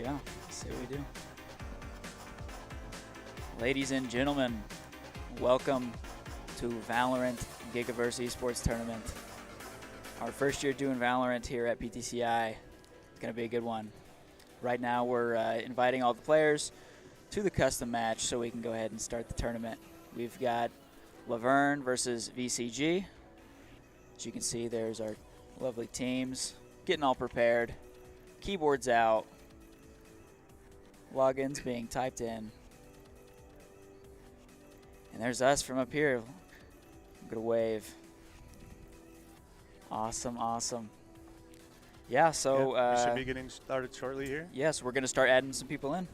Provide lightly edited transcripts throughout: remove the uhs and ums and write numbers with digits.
Yeah, let's see what we do. Ladies and gentlemen, welcome to Valorant Gigaverse eSports Tournament. Our first year doing Valorant here at Ptci. It's going to be a good one. Right now we're inviting all the players to the custom match so we can go ahead and start the tournament. We've got Laverne versus VCG. As you can see, there's our lovely teams getting all prepared. Keyboards out. Logins being typed in. And there's us from up here. I'm gonna wave. Awesome, awesome. Yeah, so we should be getting started shortly here. yes, we're gonna start adding some people in.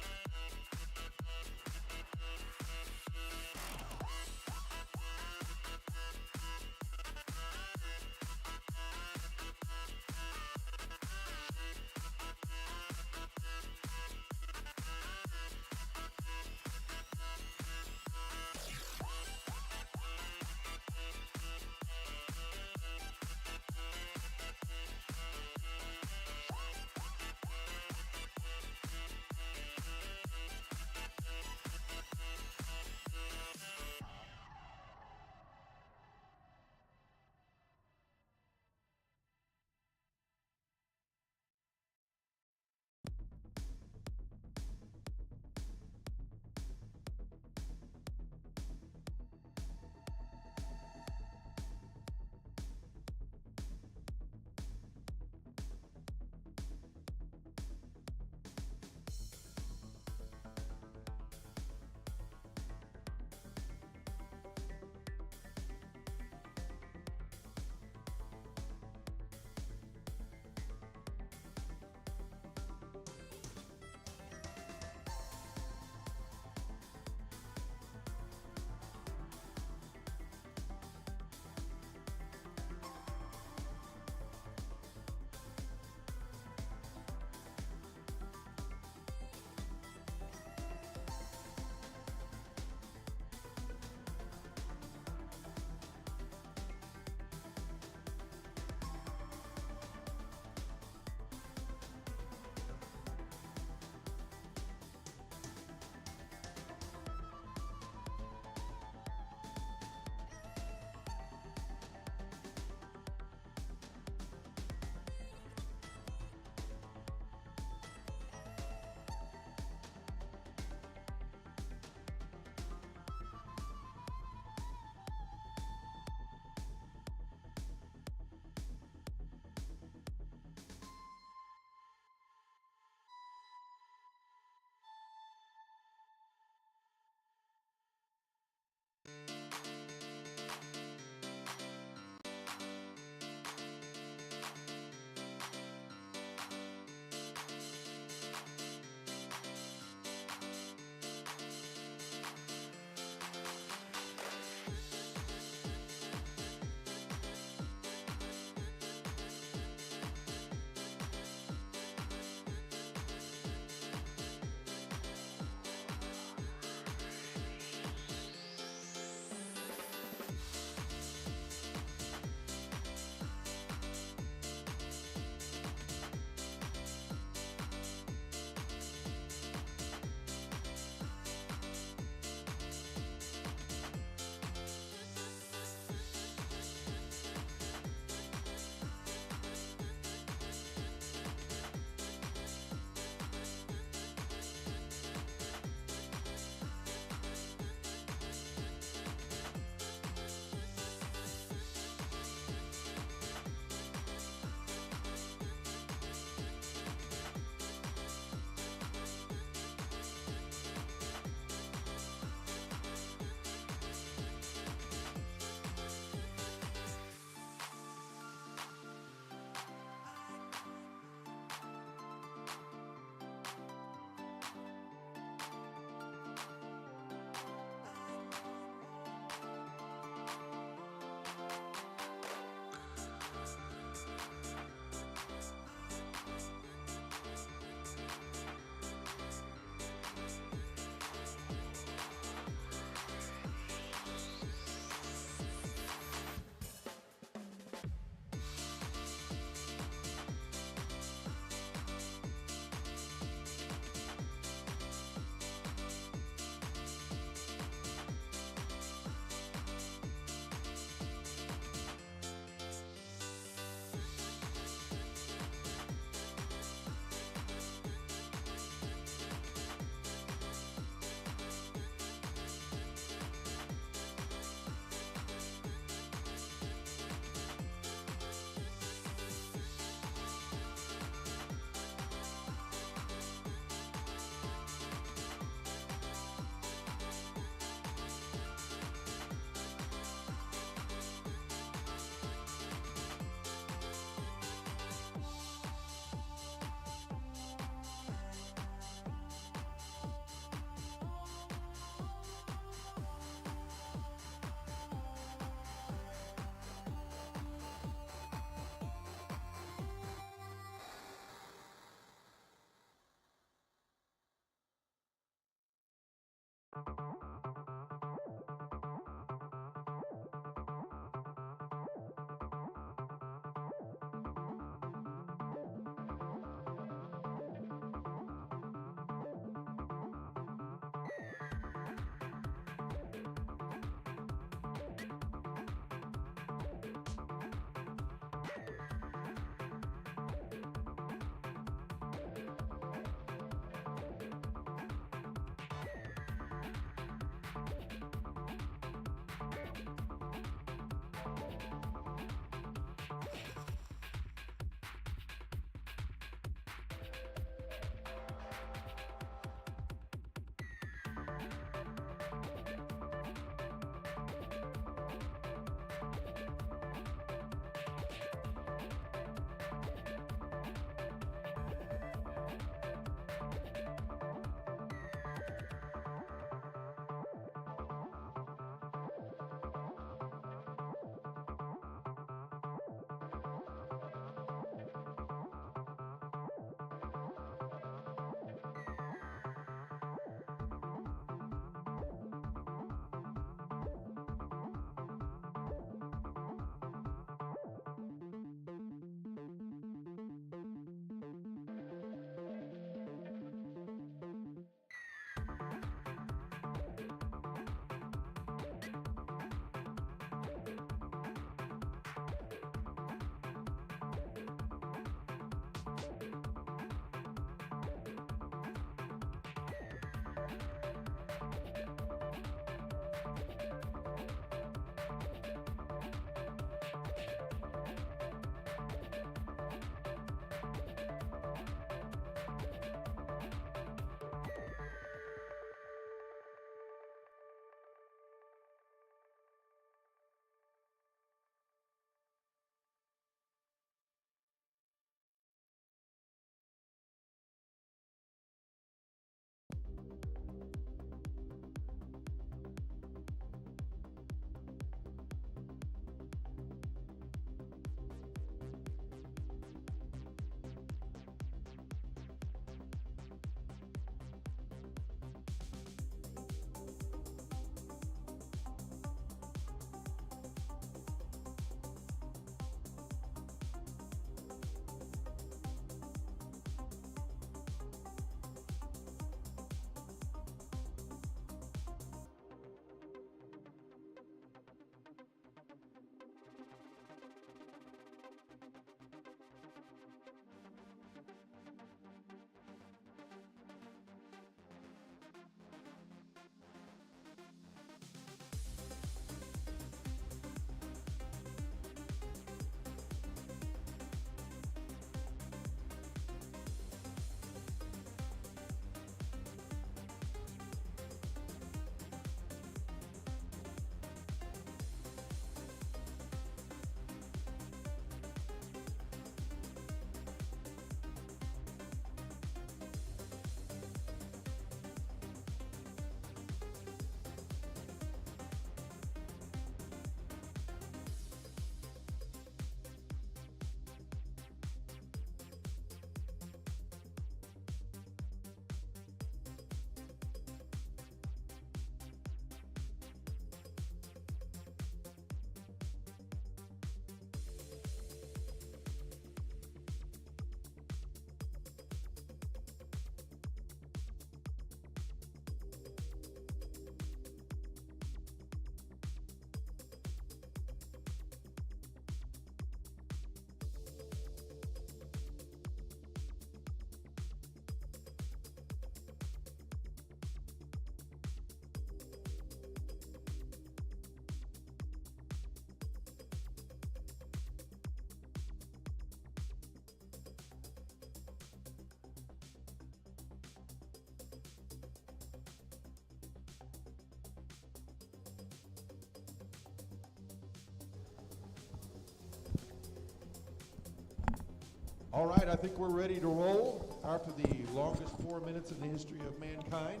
All right, I think we're ready to roll after the longest 4 minutes in the history of mankind.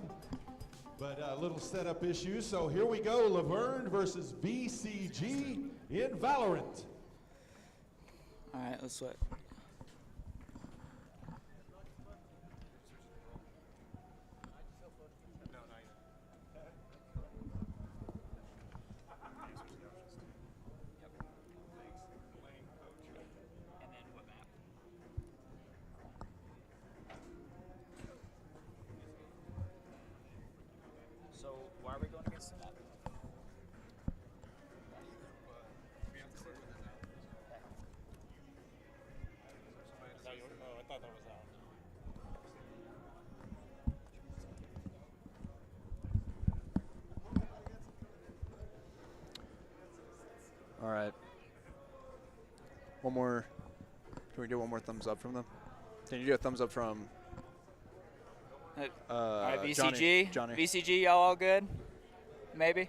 But a little setup issue. So here we go, Laverne versus VCG in Valorant. All right, let's sweat. One more. Can we get one more thumbs up from them? Can you get a thumbs up from all right, VCG. Johnny. VCG, y'all all good? Maybe?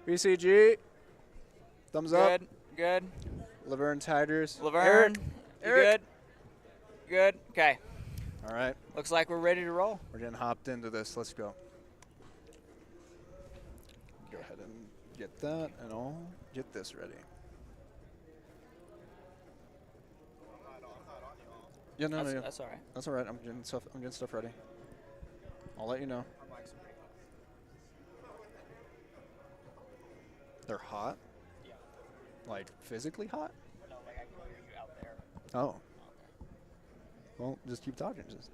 VCG. Thumbs up. Good, good. Laverne Tigers. Laverne, you good? Good, okay. All right. Looks like we're ready to roll. We're getting hopped into this. Let's go. Go ahead and get that and all. Get this ready. Yeah, no, no, That's all right. That's all right. I'm getting stuff ready. I'll let you know. They're hot? Yeah. Like physically hot? No, like I can hear you out there. Oh. Well, just keep talking. Just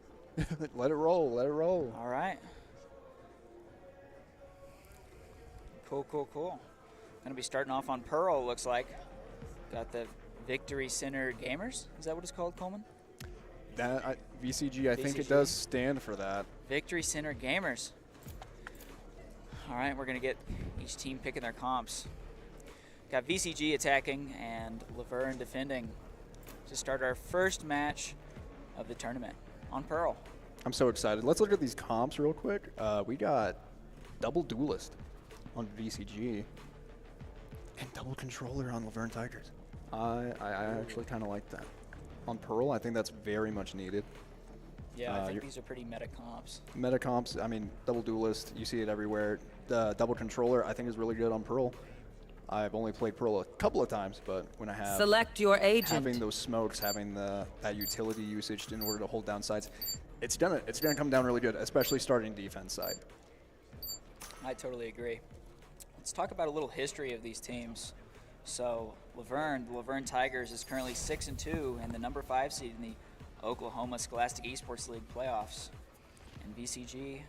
let it roll. Let it roll. All right. Cool, cool, cool. Going to be starting off on Pearl, looks like. Got the Victory Center Gamers. Is that what it's called, Coleman? That VCG, I think it does stand for that. Victory Center Gamers. All right, we're going to get each team picking their comps. Got VCG attacking and Laverne defending to start our first match of the tournament on Pearl. I'm so excited. Let's look at these comps real quick. We got double duelist on VCG and double controller on Laverne Tigers. I actually kind of like that. On Pearl, I think that's very much needed. Yeah, I think these are pretty meta comps. Meta comps, I mean, double duelist, you see it everywhere. The double controller, I think, is really good on Pearl. I've only played Pearl a couple of times, but when I have select your agent, having those smokes, having that utility usage in order to hold down sides, it's gonna come down really good, especially starting defense side. I totally agree. Let's talk about a little history of these teams. So Laverne, the Laverne Tigers, is currently 6-2 and the number 5 seed in the Oklahoma Scholastic eSports League playoffs. And VCG,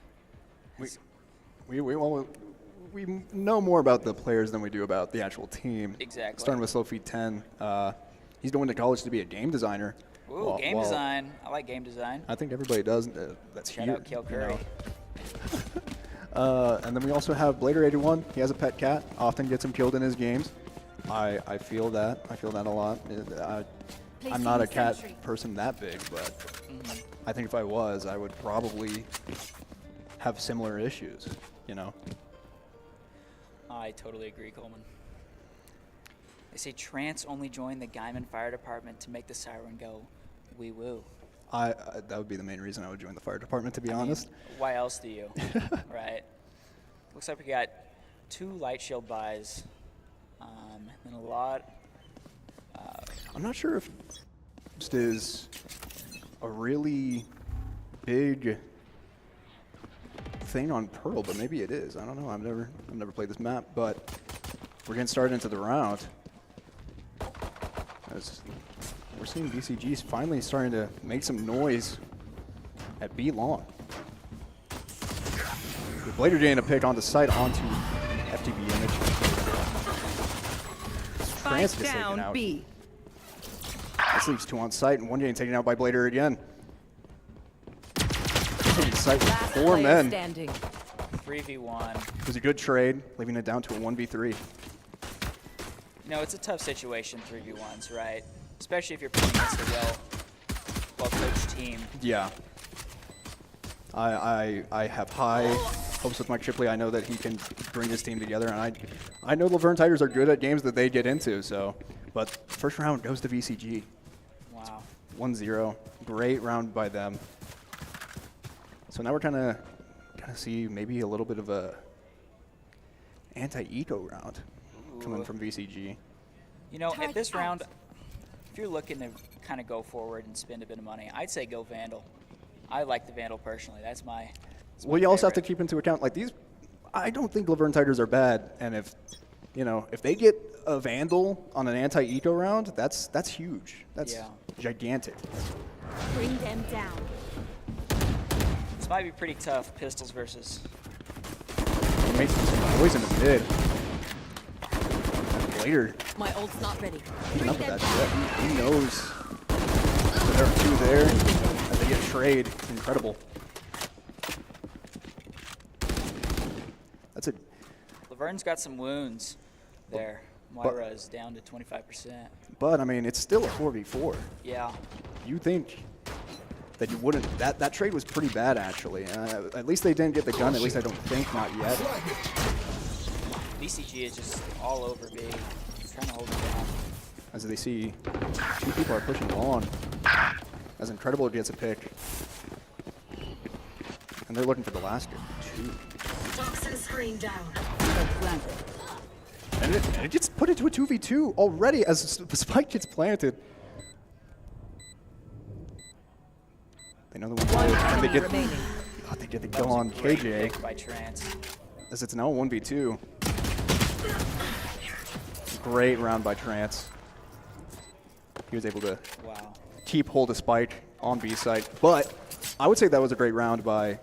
we know more about the players than we do about the actual team. Exactly. Starting with Slowfeet 10, he's going to college to be a game designer. Ooh, game design. I like game design. I think everybody does. That's Shout huge. out Kale Curry. And then we also have Blader81. He has a pet cat. Often gets him killed in his games. I feel that. I feel that a lot. I'm not a cat person that big, but I think if I was, I would probably have similar issues, you know? I totally agree, Coleman. They say Trance only joined the Guyman Fire Department to make the siren go wee woo. That would be the main reason I would join the fire department, to be honest. Why else do you? Right. Looks like we got 2 light shield buys. And a lot. I'm not sure if this is a really big thing on Pearl, but maybe it is. I don't know. I've never played this map, but we're getting started into the round. As we're seeing VCG's finally starting to make some noise at B long. The Blader getting a pick onto site onto FTB image. Trance is taken out. B. This leaves 2 on site, and one getting taken out by Blader again. Site with 4 men. Standing. 3v1. It was a good trade, leaving it down to a 1v3. You know, it's a tough situation, 3v1s, right? Especially if you're playing against a well-coached team. Yeah. I have high hopes with Mike Shipley. I know that he can bring his team together, and I know Laverne Tigers are good at games that they get into. So, but first round goes to VCG. Wow. 1-0, great round by them. So now we're kind of see maybe a little bit of a anti-eco round coming from VCG. You know, at this round, if you're looking to kind of go forward and spend a bit of money, I'd say go Vandal. I like the Vandal personally. That's my Well, you also have to keep into account, like these, I don't think Laverne Tigers are bad. And if they get a Vandal on an anti-eco round, that's huge. That's gigantic. Bring them down. This might be pretty tough, pistols versus. Makes some noise in the mid. Later. My ult's not ready. Keeping up with that shit. He knows that there are 2 there. As they get trade. It's incredible. That's it. Laverne's got some wounds there. Moira is down to 25%. But I mean, it's still a 4v4. Yeah. You think that you wouldn't? That trade was pretty bad, actually. At least they didn't get the gun. At least I don't think, not yet. VCG is just all over B, trying to hold it down. As they see, 2 people are pushing long. As Incredible gets a pick. And they're looking for the last two. Toxin screen down. And it gets put into a 2v2 already as the spike gets planted. They know the one and they get the kill on KJ. By Trance. As it's now a 1v2. Great round by Trance. He was able to keep hold of Spike on B site. But I would say that was a great round by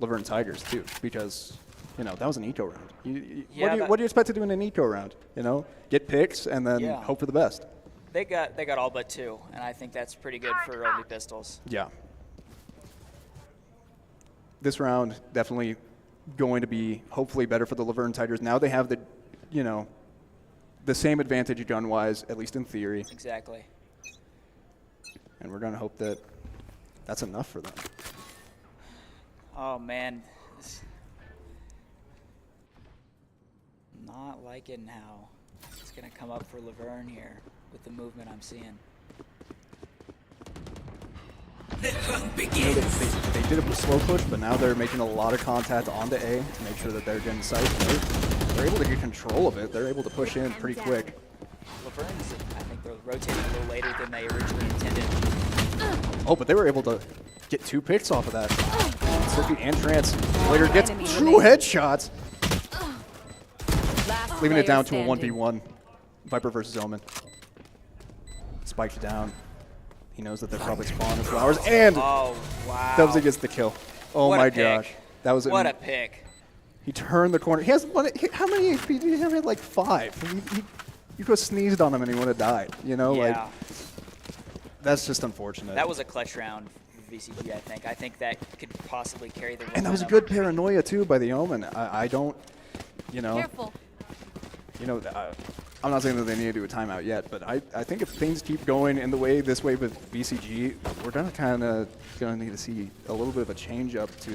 Laverne Tigers too, because that was an eco round. What do you expect to do in an eco round? Get picks and then hope for the best. They got all but 2, and I think that's pretty good for early pistols. Yeah. This round definitely going to be hopefully better for the Laverne Tigers. Now they have the same advantage gun-wise, at least in theory. Exactly. And we're going to hope that that's enough for them. Oh, man. Not liking how it's going to come up for Laverne here with the movement I'm seeing. They did a slow push, but now they're making a lot of contact onto A to make sure that they're getting sight. They're able to get control of it. They're able to push in pretty quick. Laverne's, I think they're rotating a little later than they originally intended. Oh, but they were able to get 2 picks off of that. Sophie and Trance later gets 2 headshots. Leaving it down to a 1v1. Viper versus Omen. Spikes down. He knows that they're probably spawning flowers, and Dubsy gets the kill. Oh my gosh, that was what a pick! He turned the corner. He has how many HP? He had like 5. You could have sneezed on him and he would have died. Like that's just unfortunate. That was a clutch round for VCG. I think that could possibly carry the. And that was a good paranoia too by the Omen. I don't, Careful. I'm not saying that they need to do a timeout yet, but I think if things keep going in this way with VCG, we're gonna need to see a little bit of a change up to.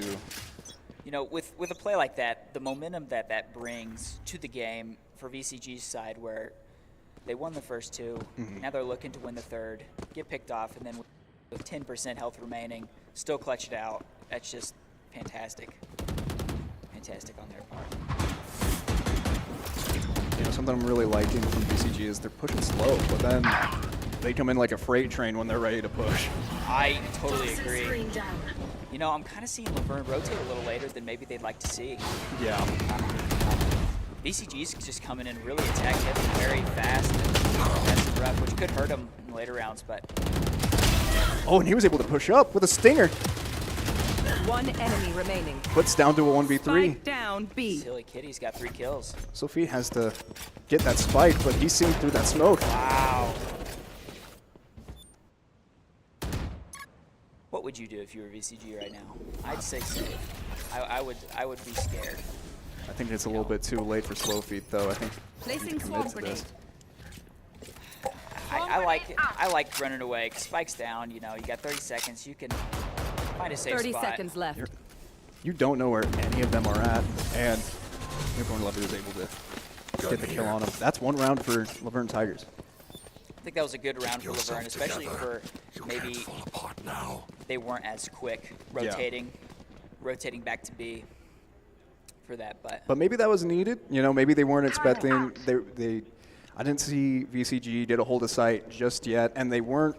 With a play like that, the momentum that brings to the game for VCG's side, where they won the first 2, now they're looking to win the 3rd, get picked off, and then with 10% health remaining, still clutch it out. That's just fantastic. Fantastic on their part. Something I'm really liking from VCG is they're pushing slow, but then they come in like a freight train when they're ready to push. I totally agree. I'm kind of seeing Laverne rotate a little later than maybe they'd like to see. Yeah. VCG's just coming in really attack heavy, very fast and defensive rep, which could hurt them in later rounds, but. Oh, and he was able to push up with a stinger. 1 enemy remaining. Puts down to a 1v3. Spike down B. Silly Kitty's got 3 kills. Sophie has to get that spike, but he's seeing through that smoke. Wow. What would you do if you were VCG right now? I'd say safe. I would be scared. I think it's a little bit too late for slow feet, though. I think Placing swarm grenade. I like running away. Spike's down. You got 30 seconds. You can find a safe 30 spot. seconds left. You don't know where any of them are at, and Unicorn Lover is able to get the kill on him. That's 1 round for Laverne Tigers. I think that was a good round for Laverne, especially for maybe they weren't as quick rotating back to B for that. But maybe that was needed. Maybe they weren't expecting. I didn't see VCG get a hold of site just yet, and they weren't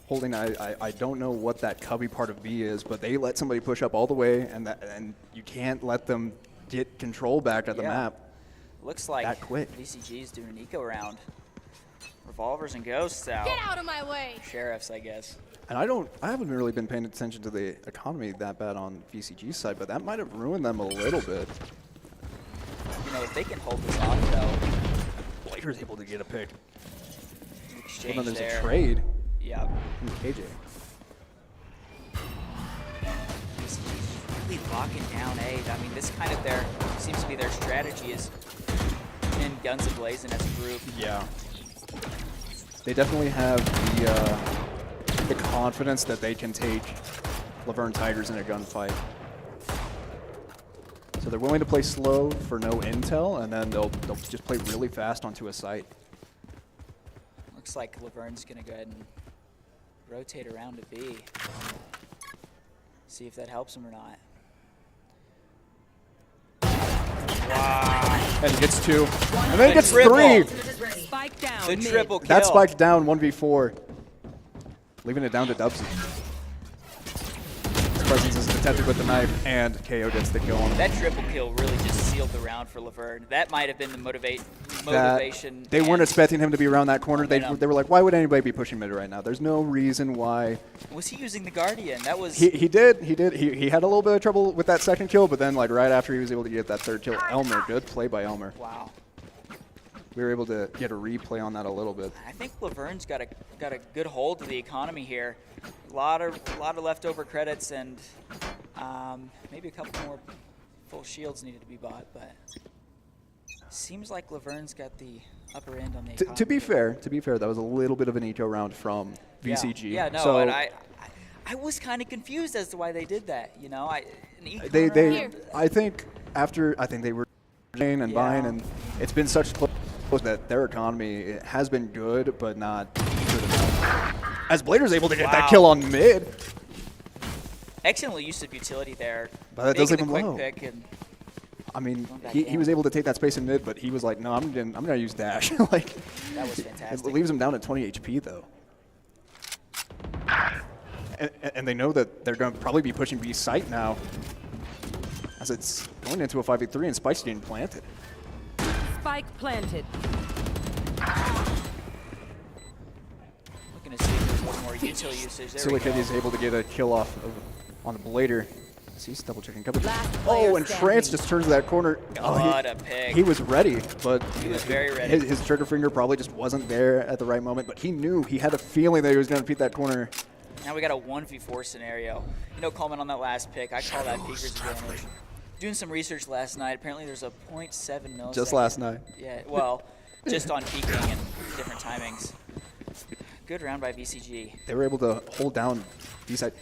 holding. I don't know what that cubby part of B is, but they let somebody push up all the way, and you can't let them get control back at the map. Looks like that quick. VCG's doing an eco round. Revolvers and ghosts out. Get out of my way. Sheriffs, I guess. And I haven't really been paying attention to the economy that bad on VCG's side, but that might have ruined them a little bit. If they can hold this off, though. Blader's able to get a pick. Exchange well, then there's there. a trade. Yep. From KJ. Really locking down A. I mean, this kind of seems to be their strategy is in guns a-blazing as a group. Yeah. They definitely have the confidence that they can take Laverne Tigers in a gunfight. So they're willing to play slow for no intel, and then they'll just play really fast onto a site. Looks like Laverne's going to go ahead and rotate around to B. See if that helps him or not. Wow. And he gets 2. And then he gets triple. 3. Spike down. The mid. triple kill. That spiked down 1v4, leaving it down to Dubsy. His presence is detected with the knife, and KO gets the kill on him. That triple kill really just sealed the round for Laverne. That might have been the motivation. They weren't and expecting him to be around that corner. They momentum. were like, why would anybody be pushing mid right now? There's no reason why. Was he using the Guardian? That was. He did. He had a little bit of trouble with that second kill, but then like right after he was able to get that third kill, Elmer, good play by Elmer. Wow. We were able to get a replay on that a little bit. I think Laverne's got a good hold of the economy here. A lot of leftover credits and maybe a couple more full shields needed to be bought, but seems like Laverne's got the upper end on the economy. To be fair, that was a little bit of an eco round from VCG. Yeah, no, so and I was kind of confused as to why they did that. You know, an eco they round. I think they were buying and buying, and it's been such close that their economy has been good, but not good enough. As Blader's able to get that kill on mid. Excellent use of utility there. But that doesn't Making the even quick blow. pick and I mean, going back he in. was able to take that space in mid, but he was like, no, I'm gonna use dash. Like, That was it fantastic. leaves him down at 20 HP though. And they know that they're going to probably be pushing B site now, as it's going into a 5v3 and Spike's getting planted. Spike planted. Looking to see if there's a little more util usage. There we go. Silicate is able to get a kill off on the Blader. He's double checking coverage. Last player Oh, and Trance standing. just turns to that corner. What a pick. He was ready, but He was very ready. His trigger finger probably just wasn't there at the right moment, but he knew, he had a feeling that he was going to beat that corner. Now we got a 1v4 scenario. You know, Coleman on that last pick, I call that peeker's advantage. Doing some research last night, apparently there's a 0.7 millisecond. Just last night. Yeah, well, just on peeking and different timings. Good round by VCG. They were able to hold down B-side.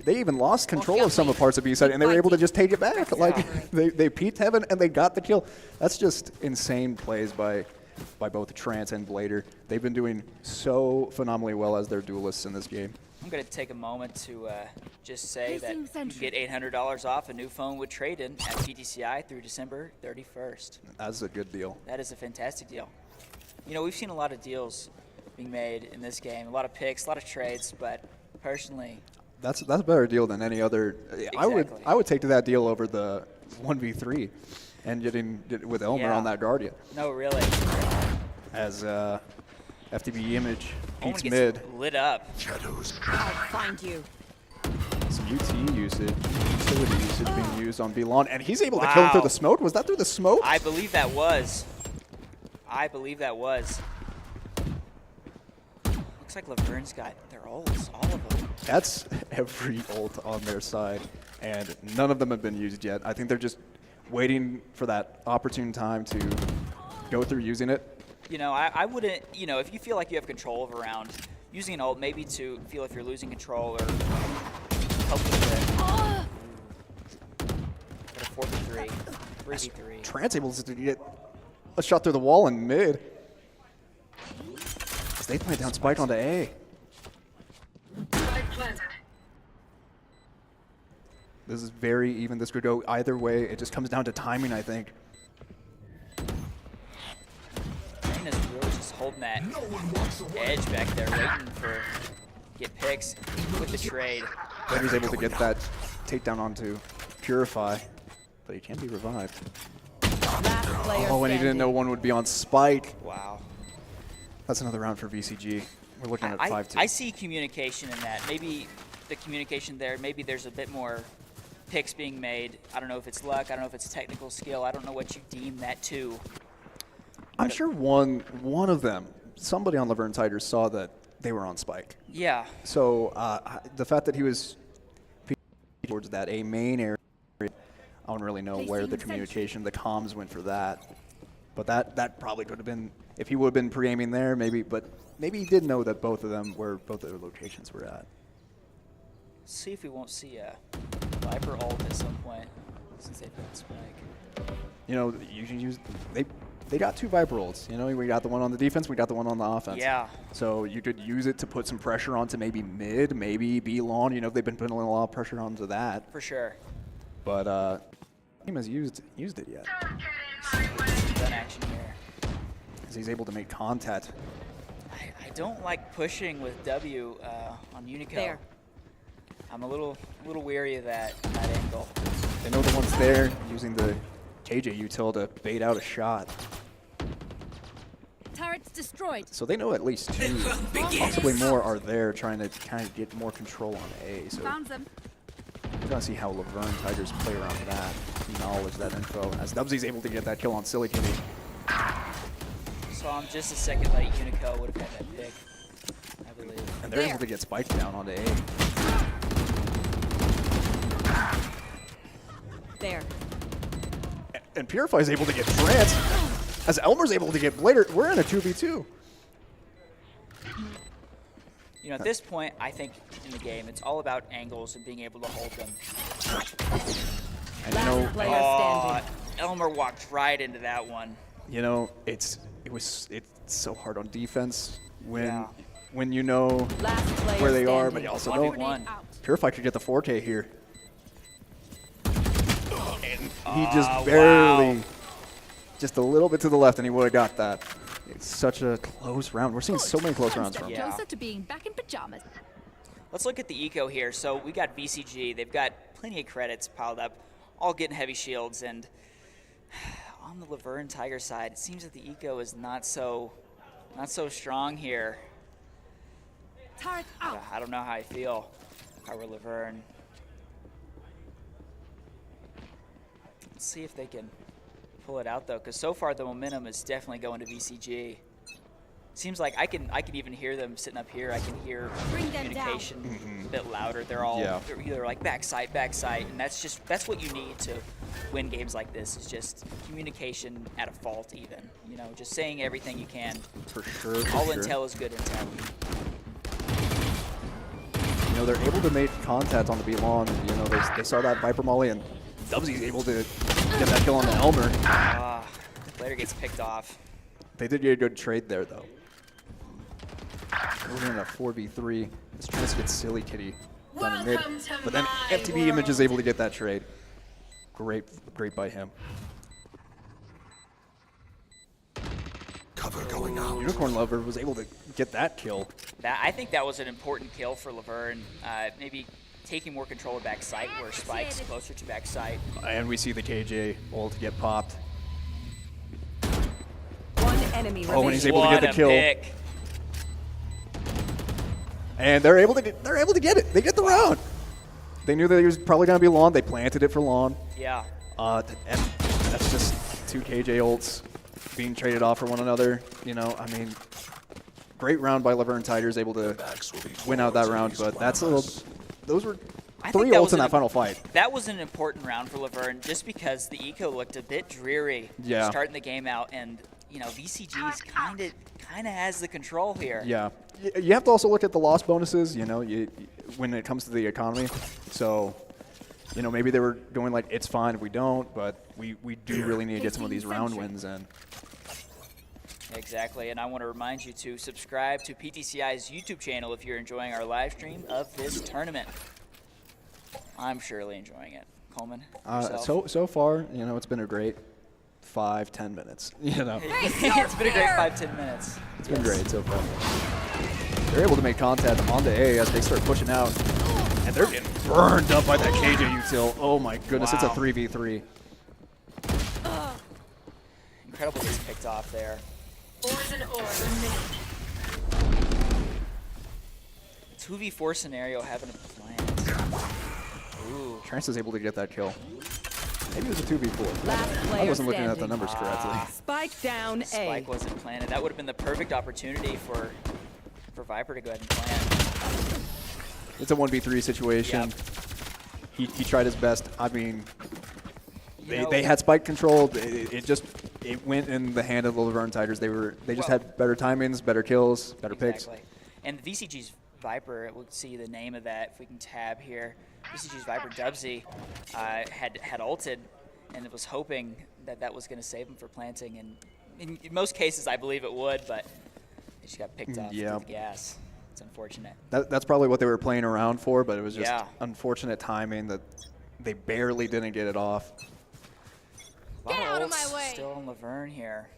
They even lost control of some of parts of B-side, and they were able to just take it back. Like, they peeked heaven, and they got the kill. That's just insane plays by both Trance and Blader. They've been doing so phenomenally well as their duelists in this game. I'm going to take a moment to just say that you can get $800 off a new phone with trade-in at PTCI through December 31st. That's a good deal. That is a fantastic deal. You know, we've seen a lot of deals being made in this game, a lot of picks, a lot of trades, but personally, That's a better deal than any other. Exactly. I would take that deal over the 1v3 and getting with Elmer Yeah. on that Guardian. no, really. As FTB image Owen peeks gets mid. lit up. I'll find you. Some UT usage, utility usage being used on B-Lon, and he's able to kill him through the smoke. Was that through the smoke? I believe that was. Looks like Laverne's got their ults, all of them. That's every ult on their side, and none of them have been used yet. I think they're just waiting for that opportune time to go through using it. You know, I wouldn't, you know, if you feel like you have control of a round, using an ult maybe to feel if you're losing control or help with it. Got a 4v3, 3v3. Trance able to get a shot through the wall in mid. As they play down Spike onto A. This is very even. This could go either way. It just comes down to timing, I think. Is really just holding that edge back there, waiting for get picks with the trade. He was able to get that takedown onto Purify, but he can be revived. Last player Oh, and he didn't know one would be on Spike. Wow. That's another round for VCG. We're looking at 5-2. I see communication in that. Maybe the communication there, maybe there's a bit more picks being made. I don't know if it's luck. I don't know if it's technical skill. I don't know what you deem that to. I'm sure one of them, somebody on Laverne Tigers, saw that they were on Spike. Yeah. So the fact that he was towards that A main area, I don't really know where the communication, the comms went for that. But that probably could have been, if he would have been pre-aiming there, maybe. But maybe he did know that both of them were, both their locations were at. See if we won't see a Viper ult at some point since they've got Spike. You know, you can use, they got 2 Viper ults. You know, we got the one on the defense, we got the one on the offense. Yeah. So you could use it to put some pressure onto maybe mid, maybe B long. You know, they've been putting a lot of pressure onto that. For sure. But team has used it yet. Done action here. As he's able to make contact. I don't like pushing with W on Unico. There. I'm a little weary of that angle. They know the one's there, using the KJ util to bait out a shot. Turret's destroyed. So they know at least 2, possibly more, are there trying to kind of get more control on A. So Found them. we're going to see how Laverne Tigers play around that, acknowledge that info. As Dubsy's able to get that kill on Silly Kitty. So I'm just a second late. Unico would have had that pick, I believe. And they're There. able to get spiked down onto A. There. And Purify's able to get tranced. As Elmer's able to get Blader, we're in a 2v2. You know, at this point, I think in the game, it's all about angles and being able to hold them. And you know, Last player standing. Elmer walked right into that one. you know, it's so hard on defense when Yeah. you know Last player where they are, standing. but you also 1v1. know Purify could get the 4K here. And he just barely, wow. just a little bit to the left, and he would have got that. It's such a close round. We're seeing so many close rounds from him. Yeah. Closer to being back in pajamas. Let's look at the eco here. So we got VCG. They've got plenty of credits piled up, all getting heavy shields. And on the Laverne Tiger side, it seems that the eco is not so strong here. Turret out. I don't know how I feel if I were Laverne. Let's see if they can pull it out though, because so far the momentum is definitely going to VCG. Seems like I can even hear them sitting up here. I can hear Bring them communication a bit louder. They're all they're either like backside, and that's what you need to win games like this, is just communication at a fault even. You know, just saying everything you can. For sure. All intel is good intel. You know, they're able to make contact on the B long. You know, they saw that Viper Molly, and Dubsy's able to get that kill on the Elmer. Later gets picked off. They did get a good trade there, though. We're in a 4v3. This trying to get Silly Kitty down in mid. But then FTB Image is able to get that trade. Great by him. Cover going out. Unicorn Lover was able to get that kill. I think that was an important kill for Laverne. Maybe taking more control of backside, where Spike's closer to backside. And we see the KJ ult get popped. One enemy Oh, and he's remaining. able to get the kill. Pick. And they're able to get it. They get the round. They knew that he was probably going to be lawn. They planted it for lawn. Yeah. And that's just 2 KJ ults being traded off for one another. You know, I mean, great round by Laverne Tigers, able to win out that round. But that's a little. Those were 3 ults in that final fight. That was an important round for Laverne, just because the eco looked a bit dreary starting the game out, and you know VCG's kind of has the control here. Yeah, you have to also look at the loss bonuses. You know, when it comes to the economy. So, you know, maybe they were going like, it's fine if we don't, but we do really need to get some of these round wins in. Exactly, and I want to remind you to subscribe to PTCI's YouTube channel if you're enjoying our live stream of this tournament. I'm surely enjoying it. Coleman, yourself? So far, you know, it's been a great 5-10 minutes. You know, it's been a great 5-10 minutes. it's been great so far. They're able to make contact onto A as they start pushing out, and they're getting burned up by that KJ util. Oh my goodness, it's a 3v3. Incredible gets picked off there. 2v4 scenario having a plan. Ooh. Trance is able to get that kill. Maybe it was a 2v4. Last I player wasn't looking at the standing. numbers correctly. Spike down A. Spike wasn't planted. That would have been the perfect opportunity for Viper to go ahead and plant. It's a 1v3 situation. Yep. He tried his best. I mean, You know, they had spike control. It just it went in the hand of the Laverne Tigers. They just had better timings, better kills, better picks. And the VCG's Viper, we'll see the name of that if we can tab here. VCG's Viper Dubsy had ulted and was hoping that was going to save him for planting. And in most cases, I believe it would, but it just got picked off with the gas. It's unfortunate. That's probably what they were playing around for, but it was just unfortunate timing that they barely didn't get it off. Get out of my way. Still on Laverne here.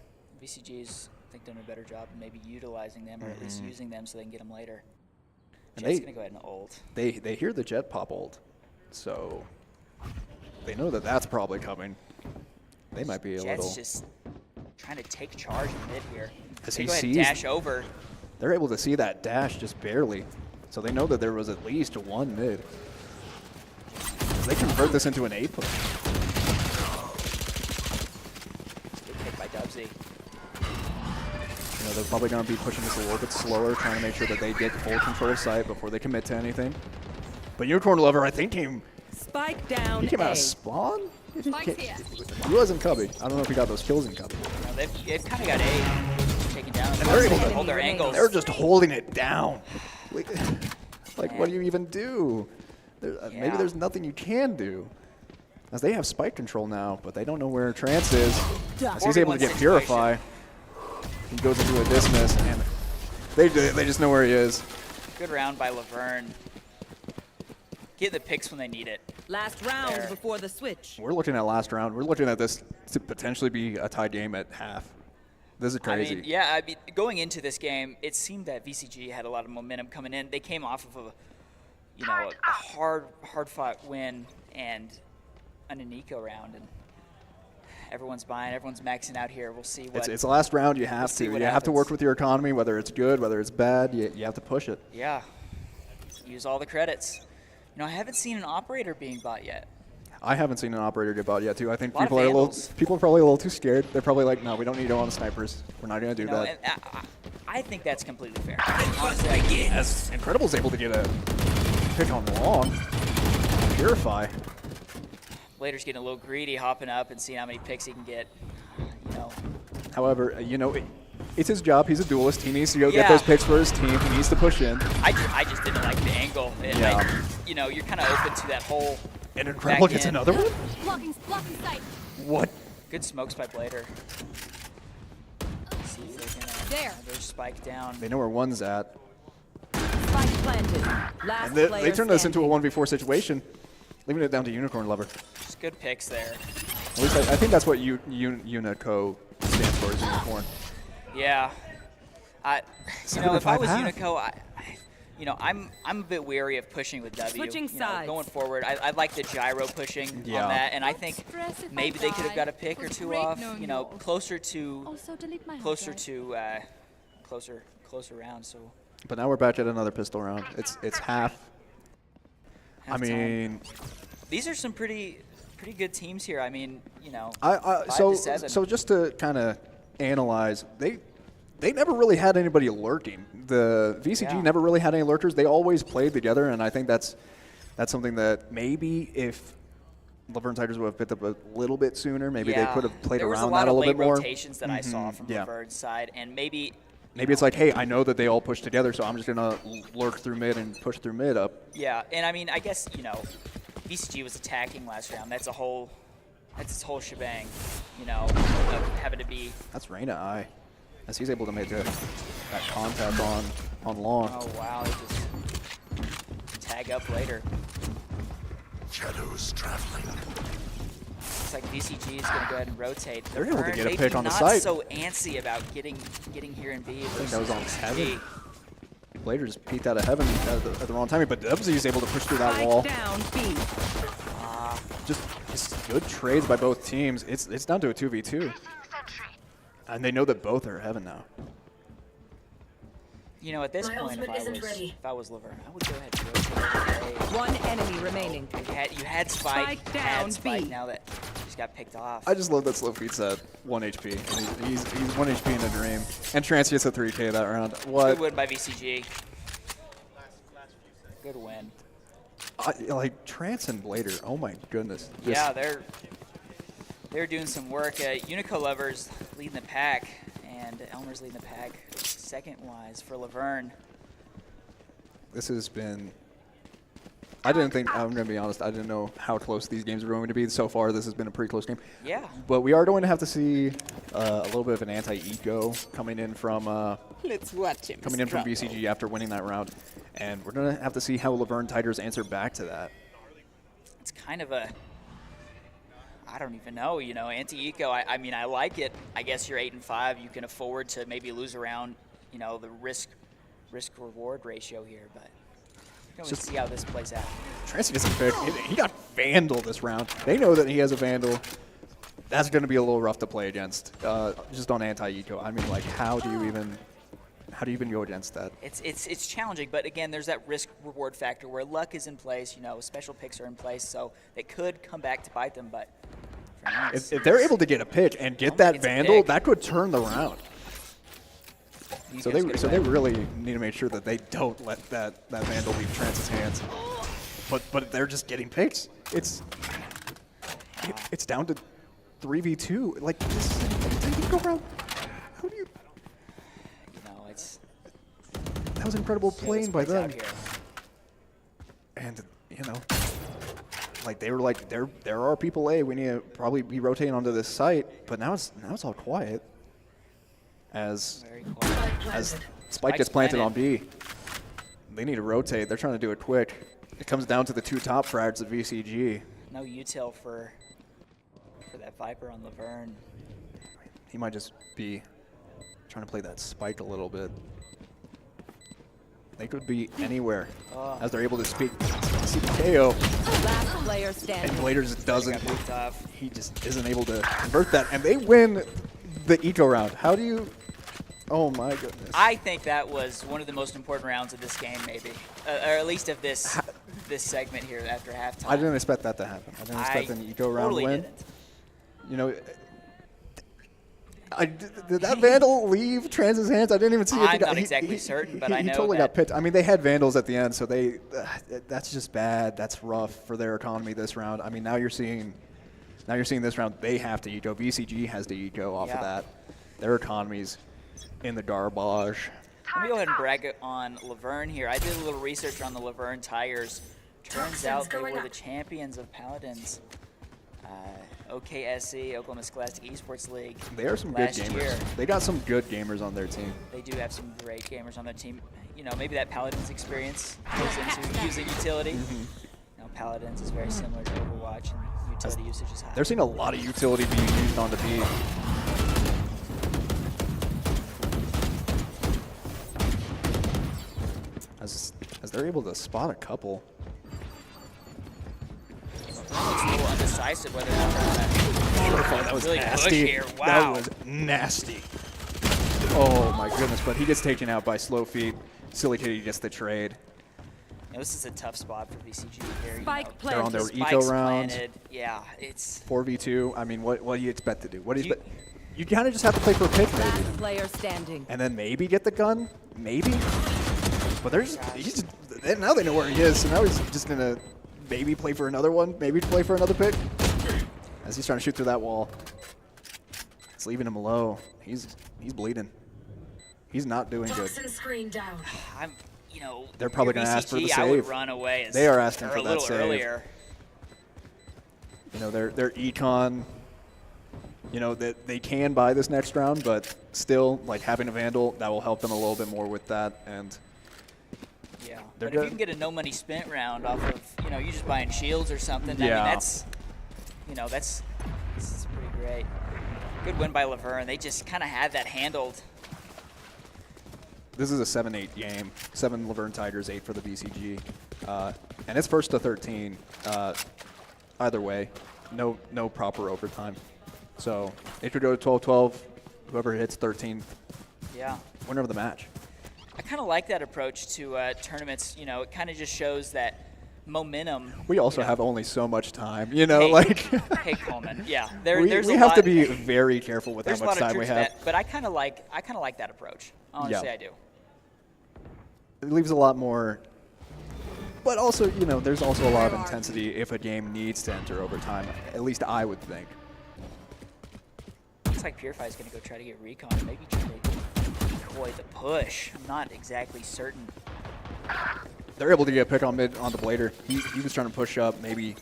VCG's, I think, done a better job of maybe utilizing them or at least using them so they can get them later. And Jet's going to go ahead and ult. They hear the Jet pop ult, so they know that that's probably coming. They might be a little. Jet's just trying to take charge in mid here. As They he go ahead and sees, dash over. they're able to see that dash just barely, so they know that there was at least one mid. They convert this into an 8 push. Good pick by Dubsy. You know, they're probably going to be pushing this a little bit slower, trying to make sure that they get full control of site before they commit to anything. But Unicorn Lover, I think, came Spike down out A. of spawn? Spike's here. He was in Cubby. I don't know if he got those kills in Cubby. You know, they've kind of got A taken down. And they're able to hold their angles. They're just holding it down. Like, what do you even do? Maybe there's nothing you can do. As they have spike control now, but they don't know where Trance is. As he's able to get Purify. He goes into a dismiss, and they just know where he is. Good round by Laverne. Get the picks when they need it. Last round before the switch. We're looking at last round. We're looking at this to potentially be a tie game at half. This is crazy. I mean, going into this game, it seemed that VCG had a lot of momentum coming in. They came off of a hard-fought win and an Aniko round, and everyone's buying, everyone's maxing out here. We'll see what. It's the last round. You have to. You have to work with your economy, whether it's good, whether it's bad. You have to push it. Yeah. Use all the credits. You know, I haven't seen an operator being bought yet. I haven't seen an operator get bought yet, too. I think people are probably a little too scared. They're probably like, no, we don't need to on snipers. We're not going to do that. And I think that's completely fair. Honestly, As Incredible's able to get a pick on long. Purify. Blader's getting a little greedy, hopping up and seeing how many picks he can get. You know. However, it's his job. He's a duelist. He needs to go get those picks for his team. He needs to push in. I just didn't like the angle. And you're kind of open to that whole. And Incredible gets another one? Blocking sight. What? Good smokes by Blader. See if they're gonna There. another spike down. They know where one's at. Spike planted. Last And they player turn this into a standing. 1v4 situation, leaving it down to Unicorn Lover. Just good picks there. At least I think that's what Unico stands for, is Unicorn. Yeah. Seven to if I five was half. Unico, I'm a bit wary of pushing with W. Switching You know, sides. going forward, I like the gyro pushing on that, and I think Stress if I maybe they could have die. got a pick or Was two great off. knowing You know, you. closer to Also delete my hard drive. closer round. So. But now we're back at another pistol round. It's half. I halftime. mean, These are some pretty good teams here. I mean, 5 so to 7. so just to kind of analyze, they never really had anybody lurking. The VCG never really had any lurkers. They always played together, and I think that's something that maybe if Laverne Tigers would have picked up a little bit sooner, maybe they could have played around that a little bit more. There was a lot of late rotations that I saw from Laverne's side, and maybe it's like, hey, I know that they all push together, so I'm just gonna lurk through mid and push through mid up. Yeah, and I mean, I guess VCG was attacking last round. That's its whole shebang. Of having to be. That's Reyna I, as he's able to make that contact on long. Oh wow, they just tag up later. Shadows traveling. Looks like VCG is gonna go ahead and rotate. They're able to get a Maybe pick on the not site. so antsy about getting here in B. I think that was on versus Heaven. VCG. Blader just peeked out of Heaven at the wrong timing, but Dubsy is able to push through that Spike wall. down B. Just good trades by both teams. It's down to a 2v2. And they know that both are Heaven now. At this point, if I was Laverne, I would go ahead and rotate. One enemy remaining. You had Spike, Spike down, B. now that he just got picked off. I just love that Slow Feet's at 1 HP. And he's 1 HP in a dream. And Trance gets a 3K that round. What? Good win by VCG. Good win. Like Trance and Blader, oh my goodness. Yeah, they're they're doing some work. Unico Lovers leading the pack, and Elmer's leading the pack second-wise for Laverne. This has been. I didn't think. I'm going to be honest. I didn't know how close these games were going to be. So far, this has been a pretty close game. Yeah. But we are going to have to see a little bit of an anti-eco coming in from. Let's watch him. Coming in from BCG after winning that round, and we're going to have to see how Laverne Tigers answer back to that. It's kind of a. I don't even know, you know, anti-eco, I mean, I like it. I guess you're 8-5. You can afford to maybe lose around, you know, the risk-reward ratio here, but we're going to see how this plays out. Tracy gets a pick. He got Vandal this round. They know that he has a Vandal. That's going to be a little rough to play against, just on anti-eco. I mean, like, how do you even go against that? It's challenging, but again, there's that risk-reward factor where luck is in place, you know, special picks are in place, so they could come back to bite them, but for now, if they're able to get a pick and get that Vandal, that could turn the round. So they really need to make sure that they don't let that Vandal leave Trance's hands. But they're just getting picks. It's down to 3v2. Like, this is go round. How do you? No, it's. That was incredible playing by them. And you know, like they were like, there are people A. We need to probably be rotating onto this site. But now it's all quiet. As Spike gets planted on B. They need to rotate. They're trying to do it quick. It comes down to the two top frags of VCG. No util for that Viper on Laverne. He might just be trying to play that Spike a little bit. They could be anywhere as they're able to see the KO. Last player standing. And Bladers doesn't. Tough. He just isn't able to convert that. And they win the eco round. How do you? Oh my goodness. I think that was one of the most important rounds of this game, maybe, or at least of this segment here after halftime. I didn't expect that to happen. I didn't expect an eco round win. Didn't. You know, did that Vandal leave Trance's hands? I didn't even see it. I'm not exactly certain, but I know he totally got picked. I mean, they had Vandals at the end, so that's just bad. That's rough for their economy this round. I mean, now you're seeing this round they have to eco. VCG has to eco off of that. Their economy's in the garbage. Let me go ahead and brag on Laverne here. I did a little research on the Laverne Tigers. Turns out they were the champions of Paladins. OKSE, Oklahoma Scholastic Esports League. They are some good gamers. They got some good gamers on their team. They do have some great gamers on their team. You know, maybe that Paladins experience goes into using utility. You know, Paladins is very similar to Overwatch, and utility usage is high. They're seeing a lot of utility being used on the B. As they're able to spot a couple. Looks a little undecisive whether or not that was really nasty. Here. Wow. That was nasty. Oh my goodness, but he gets taken out by Slow Feet. Silly Kitty gets the trade. You know, this is a tough spot for BCG here. Spike They're on their planted. eco round. Yeah, it's 4v2. I mean, what do you expect to do? What do you expect? You kind of just have to play for a pick, maybe. Last player standing. And then maybe get the gun, maybe. But now they know where he is, so now he's just gonna maybe play for another one, maybe play for another pick. As he's trying to shoot through that wall. It's leaving him low. He's bleeding. He's not doing good. You know, they're probably going to ask for the save. I would run away. They are asking for that save. Earlier. You know, their econ. You know that they can buy this next round, but still, like having a Vandal, that will help them a little bit more with that. And yeah, but if you can get a no money spent round off of, you know, you just buying shields or something. Yeah. I mean, this is pretty great. Good win by Laverne. They just kind of had that handled. This is a 7-8 game. 7 Laverne Tigers, 8 for the BCG. And it's first to 13. Either way, no proper overtime. So it could go to 12-12. Whoever hits 13th, winner of the match. I kind of like that approach to tournaments. You know, it kind of just shows that momentum. We also have only so much time, you know, Hey, Coleman. Yeah, we have to be very careful with how much time we have. That, but I kind of like that approach. Honestly, I do. It leaves a lot more. But also, you know, there's also a lot of intensity if a game needs to enter overtime. At least I would think. Looks like Purify is going to go try to get recon, maybe try to avoid the push. I'm not exactly certain. They're able to get a pick on mid on the blader. He was trying to push up, maybe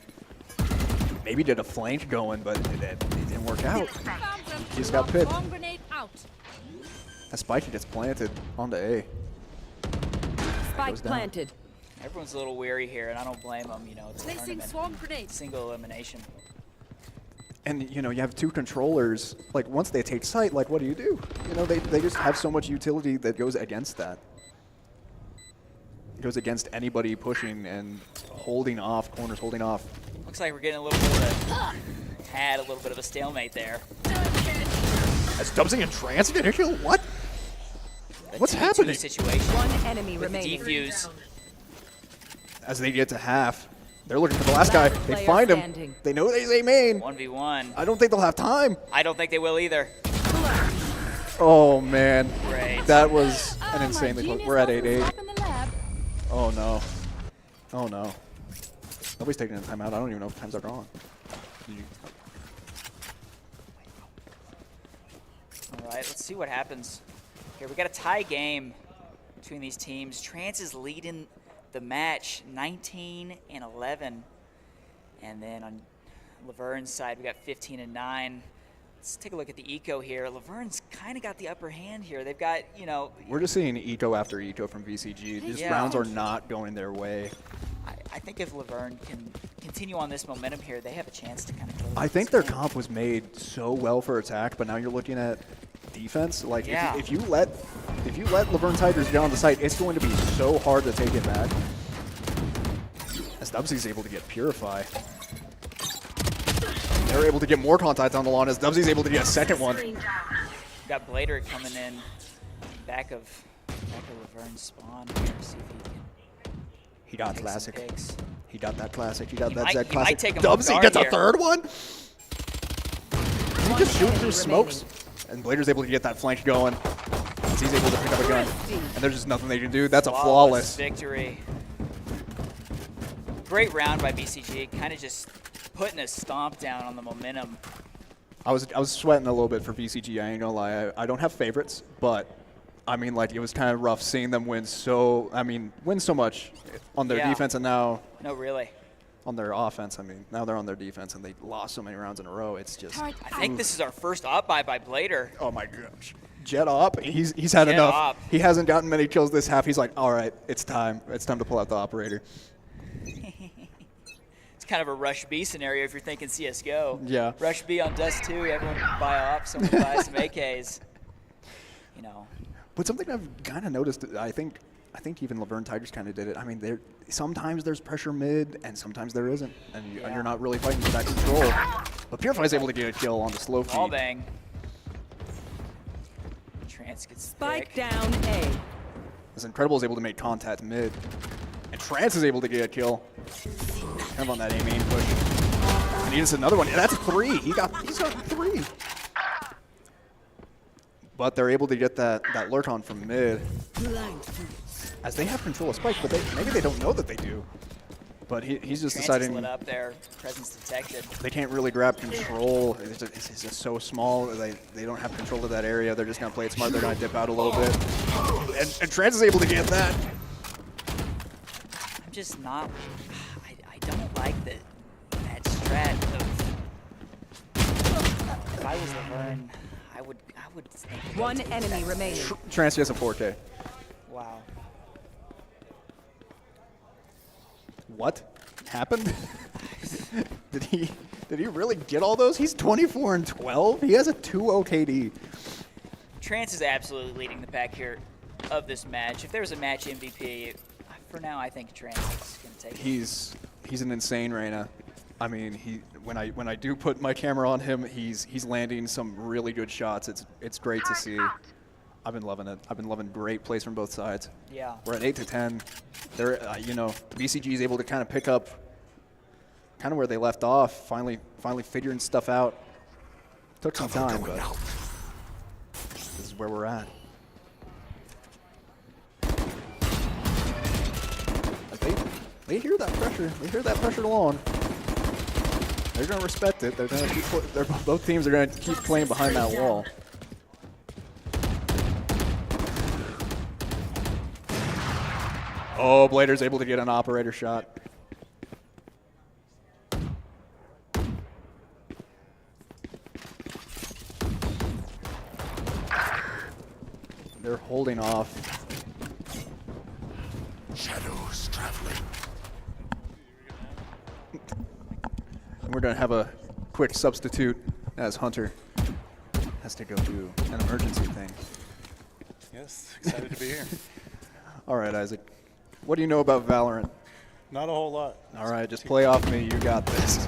did a flank going, but it didn't work out. He just got picked. Bomb grenade out. That spike gets planted onto A. Spike Goes down. planted. Everyone's a little weary here, and I don't blame them. You know, it's a Placing tournament. swarm grenade. Single elimination. And you know, you have 2 controllers. Like once they take sight, like what do? You know, they just have so much utility that goes against that. It goes against anybody pushing and holding off, corners holding off. Looks like we're getting a little bit of a little bit of a stalemate there. As Dubsy and Trance get a kill? What? A What's 2-2 happening? Situation One enemy with the remaining. defuse. As they get to half, they're looking for the last guy. They Player find him. standing. They know he's A main. 1v1. I don't think they'll have time. I don't think they will either. Oh man, Great. that was an My insanely close. genius We're at doesn't 8-8. stop in the lab. Oh no. Oh no. Nobody's taking a timeout. I don't even know if times are gone. All right, let's see what happens. Here, we got a tie game between these teams. Trance is leading the match 19-11. And then on Laverne's side, we got 15-9. Let's take a look at the eco here. Laverne's kind of got the upper hand here. They've got, you know... We're just seeing eco after eco from VCG. These Yeah. rounds are not going their way. I think if Laverne can continue on this momentum here, they have a chance to kind of kill I this think their game. comp was made so well for attack, but now you're looking at defense. Like Yeah. if you let Laverne Tigers get on the site, it's going to be so hard to take it back. As Dubsy's able to get Purify. They're able to get more contact on the lawn as Dubsy's able to get a second one. Got Blader coming in back of Laverne's spawn here. See if he can He got take some classic. picks. He got that classic. He got He that might- Zed he might classic. take him off Dubsy guard gets a here. third one. He just shoots through enemy smokes. And Blader's able to get that flank going. As he's able to pick up a gun. And there's just nothing they can do. That's a flawless. Victory. Great round by BCG. Kind of just putting a stomp down on the momentum. I was sweating a little bit for VCG. I ain't gonna lie. I don't have favorites, but I mean, like, it was kind of rough seeing them win so much on their Yeah. defense, and now No, really. on their offense. I mean, now they're on their defense and they lost so many rounds in a row. It's just I think this is our first op by Blader. oh my gosh. Jet op. He's had Jet enough. op. He hasn't gotten many kills this half. He's like, all right, it's time. It's time to pull out the operator. It's kind of a Rush B scenario if you're thinking CSGO. Yeah. Rush B on Dust 2, everyone can buy ops, someone buy some AKs. You know. But something I've kind of noticed, I think even Laverne Tigers kind of did it. I mean, sometimes there's pressure mid, and sometimes there isn't, and you're not really fighting for that control. But Purify's able to get a kill on the slow Ball feed. bang. Trance gets Spike pick. down A. As Incredible is able to make contact mid, and Trance is able to get a kill. Kind of on that A main push. And he gets another one. Yeah, that's 3. He's got 3. But they're able to get that lurk on from mid. As they have control of Spike, but maybe they don't know that they do. But he's just Trance is deciding lit up there. Presence detected. they can't really grab control. It's just so small. They don't have control of that area. They're just going to play it smart. They're going to dip out a little bit. And Trance is able to get that. I'm just not. I don't like that strat of. If I was Laverne, I would think. One enemy remaining. Trance gets a 4K. Wow. What happened? Did he really get all those? He's 24-12. He has a 2-0 KD. Trance is absolutely leading the pack here of this match. If there was a match MVP, for now I think Trance is going to take it. He's an insane Reyna. I mean, when I do put my camera on him, he's landing some really good shots. It's great to see. I've been loving it. I've been loving great plays from both sides. Yeah. We're at 8-10. They're BCG is able to kind of pick up kind of where they left off. Finally figuring stuff out. Took some time, but this is where we're at. They hear that pressure. They hear that pressure along. They're going to respect it. They're going to keep. Both teams are going to keep playing behind that wall. Oh, Blader's able to get an operator shot. They're holding off. Shadows traveling. And we're going to have a quick substitute as Hunter has to go do an emergency thing. Yes, excited to be here. All right, Isaac. What do you know about Valorant? Not a whole lot. All right, just play off me. You got this.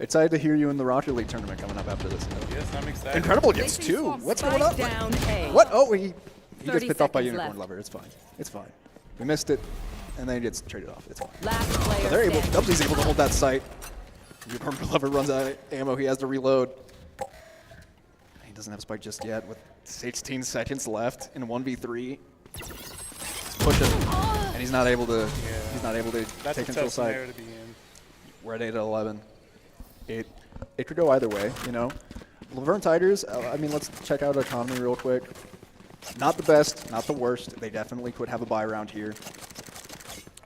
Excited to hear you in the Rocket League tournament coming up after this. Yes, I'm excited. Incredible gets 2. What's going on? Down A. What? Oh, he gets 30 picked off by seconds Unicorn left. Lover. It's fine. It's fine. We missed it, and then he gets traded off. It's fine. Last player So they're able. standing. Dubsy's able to hold that site. Unicorn Lover runs out of ammo. He has to reload. He doesn't have spike just yet. With 16 seconds left in 1v3, he's pushing, and he's not able to. Yeah. He's not able to That's take a control tough side. scenario to be in. We're at 8-11. It could go either way, you know. Laverne Tigers, I mean, let's check out economy real quick. Not the best, not the worst. They definitely could have a buy round here.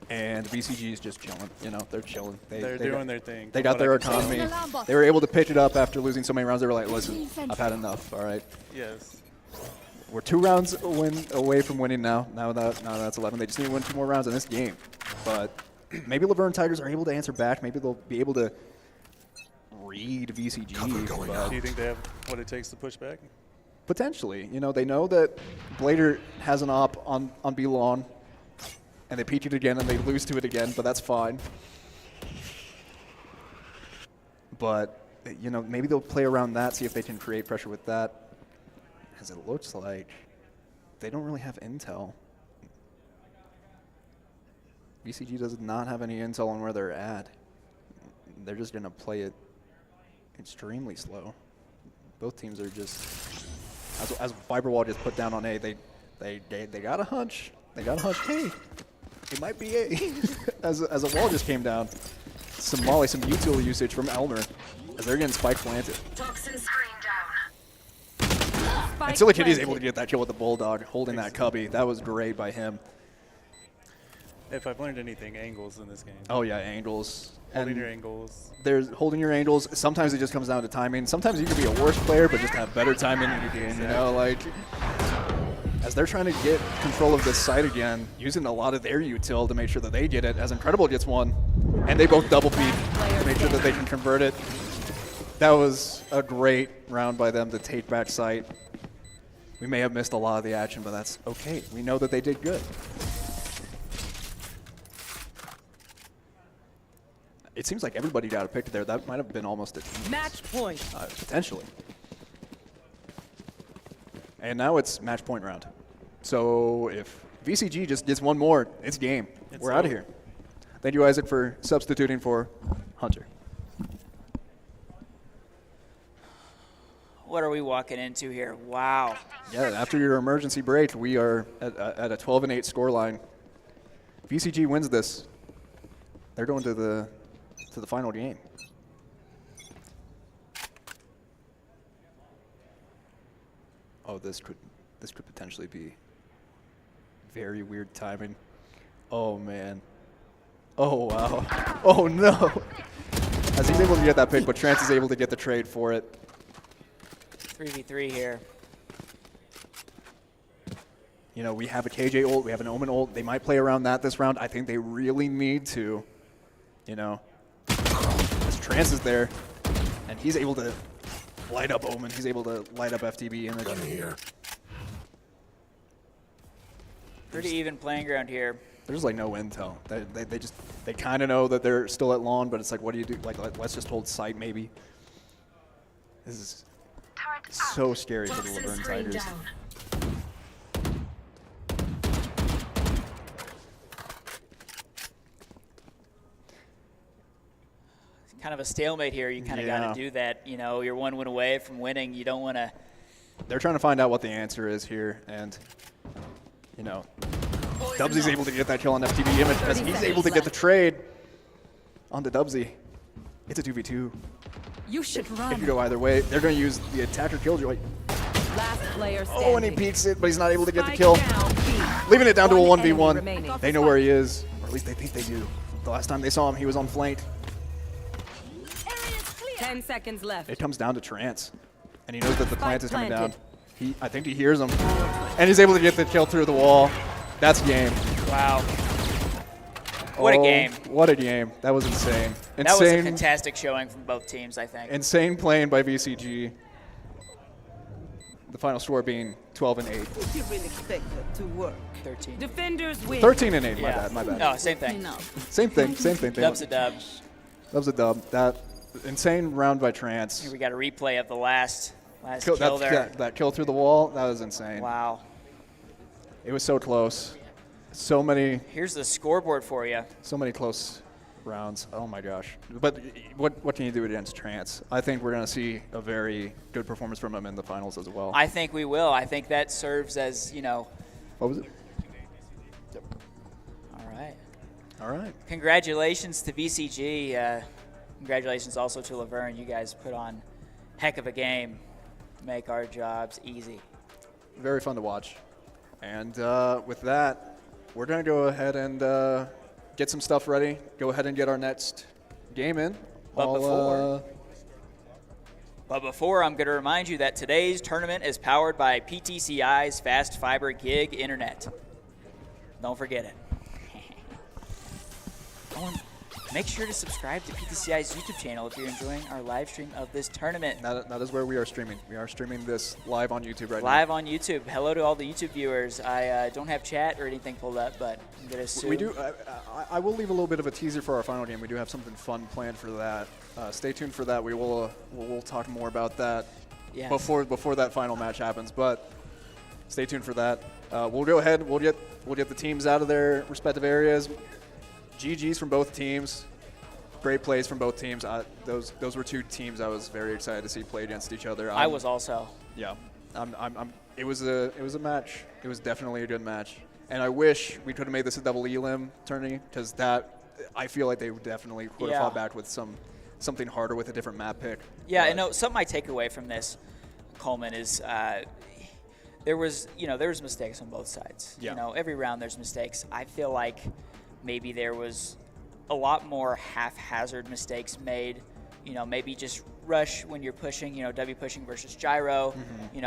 And VCG is just chilling, you know. They're chilling. They're doing their thing. They from got what their I can tell. economy. They were able to pitch it up after losing so many rounds. They were like, listen, I've had enough, all right? Yes. We're 2 rounds away from winning now. Now that's 11. They just need to win 2 more rounds in this game. But maybe Laverne Tigers are able to answer back. Maybe they'll be able to read VCG. Do you think they have what it takes to push back? Potentially. You know, they know that Blader has an op on B long, and they peek it again and they lose to it again, but that's fine. But, you know, maybe they'll play around that, see if they can create pressure with that. As it looks like they don't really have intel. VCG does not have any intel on where they're at. They're just going to play it extremely slow. Both teams are just, as Fiberwall just put down on A, they got a hunch. They got a hunch. Hey, it might be A. as a wall just came down. Some Molly, some util usage from Elmer as they're getting spike planted. Toxin screen down. And Silly Kitty's able to get that kill with the Bulldog, holding that cubby. That was great by him. If I've learned anything, angles in this game. Oh yeah, angles. Holding And your angles. there's holding your angles. Sometimes it just comes down to timing. Sometimes you can be a worse player, but just have better timing in your game. You know, like as they're trying to get control of this site again, using a lot of their util to make sure that they get it. As Incredible gets one, and they both double peek to make sure that they can convert it. That was a great round by them to take back site. We may have missed a lot of the action, but that's okay. We know that they did good. It seems like everybody got a pick there. That might have been almost a team. Match point. Potentially. And now it's match point round. So if VCG just gets one more, it's game. We're out of here. Thank you, Isaac, for substituting for Hunter. What are we walking into here? Wow. Yeah, after your emergency break, we are at a 12-8 scoreline. VCG wins this. They're going to the final game. Oh, this could potentially be very weird timing. Oh man. Oh wow. Oh no. As he's able to get that pick, but Trance is able to get the trade for it. 3v3 here. You know, we have a KJ ult, we have an Omen ult. They might play around that this round. I think they really need to, you know. As Trance is there, and he's able to light up Omen. He's able to light up FTB in the here. Pretty even playing ground here. There's like no intel. They kind of know that they're still at lawn, but it's like, what do you do? Like, let's just hold sight maybe. This is so scary for the Laverne Tigers. Kind of a stalemate here. You kind of got to do that. You know, you're one win away from winning. You don't want to. They're trying to find out what the answer is here, and you know, Dubsy's able to get that kill on FTB Image as he's able to get the trade onto Dubsy. It's a 2v2. You should If run. you go either way, they're going to use the attacker killjoy. Last player standing. Oh, and he peeks it, but he's not able to get the Spike kill. down, B. Leaving it down to a One enemy 1v1. remaining. They know where he is, or at least they think they do. The last time they saw him, he was on flank. Area's clear. 10 seconds left. It comes down to Trance, and he knows that the plant is coming down. planted. I think he hears him, and he's able to get the kill through the wall. That's game. Wow. What a game. What a game. That was insane. That was a fantastic showing from both teams, I think. Insane playing by VCG. The final score being 12-8. You really expect that to work? 13. Defenders win. 13-8, Yeah. my bad. No, same thing. Same thing. Dub's a dub. That was a dub. That insane round by Trance. Here we got a replay of the last Kill, kill there. that kill through the wall, that was insane. Wow. It was so close. So many Here's the scoreboard for you. close rounds. Oh my gosh. But what can you do against Trance? I think we're going to see a very good performance from him in the finals as well. I think we will. I think that serves as, What was it? all right. All right. Congratulations to VCG. Congratulations also to Laverne. You guys put on heck of a game. Make our jobs easy. Very fun to watch. And with that, we're going to go ahead and get some stuff ready. Go ahead and get our next game in. But before, I'm going to remind you that today's tournament is powered by PTCI's Fast Fiber Gig Internet. Don't forget it. Make sure to subscribe to PTCI's YouTube channel if you're enjoying our live stream of this tournament. That is where we are streaming. We are streaming this live on YouTube right now. Live on YouTube. Hello to all the YouTube viewers. I don't have chat or anything pulled up, but I'm going to assume. We do. I will leave a little bit of a teaser for our final game. We do have something fun planned for that. Stay tuned for that. We'll talk more about that before that final match happens. But stay tuned for that. We'll go ahead. We'll get the teams out of their respective areas. GGs from both teams. Great plays from both teams. Those were two teams I was very excited to see play against each other. I was also. Yeah. It was a match. It was definitely a good match. And I wish we could have made this a double elim tourney, because I feel like they definitely would have fought back with something harder with a different map pick. Yeah, and no, something I take away from this, Coleman, is there was mistakes on both sides. Yeah. Every round there's mistakes. I feel like maybe there was a lot more haphazard mistakes made. Maybe just rush when you're pushing, W pushing versus gyro,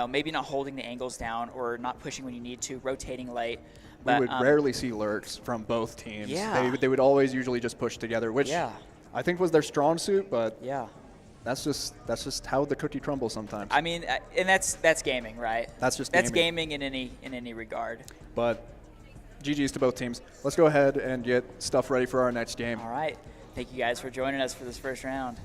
maybe not holding the angles down or not pushing when you need to, rotating late. We would rarely see lurks from both teams. Yeah. They would always usually just push together, which I think was their strong suit, but that's just how the cookie crumbles sometimes. I mean, and that's gaming, right? That's gaming in any regard. But GG's to both teams. Let's go ahead and get stuff ready for our next game. All right. Thank you guys for joining us for this first round.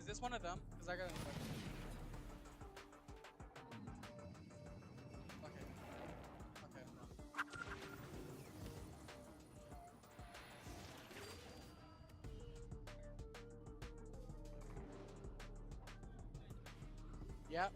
this one of them? Cause I got. Okay. Okay. Yep.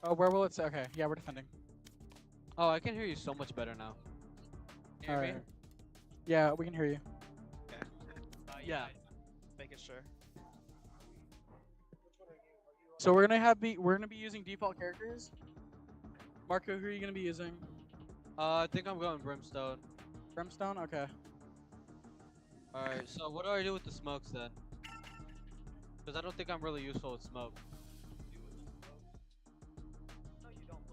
Oh, where will it say? Okay, yeah, we're defending. Oh, I can hear you so much better now. Can you hear me? Yeah, we can hear you. Yeah. Making sure. So we're gonna be using default characters. Marco, who are you gonna be using? I think I'm going Brimstone. Brimstone? Okay. Alright, so what do I do with the smokes then? Because I don't think I'm really useful with smoke.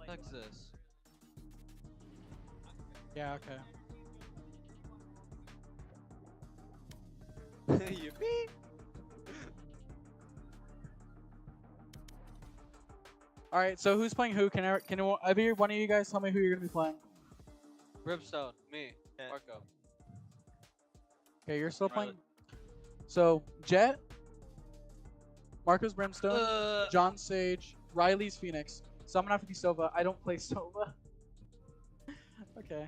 What's this? Yeah, okay. Yippee! Alright, so who's playing who? Can either one of you guys tell me who you're gonna be playing? Brimstone, me, Yeah. Marco. Okay, you're still Riley. playing. So Jet, Marco's Brimstone, John Sage, Riley's Phoenix. So I'm gonna have to be Sova. I don't play Sova. Okay.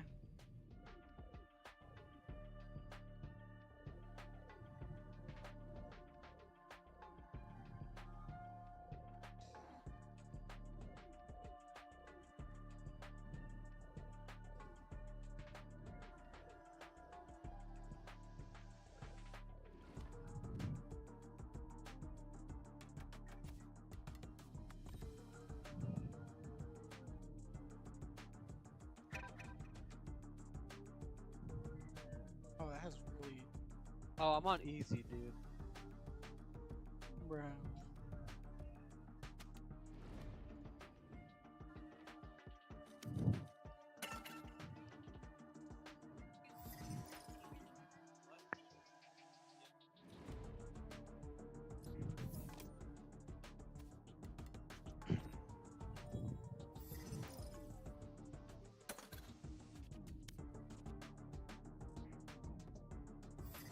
Oh, that has really. Oh, I'm on easy, dude. Bruh.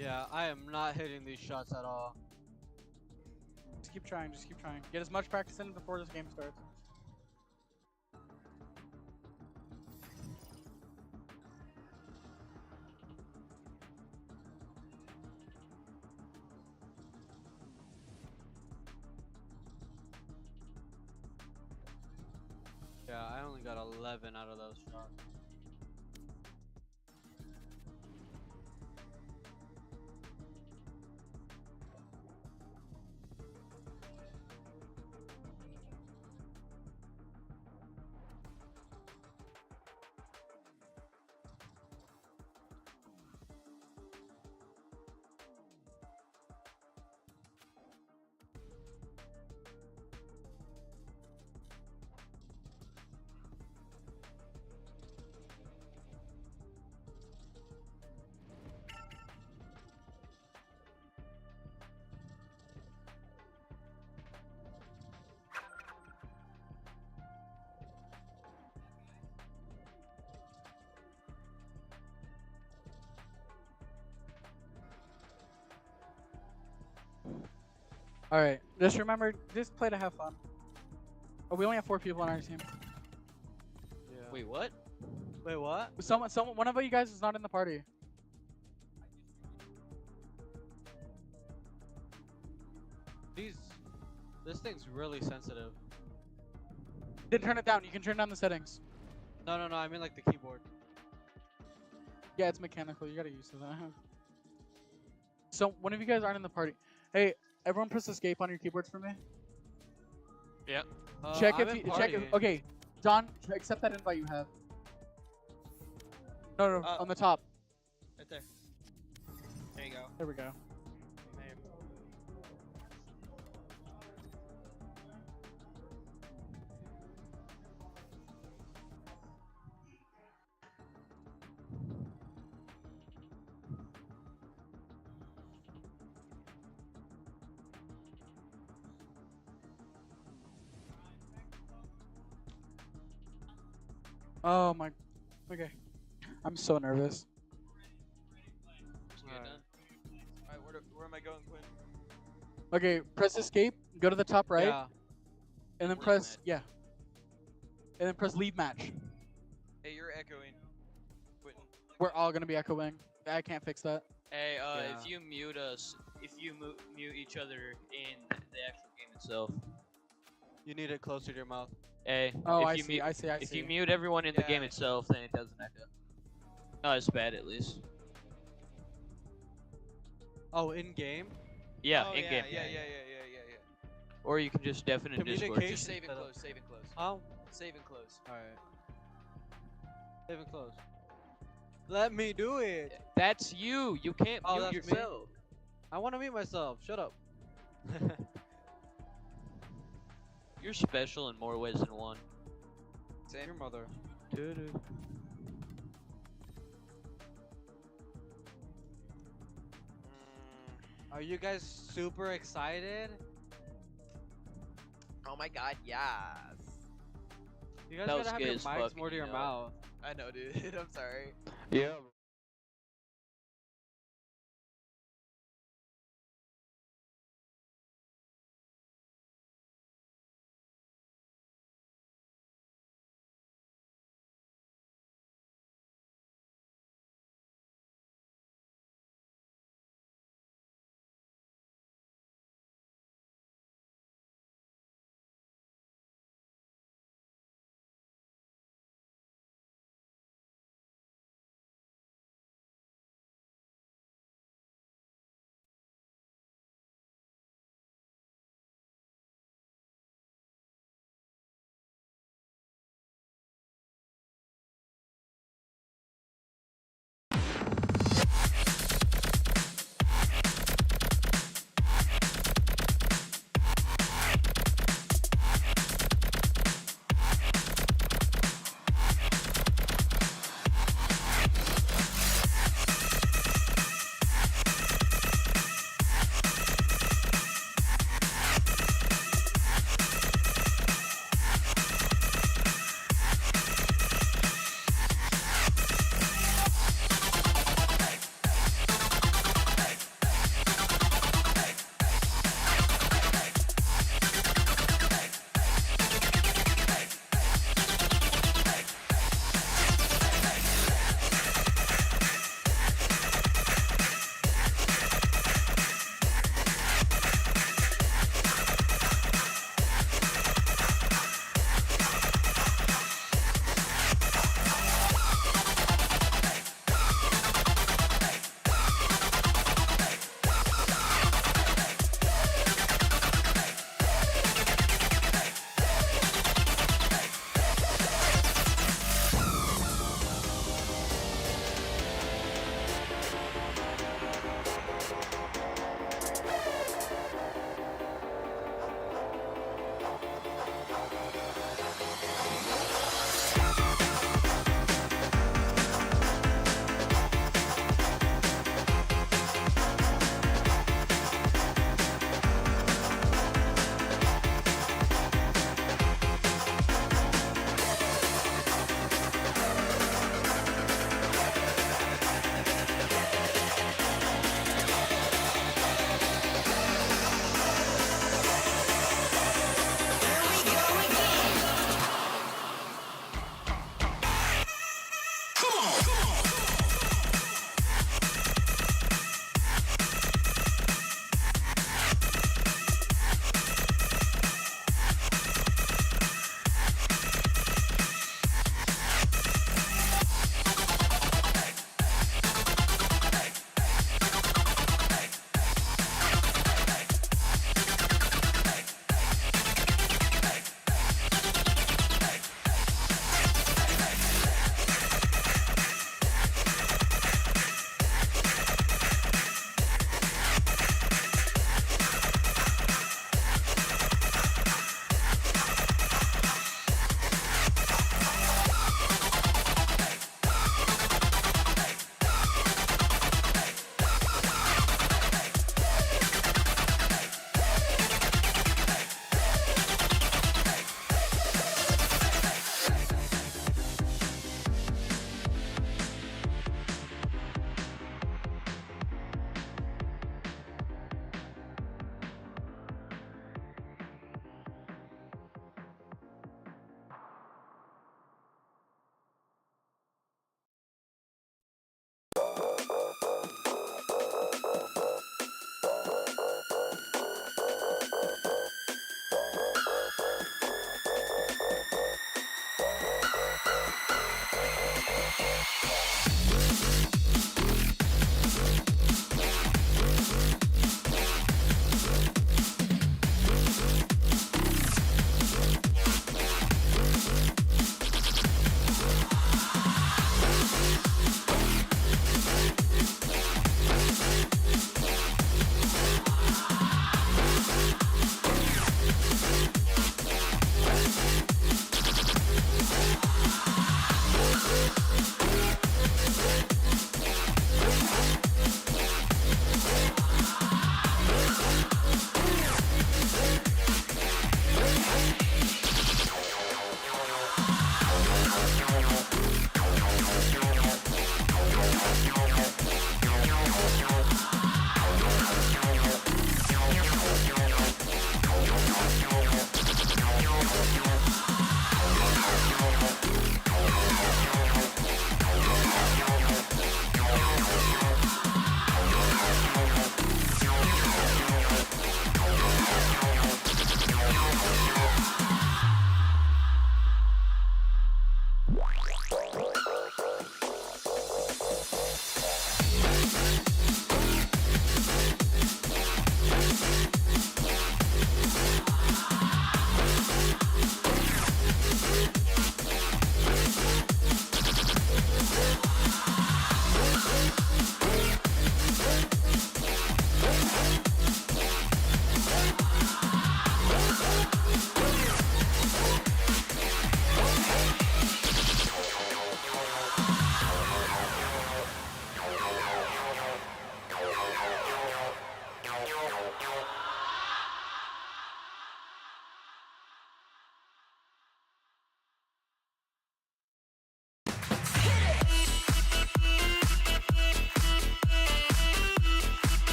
Yeah, I am not hitting these shots at all. Just keep trying. Just keep trying. Get as much practice in before this game starts. Yeah, I only got 11 out of those shots. All right. Just remember, just play to have fun. Oh, we only have 4 people on our team. Yeah. Wait, what? Wait, what? One of you guys is not in the party. This thing's really sensitive. Then turn it down. You can turn down the settings. No, I mean like the keyboard. Yeah, it's mechanical. You gotta use that. So one of you guys aren't in the party. Hey, everyone, press escape on your keyboards for me. Yeah. Check I'm if in you check. party. If, okay, John, accept that invite you have. No, on the top. Right there. There you go. There we go. Oh my. Okay. I'm so nervous. Alright, where am I going, Quinn? Okay, press escape. Go to the top right. Yeah. And then Leave press match. yeah. And then press leave match. Hey, you're echoing. Quentin. We're all gonna be echoing. I can't fix that. Hey, Yeah. if you mute us, if you mute each other in the actual game itself. You need it closer to your mouth. Hey, Oh, if I you see. mute, I see. I if see. you mute everyone in the game itself, then it doesn't echo. Not as bad, at least. Oh, in game. Yeah, Oh, in game. Yeah. Or you can just deafen in Discord. Communication. Just save and close. Save and close. Oh. Save and close. All right. Save and close. Let me do it. That's you. You can't Oh, mute that's me? yourself. I want to mute myself. Shut up. You're special in more ways than one. Same. Your mother. Are you guys super excited? Oh my god, yes. You guys That was gotta have gay your as mics fuck, more to you your know it. mouth. I know, dude. I'm sorry. Yeah.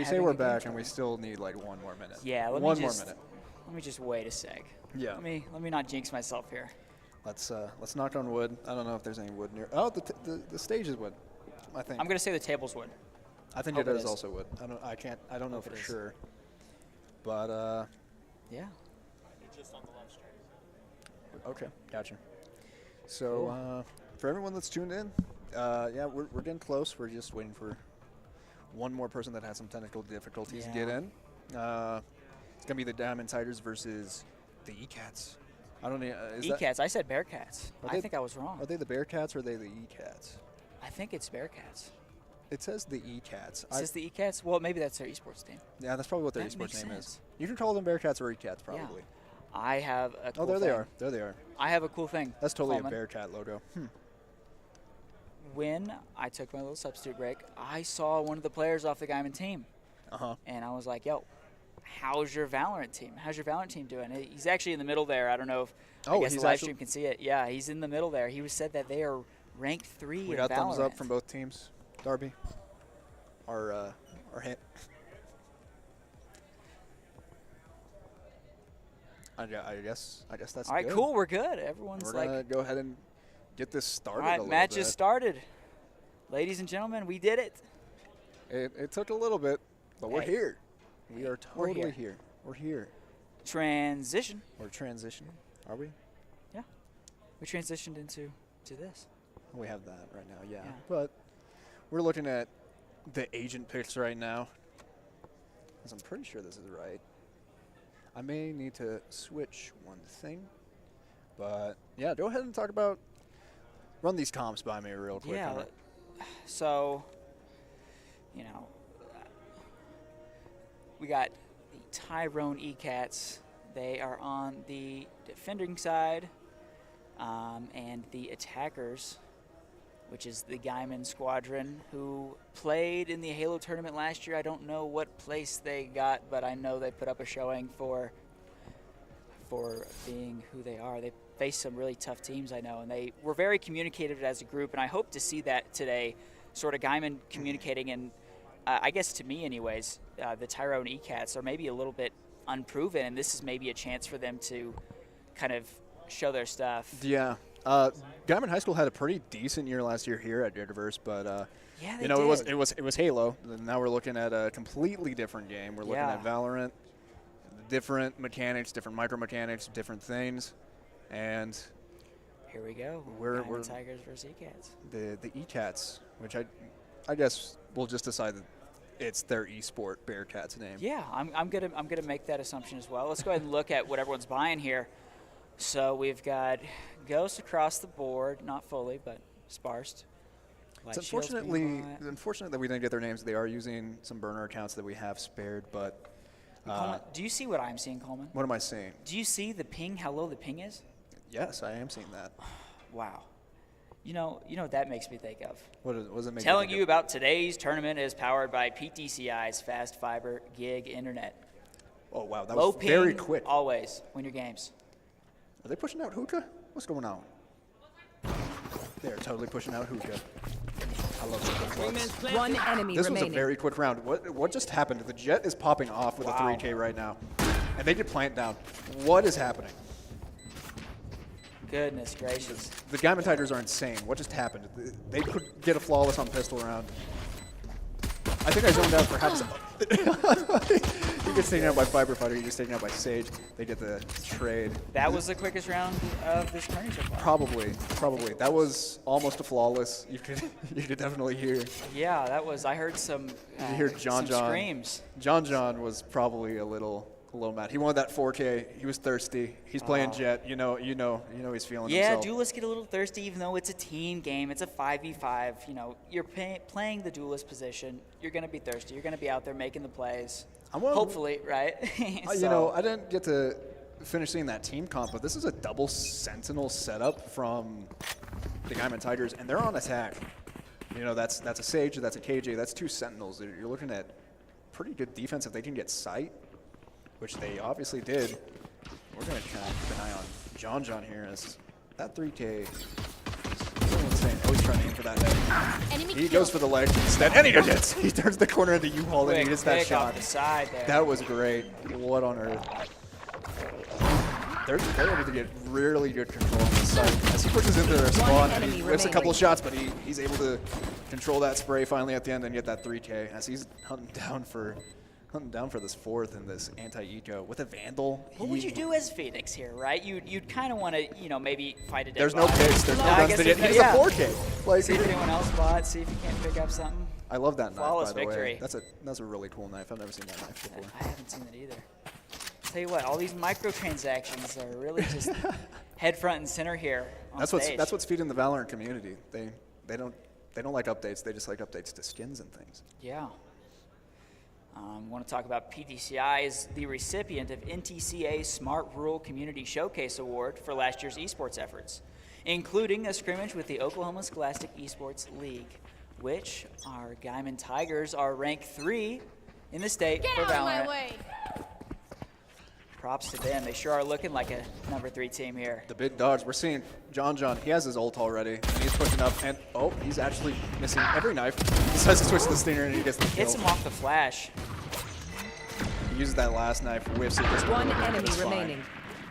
we say having we're a good back and we time. still need like 1 more minute. Yeah, let one me more just minute. let me just wait a sec. Yeah. Let me not jinx myself here. Let's knock on wood. I don't know if there's any wood near. Oh, the stage is wood. I think. I'm gonna say the table's wood. I think Hope it it is is. also wood. I don't know Hope for it is. sure. But Yeah. okay, gotcha. So for everyone that's tuned in, yeah, we're getting close. We're just waiting for one more person that has some technical difficulties to get Yeah. in. It's gonna be the Diamond Tigers versus the E-Cats. I don't know. E-Cats. I said Bearcats. Are I they- think I was wrong. Are they the Bearcats or are they the E-Cats? I think it's Bearcats. It says the E-Cats. Is this the E-Cats? Well, maybe that's their esports team. Yeah, that's probably what their That esports makes name sense. is. You can call them Bearcats or E-Cats, Yeah. probably. I have a cool Oh, there they thing. are. There they are. I have a cool thing. That's totally Coleman. a Bearcat logo. When I took my little substitute break, I saw one of the players off the Gaiman team. Uh-huh. And I was like, yo, how's your Valorant team? How's your Valorant team doing? He's actually in the middle there. I don't know if I guess he's the live actually- stream can see it. Yeah, he's in the middle there. He said that they are ranked 3 We in got Valorant. thumbs up from both teams. Darby. Our hit. I guess that's All right, good. cool. We're good. Everyone's We're like, gonna go ahead and get this started all right, a little match bit. just started. Ladies and gentlemen, we did it. It took a little bit, but we're Hey. here. We are We're totally here. here. We're here. Transition. We're transitioning. Are we? Yeah. We transitioned into this. We have that right now, yeah. Yeah. But we're looking at the agent picks right now. 'Cause I'm pretty sure this is right. I may need to switch one thing. But yeah, go ahead and talk about, run these comps by me real quick. Yeah. Hunter. So, you know, we got the Tyrone E-Cats. They are on the defending side, and the attackers, which is the Gaiman Squadron, who played in the Halo tournament last year. I don't know what place they got, but I know they put up a showing for being who they are. They faced some really tough teams, I know, and they were very communicative as a group, and I hope to see that today, sort of Gaiman communicating, and I guess to me anyways, the Tyrone E-Cats are maybe a little bit unproven, and this is maybe a chance for them to kind of show their stuff. Yeah. Gaiman High School had a pretty decent year last year here at Gigaverse, but Yeah, you they know, did. it was Halo. And now we're looking at a completely different game. We're looking Yeah. at Valorant, different mechanics, different micro mechanics, different things, and Here we go. We're Gaiman Tigers versus E-Cats. the E-Cats, which I guess we'll just decide that it's their eSport Bearcats name. Yeah, I'm gonna make that assumption as well. Let's go ahead and look at what everyone's buying here. So we've got Ghost across the board, not fully, but sparsed. It's Light shields being bought. unfortunate that we didn't get their names. They are using some burner accounts that we have spared, but Coleman, do you see what I'm seeing, Coleman? what am I saying? Do you see the ping? How low the ping is? Yes, I am seeing that. Wow. You know what that makes me think of? What does it make Telling think you of? about today's tournament is powered by Ptci's fast fiber gig internet. Oh wow, that Low was ping very quick. always win your games. Are they pushing out hookah? What's going on? They're totally pushing out hookah. I love hookah. One enemy This remaining. was a very quick round. What just happened? The Jet is popping off with a 3K right now. And they get plant down. What is happening? Goodness gracious. The Gaiman Tigers are insane. What just happened? They could get a flawless on pistol round. I think I zoned out for half a second. He gets taken out by Fiber Fighter. He gets taken out by Sage. They get the trade. That was the quickest round of this tournament so far. Probably. That was almost a flawless. You could definitely hear. Yeah, that was. I heard some. You hear John some screams. John was probably a little low mat. He wanted that 4K. He was thirsty. He's playing Jet. You know he's feeling Yeah, himself. duelists get a little thirsty, even though it's a team game. It's a 5v5. You know, you're playing the duelist position. You're gonna be thirsty. You're gonna be out there making the plays. Hopefully, right? You know, I didn't get to finish seeing that team comp, but this is a double Sentinel setup from the Gaiman Tigers, and they're on attack. You know, that's a Sage, that's a KJ, that's 2 Sentinels. You're looking at pretty good defense if they can get sight, which they obviously did. We're going to kind of keep an eye on John here as that 3K is a little insane. Oh, he's trying aim for that head. Enemy He kill. goes for the leg instead, and he hits. He turns the corner of the U-Haul and he Quick hits that pick off shot. the side there. That was great. What on earth? They're able to get really good control on this side. As he pushes into their spawn, and he whips a couple of shots, but he's able to control that spray finally at the end and get that 3K as he's hunting down for this fourth in this anti-eco with a Vandal. What would you do as Phoenix here, right? You'd kind of want to, maybe fight a dead There's no body. picks. There's no I guns guess to get. there's He's no- a 4K. Like, See if anyone else bought. See if you can't pick up something. I love that knife, Flawless by the victory. way. That's a really cool knife. I've never seen that knife before. I haven't seen it either. Tell you what, all these microtransactions are really just head front and center here on stage. That's what's feeding the Valorant community. They don't like updates. They just like updates to skins and things. Yeah. Want to talk about Ptci is the recipient of NTCA's Smart Rural Community Showcase Award for last year's esports efforts, including a scrimmage with the Oklahoma Scholastic Esports League, which our Gaiman Tigers are ranked 3 in the state Get for out of Valorant. my way. Props to them. They sure are looking like a number 3 team here. The big dogs. We're seeing John. He has his ult already. And he's pushing up, and he's actually missing every knife. He decides to switch to the stinger, and he gets the kill. Hits him off the flash. He uses that last knife, whiffs it. Just One a little bit, enemy it's fine. remaining.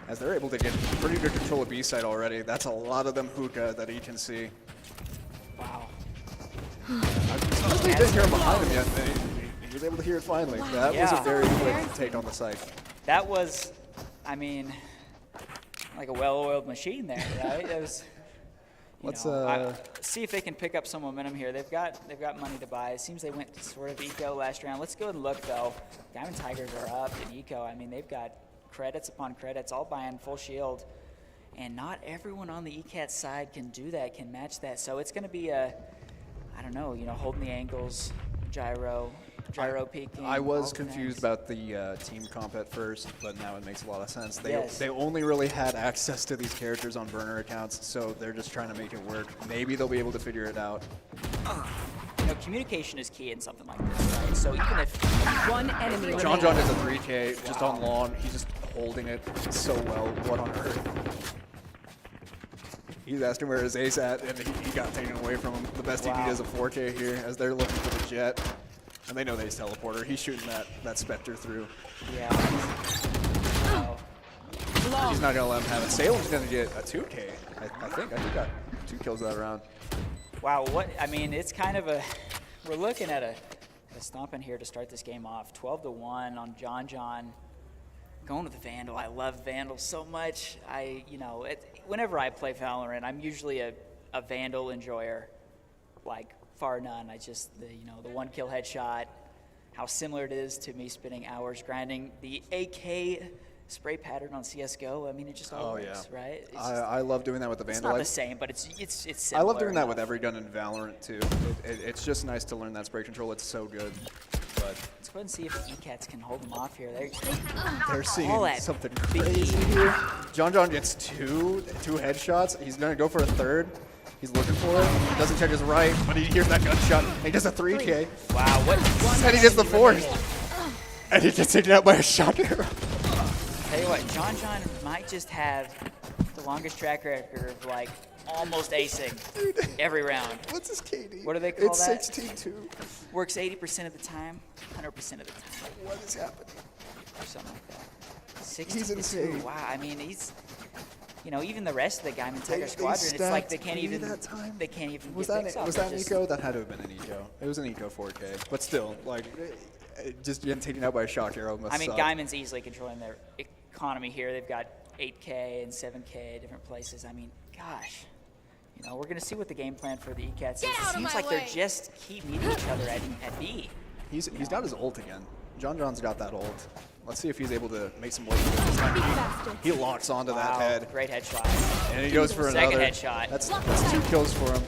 As they're able to get pretty good control of B side already. That's a lot of them hookah that he can see. Wow. I didn't hear him behind him yet. He was able to hear it finally. That was a Yeah. very quick take on the site. That was, like a well-oiled machine there, right? It was. Let's See if they can pick up some momentum here. They've got money to buy. It seems they went sort of eco last round. Let's go and look though. Diamond Tigers are up in eco. They've got credits upon credits, all buying full shield, and not everyone on the ECAT side can do that, can match that. So it's going to be holding the angles, gyro peeking. I was all the confused things. about the team comp at first, but now it makes a lot of sense. Yes. They only really had access to these characters on burner accounts, so they're just trying to make it work. Maybe they'll be able to figure it out. Communication is key in something like this, right? So even if One enemy John remaining. is a 3K just on lawn. He's just holding it so well. What on earth? He's asking where his ace at, and he got taken away from him. The best he can do is a 4K here as they're looking for the jet. And they know that he's teleporter. He's shooting that Spectre through. Yeah. He's not going to let him have it. Salem's going to get a 2K, I think. I think got 2 kills that round. Wow, it's kind of we're looking at a stomping here to start this game off. 12-1 on John. Going with the Vandal. I love Vandal so much. Whenever I play Valorant, I'm usually a Vandal enjoyer, like far none. I just, the one kill headshot, how similar it is to me spending hours grinding the AK spray pattern on CSGO. It just all works, right? I love doing that with the Vandal. It's not the same, but it's similar. I love doing that enough. with every gun in Valorant too. It's just nice to learn that spray control. It's so good. But let's go ahead and see if the ECATs can hold them off here. they're seeing all that something big crazy here. John gets two headshots. He's gonna go for a third. He's looking for it. He doesn't check his right, but he hears that gunshot. And he does a 3K. Wow, what? And he gets the fourth. And he gets taken out by a shot arrow. Tell you what, John might just have the longest track record of almost acing every round. What's his KD? What do they call it's that? 16-2. Works 80% of the time, 100% of the time. What is happening? Or something like that. 60 He's insane. Wow, he's, even the rest of the Gaiman Tiger squadron, it's like they can't even. They can't even. Was get picks off. that They're an just- eco? That had to have been an eco. It was an eco 4K, but still, just getting taken out by a shock arrow must suck. Gaiman's easily controlling their economy here. They've got 8K and 7K at different places. Gosh. We're going to see what the game plan for the ECATs is. It seems like they're just keep meeting each other at B. He's got his ult again. John's got that ult. Let's see if he's able to make some weight with it this time. He locks onto that head. Great headshot. And he goes for Second another. headshot. That's 2 kills for him.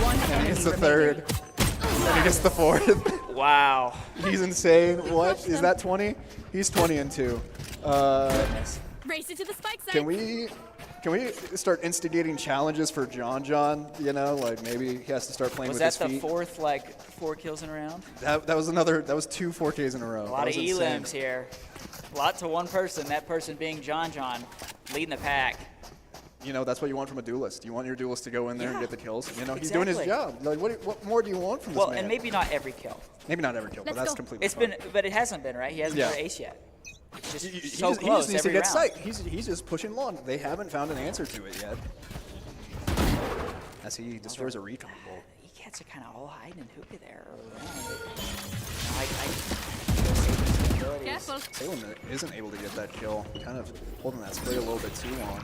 One And he enemy gets the remaining. third. And he gets the fourth. Wow. He's insane. What? Is that 20? He's 20-2. Race it to the spike site. Can we start instigating challenges for John? Maybe he has to start playing Was with his that the feet. fourth, 4 kills in a round? That was 2 4Ks in a row. A lot of elims here. A lot to one person, that person being John, leading the pack. you know, that's what you want from a duelist. You want your duelist to go in there and get the kills. You know, he's exactly. doing his job. Like, what more do you want from this man? Well, and maybe not every kill. Maybe not every kill, but that's completely fine. But it hasn't been, right? He hasn't got an ace yet. It's just He so just close needs to every get round. sight. He's just pushing long. They haven't found an answer to it yet. As he destroys a recon bolt. E-Cats are kind of all hiding in hookah there. Careful. Salem isn't able to get that kill. Kind of holding that spray a little bit too long.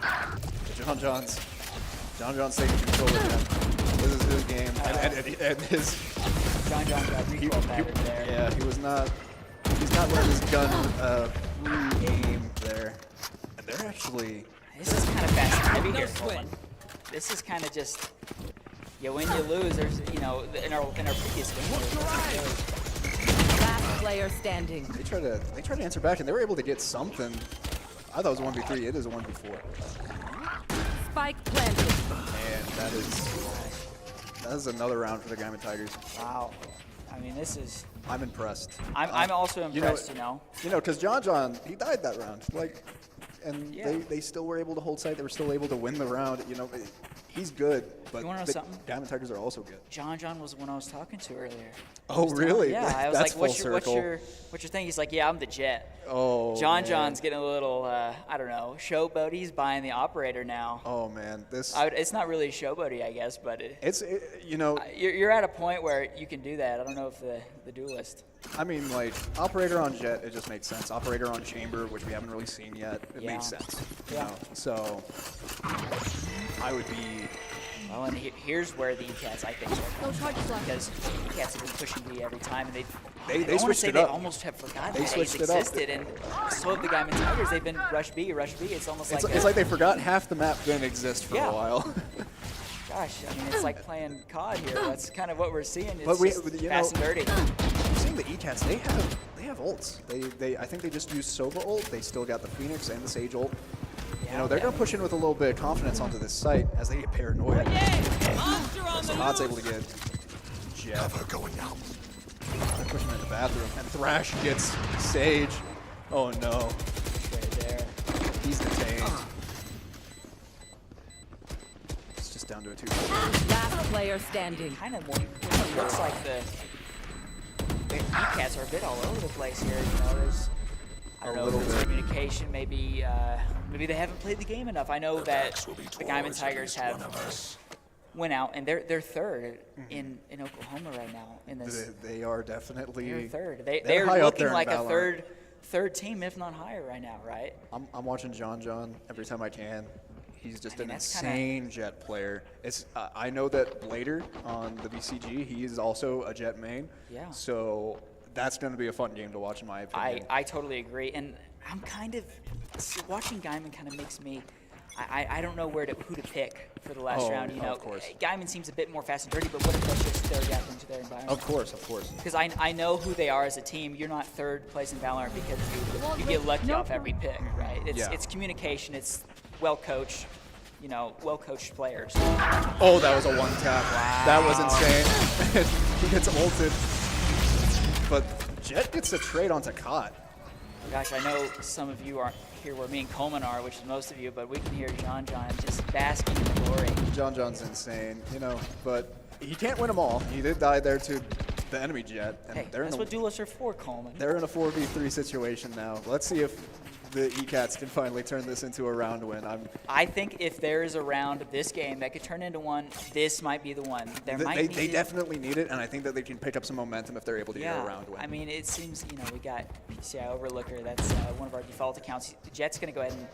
John's taking control again. This is his game. And his... John got recoil pattern there. Yeah, he's not letting his gun re-aim there. And they're actually... This is kind of fast and heavy here, Coleman. This is kind of just... You win, you lose. There's, you know, in our previous game. Last player standing. They try to answer back, and they were able to get something. I thought it was a 1v3. It is a 1v4. Spike planted. And that is another round for the Gaiman Tigers. Wow. I mean, this is... I'm impressed. I'm also impressed, you know. You know, because John, he died that round. Like, and Yeah. they still were able to hold sight. They were still able to win the round. You know, he's good, but You wanna know the something? Gaiman Tigers are also good. John was the one I was talking to earlier. Oh, really? Yeah, I was That's like, full what's your thing? He's like, yeah, I'm the Jet. Oh, John's getting a little, I don't know, showboaty. He's buying the operator now. Oh man, it's not really showboaty, I guess, but you know, you're at a point where you can do that. I don't know if the duelist. I mean, like, operator on Jet, it just makes sense. Operator on Chamber, which we haven't really seen yet, it makes sense. You know? So, I would be... Well, and here's where the E-Cats, I think, because E-Cats have been pushing B every time, and they switched it up. They almost have forgotten They that switched A's it up. existed, and so have the Gaiman Tigers. They've been rush B. It's almost It's like they forgot half the map didn't exist for a while. Gosh, I mean, it's like playing COD here. That's kind of what we're seeing. It's But just fast and dirty. You've seen the E-Cats, they have ults. I think they just used Sova ult. They still got the Phoenix and the Sage ult. You know, they're going to push in with a little bit of confidence onto this site as they get paranoid. So Hod's able to get Jeff. Going out. They're pushing in the bathroom, and Thrash gets Sage. Oh no. Right there. He's detained. It's just down to a 2. Last player standing. Kind of more. It looks like the E-Cats are a bit all over the place here. You know, there's I don't know if it's communication. Maybe they haven't played the game enough. I know that the Gaiman Tigers have went out and they're third in Oklahoma right now in this. They are definitely. They're third. They're looking like a third team, if not higher, right now, right? I'm watching John every time I can. He's just an insane Jet player. It's I know that Blader on the VCG, he is also a Jet main. Yeah. So that's going to be a fun game to watch, in my opinion. I totally agree, and I'm kind of watching Gaiman kind of makes me. I don't know who to pick for the last round. You know, of course. Gaiman seems a bit more fast and dirty, but what if that's just their gap into their environment? Of course. Because I know who they are as a team. You're not third place in Valorant because you get lucky off every pick, right? It's communication. It's well coached players. Oh, that was a one tap. Wow. That was insane. He gets ulted. But Jet gets a trade onto Cot. Gosh, I know some of you aren't here where me and Coleman are, which is most of you, but we can hear John just basking in the glory. John's insane, you know, but he can't win them all. He did die there to the enemy Jet. And hey, that's what duelists are for, Coleman. They're in a 4v3 situation now. Let's see if the E-Cats can finally turn this into a round win. I think if there is a round of this game that could turn into one, this might be the one. They definitely need it, and I think that they can pick up some momentum if they're able to get a round win. I mean, it seems, we got Ptci Overlooker. That's one of our default accounts. The Jet's going to go ahead and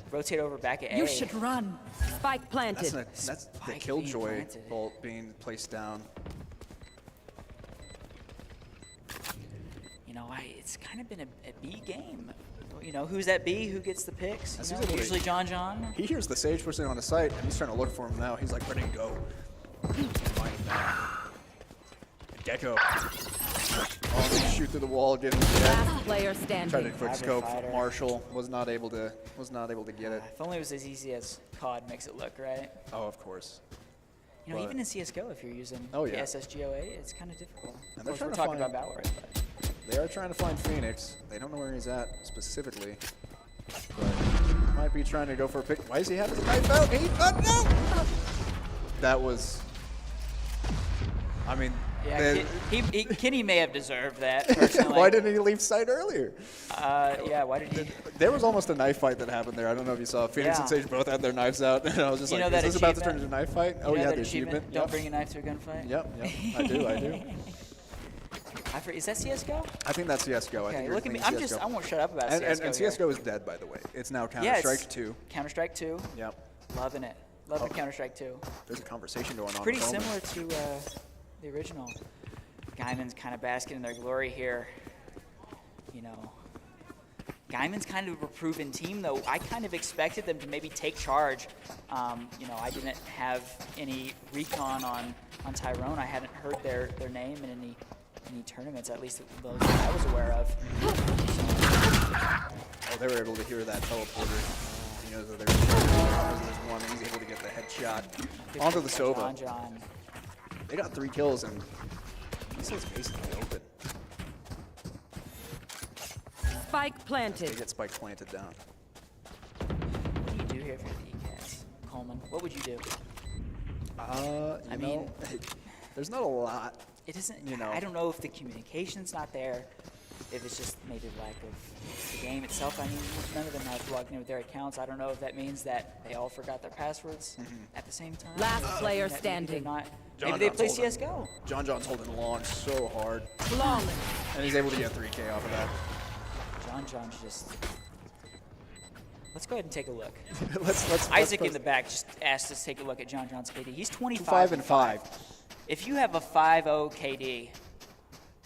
rotate over back at A. You should run. Spike planted. That's the Killjoy bolt being placed down. It's kind of been a B game. Who's that B? Who gets the picks? Usually John. He hears the Sage pushing on the site, and he's trying to look for him now. He's like, ready to go. Gecko. Oh, they shoot through the wall, get him dead. Player standing. Tried to quick scope. Marshall was not able to get it. If only it was as easy as COD makes it look, right? Oh, of course. Even in CS:GO, if you're using the SSGOA, it's kind of difficult. And of course, we're talking about Valorant, but. They are trying to find Phoenix. They don't know where he's at specifically. But might be trying to go for a pick. Why does he have his knife out? No! That was, I mean, Yeah, Kenny may have deserved that, personally. why didn't he leave site earlier? Yeah, why did he? There was almost a knife fight that happened there. I don't know if you saw. Phoenix and Sage both had their knives out, and I was just You like, know is that this about to turn achievement? into a knife fight? You Oh, know yeah, that the achievement? achievement. Don't Yep. bring a knife to a gunfight? Yep, I do. Is that CSGO? I think that's CSGO. I Okay, think look at me. I won't shut up about and, CSGO. and CSGO is dead, by the way. It's now Counter-Strike 2. Counter-Strike 2. Yep. Loving it. Loving Counter-Strike 2. There's a conversation going on. Pretty similar to the original. Guyman's kind of basking in their glory here. You know, Guyman's kind of a proven team, though. I kind of expected them to maybe take charge. You know, I didn't have any recon on Tyrone. I hadn't heard their name in any tournaments, at least those that I was aware of. Oh, they were able to hear that teleporter. You know, that there's one, and he's able to get the headshot onto the Sova. John. They got 3 kills, and this is basically open. Spike planted. They get spike planted down. What do you do here for the ECAS, Coleman? What would you do? I mean, there's not a lot. It isn't. You know. I don't know if the communication's not there, if it's just maybe lack of the game itself. I mean, none of them have logged in with their accounts. I don't know if that means that they all forgot their passwords at the same time. Last player That standing. Maybe they play CSGO. John's holding launch so hard. Flawless. And he's able to get 3K off of that. John's just. Let's go ahead and take a look. let's Isaac in the back just asked us to take a look at John's KD. He's 25 5 and 5. If you have a 5-0 KD,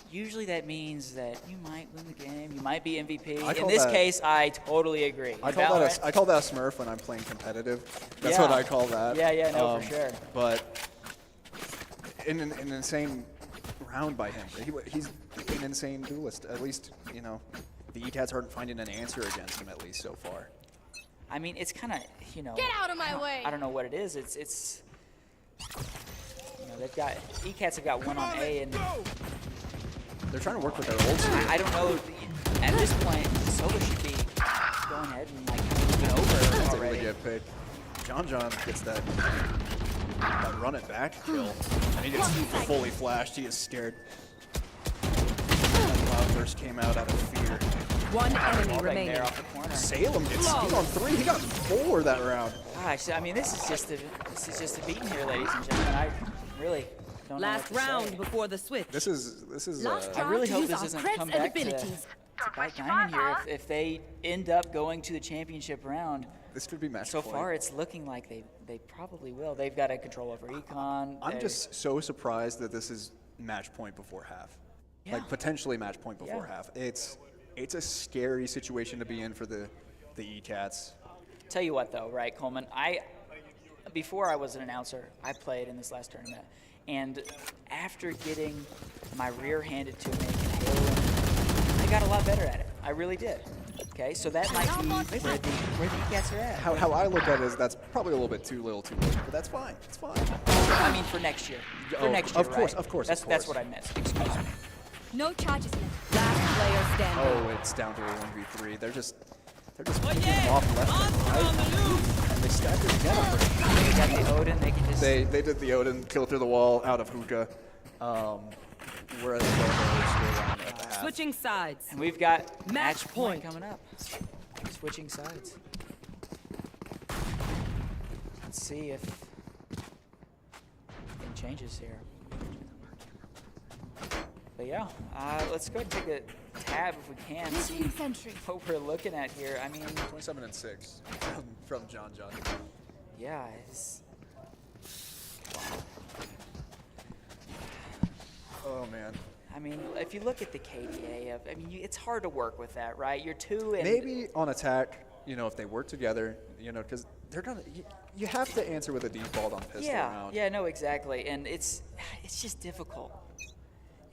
usually that means that you might win the game. You might be MVP. In this case, I totally agree. I call that a smurf when I'm playing competitive. That's what I call that. Yeah, no, for sure. But in an insane round by him. He's an insane duelist. At least, you know, the ECATs aren't finding an answer against him, at least so far. I mean, it's kind of, you know. Get out of my way. I don't know what it is. It's you know, they've got, ECATs have got one on A, and they're trying to work with their ults. I don't know. At this point, Sova should be going ahead and like moving over already. Really good pick. John gets that run it back kill, and he gets fully flashed. He is scared. Cloudburst came out of fear. One enemy remaining. There off the corner. Salem he's on 3. He got 4 that round. Gosh, I mean, this is just a beating here, ladies and gentlemen. I really don't know what to round say. before the switch. This is. I really hope this doesn't come back to bite Diamond here. If they end up going to the championship round, this could be match so point. far it's looking like they probably will. They've got a control over econ. I'm just so surprised that this is match point before half. Yeah. Like potentially match point before half. It's a scary situation to be in for the ECATs. Tell you what though, right, Coleman? Before I was an announcer, I played in this last tournament, and after getting my rear handed to me in Halo, I got a lot better at it. I really did. Okay, so that might be where the ECATs are at. How I look at it is that's probably a little bit too little, too late, but that's fine. It's fine. I mean, for next year. Of course, right? That's what I meant. Excuse me. No charges left. Last player standing. Oh, it's down to a 1v3. They're just picking them off left and right, and they stack it together. They got the Odin. They can just. They did the Odin, kill through the wall out of hookah. Whereas the still at the half. Switching sides. And we've got Match point coming up. Switching sides. Let's see if anything changes here. But yeah, let's go ahead and take a tab if we can. See what we're looking at here. I mean, 27 and 6 from John. Yeah, it's. Oh man. I mean, if you look at the KDA, it's hard to work with that, right? You're 2 and. Maybe on attack, you know, if they work together, you know, because they're gonna. You have to answer with a default on pistol round. Yeah, no, exactly, and it's just difficult.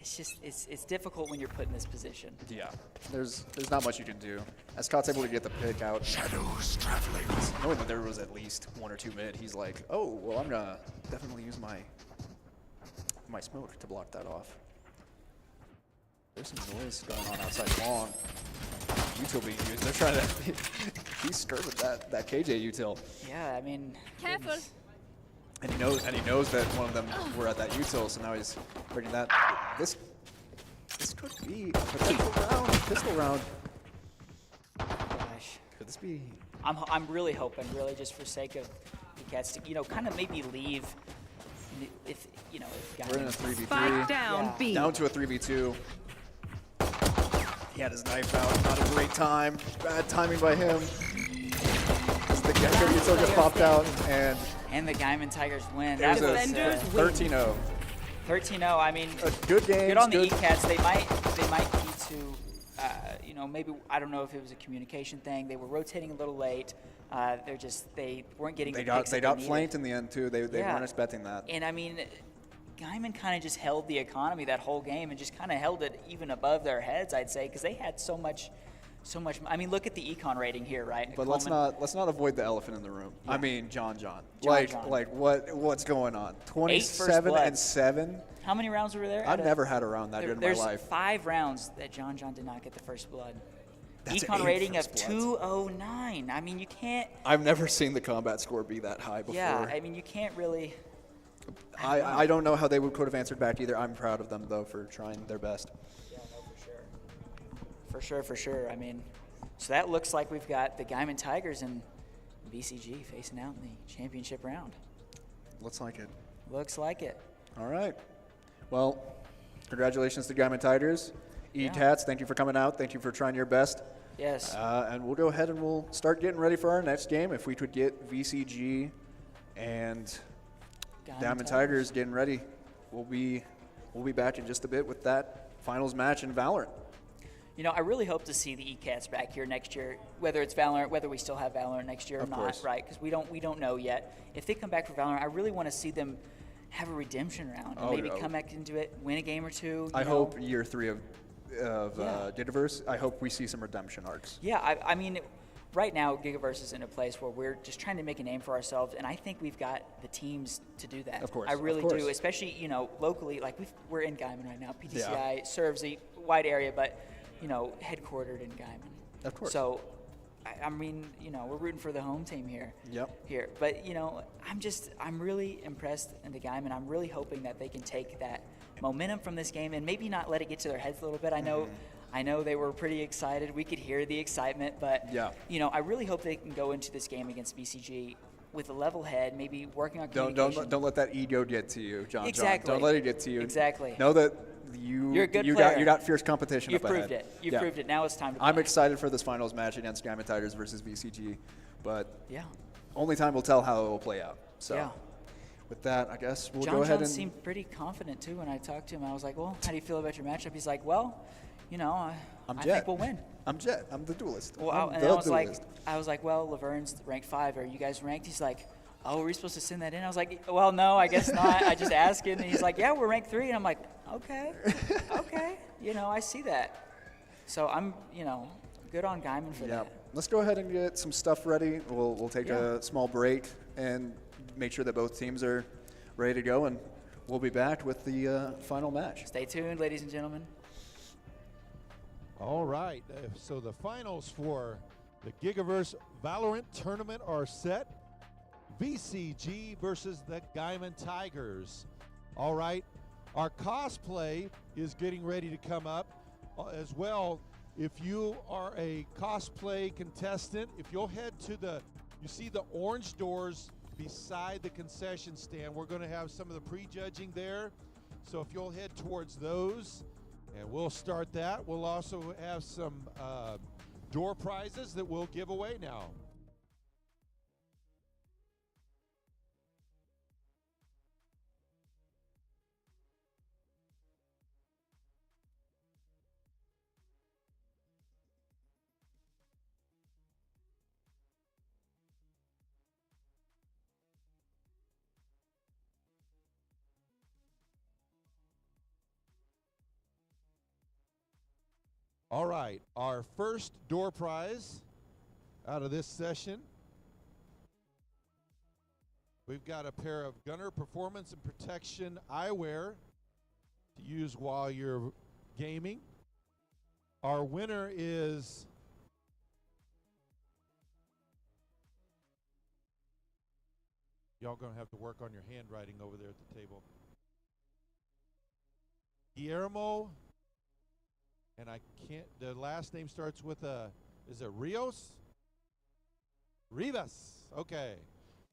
It's difficult when you're put in this position. Yeah, there's not much you can do. As Scott's able to get the pick out, shadows traveling. Knowing that there was at least 1 or 2 mid, he's like, oh, well, I'm gonna definitely use my smoke to block that off. There's some noise going on outside long. util being used. They're trying to he's skirted that KJ util. Yeah, I mean. Careful. goodness. And he knows that one of them were at that util, so now he's bringing that. This could be a potential round, pistol round. Gosh. Could this be? I'm really hoping, really, just for sake of the Cats, to kind of maybe leave. If if We're in a 3v3. Spike down Yeah. B. Down to a 3v2. He had his knife out. Not a great time. Bad timing by him. As the Gecko util just popped out, and the Gaiman Tigers win. there's That a was Defenders win. 13-0. 13-0. I mean, A good game. good on the E-Cats. They might need to, maybe, I don't know if it was a communication thing. They were rotating a little late. They weren't getting They the got picks that got needed. flanked in the end too. They Yeah. weren't expecting that. And I mean, Gaiman kind of just held the economy that whole game and just kind of held it even above their heads, I'd say, because they had so much. I mean, look at the econ rating here, right? But let's not avoid the elephant in the room. Yeah. I mean, John. John. Like what's going on? 27-7. How many rounds were there? I've never had a round that good in my There's life. 5 rounds that John did not get the first blood. That's Econ 8 rating of first bloods. 209. I mean, you can't. I've never seen the combat score be that high before. Yeah, I mean, you can't really. I don't know how they could have answered back either. I'm proud of them though for trying their best. Yeah, no, for sure. I mean, so that looks like we've got the Gaiman Tigers and VCG facing out in the championship round. Looks like it. Looks like it. All right. Well, congratulations to Gaiman Tigers. E-Cats, thank you for coming out. Thank you for trying your best. Yes. And we'll go ahead and we'll start getting ready for our next game. If we could get VCG and Gaiman Tigers getting ready, we'll be back in just a bit with that finals match in Valorant. I really hope to see the E-Cats back here next year, whether it's Valorant, whether we still have Valorant next year or Of not, course. right? Because we don't know yet. If they come back for Valorant, I really want to see them have a redemption round and maybe come back into it, win a game or two. I you know? hope year 3 of Gigaverse, I hope we see some redemption arcs. Yeah, I mean, right now Gigaverse is in a place where we're just trying to make a name for ourselves, and I think we've got the teams to do that. Of course, I really of course. do, especially locally. Like we're in Gaiman right now. PTCI serves a wide area, but headquartered in Gaiman. Of course. So, I mean, we're rooting for the home team here. Yep. Here, but I'm really impressed in the Gaiman. I'm really hoping that they can take that momentum from this game and maybe not let it get to their heads a little bit. I know they were pretty excited. We could hear the excitement, but I really hope they can go into this game against BCG with a level head, maybe working on communication. Don't let that ego get to you, John. Exactly. Don't let it get to you. Exactly. Know that you're a good player. you got fierce competition You've up proved ahead. it. You've proved it. Now it's time to play. I'm excited for this finals match against Gaiman Tigers versus BCG, but only time will tell how it will play out. So with that, I guess we'll go ahead John and seemed pretty confident too when I talked to him. I was like, "Well, how do you feel about your matchup?" He's like, "Well, I think we'll win." I'm Jet. I'm the duelist. Well, I'm and the I was like, "Well, Laverne's ranked 5. Are you guys ranked?" He's like, "Oh, were we supposed to send that in?" I was like, "Well, no, I guess not. I just asked it." And he's like, "Yeah, we're ranked 3." And I'm like, "Okay, okay, I see that." So I'm, good on Gaiman for that. Let's go ahead and get some stuff ready. We'll take a small break and make sure that both teams are ready to go, and we'll be back with the final match. Stay tuned, ladies and gentlemen. All right, so the finals for the Gigaverse Valorant tournament are set. VCG versus the Gaiman Tigers. All right, our cosplay is getting ready to come up as well. If you are a cosplay contestant, if you'll head to you see the orange doors beside the concession stand, we're going to have some of the prejudging there. So if you'll head towards those, and we'll start that. We'll also have some door prizes that we'll give away now. All right, our first door prize out of this session. We've got a pair of Gunner Performance and Protection eyewear to use while you're gaming. Our winner is Y'all going to have to work on your handwriting over there at the table. Guillermo, and I can't, the last name starts with a, is it Rios? Rivas. Okay.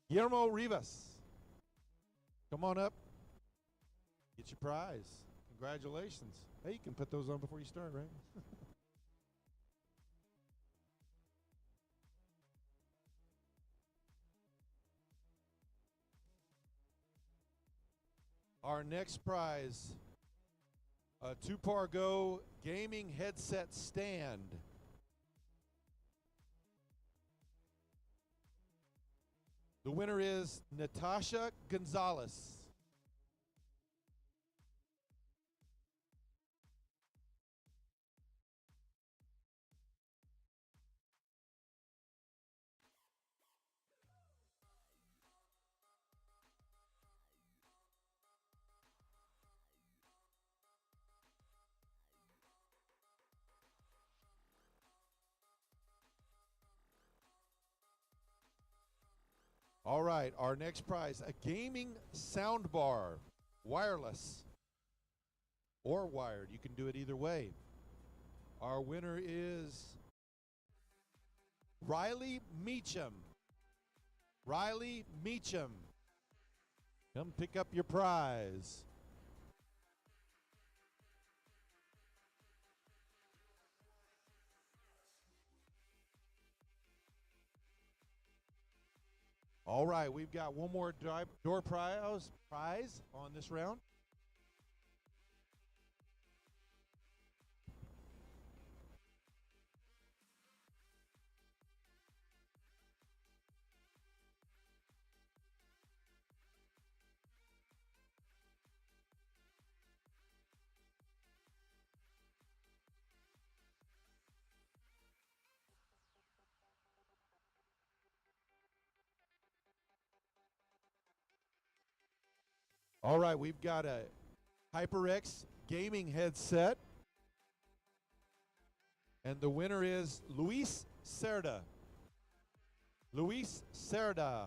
Guillermo Rivas. Come on up. Get your prize. Congratulations. Hey, you can put those on before you start, right? Our next prize, a 2Par-Go gaming headset stand. The winner is Natasha Gonzalez. All right, our next prize, a gaming soundbar, wireless or wired. You can do it either way. Our winner is Riley Meacham. Riley Meacham. Come pick up your prize. All right, we've got one more door prize on this round. All right, we've got a HyperX gaming headset. And the winner is Luis Cerda. Luis Cerda.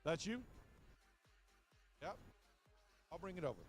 That's you? Yep. I'll bring it over.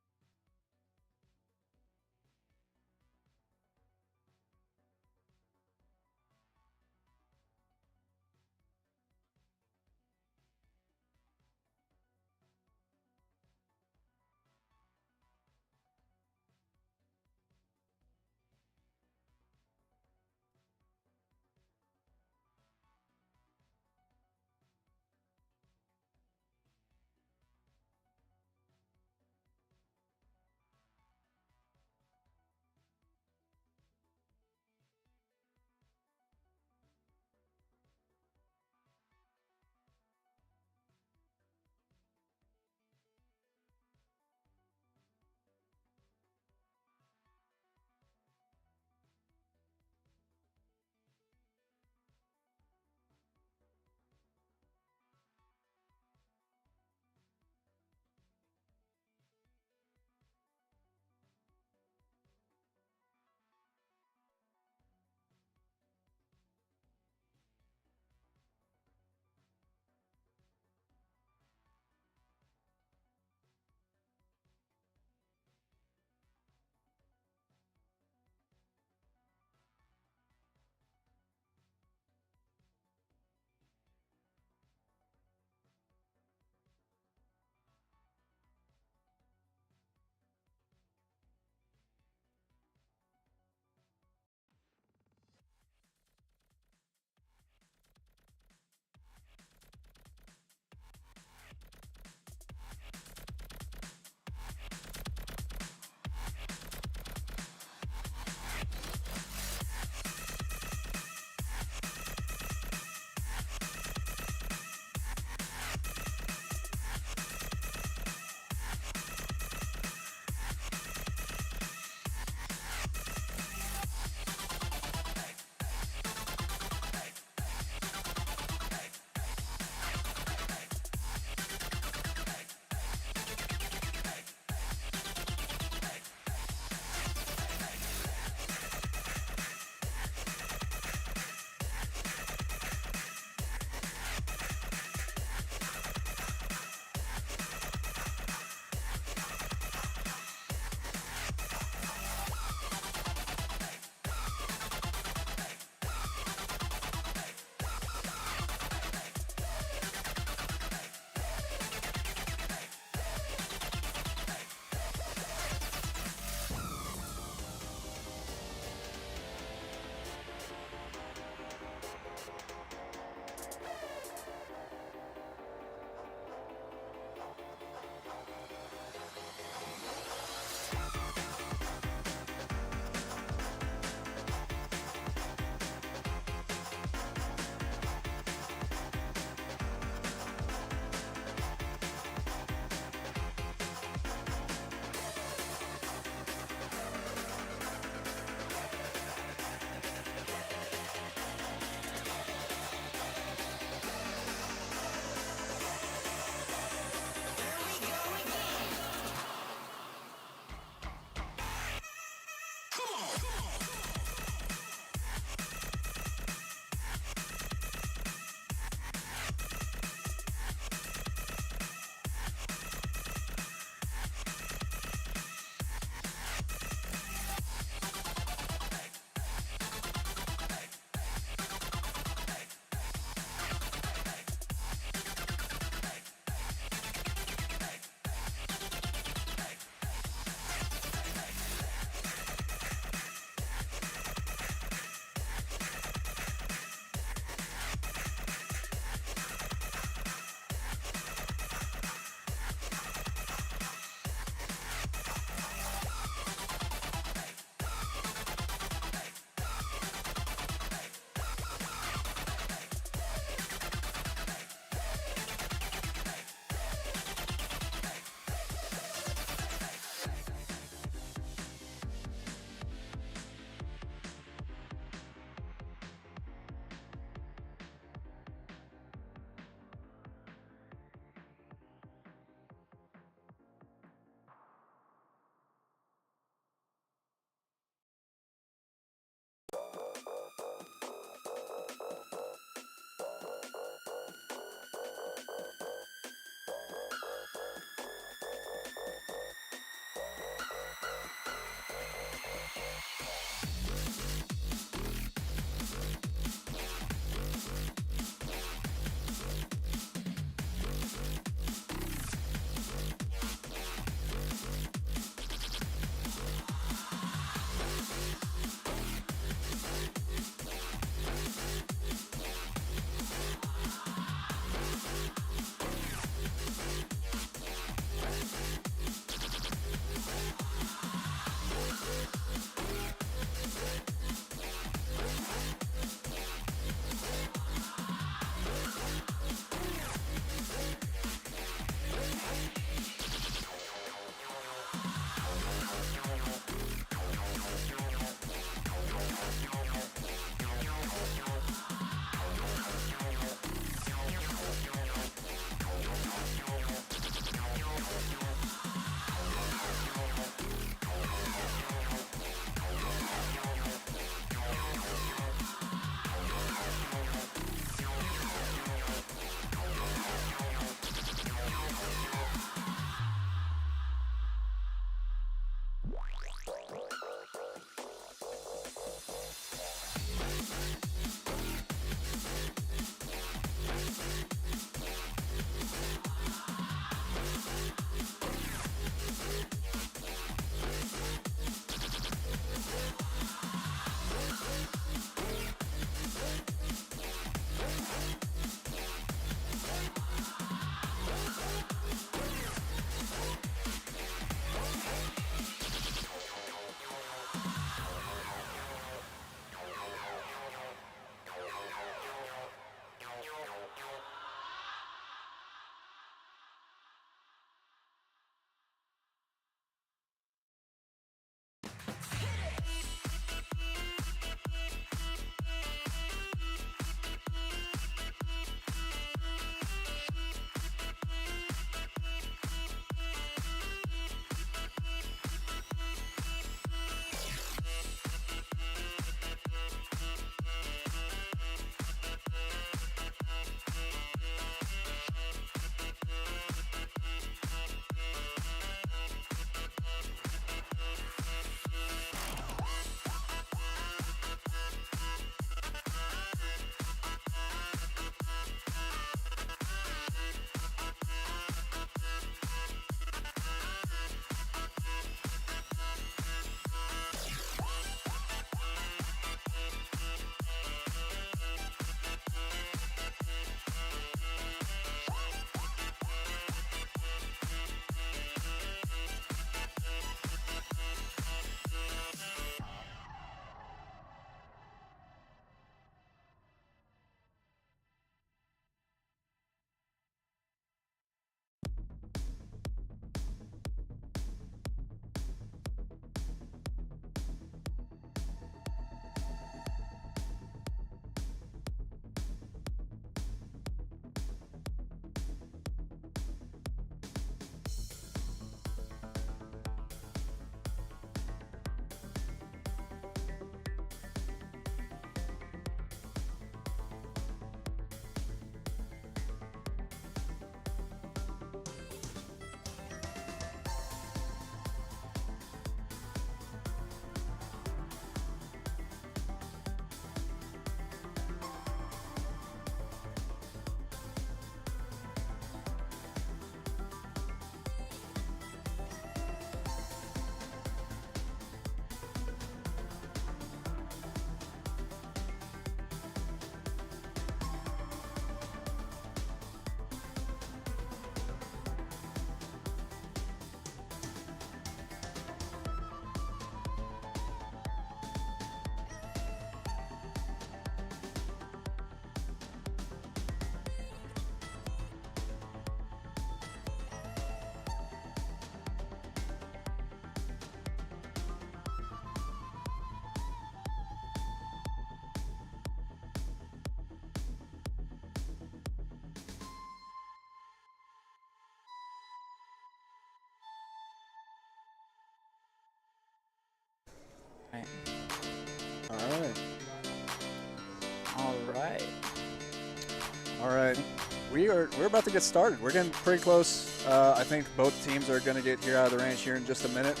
we're about to get started. We're getting pretty close. I think both teams are going to get here out of the range here in just a minute.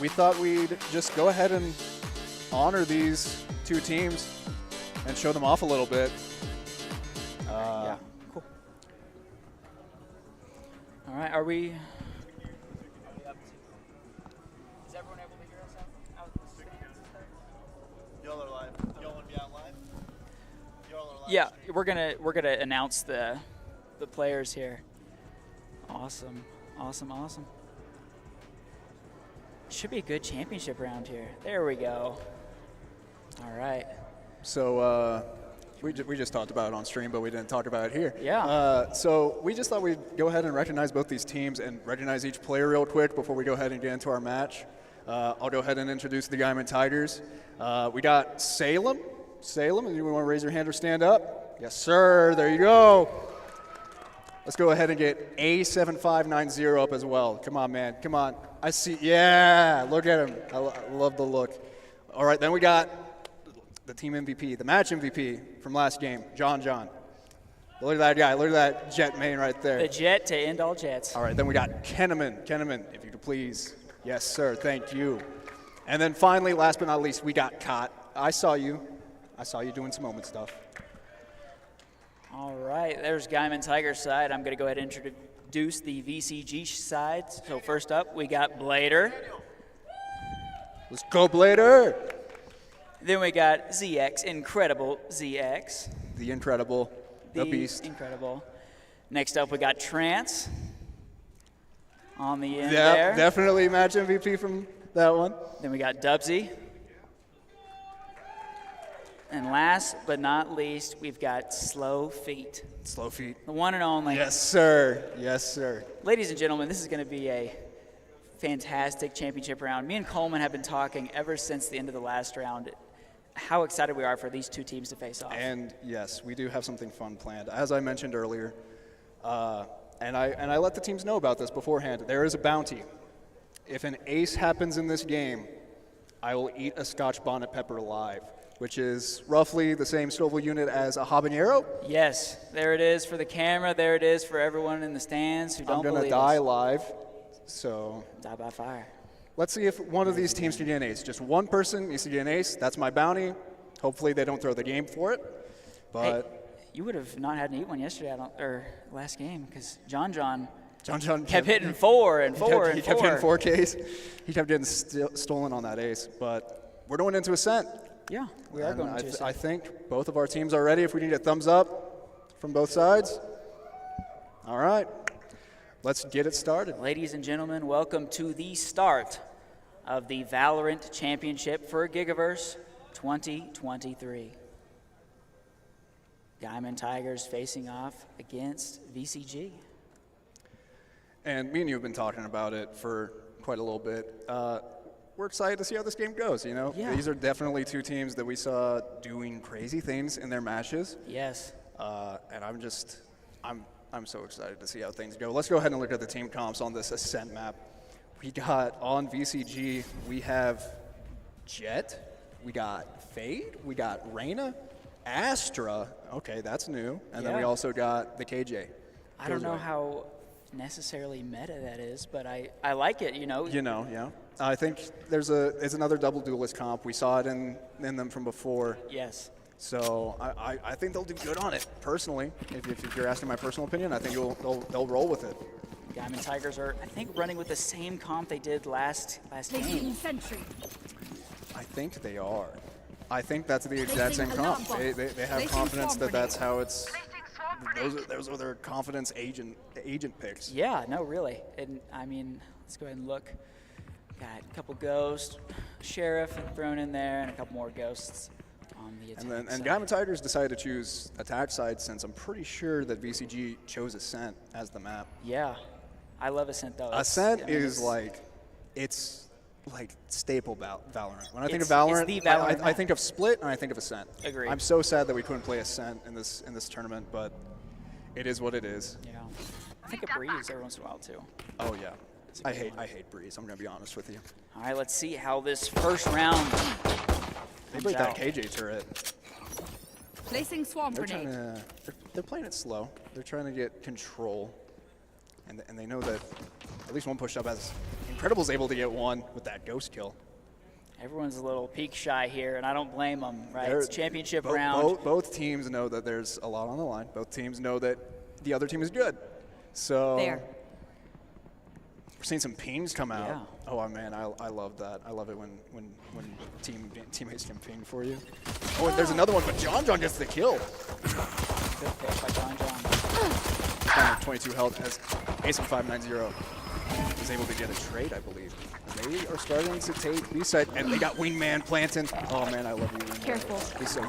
We thought we'd just go ahead and honor these two teams and show them off a little bit. Yeah, cool. All right, are we? Is everyone able to hear us out the stands? Y'all are live. Y'all want to be out live? Y'all are live. Yeah, we're gonna announce the players here. Awesome. Should be a good championship round here. There we go. All right. So we just talked about it on stream, but we didn't talk about it here. Yeah. So we just thought we'd go ahead and recognize both these teams and recognize each player real quick before we go ahead and get into our match. I'll go ahead and introduce the Diamond Tigers. We got Salem. Salem, if you want to raise your hand or stand up. Yes, sir. There you go. Let's go ahead and get A7590 up as well. Come on, man. Come on. I see. Yeah, look at him. I love the look. All right, then we got the team MVP, the match MVP from last game, John. Look at that guy. Look at that Jet main right there. The Jet to end all Jets. All right, then we got Kenneman. Kenneman, if you could please. Yes, sir. Thank you. And then finally, last but not least, we got Kot. I saw you doing some moment stuff. All right, there's Guyman Tiger's side. I'm going to go ahead and introduce the VCG side. So first up, we got Blader. Let's go, Blader. Then we got ZX, Incredible ZX. The Incredible, the Beast. Incredible. Next up, we got Trance on the end Yeah, there. definitely match MVP from that one. Then we got Dubsy. And last but not least, we've got Slow Feet. Slow Feet. The one and only. Yes, sir. Yes, sir. Ladies and gentlemen, this is going to be a fantastic championship round. Me and Coleman have been talking ever since the end of the last round how excited we are for these two teams to face off. And yes, we do have something fun planned. As I mentioned earlier, and I let the teams know about this beforehand, there is a bounty. If an ace happens in this game, I will eat a Scotch bonnet pepper alive, which is roughly the same Scoville unit as a habanero. Yes, there it is for the camera. There it is for everyone in the stands who don't believe I'm going to die live, so. Die by fire. Let's see if one of these teams can get an ace. Just one person needs to get an ace. That's my bounty. Hopefully they don't throw the game for it. But hey, you would have not had to eat one yesterday, or last game, because John kept hitting four and four and he kept hitting 4Ks. He kept getting stolen on that ace. But we're going into Ascent. Yeah, we are going to Ascent. I think both of our teams are ready. If we need a thumbs up from both sides. All right. Let's get it started. Ladies and gentlemen, welcome to the start of the Valorant Championship for Gigaverse 2023. Diamond Tigers facing off against VCG. And me and you have been talking about it for quite a little bit. We're excited to see how this game goes, you know? Yeah. These are definitely two teams that we saw doing crazy things in their matches. Yes. And I'm so excited to see how things go. Let's go ahead and look at the team comps on this Ascent map. We got on VCG, we have Jet, we got Fade, we got Reyna, Astra. Okay, that's new. And then we also got the KJ. I don't know how necessarily meta that is, but I like it, you know. Yeah. I think there's another double duelist comp. We saw it in them from before. Yes. So I think they'll do good on it, personally. If you're asking my personal opinion, I think they'll roll with it. Diamond Tigers are, I think, running with the same comp they did last game. Sentry. I think they are. I think that's the exact same comp. They have confidence that that's how it's. Those are their confidence agent picks. Yeah, no, really. And I mean, let's go ahead and look. Got a couple ghosts, sheriff thrown in there, and a couple more ghosts on the attack And Diamond Tigers decided to choose attack side since I'm pretty sure that VCG chose Ascent as the map. Yeah, I love Ascent though. Ascent is it's like staple Valorant. When I think of It's Valorant, the Valorant I think of Split and I think of Ascent. Agreed. I'm so sad that we couldn't play Ascent in this tournament, but it is what it is. Yeah, I think of Breeze every once in a while too. Oh yeah, I hate Breeze. I'm gonna be honest with you. All right, let's see how this first round. They break that KJ turret. Placing swarm They're grenade. trying to, they're playing it slow. They're trying to get control, and they know that at least one push up as Incredible's able to get one with that ghost kill. Everyone's a little peak shy here, and I don't blame them, right? They're- It's championship round. Both teams know that there's a lot on the line. Both teams know that the other team is good. So There. we're seeing some pings come out. Yeah. Oh man, I love that. I love it when teammates can ping for you. Oh, and there's another one, but John gets the kill. Good pick by John. Down to 22 health as Ace590 is able to get a trade, I believe. And they are starting to take B-side, and they got Wingman planting. Oh man, I love you, Wingman. Careful. He's so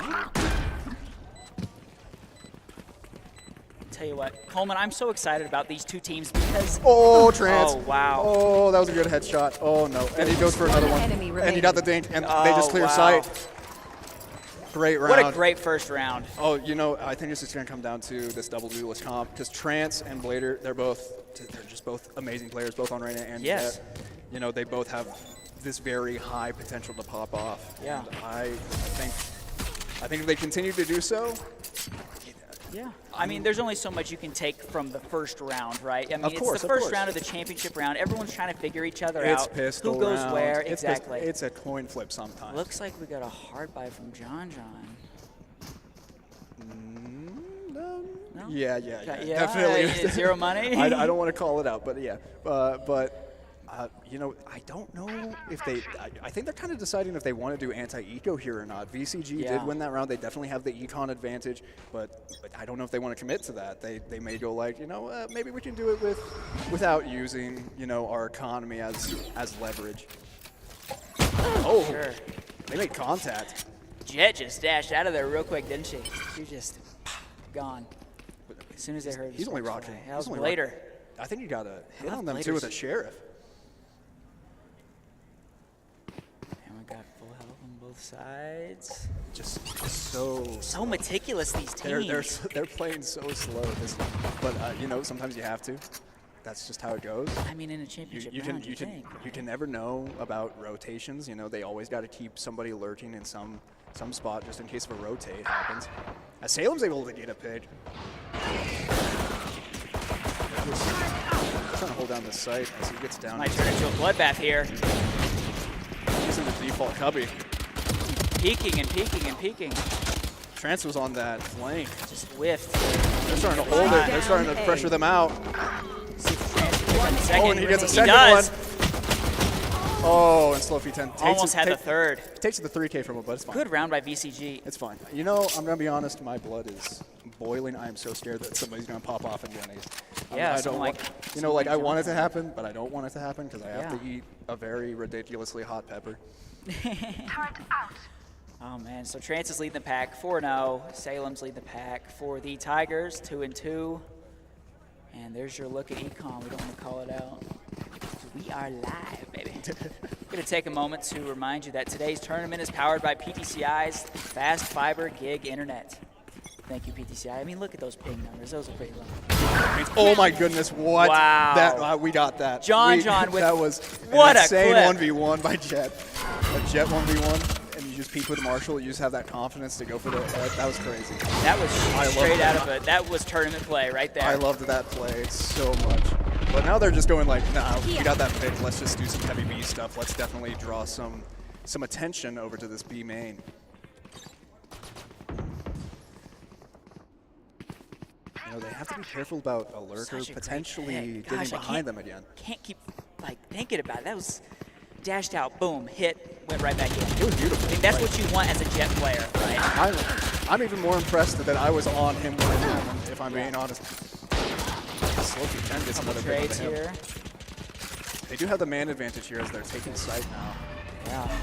Tell you what, Coleman, I'm so excited about these two teams because Oh, Trance. Oh, wow. Oh, that was a good headshot. Oh, no. And he goes for another one. enemy And he got the dink, and they just clear wow. sight. Great round. What a great first round. Oh, you know, I think it's just going to come down to this double duelist comp because Trance and Blader, they're just both amazing players, both on Reyna and Yes. Jet. You know, they both have this very high potential to pop off. Yeah. And I think if they continue to do so, Yeah. I mean, there's only so much you can take from the first round, right? I mean, Of course, it's the of first course. round of the championship round. Everyone's trying to figure each other it's out. pistol Who goes round. where? It's Exactly. It's a coin flip sometimes. Looks like we got a hard buy from John. No? No? Yeah, Yeah, definitely. zero money? I don't want to call it out, but yeah. You know, I don't know if they. I think they're kind of deciding if they want to do anti-eco here or not. VCG Yeah. did win that round. They definitely have the econ advantage, but I don't know if they want to commit to that. They may go like, you know, maybe we can do it without using, you know, our economy as leverage. Oh, Sure. they made contact. Jet just dashed out of there real quick, didn't she? She just gone. As soon as they heard the He's only sparks rocking. fly. That was he's only later. rocking. I think you got a hit love on them too with a Blader's- sheriff. And we got full health on both sides. Just so So meticulous, these teams. they're playing so slow. But you know, sometimes you have to. That's just how it goes. I mean, in a championship You round, you think. can never know about rotations. You know, they always got to keep somebody lurking in some spot just in case of a rotate happens. As Salem's able to get a pick. Just trying to hold down the site as he gets down. Might turn into a bloodbath here. He's in the default cubby. Peeking and peeking and peeking. Trance was on that flank. Just whiffed. They're starting to hold it. They're starting to pressure them out. See if Trance can pick up the second. Oh, and he gets a He second does. one. Oh, and Slow P10 takes Almost had the third. Takes the 3K from him, but it's fine. Good round by VCG. It's fine. You know, I'm gonna be honest. My blood is boiling. I am so scared that somebody's gonna pop off and get an ace. Yeah, I something don't like- want. You something know, like like I want it to John. happen, but I don't want it to happen because I have Yeah. to eat a very ridiculously hot pepper. Oh man, so Trance is leading the pack 4-0. Salem's leading the pack for the Tigers 2-2. And there's your look at econ. We don't want to call it out. We are live, baby. I'm going to take a moment to remind you that today's tournament is powered by PTCI's Fast Fiber Gig Internet. Thank you, PTCI. I mean, look at those ping numbers. Those are pretty low. Oh my goodness! What? Wow. That we got that. John with that was what an a insane clip. 1v1 by Jet. A Jet 1v1, and you just peek with Marshall. You just have that confidence to go for the. That was crazy. That was I love straight that. out of it. That was tournament play right there. I loved that play so much. But now they're just going like, nah, we got that pick. Let's just do some heavy B stuff. Let's definitely draw some attention over to this B main. You know, they have to be careful about a lurker Such a great potentially pick. getting Gosh, I behind them again. Can't keep like thinking about it. That was dashed out, boom, hit, went right back in. It was beautiful. I mean, that's Like, what you want as a Jet player, right? I'm even more impressed that I was on him when it happened, if I'm being honest. Slow 10 gets another pick Trades onto him. here. They do have the man advantage here as they're taking site now. Yeah.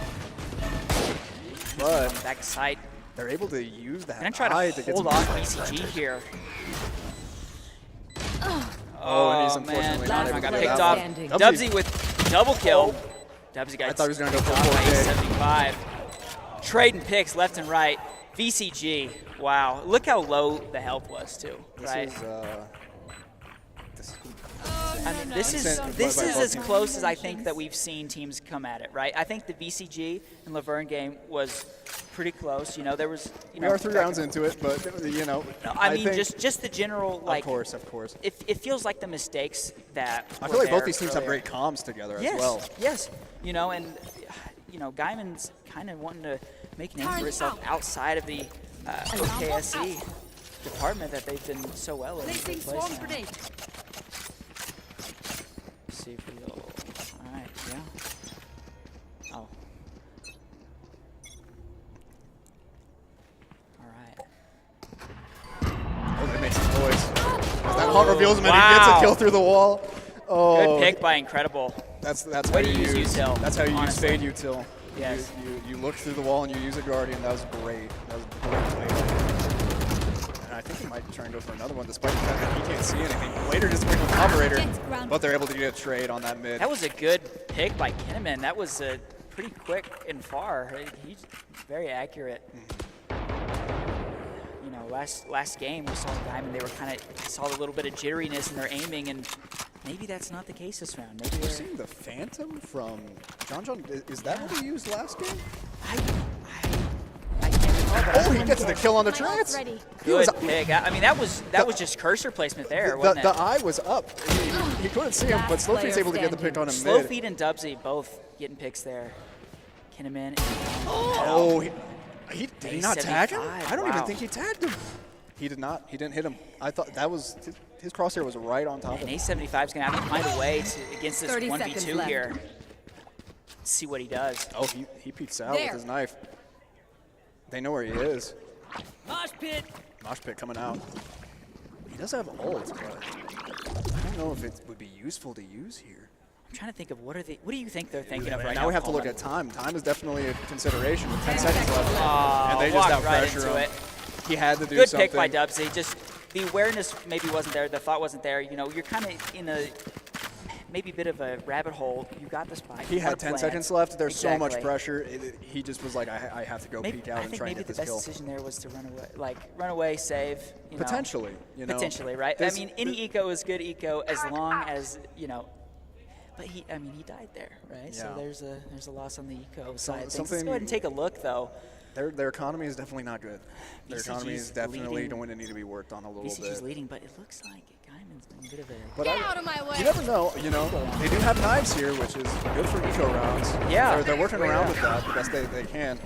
But Back sight. they're able to use that Gonna try eye to get hold some off defense. VCG here. Oh, and he's man. unfortunately not able got to do picked that off. one. Standing. Dubsy with double kill. Dubsy got I thought he was gonna go for picked off by 4K. 75. Trading picks left and right. VCG. Wow. Look how low the health was too. This Right. is I mean, this is Insane. this By is both as teams. close as I think that we've seen teams come at it, right? I think the VCG and Laverne game was pretty close. You know, there was. You We know, are 3 rounds into it, but you know. No, I mean, think, just the general like. Of course. It feels like the mistakes that. I feel like both these teams earlier. have great comms together Yes, as well. yes. You know, and you know, Guyman's kind of wanting to make a name for itself outside of the OKSC department that they've been so well in. Placing Place swarm now. grenade. Let's see if we'll. All right, yeah. Oh. All right. Oh, they make some noise. That haunt reveals him and he Wow. gets a kill through the wall. Oh, Good pick by Incredible. That's Way how to you use util, That's how you honestly. use fade util. Yes. You look through the wall and you use a guardian. That was great. That was great play. And I think he might try and go for another one, despite the fact that he can't see anything. Later just went with operator, but they're able to get a trade on that mid. That was a good pick by Kinnaman. That was pretty quick and far. He's very accurate. You know, last game we saw Diamond. They were saw a little bit of jitteriness in their aiming, and maybe that's not the case this round. Maybe You're seeing the Phantom from John. Is that what he used last game? I can't recall. Oh, he gets the kill on the trance. Good pick. I mean, that was just cursor placement there, wasn't The it? eye was up. He couldn't see him, but Slowfeed's able to get the pick on him mid. Slowfeed and Dubsy both getting picks there. Kinnaman. Oh, did he not tag him? I don't even Wow. think he tagged him. He did not. He didn't hit him. I thought that was his crosshair was right on top of And him. A75 is going to have to find a way against this 30 1v2 seconds left. here. See what he does. Oh, he peeks out with his knife. They know where he is. Mosh pit. Mosh pit coming out. He does have ult, but I don't know if it would be useful to use here. I'm trying to think of what do you think they're thinking of right now? Now we have to look Coleman? at time. Time is definitely a consideration with 10 seconds left. And they just walked out right pressure into him. it. He had to do Good something. pick by Dubsy. Just the awareness maybe wasn't there. The thought wasn't there. You know, you're kind of in a maybe a bit of a rabbit hole. You got the spike. He had 10 seconds left. There's so much Exactly. pressure. He just was like, I have to go peek out I and think try and maybe get the this best kill. decision there was to run away, run away, save. You know. Potentially, you know. Potentially, right? I mean, any eco is good eco as long as you know. But he died there, right? Yeah. So there's a loss on the eco side. Let's something- go ahead and take a look, though. Their economy is definitely not good. Their economy is BCG's definitely leading. going to need to be worked on a little BCG's bit. leading, but it looks like Guyman's been a bit of a. But Get out of my way. You never know, you know. They do have knives here, which is good for eco rounds. Yeah. They're working around with that the best they can.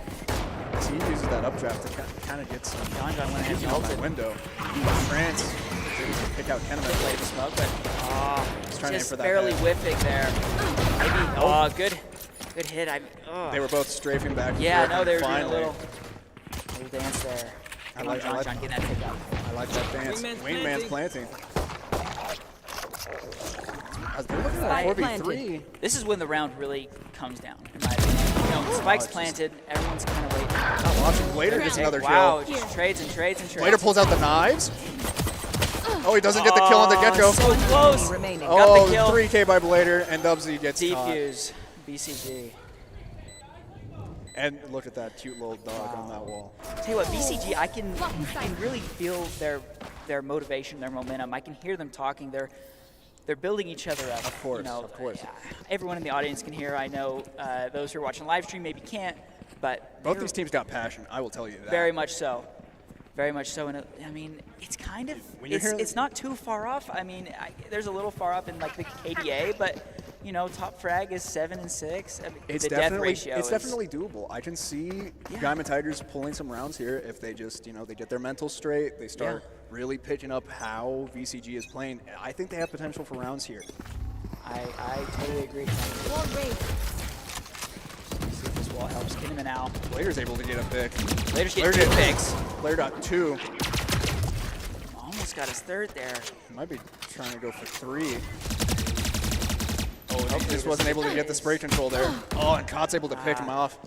So he uses that updraft to kind of get some John went ahead and heat on that ulted. window. France is able to pick out Kenneman. Play the smoke, but He's trying to aim just for that barely head. whiffing there. Maybe. Good hit. They were both strafing back. and Yeah, forth, no, and they were doing a finally, little dance there. I like John getting that pick up. I like that dance. Wingman's planting. They're looking at Spike 4v3. This is when the round really comes down, in my opinion. You know, Spike's planted. Everyone's kind of waiting. Not watching. Later gets another Wow, kill. just trades and trades and trades. Later pulls out the knives. Oh, he doesn't get the kill on the get-go. So close. Remaining. Got Oh, the kill. 3K by Blader, and Dubsy gets caught. Defuse. BCG. And look at that cute little dog on that wall. Tell you what, BCG, I can really feel their motivation, their momentum. I can hear them talking. They're building each other up. Of course, you know, of course. Everyone in the audience can hear. I know those who are watching live stream maybe can't, but Both these teams got passion, I will tell you that. very much so. Very much so. And I mean, it's kind of, When you're hearing- it's not too far off. I mean, there's a little far up in like the KDA, but you know, top frag is 7 and 6. I mean, It's the definitely death ratio it's is, definitely doable. I can see Guyman Tigers pulling some rounds here if they just, you know, they get their mental straight, they start really picking up how VCG is playing. I think they have potential for rounds here. I totally agree. Wall raid. See if this wall helps. Get him in now. Blader's able to get a pick. Blader's Blader getting 2 did- picks. Blader got 2. Almost got his 3rd there. He might be trying to go for 3. Oh, he just wasn't able to get the spray control there. Oh, and Kott's able to pick him off.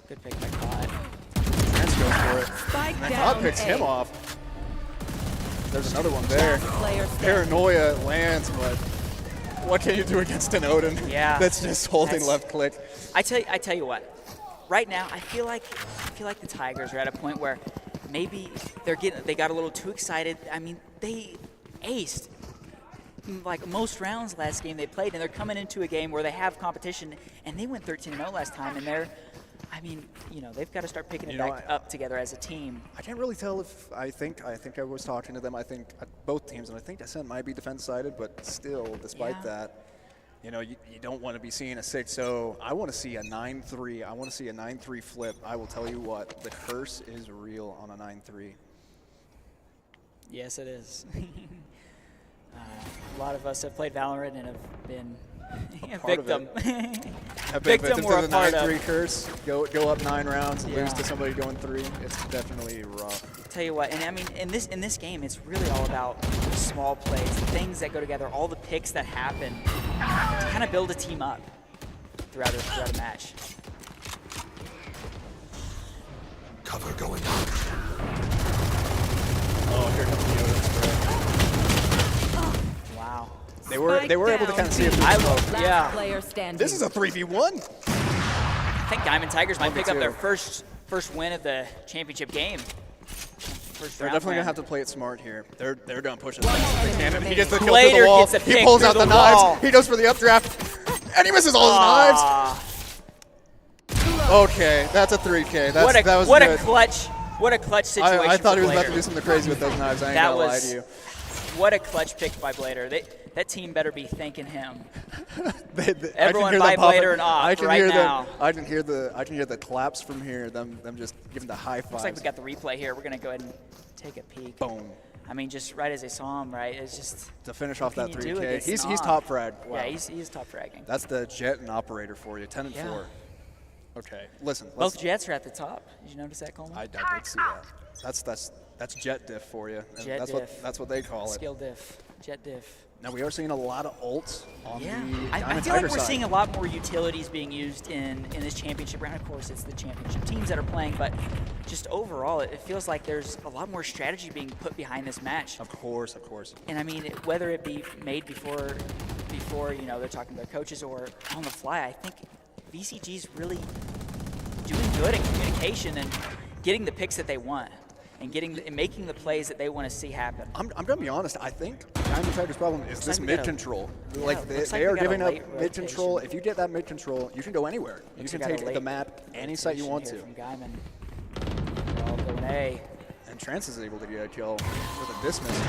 Good pick by Cod. Trance goes for it. Spike And down Kott picks A. him off. There's another one there. Player standing. Paranoia lands, but what can you do against an Odin? Yeah. That's just holding That's- left click. I tell you what. Right now, I feel like the Tigers are at a point where maybe they got a little too excited. I mean, they aced like most rounds last game they played, and they're coming into a game where they have competition, and they went 13-0 last time, and I mean, you know, they've got to start picking it back up together as a team. I can't really tell if I think I was talking to them. I think both teams, and I think Descent might be defense-sided, but still, despite that, you know, you don't want to be seeing a 6-0. I want to see a 9-3. I want to see a 9-3 flip. I will tell you what, the curse is real on a 9-3. Yes, it is. A lot of us have played Valorant and have been a victim. Victim to we're the a part 9-3 of. curse. Go up 9 rounds, lose to somebody going 3. It's definitely rough. Tell you what, and I mean, in this game, it's really all about the small plays, the things that go together, all the picks that happen to kind of build a team up throughout a match. Cover going out. Oh, here comes the Yoda spray. Wow. They were able to kind of see it through the smoke. Yeah. Player standing. This is a 3v1. I think Diamond Tigers might pick up 1v2. their first win of the championship game. They're definitely gonna have to play it smart here. They're gonna push it as fast as they can. He gets the kill Blader through the wall. gets a He pick pulls through out the the knives. wall. He goes for the updraft, and he misses all his knives. Okay, that's a 3K. That was what good. a clutch situation. I thought for he was about Blader. to do something crazy with those knives. I ain't That gonna lie was to you. what a clutch pick by Blader. That team better be thanking him. Everyone Everyone buy Blader and off right now. I can hear the claps from here. Them just giving the high fives. Looks like we got the replay here. We're gonna go ahead and take a peek. Boom. I mean, just right as I saw him, right? It's just To finish off that what can you do 3K. against He's Nog? top frag. Wow. Yeah, he's top fragging. That's the Jet and Operator for you. 10 and Yeah. 4. Okay, listen. Both Jets are at the top. Did you notice that, Coleman? I did see that. That's Jet diff for you. And Jet that's diff. that's what they call it. Skill diff. Jet diff. Now we are seeing a lot of ults on the I Diamond feel like Tiger we're side. seeing a lot more utilities being used in this championship round. Of course, it's the championship teams that are playing, but just overall, it feels like there's a lot more strategy being put behind this match. Of course, of course. And I mean, whether it be made before you know they're talking to their coaches or on the fly, I think VCG's really doing good in communication and getting the picks that they want and making the plays that they want to see happen. I'm gonna be honest. I think Diamond Tiger's problem is this like we got mid control. yeah, Like looks like they we are got a giving up late mid control. rotation. If you get that mid control, you can go anywhere. You Looks can we got a take late the map any site you want to. rotation here from Guyman. They're all going A. And Trance is able to get a kill with a dismiss.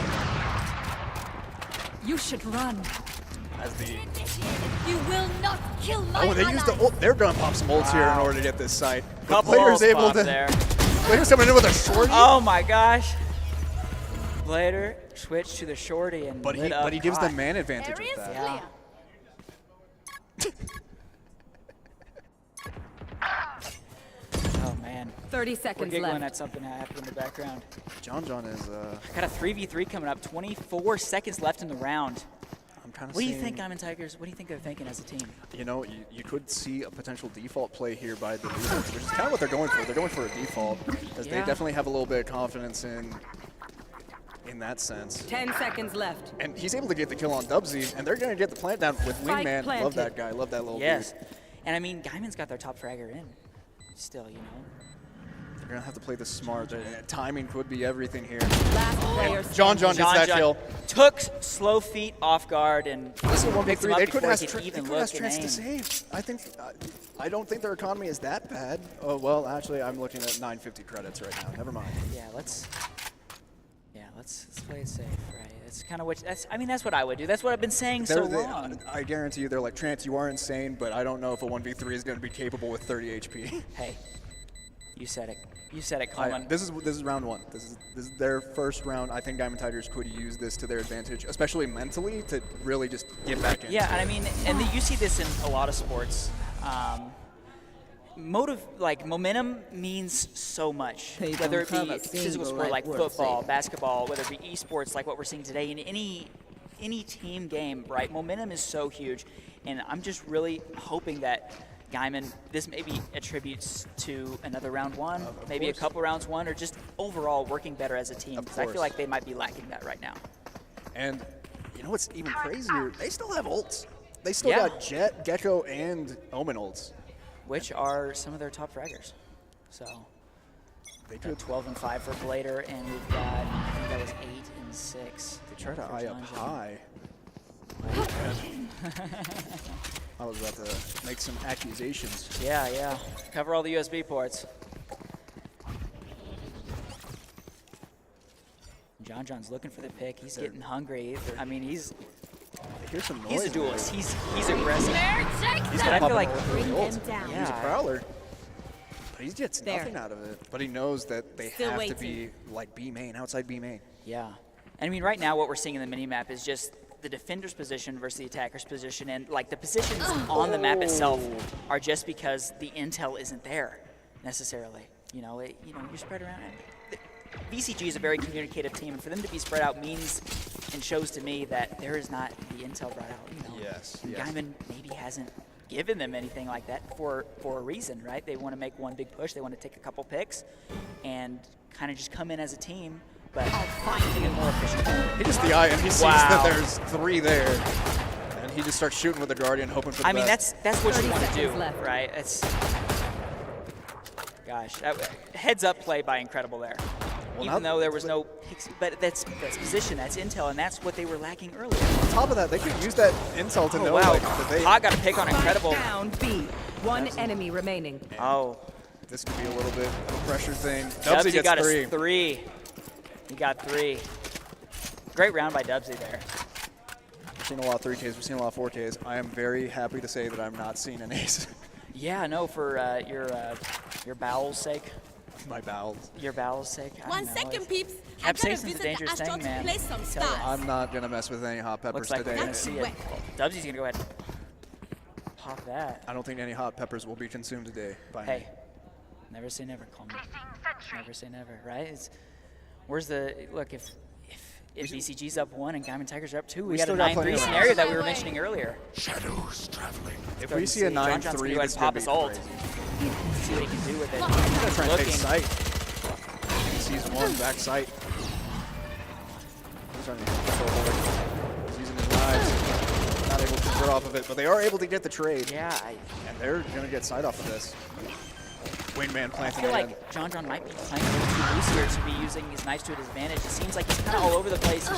You should run. As the You will not kill my they used the ult. They're gonna pop some ults here in order to get this site. The Couple player's ults able popped to. there. Player's coming in with a shorty. Oh my gosh. Blader switched to the shorty and But he gives the man advantage with that. Yeah. Oh man. 30 We're seconds giggling left. at something that happened in the background. John is. Got a 3v3 coming up. 24 seconds left in the round. I'm kind of. What do you think, Diamond Tigers? What do you think they're thinking as a team? You know, you could see a potential default play here by the defense, which is kind of what they're going for. They're going for a default because they Yeah. definitely have a little bit of confidence in that sense. 10 seconds left. And he's able to get the kill on Dubsy, and they're going to get the plant down with Spike Wingman. planted. Love that guy. Love that little Yes. dude. And I mean, Guyman's got their top fragger in. Still, you know. They're going to have to play this smart. Timing could be everything here. Last player And John standing. gets that kill. Took slow feet off guard and This is picked him 1v3. up They couldn't before have he could even Trance look and to aim. save. I don't think their economy is that bad. Oh, well, actually, I'm looking at 950 credits right now. Never mind. Yeah, let's play it safe, right? That's kind of what that's what I would do. That's what I've been saying so long. I guarantee you, they're like, Trance, you are insane, but I don't know if a 1v3 is going to be capable with 30 HP. Hey, you said it. You said it, Coleman. This is round one. This is their first round. I think Diamond Tigers could use this to their advantage, especially mentally, to really just get back in. Yeah, and I mean, and you see this in a lot of sports. Momentum means so much. They Whether it don't be have a physical single sport right like word, football, say. basketball, whether it be eSports like what we're seeing today, in any team game, right? Momentum is so huge, and I'm just really hoping that Guyman, this maybe attributes to another round one, maybe course. a couple rounds one, or just overall working better as a team. Because I feel course. like they might be lacking that right now. And you know what's even crazier? They still have ults. They still Yeah. got Jet, Gecko, and Omen ults. Which are some of their top fraggers. So They got could 12 and 5 for Blader, and we've got, I think that was 8 and 6. They try to for eye up John. high. I was about to make some accusations. Yeah, yeah. Cover all the USB ports. John's looking for the pick. He's getting hungry. I mean, he's some noise. He's a duelist. He's aggressive. He's But I feel like bring them down. Yeah. He's a prowler. But he gets nothing out of it. But he knows that they Still have waiting. to be like B main, outside B main. Yeah. And I mean, right now what we're seeing in the mini-map is just the defender's position versus the attacker's position. And like the positions on the map itself are just because the intel isn't there necessarily. You know, you're spread around. VCG is a very communicative team, and for them to be spread out means and shows to me that there is not the intel brought out. You know, Yes. Gaiman maybe hasn't given them anything like that for a reason, right? They want to make one big push. They want to take a couple picks and kind of just come in as a team, but finding it more efficient. He just the eye, and he sees that there's 3 there, and he just starts shooting with the Guardian, hoping for the best. That's what you want to do, left. right? Gosh, that heads up play by Incredible there. Well, Even though there was no picks, but that's position, that's intel, and that's what they were lacking earlier. On top of that, they could use that intel to know wow. like, that they. Hot got a pick on Incredible. Down B. One enemy remaining. Oh. This could be a little bit of a pressure thing. Dubsy gets got 3. us 3. He got 3. Great round by Dubsy there. We've seen a lot of 3Ks, we've seen a lot of 4Ks. I am very happy to say that I'm not seeing an ace. Yeah, no, for your bowels' sake. My bowels. Your bowels' sake. I One don't know. second, peeps. I gotta Capsaicin's a visit dangerous the thing, Astros man. to play some Tell ya. stars. I'm not going to mess with any hot peppers Looks like today. we're going to see it. Dubsy's going to go ahead and pop that. I don't think any hot peppers will be consumed today by me. Hey, never say never, call me. Never say never, right? Where's the look? If VCG's up 1 and Gaiman Tigers are up 2, we got a still got plenty 9-3 of scenario that we were mentioning earlier. Shadows traveling. If we see a 9-3, John's gonna go ahead this and is pop going to his be ult. crazy. See what he can do with it. He's going to try and take Looking. sight. He sees 1, back sight. He's trying to control it. He's using his knives. Not able to draw off of it, but they are able to get the trade. Yeah, And they're going to get sight off of this. Wingman I planting feel it in. like John might be playing a little too loose here to be using his knives to his advantage. It seems like he's kind of all over the place.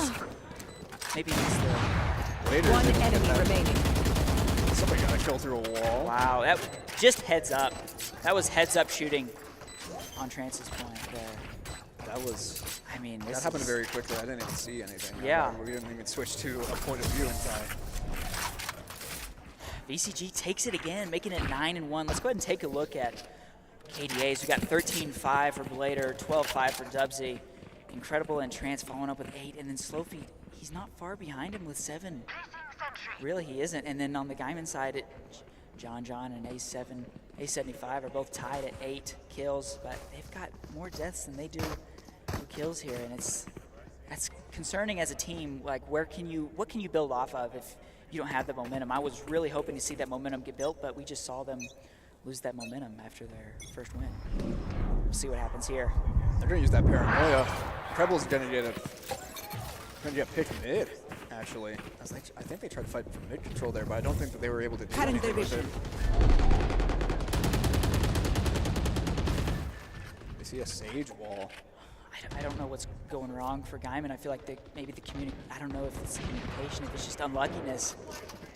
Maybe he's the... Later, One enemy remaining. somebody got to kill through a wall. Wow, that just heads up. That was heads up shooting on Trance's point there. That was... I mean, That happened very quickly. I didn't even see anything. Yeah. We didn't even switch to a point of view inside. VCG takes it again, making it 9-1. Let's go ahead and take a look at KDAs. We got 13-5 for Blader, 12-5 for Dubsy. Incredible and Trance following up with 8, and then Slowfeed, he's not far behind him with 7. Really, he isn't. And then on the Gaiman side, John and A7, A75 are both tied at 8 kills, but they've got more deaths than they do kills here, and that's concerning as a team. Like, what can you build off of if you don't have the momentum? I was really hoping to see that momentum get built, but we just saw them lose that momentum after their first win. We'll see what happens here. They're going to use that paranoia. Treble's going to get picked mid, actually. I think they tried to fight for mid control there, but I don't think that they were able to do anything with it. They see a Sage wall. I don't know what's going wrong for Gaiman. I feel like maybe I don't know if it's communication, if it's just unluckiness.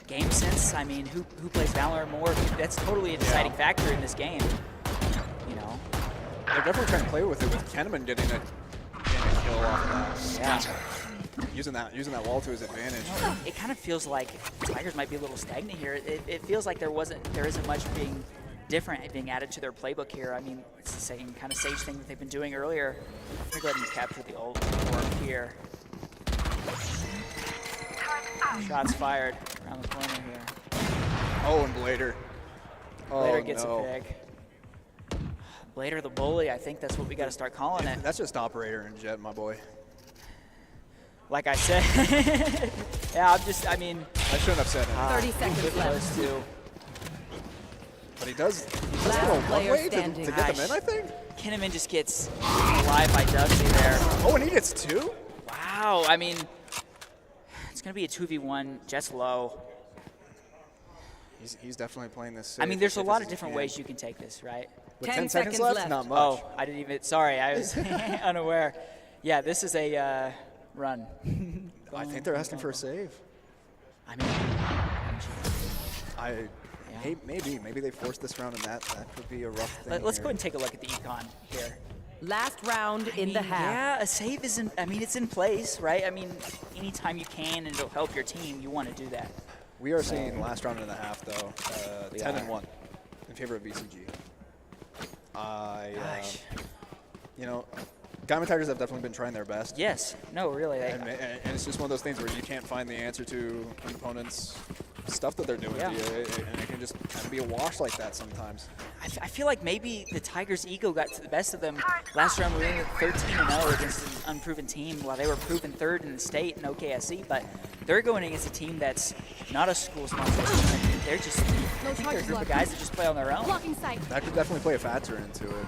Game sense, I mean, who plays Valorant more? That's totally a deciding factor in this game. You know? They're definitely trying to play with it, with Kenneman getting a kill off of that. Yeah. Using that wall to his advantage. It kind of feels like Tigers might be a little stagnant here. It feels like there isn't much being different being added to their playbook here. I mean, it's the same kind of Sage thing that they've been doing earlier. I'm gonna go ahead and capture the ult work here. Shots fired around the corner here. Oh, and Blader. Blader gets a pick. Blader the bully, I think that's what we got to start calling it. That's just operator and Jet, my boy. Like I said, yeah, I mean. I shouldn't have said it. 30 seconds left. But he does go one way to get them in, I think? Kinnaman just gets alive by Dubsy there. Oh, and he gets 2? Wow, I mean, it's going to be a 2v1, Jet's low. He's definitely playing this safe. I mean, there's a lot of different ways you can take this, right? With 10 seconds left? Not much. Oh, I didn't even, sorry, I was unaware. Yeah, this is a run. I think they're asking for a save. I mean, Maybe they forced this round, and that could be a rough thing. Let's go ahead and take a look at the econ here. Last round in the half. Yeah, a save is it's in place, right? I mean, anytime you can and it'll help your team, you want to do that. We are seeing last round and a half, though, 10-1 in favor of VCG. You know, Gaiman Tigers have definitely been trying their best. Yes. No, really. And it's just one of those things where you can't find the answer to an opponent's stuff that they're doing to you, and it can just kind of be a wash like that sometimes. I feel like maybe the Tigers' ego got to the best of them. Last round we were 13-0 against an unproven team while they were proven third in the state in OKSC, but they're going against a team that's not a school-sponsored team. They're just, I think they're a group of guys that just play on their own. Blocking sight. That could definitely play a factor into it.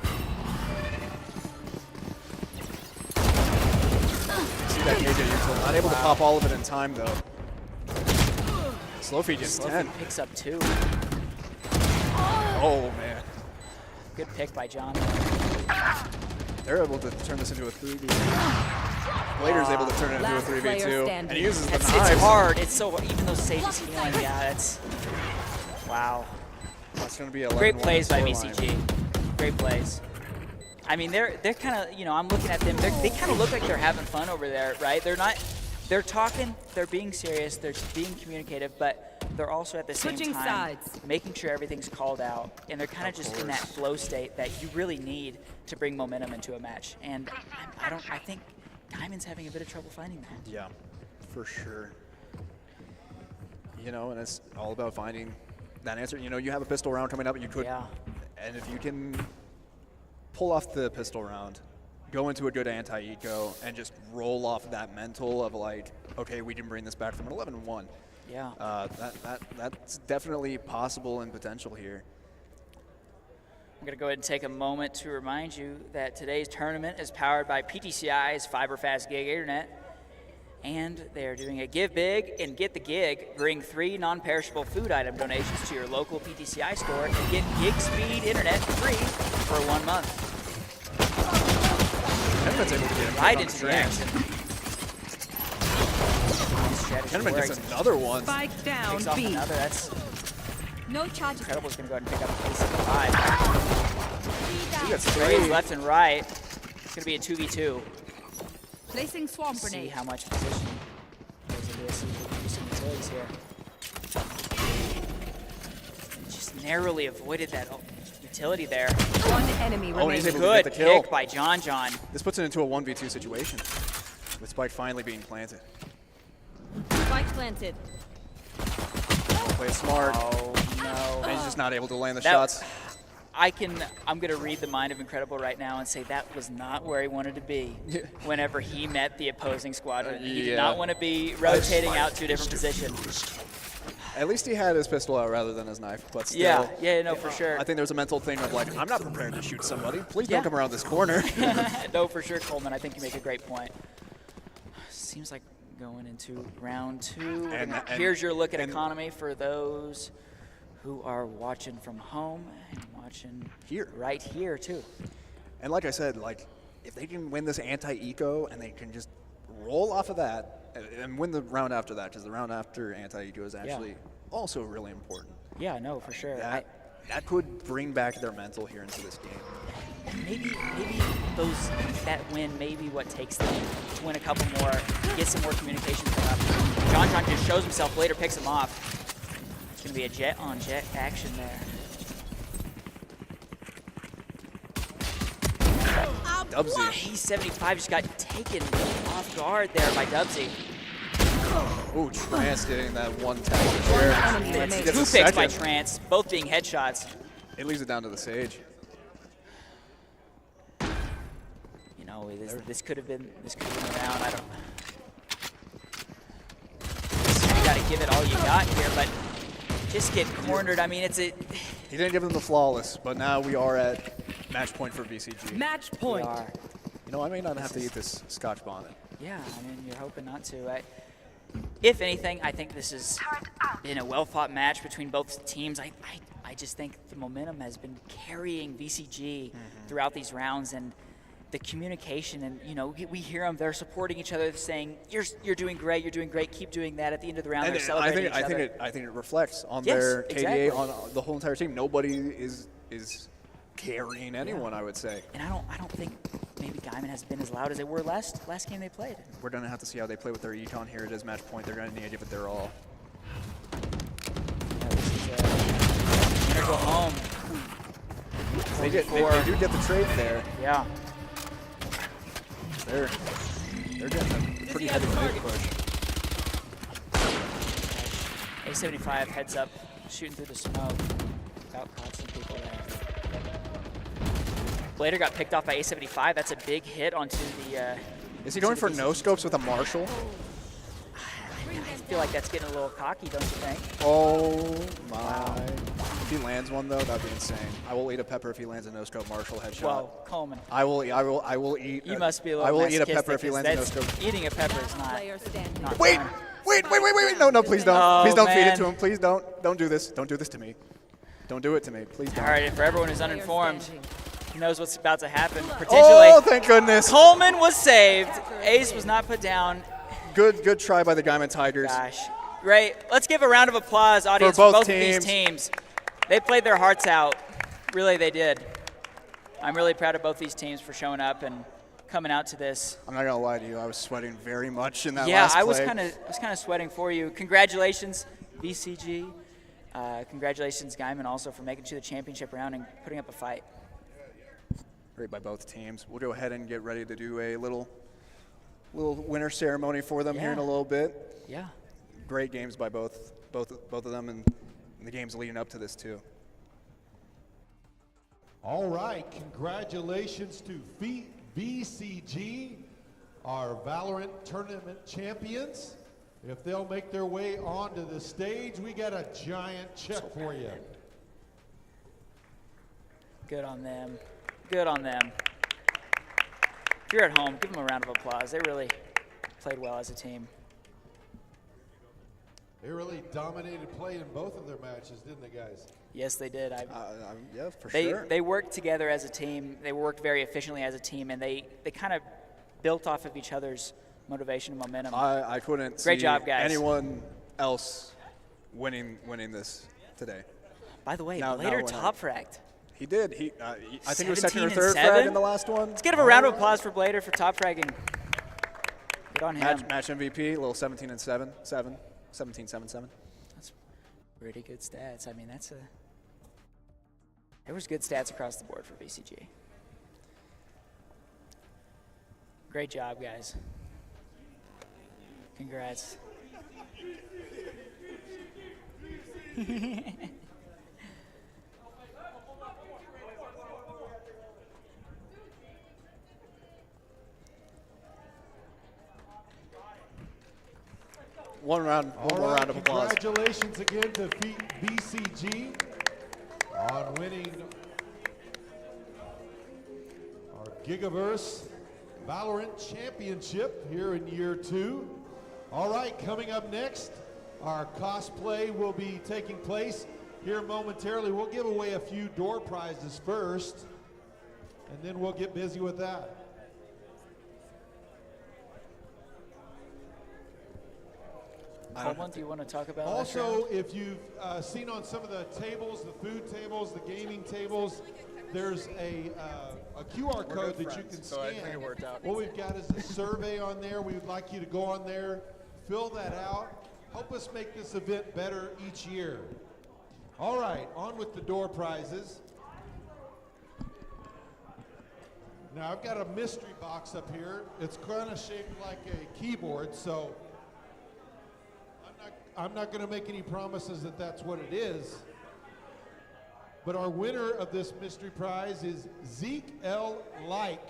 See that KJ Util not able to pop all of it in time, though. Slow feed gets 10. Picks up 2. Oh, man. Good pick by John. They're able to turn this into a 3v. Blader's able to turn it into a 3v2. And he uses the knives. It's hard. It's so, even though Sage is healing, that's, wow. That's going to be great plays by VCG. Great plays. I mean, they're kind of, you know, I'm looking at them. They kind of look like they're having fun over there, right? They're talking, they're being serious, they're being communicative, but they're also at the same time making sure everything's called out, and they're kind of just in that flow state that you really need to bring momentum into a match. And I think Gaiman's having a bit of trouble finding that. Yeah, for sure. You know, and it's all about finding that answer. You know, you have a pistol round coming up, and you could, and if you can pull off the pistol round, go into a good anti-eco, and just roll off that mental of like, okay, we can bring this back from an 11-1. Yeah. That's definitely possible and potential here. I'm going to go ahead and take a moment to remind you that today's tournament is powered by PTCI's fiber-fast gig internet, and they're doing a Give Big and Get the Gig. Bring 3 non-perishable food item donations to your local PTCI store and get gig speed internet free for 1 month. Kenneman's able to get him right into the action. Kenneman gets another one. Spike down Takes off B. another. That's no charges. Incredible's going to go ahead and pick up a case of 5. He gets Sprays left and right. It's going to be a 2v2. Placing swamp grenade. See how much position goes into this. See if we can do some utilities here. Just narrowly avoided that utility there. One enemy Oh, and he's remaining. able to get Good the kill pick by John. This puts it into a 1v2 situation, with Spike finally being planted. Spike planted. Play smart. Oh, no. And he's just not able to land the shots. I'm going to read the mind of Incredible right now and say that was not where he wanted to be whenever he met the opposing squadron. He did not want to be rotating out to a different position. At least he had his pistol out rather than his knife, but still. Yeah, no, for sure. I think there's a mental thing of like, I'm not prepared to shoot somebody. Please don't come around this corner. No, for sure, Coleman. I think you make a great point. Seems like going into round 2. Here's your look at economy for those who are watching from home and watching here, right here too. And like I said, like if they can win this anti-eco and they can just roll off of that and win the round after that, because the round after anti-eco is actually also really important. Yeah, no, for sure. That could bring back their mental here into this game. Maybe that win may be what takes them to win a couple more, get some more communication set up. John just shows himself, later picks him off. It's going to be a jet-on-jet action there. Dubsy. He's 75, just got taken off guard there by Dubsy. Ooh, Trance getting that one tap. Two picks by Trance, both being headshots. It leaves it down to the Sage. You know, this could have been around. I don't. You got to give it all you got here, but just get cornered. I mean, He didn't give them the flawless, but now we are at match point for VCG. Match point. You know, I may not have to eat this Scotch bonnet. Yeah, I mean, you're hoping not to. If anything, I think this has been a well-fought match between both teams. I just think the momentum has been carrying VCG throughout these rounds, and the communication, and we hear them. They're supporting each other, saying, "You're doing great. You're doing great. Keep doing that." At the end of the round, And they're celebrating each other. I think it reflects on Yes, their KDA, exactly. on the whole entire team. Nobody is carrying anyone, I would say. And I don't think maybe Gaiman has been as loud as they were last game they played. We're going to have to see how they play with their econ here. It is match point. They're going to need to give it their all. Yeah, this is winner go home. They do get the trade there. Yeah. They're getting a pretty heavy mid push. A75 heads up, shooting through the smoke. About caught some people there. Blader got picked off by A75. That's a big hit onto the. Is he going for no scopes with a Marshall? I feel like that's getting a little cocky, don't you think? Oh my! If he lands one though, that'd be insane. I will eat a pepper if he lands a no scope Marshall headshot. Whoa, Coleman. I will eat. You must be a little. I will eat a masochistic, pepper if he lands a no scope. Eating a pepper is not. Wait! No, please don't. Oh, Please don't feed man. it to him. Please don't. Don't do this. Don't do this to me. Don't do it to me. Please don't. All right, for everyone who's uninformed, knows what's about to happen. Potentially. Oh, thank goodness. Coleman was saved. Ace was not put down. Good try by the Gaiman Tigers. Gosh. Great. Let's give a round of applause, audience, For both of these teams. They played their hearts out. Really, they did. I'm really proud of both these teams for showing up and coming out to this. I'm not gonna lie to you. I was sweating very much in that Yeah, last play. I was kind of sweating for you. Congratulations, VCG. Congratulations, Gaiman, also for making it to the championship round and putting up a fight. Great by both teams. We'll go ahead and get ready to do a little winner ceremony for them here in a little bit. Yeah. Great games by both of them, and the games leading up to this too. All right, congratulations to VCG, our Valorant tournament champions. If they'll make their way onto the stage, we got a giant check for you. Good on them. Good on them. If you're at home, give them a round of applause. They really played well as a team. They really dominated play in both of their matches, didn't they, guys? Yes, they did. Yeah, for sure. They worked together as a team. They worked very efficiently as a team, and they kind of built off of each other's motivation and momentum. I couldn't Great see job, guys. anyone else winning this today. By the way, Now Blader top fragged. He did. I think it was second or 17 and third 7? frag in the last one. Let's give a round of applause for Blader for top fragging. Good on him. Match MVP, a little 17 and 7. 17-7-7. That's pretty good stats. I mean, there was good stats across the board for VCG. Great job, guys. Congrats. All One more right, round of applause. Congratulations again to VCG on winning our Gigaverse Valorant Championship here in year 2. All right, coming up next, our cosplay will be taking place here momentarily. We'll give away a few door prizes first, and then we'll get busy with that. Coleman, do you want to talk about Also, if you've seen on some of the tables, the food tables, the gaming tables, there's a QR code that you can so I think scan. it worked out. What we've got is a survey on there. We would like you to go on there, fill that out, help us make this event better each year. All right, on with the door prizes. Now I've got a mystery box up here. It's kind of shaped like a keyboard, so I'm not going to make any promises that that's what it is. But our winner of this mystery prize is Zeke L. Like.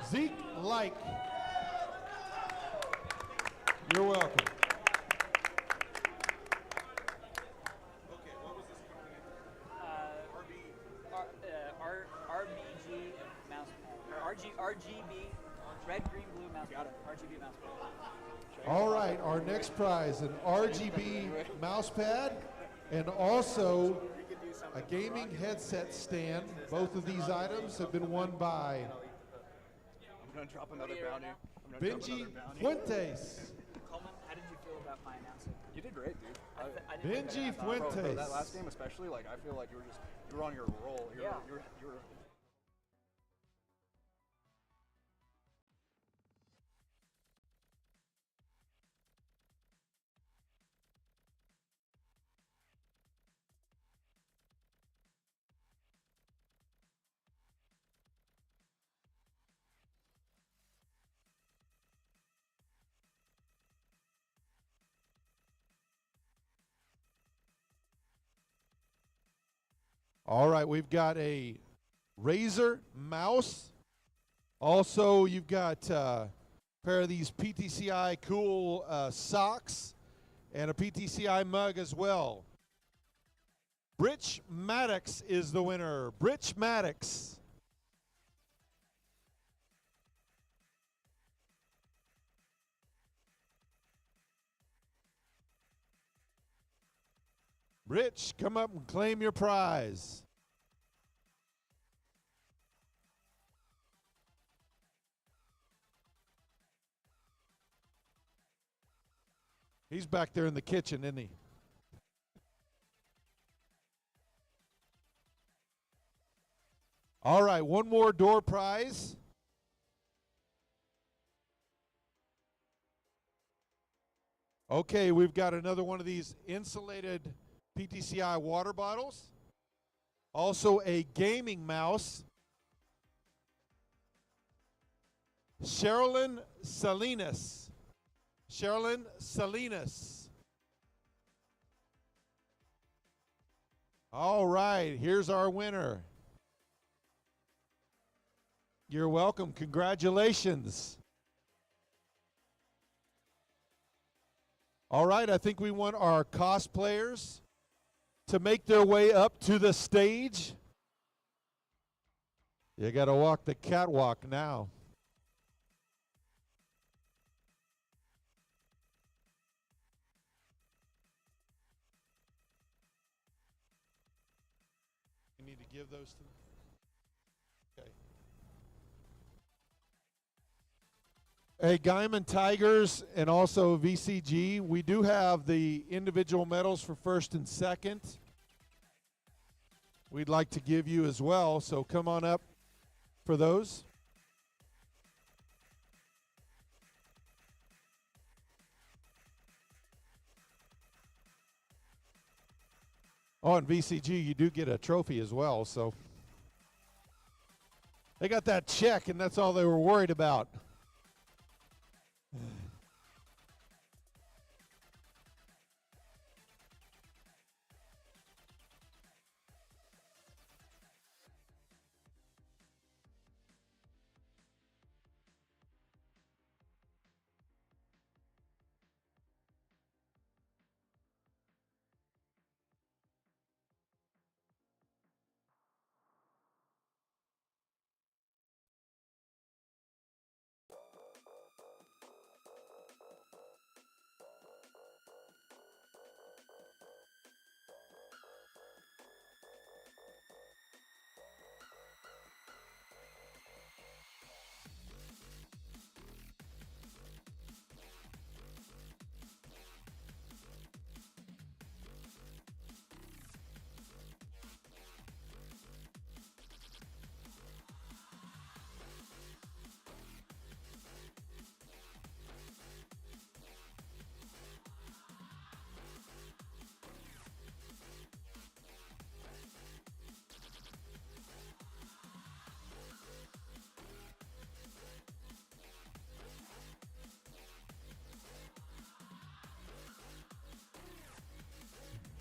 Zeke Like. You're welcome. Okay, what was this card? RBG mouse pad. Or RGB, red, green, blue mouse pad. RGB mouse pad. All right, our next prize, an RGB mouse pad, and also a gaming headset stand. Both of these items have been won by I'm gonna drop another bounty. Benji Fuentes. Coleman, how did you feel about my announcing? You did great, dude. I didn't Benji think I thought- Fuentes. That last game especially, like I feel like you were on your roll. You were All right, we've got a Razer mouse. Also, you've got a pair of these PTCI cool socks and a PTCI mug as well. Britch Maddox is the winner. Britch Maddox. Rich, come up and claim your prize. He's back there in the kitchen, isn't he? All right, one more door prize. Okay, we've got another one of these insulated PTCI water bottles. Also a gaming mouse. Sherilyn Salinas. Sherilyn Salinas. All right, here's our winner. You're welcome. Congratulations. All right, I think we want our cosplayers to make their way up to the stage. You got to walk the catwalk now. You need to give those to them. Okay. Hey, Gaiman Tigers and also VCG, we do have the individual medals for first and second. We'd like to give you as well, so come on up for those. Oh, and VCG, you do get a trophy as well, so. They got that check, and that's all they were worried about.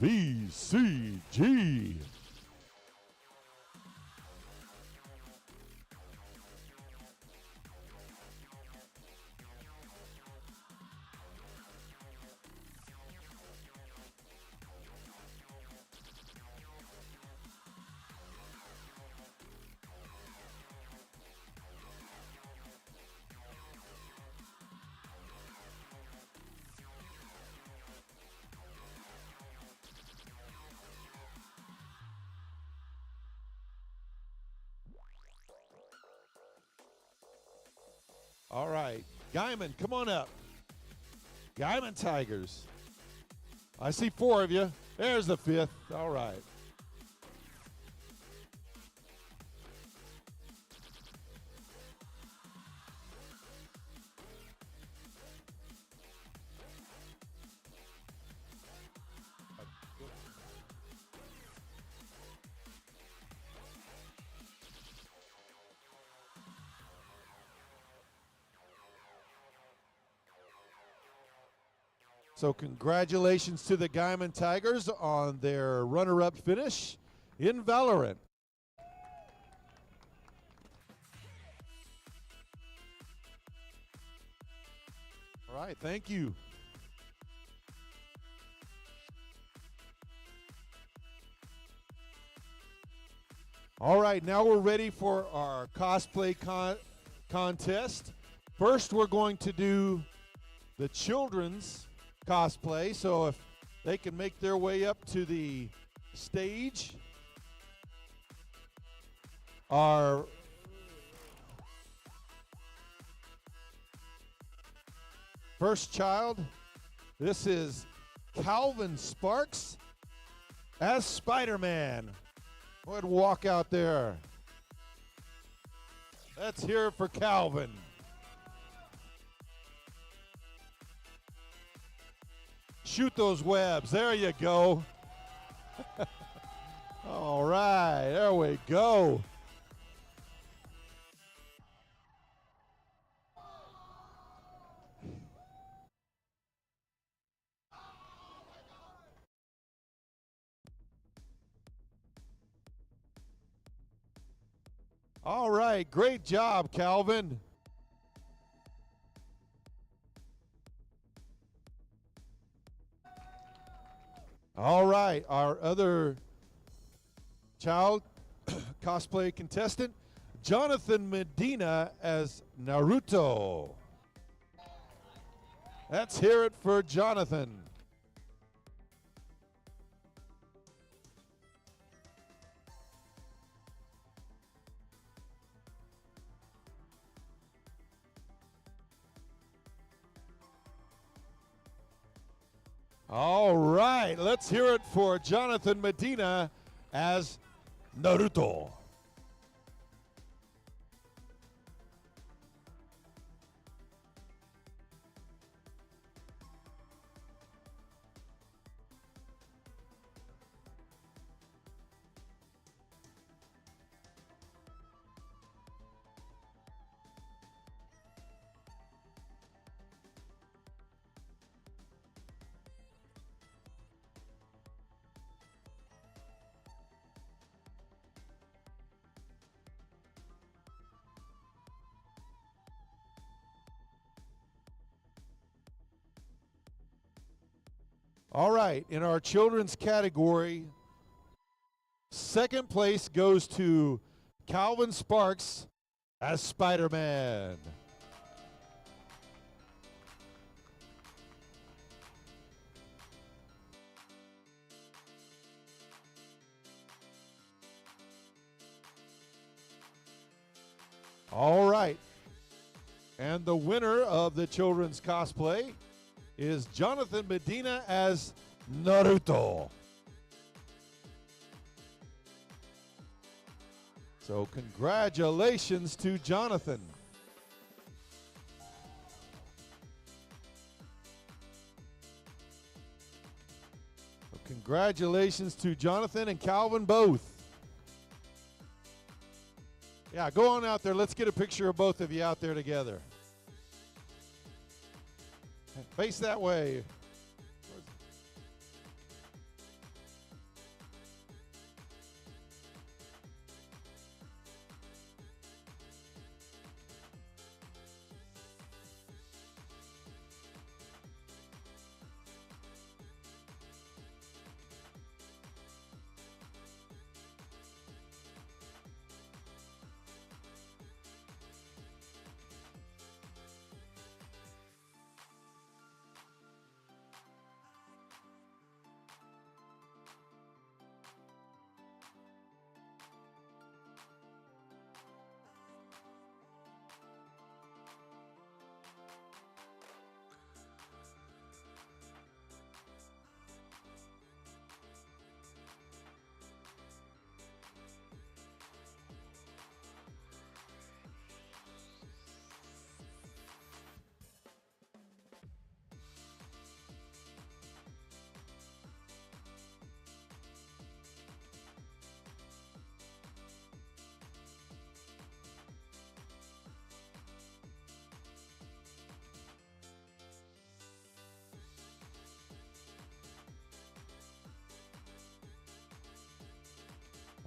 VCG. Guyman, come on up. Guyman Tigers. I see 4 of you. There's the 5th. All right. So congratulations to the Guyman Tigers on their runner-up finish in Valorant. All right, thank you. All right, now we're ready for our cosplay contest. First, we're going to do the children's cosplay, so if they can make their way up to the stage. Our first child, this is Calvin Sparks as Spider-Man. Go ahead and walk out there. Let's hear it for Calvin. Shoot those webs. There you go. All right, there we go. All right, great job, Calvin. All right, our other child cosplay contestant, Jonathan Medina as Naruto. Let's hear it for Jonathan. All right, let's hear it for Jonathan Medina as Naruto. All right, in our children's category, second place goes to Calvin Sparks as Spider-Man. All right, and the winner of the children's cosplay is Jonathan Medina as Naruto. So congratulations to Jonathan. Congratulations to Jonathan and Calvin both. Yeah, go on out there. Let's get a picture of both of you out there together. Face that way.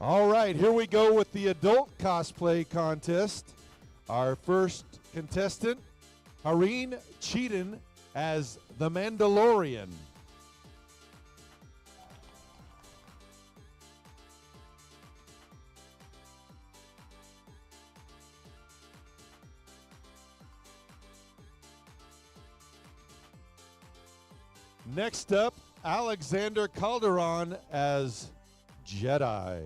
All right, here we go with the adult cosplay contest. Our first contestant, Hareen Cheaton as the Mandalorian. Next up, Alexander Calderon as Jedi.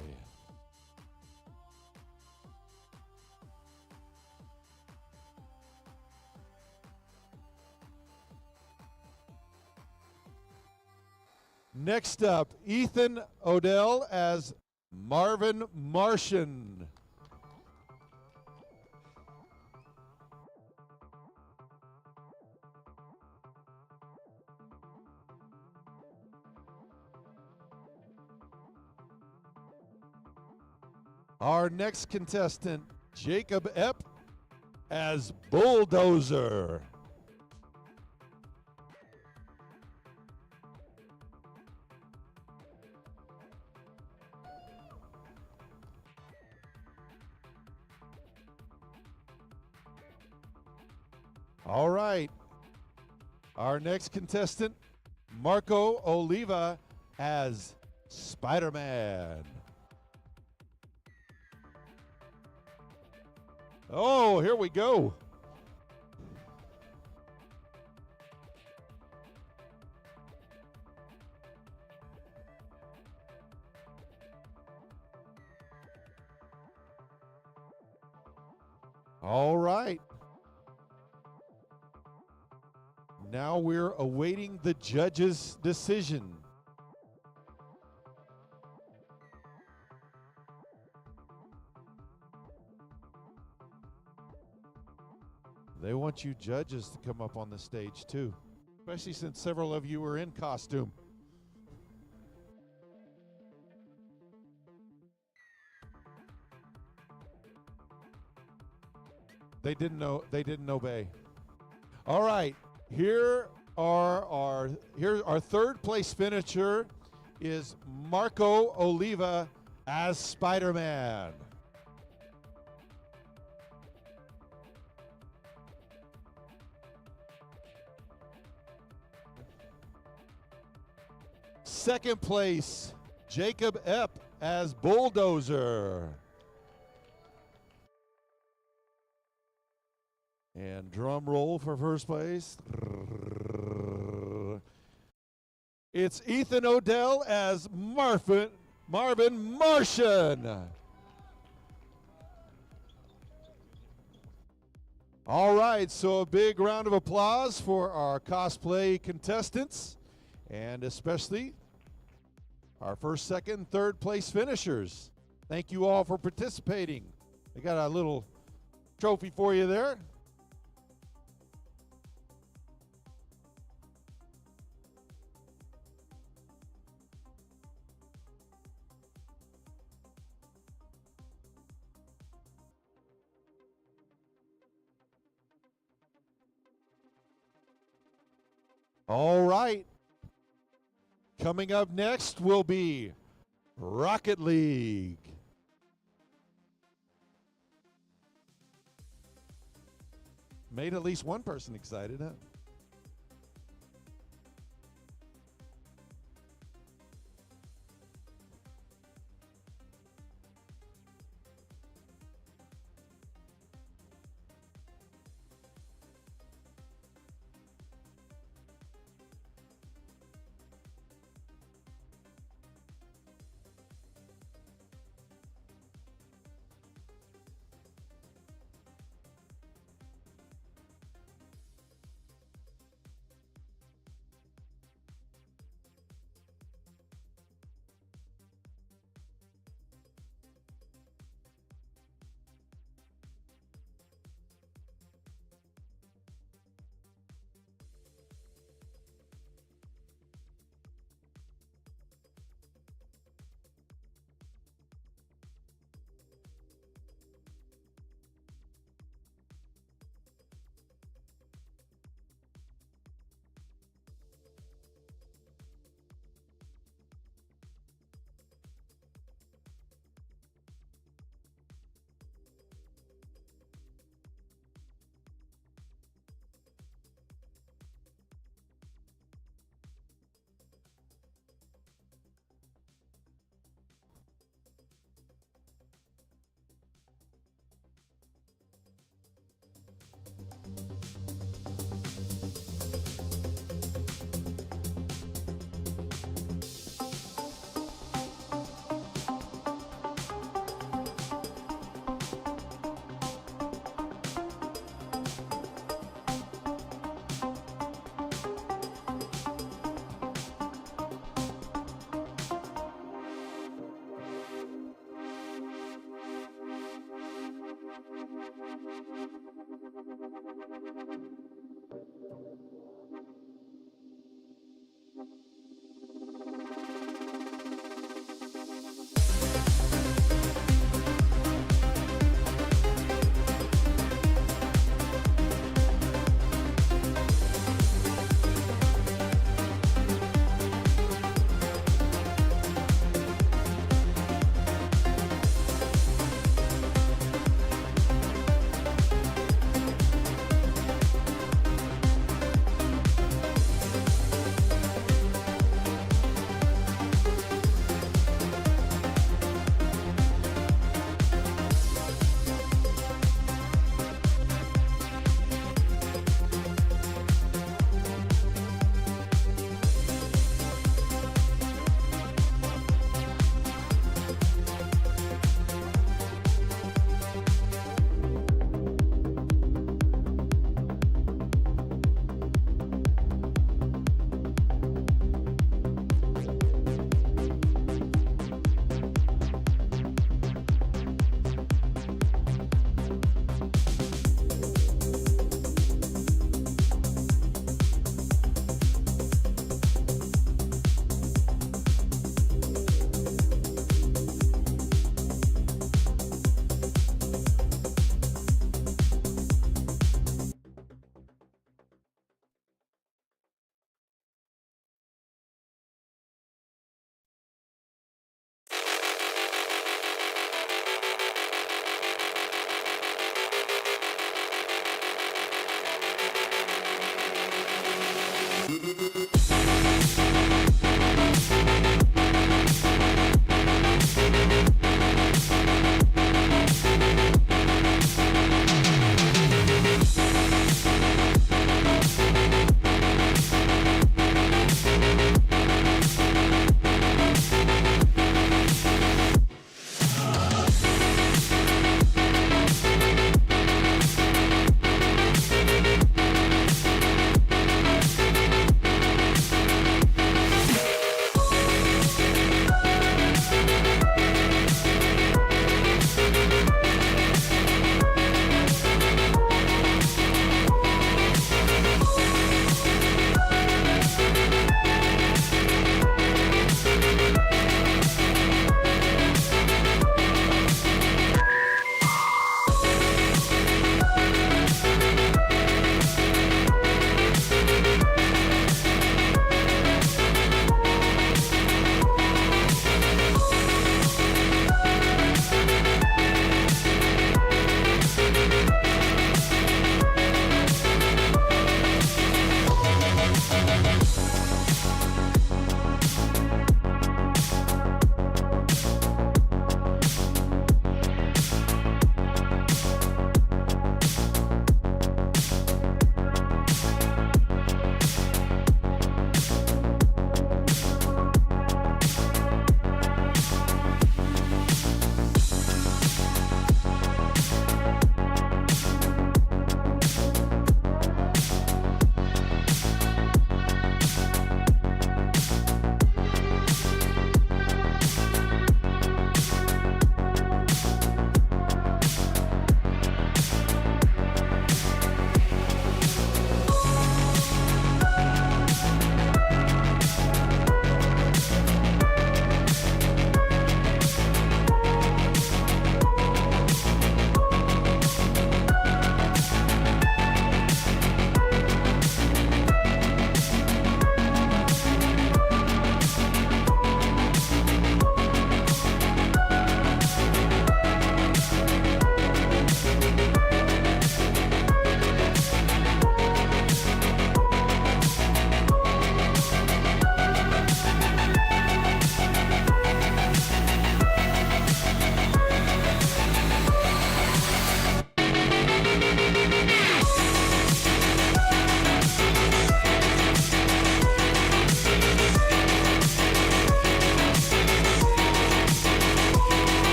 Next up, Ethan Odell as Marvin Martian. Our next contestant, Jacob Epp as Bulldozer. All right. Our next contestant, Marco Oliva as Spider-Man. Oh, here we go. All right. Now we're awaiting the judge's decision. They want you judges to come up on the stage too, especially since several of you are in costume. They didn't obey. All right, here's our third place finisher is Marco Oliva as Spider-Man. Second place, Jacob Epp as Bulldozer. And drum roll for first place. It's Ethan Odell as Marvin Martian. All right, so a big round of applause for our cosplay contestants, and especially our first, second, third place finishers. Thank you all for participating. I got a little trophy for you there. All right. Coming up next will be Rocket League. Made at least one person excited, huh?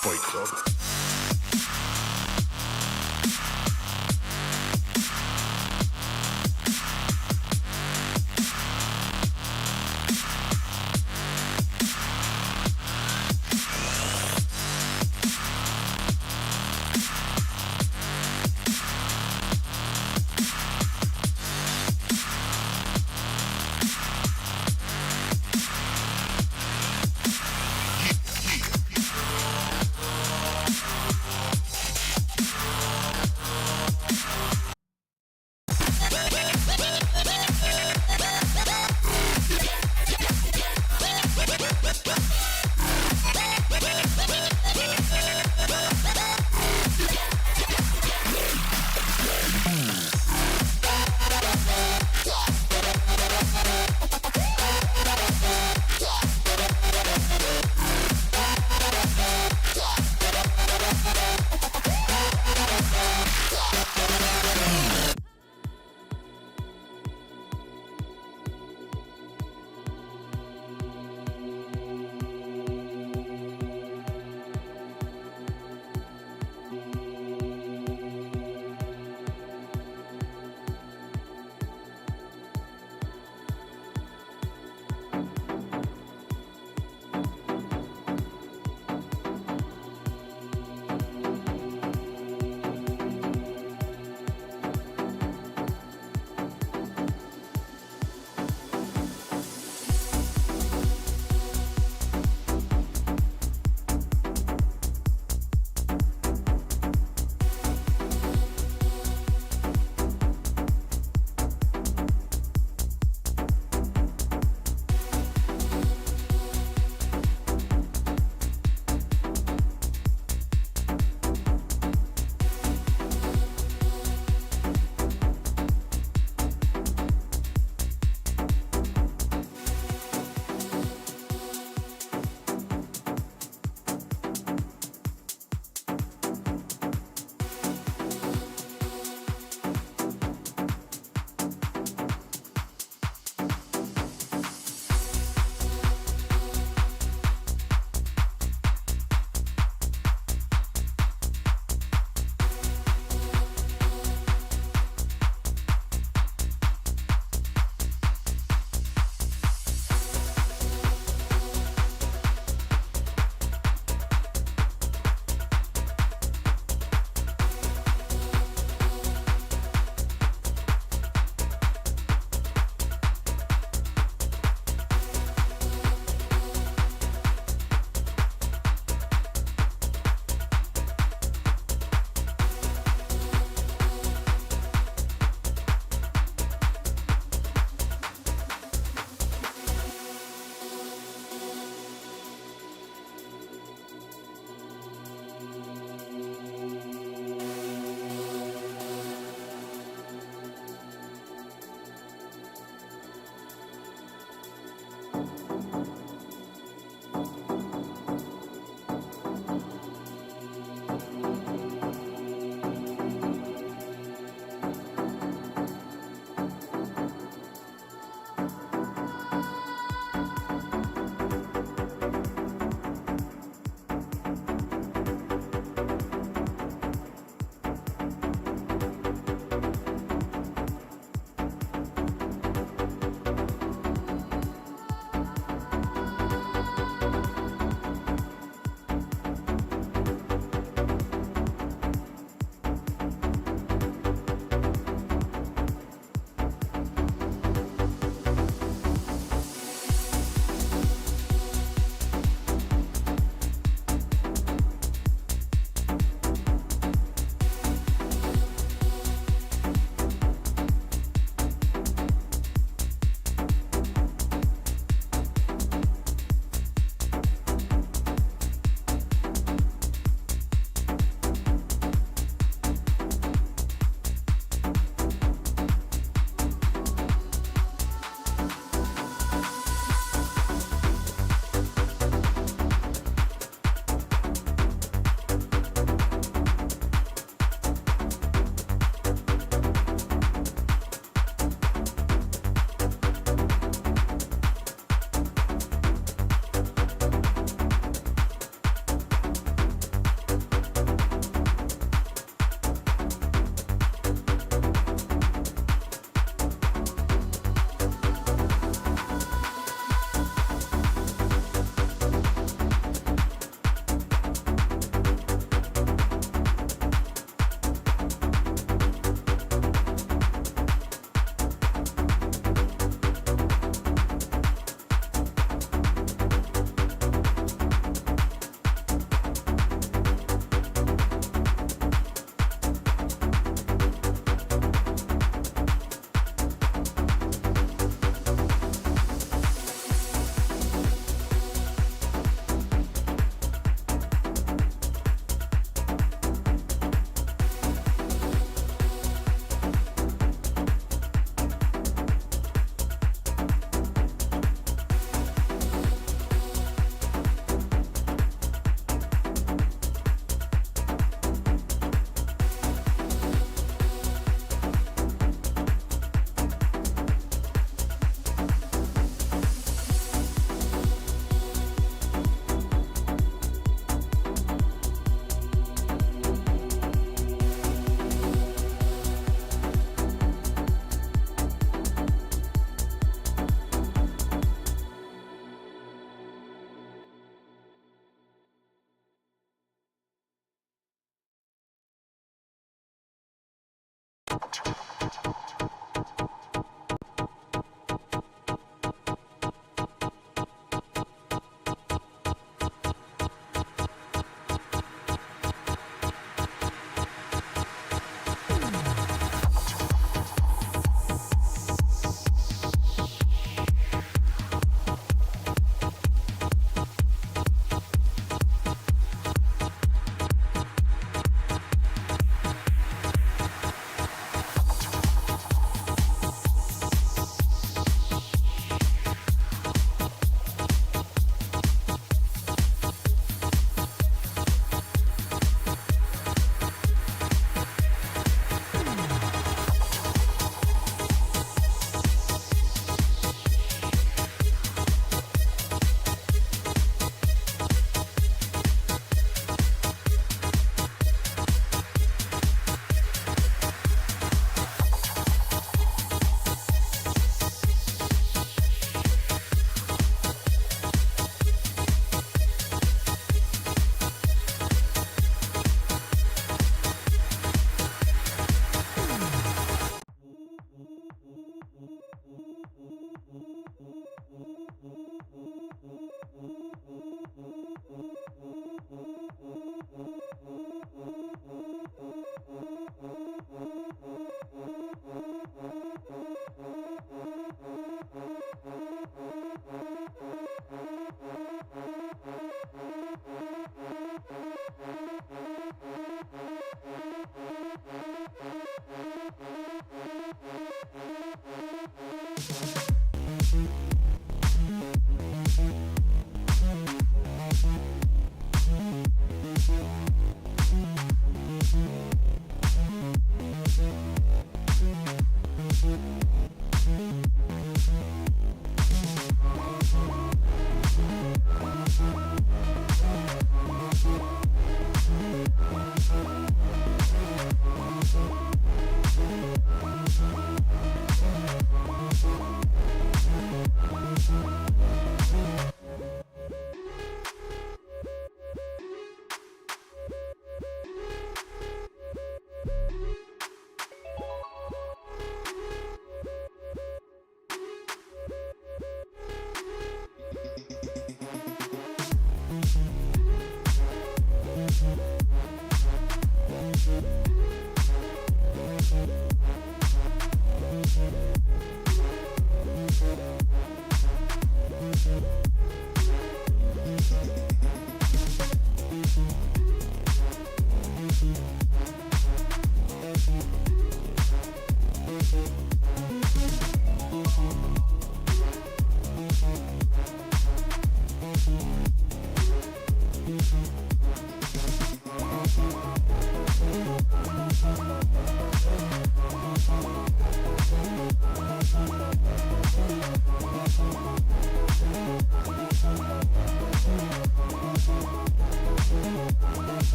Fight Club.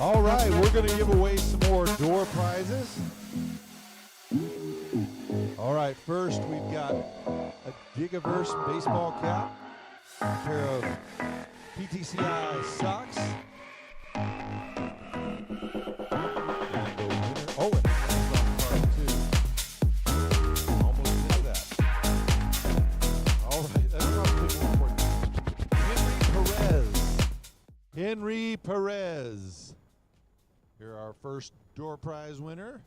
All right, we're going to give away some more door prizes. All right, first we've got a Gigaverse baseball cap, a pair of Ptci socks, and the winner. Oh, and it's on card too. Almost did that. All right, that's probably more important. Henry Perez. Here our first door prize winner.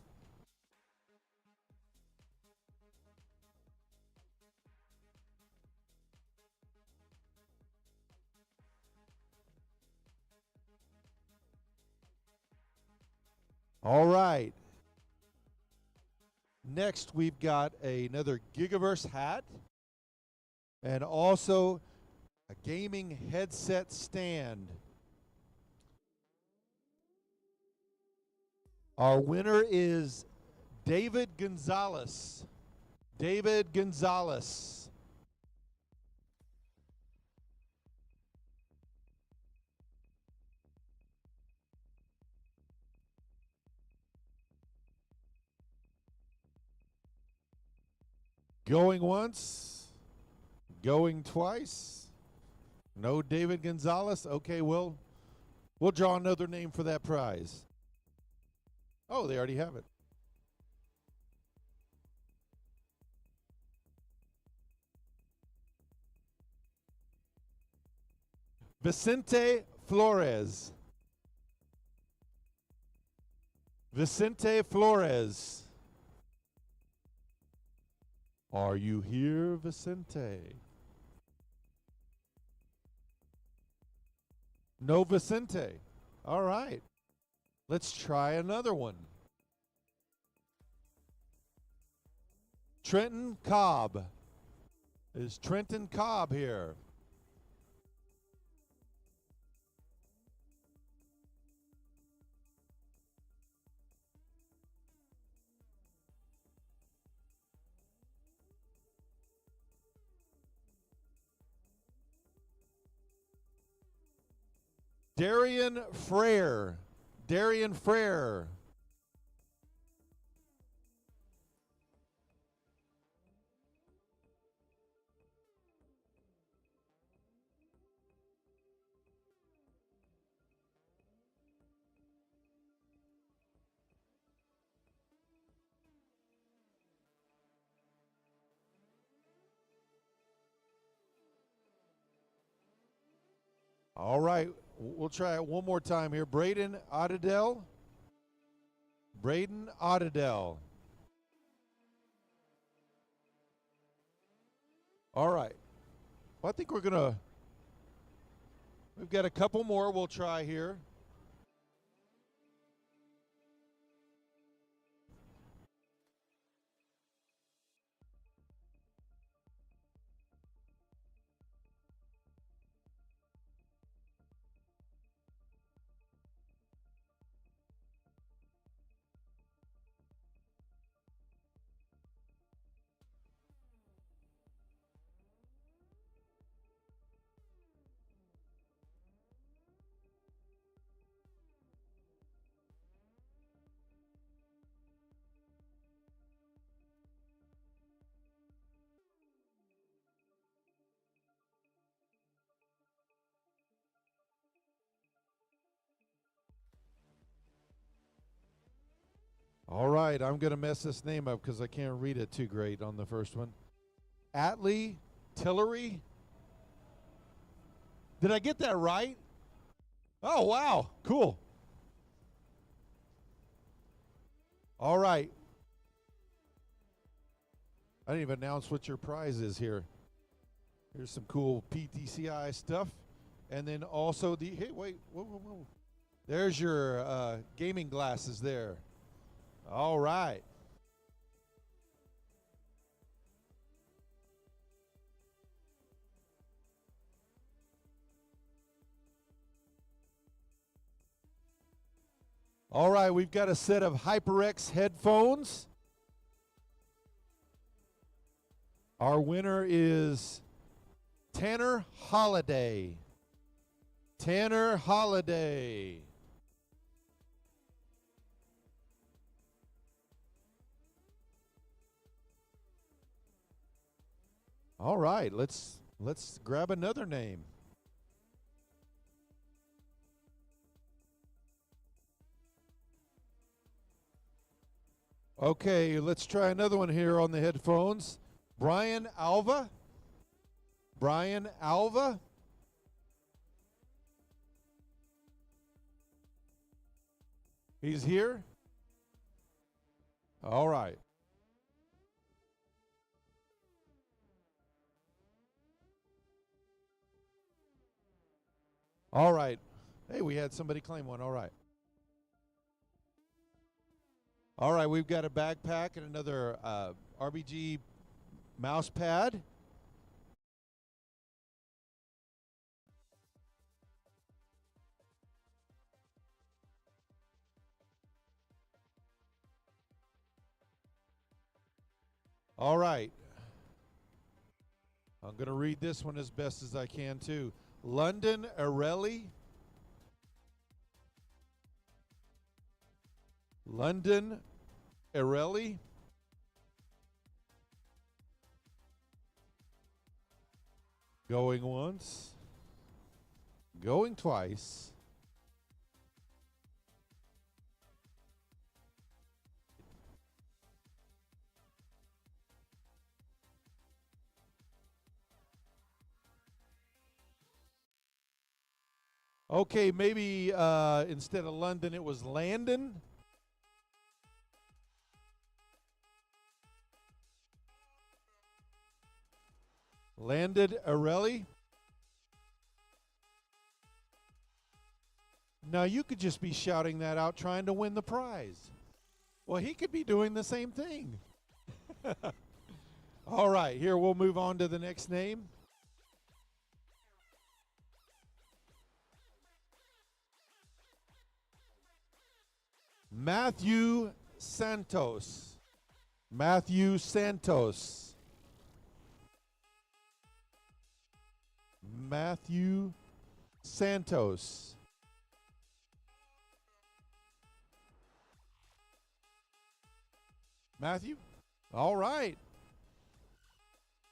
All right. Next, we've got another Gigaverse hat and also a gaming headset stand. Our winner is David Gonzalez. David Gonzalez. Going once, going twice. No David Gonzalez. Okay, we'll draw another name for that prize. Oh, they already have it. Vicente Flores. Vicente Flores. Are you here, Vicente? No Vicente. All right. Let's try another one. Trenton Cobb. Is Trenton Cobb here? Darian Frere. Darian Frere. All right, we'll try it one more time here. Braden Ottadell. Braden Ottadell. All right. Well, I think we've got a couple more we'll try here. All right, I'm going to mess this name up because I can't read it too great on the first one. Atlee Tillery. Did I get that right? Oh, wow. Cool. All right. I didn't even announce what your prize is here. Here's some cool PTCI stuff. And then also the, hey, wait, whoa. There's your gaming glasses there. All right. All right, we've got a set of HyperX headphones. Our winner is Tanner Holiday. Tanner Holiday. All right, let's grab another name. Okay, let's try another one here on the headphones. Brian Alva. Brian Alva. He's here? All right. All right. Hey, we had somebody claim one. All right. All right, we've got a backpack and another RBG mouse pad. All right. I'm going to read this one as best as I can, too. London Arelli. London Arelli. Going once. Going twice. Okay, maybe instead of London, it was Landon. Landon Arelli. Now, you could just be shouting that out trying to win the prize. Well, he could be doing the same thing. All right, here we'll move on to the next name. Matthew Santos. Matthew Santos. Matthew Santos. Matthew? All right.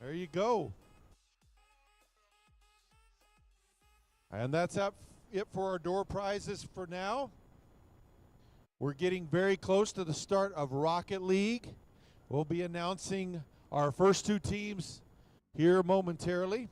There you go. And that's it for our door prizes for now. We're getting very close to the start of Rocket League. We'll be announcing our first two teams here momentarily.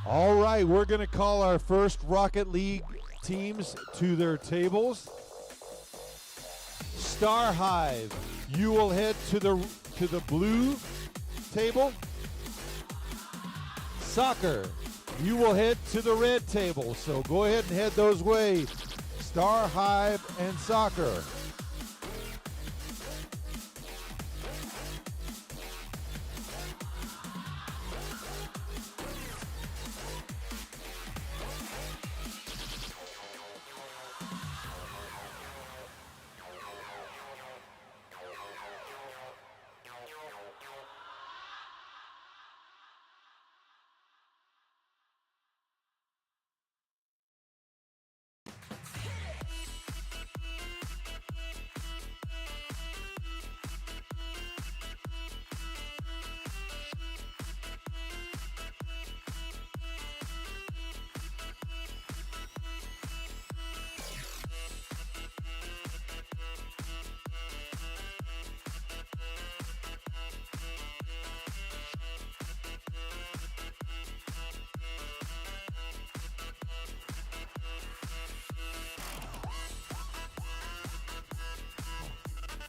All right, we're going to call our first Rocket League teams to their tables. Star Hive, you will head to the blue table. Soccer, you will head to the red table. So go ahead and head those way. Star Hive and Soccer.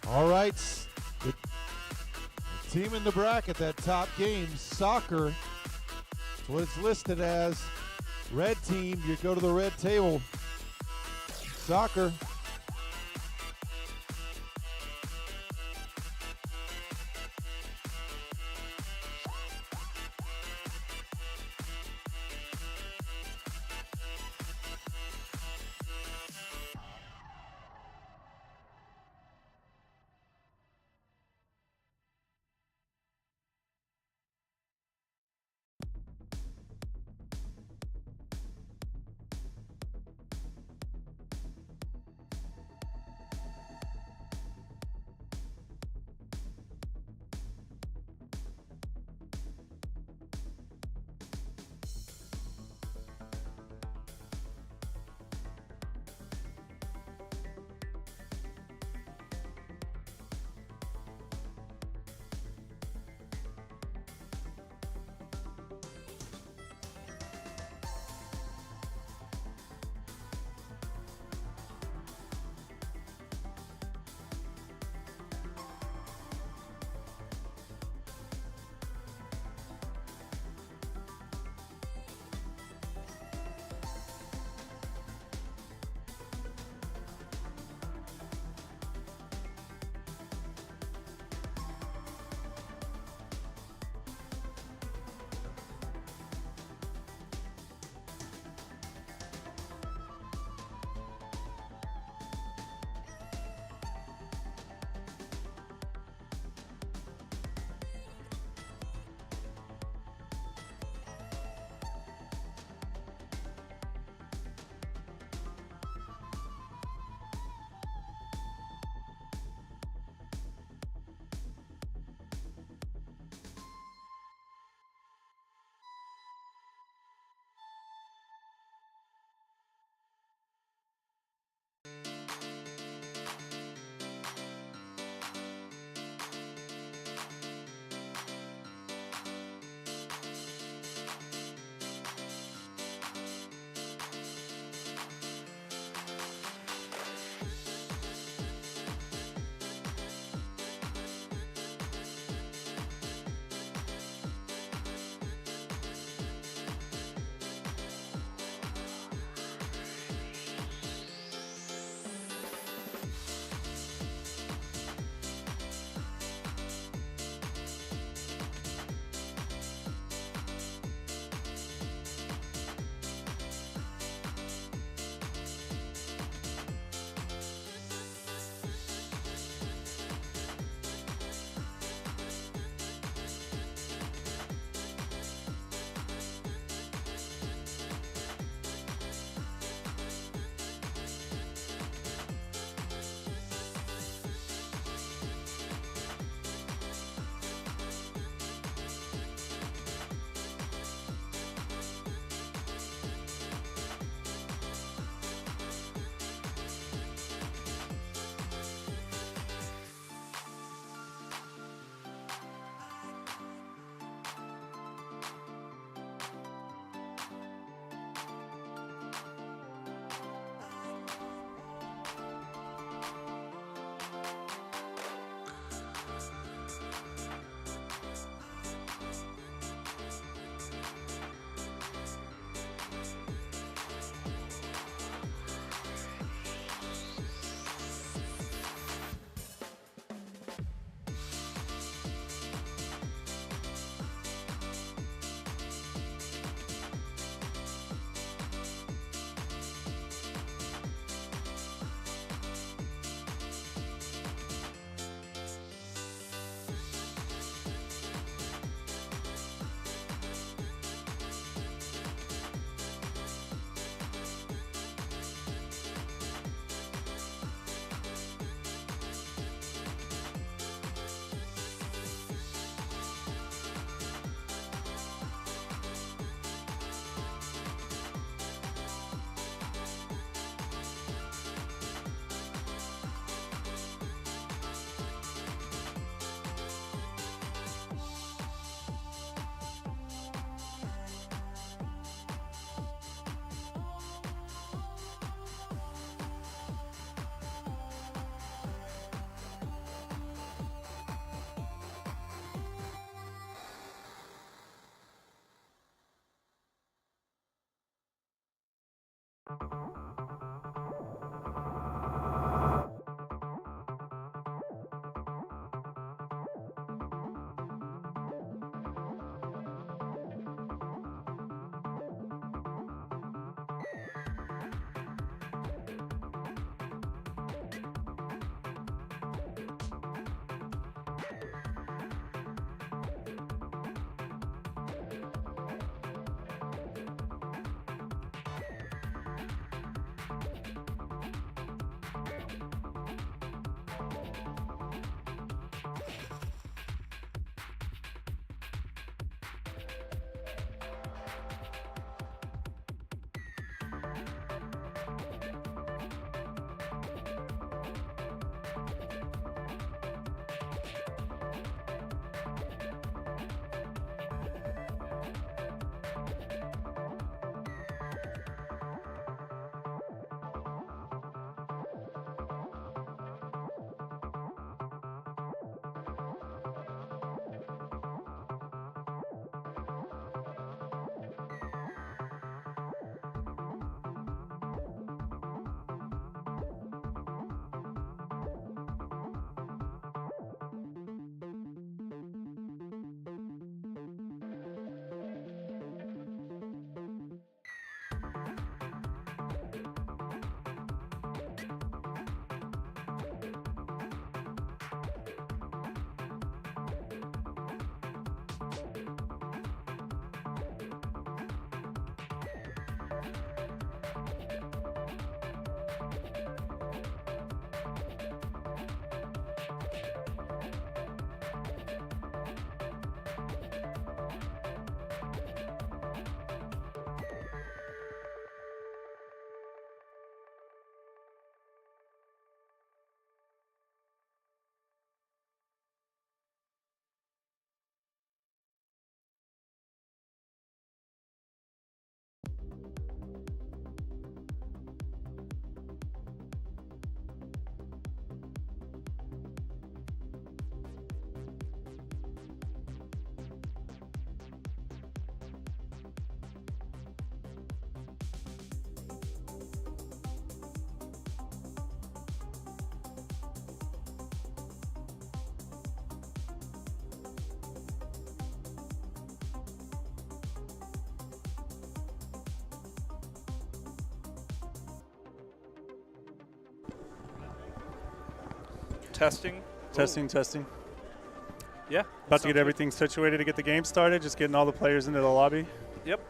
All right, the team in the bracket, that top game, Soccer. That's what it's listed as. Red team, you go to the red table. Soccer. Testing. Testing. Yeah. About to get everything situated to get the game started. Just getting all the players into the lobby. Yep.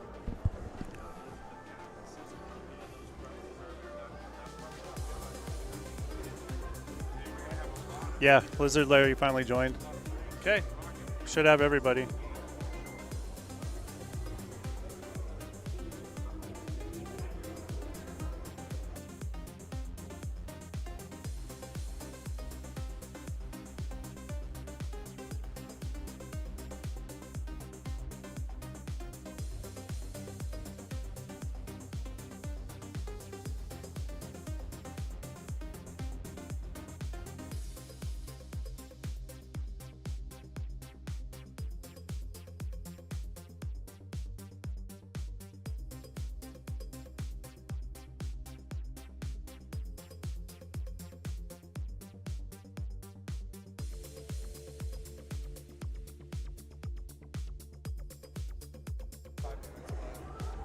Yeah, Blizzard Larry finally joined. Okay. Should have everybody.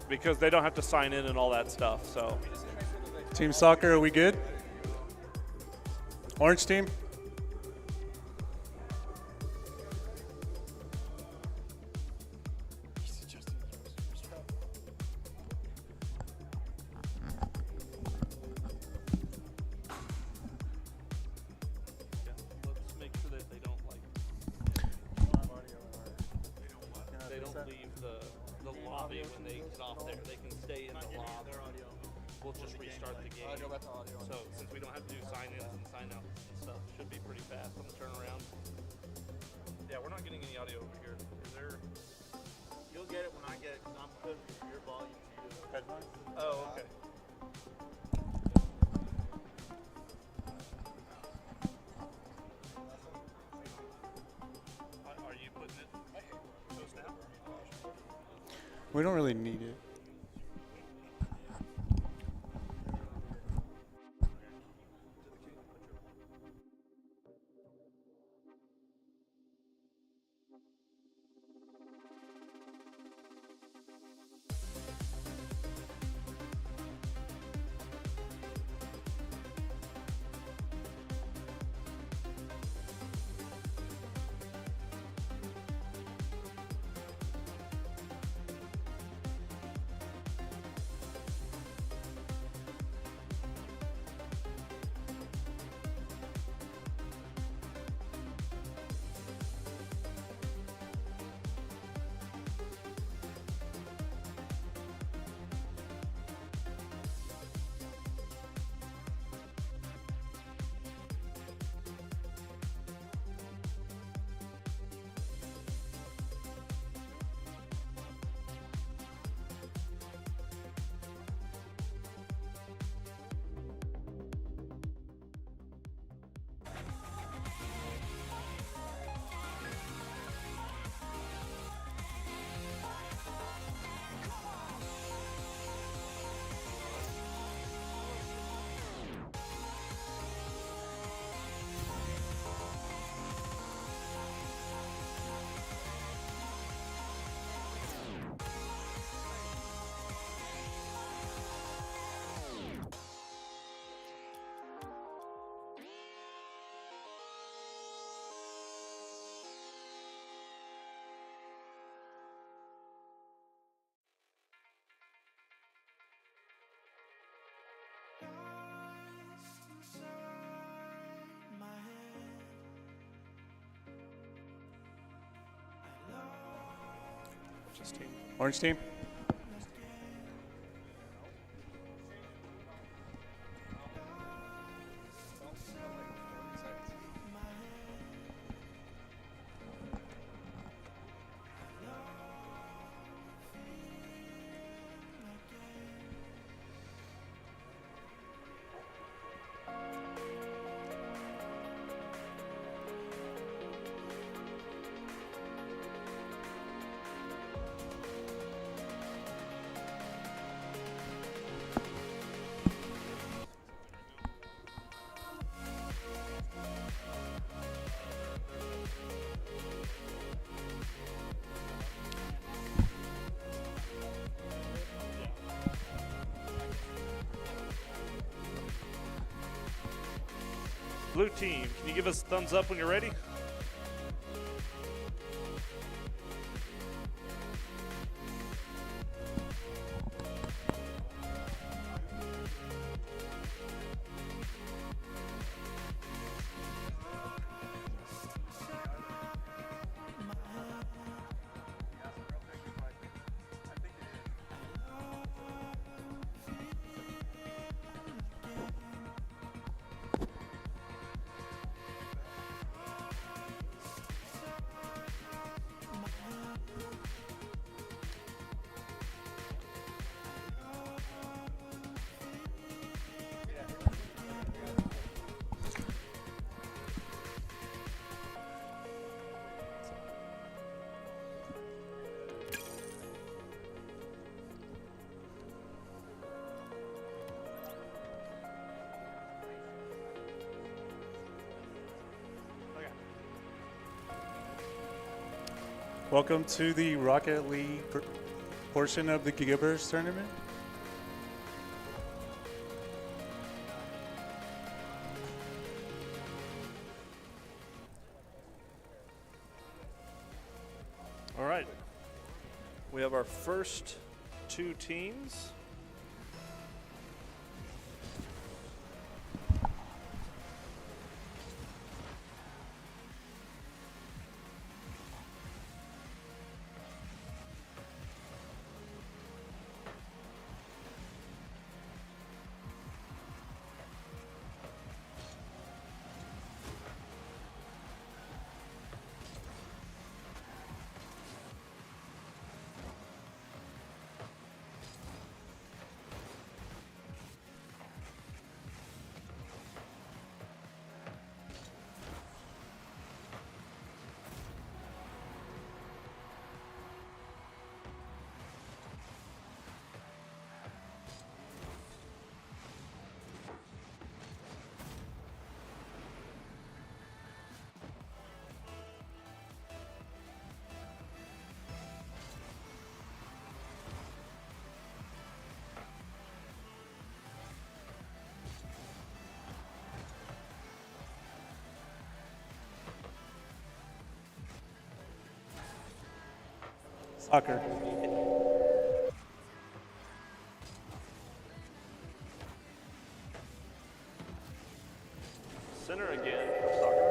Because they don't have to sign in and all that stuff. So, Team Soccer, are we good? Orange team? let's make sure that they don't leave the lobby when they get off there. They can stay in the lobby. We'll just restart the game. So since we don't have to do sign-ins and sign-outs and stuff, it should be pretty fast on the turnaround. Yeah, we're not getting any audio over here. Is there? You'll get it when I get it, because I'm good for your volume too. Headphones? Oh, okay. Are you putting it close now? We don't really need it. This team. Orange team. Blue team, can you give us a thumbs up when you're ready? Welcome to the Rocket League portion of the Gigaverse tournament. All right. We have our first two teams. Soccer. Center again for soccer.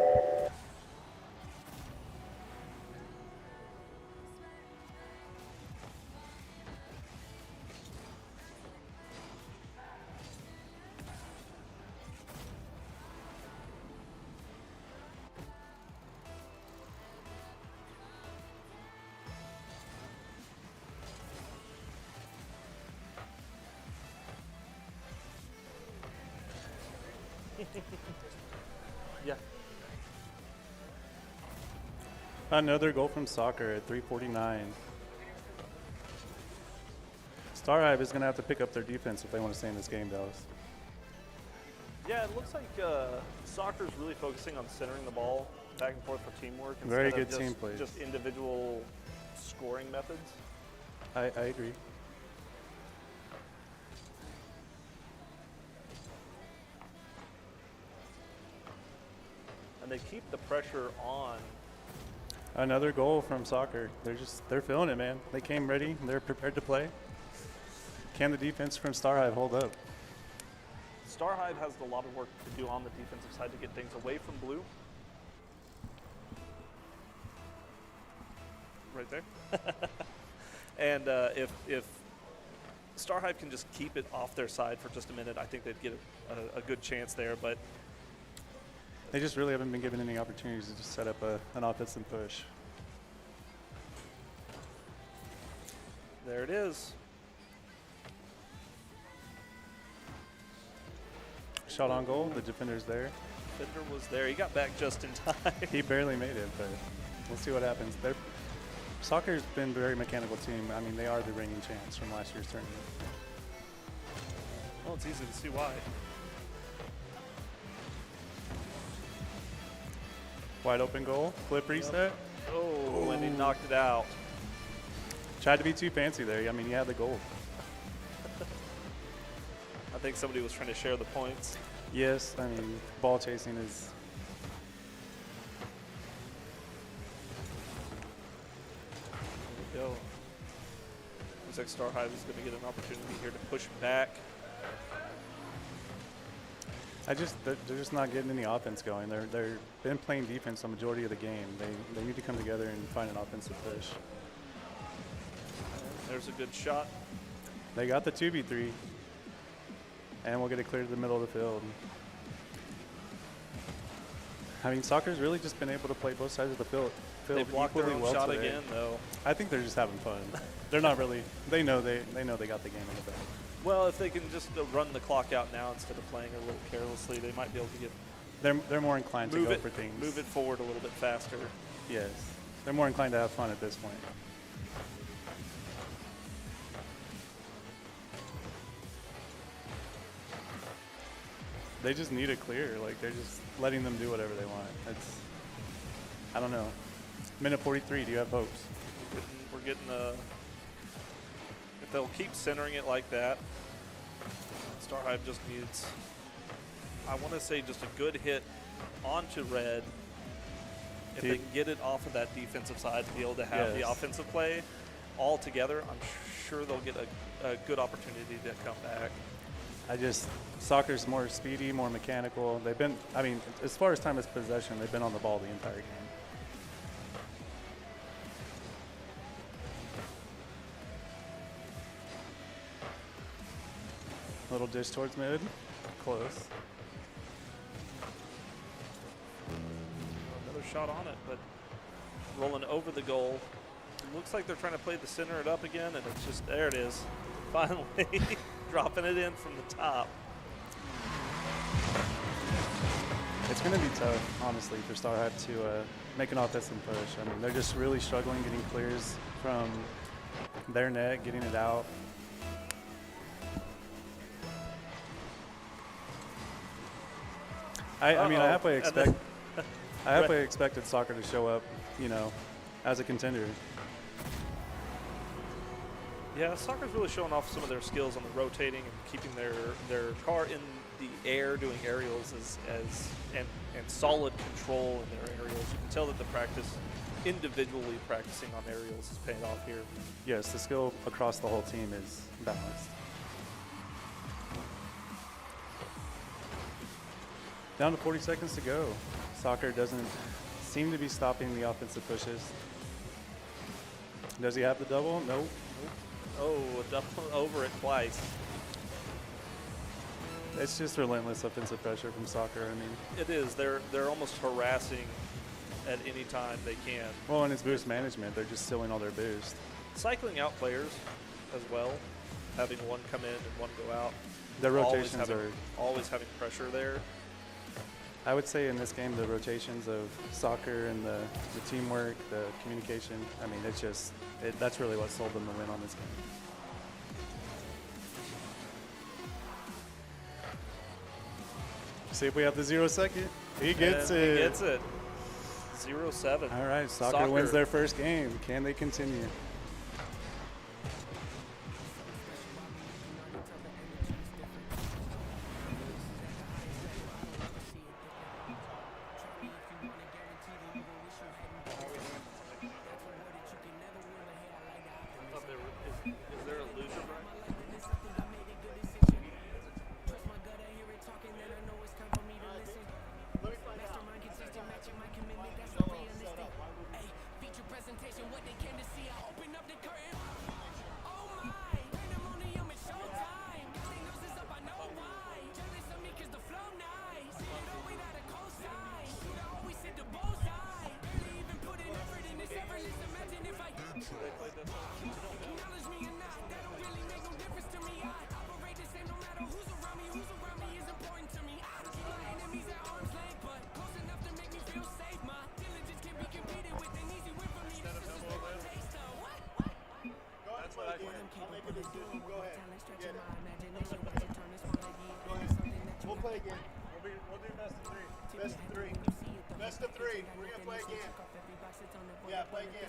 Yeah. Another goal from soccer at 3:49. Star Hive is going to have to pick up their defense if they want to stay in this game, Dallas. Yeah, it looks like soccer is really focusing on centering the ball back and forth for teamwork. Very instead good of team plays. Just individual scoring methods. I agree. And they keep the pressure on. Another goal from soccer. They're feeling it, man. They came ready. They're prepared to play. Can the defense from Star Hive hold up? Star Hive has a lot of work to do on the defensive side to get things away from blue. Right there. And if StarHive can just keep it off their side for just a minute, I think they'd get a good chance there. But they just really haven't been given any opportunities to just set up an offensive push. There it is. Shot on goal. The defender's there. Defender was there. He got back just in time. He barely made it, but we'll see what happens. Soccer's been a very mechanical team. I mean, they are the reigning champs from last year's tournament. Well, it's easy to see why. Wide open goal. Flip reset. Oh, and he knocked it out. Tried to be too fancy there. I mean, he had the goal. I think somebody was trying to share the points. Yes, I mean, ball chasing is... There we go. Looks like StarHive is going to get an opportunity here to push back. They're just not getting any offense going. They're been playing defense the majority of the game. They need to come together and find an offensive push. There's a good shot. They got the 2v3. And we'll get it clear to the middle of the field. I mean, soccer's really just been able to play both sides of the field. They blocked their own well shot today. again, though. I think they're just having fun. They're not really. They know they got the game in the bag. Well, if they can just run the clock out now instead of playing a little carelessly, they might be able to get. They're more inclined to go for things. Move it forward a little bit faster. Yes, they're more inclined to have fun at this point. They just need it clear. Like, they're just letting them do whatever they want. I don't know. Minute 43, do you have hopes? We're getting if they'll keep centering it like that, StarHive just needs, I want to say, just a good hit onto red. If they can get it off of that defensive side to be able to have the offensive play all together, I'm sure they'll get a good opportunity to come back. Soccer's more speedy, more mechanical. They've been, I mean, as far as time of possession, they've been on the ball the entire game. Little dish towards mid, close. Another shot on it, but rolling over the goal. It looks like they're trying to play the center it up again, and it's just, there it is. Finally, dropping it in from the top. It's going to be tough, honestly, for StarHive to make an offensive push. I mean, they're just really struggling getting clears from their net, getting it out. I mean, I halfway expected soccer to show up, you know, as a contender. Yeah, soccer's really showing off some of their skills on the rotating and keeping their car in the air, doing aerials and solid control in their aerials. You can tell that the practice, individually practicing on aerials, is paying off here. Yes, the skill across the whole team is balanced. Down to 40 seconds to go. Soccer doesn't seem to be stopping the offensive pushes. Does he have the double? Nope. Oh, a double over it twice. It's just relentless offensive pressure from soccer. I mean, it is. They're almost harassing at any time they can. Well, and it's boost management. They're just stealing all their boost. Cycling out players as well, having one come in and one go out. Their rotations are always having pressure there. I would say in this game, the rotations of soccer and the teamwork, the communication, I mean, it's just, that's really what sold them the win on this game. See if we have the 0 second. He gets it. He gets it. 0-7. All right, soccer wins their first game. Can they continue? We'll do best of three. Best of three. Best of three. We're gonna play again. Yeah, play again.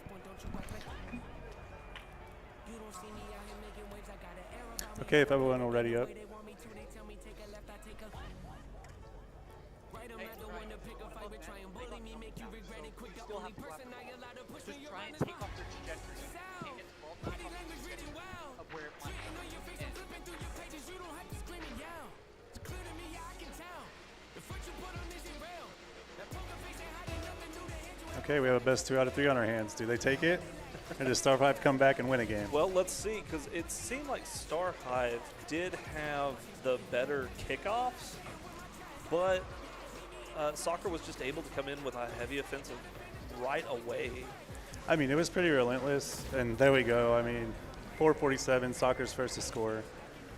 Okay, if everyone will ready up. Just try and take off their trajectory. Take it multiple times of where it wants Okay, we have a best 2 out of 3 on our hands. Do they take it? Or does Star 5 come back and win a game? Well, let's see, because it seemed like Star Hive did have the better kickoffs, but Soccer was just able to come in with a heavy offensive right away. I mean, it was pretty relentless, and there we go. I mean, 4:47, Soccer's first to score.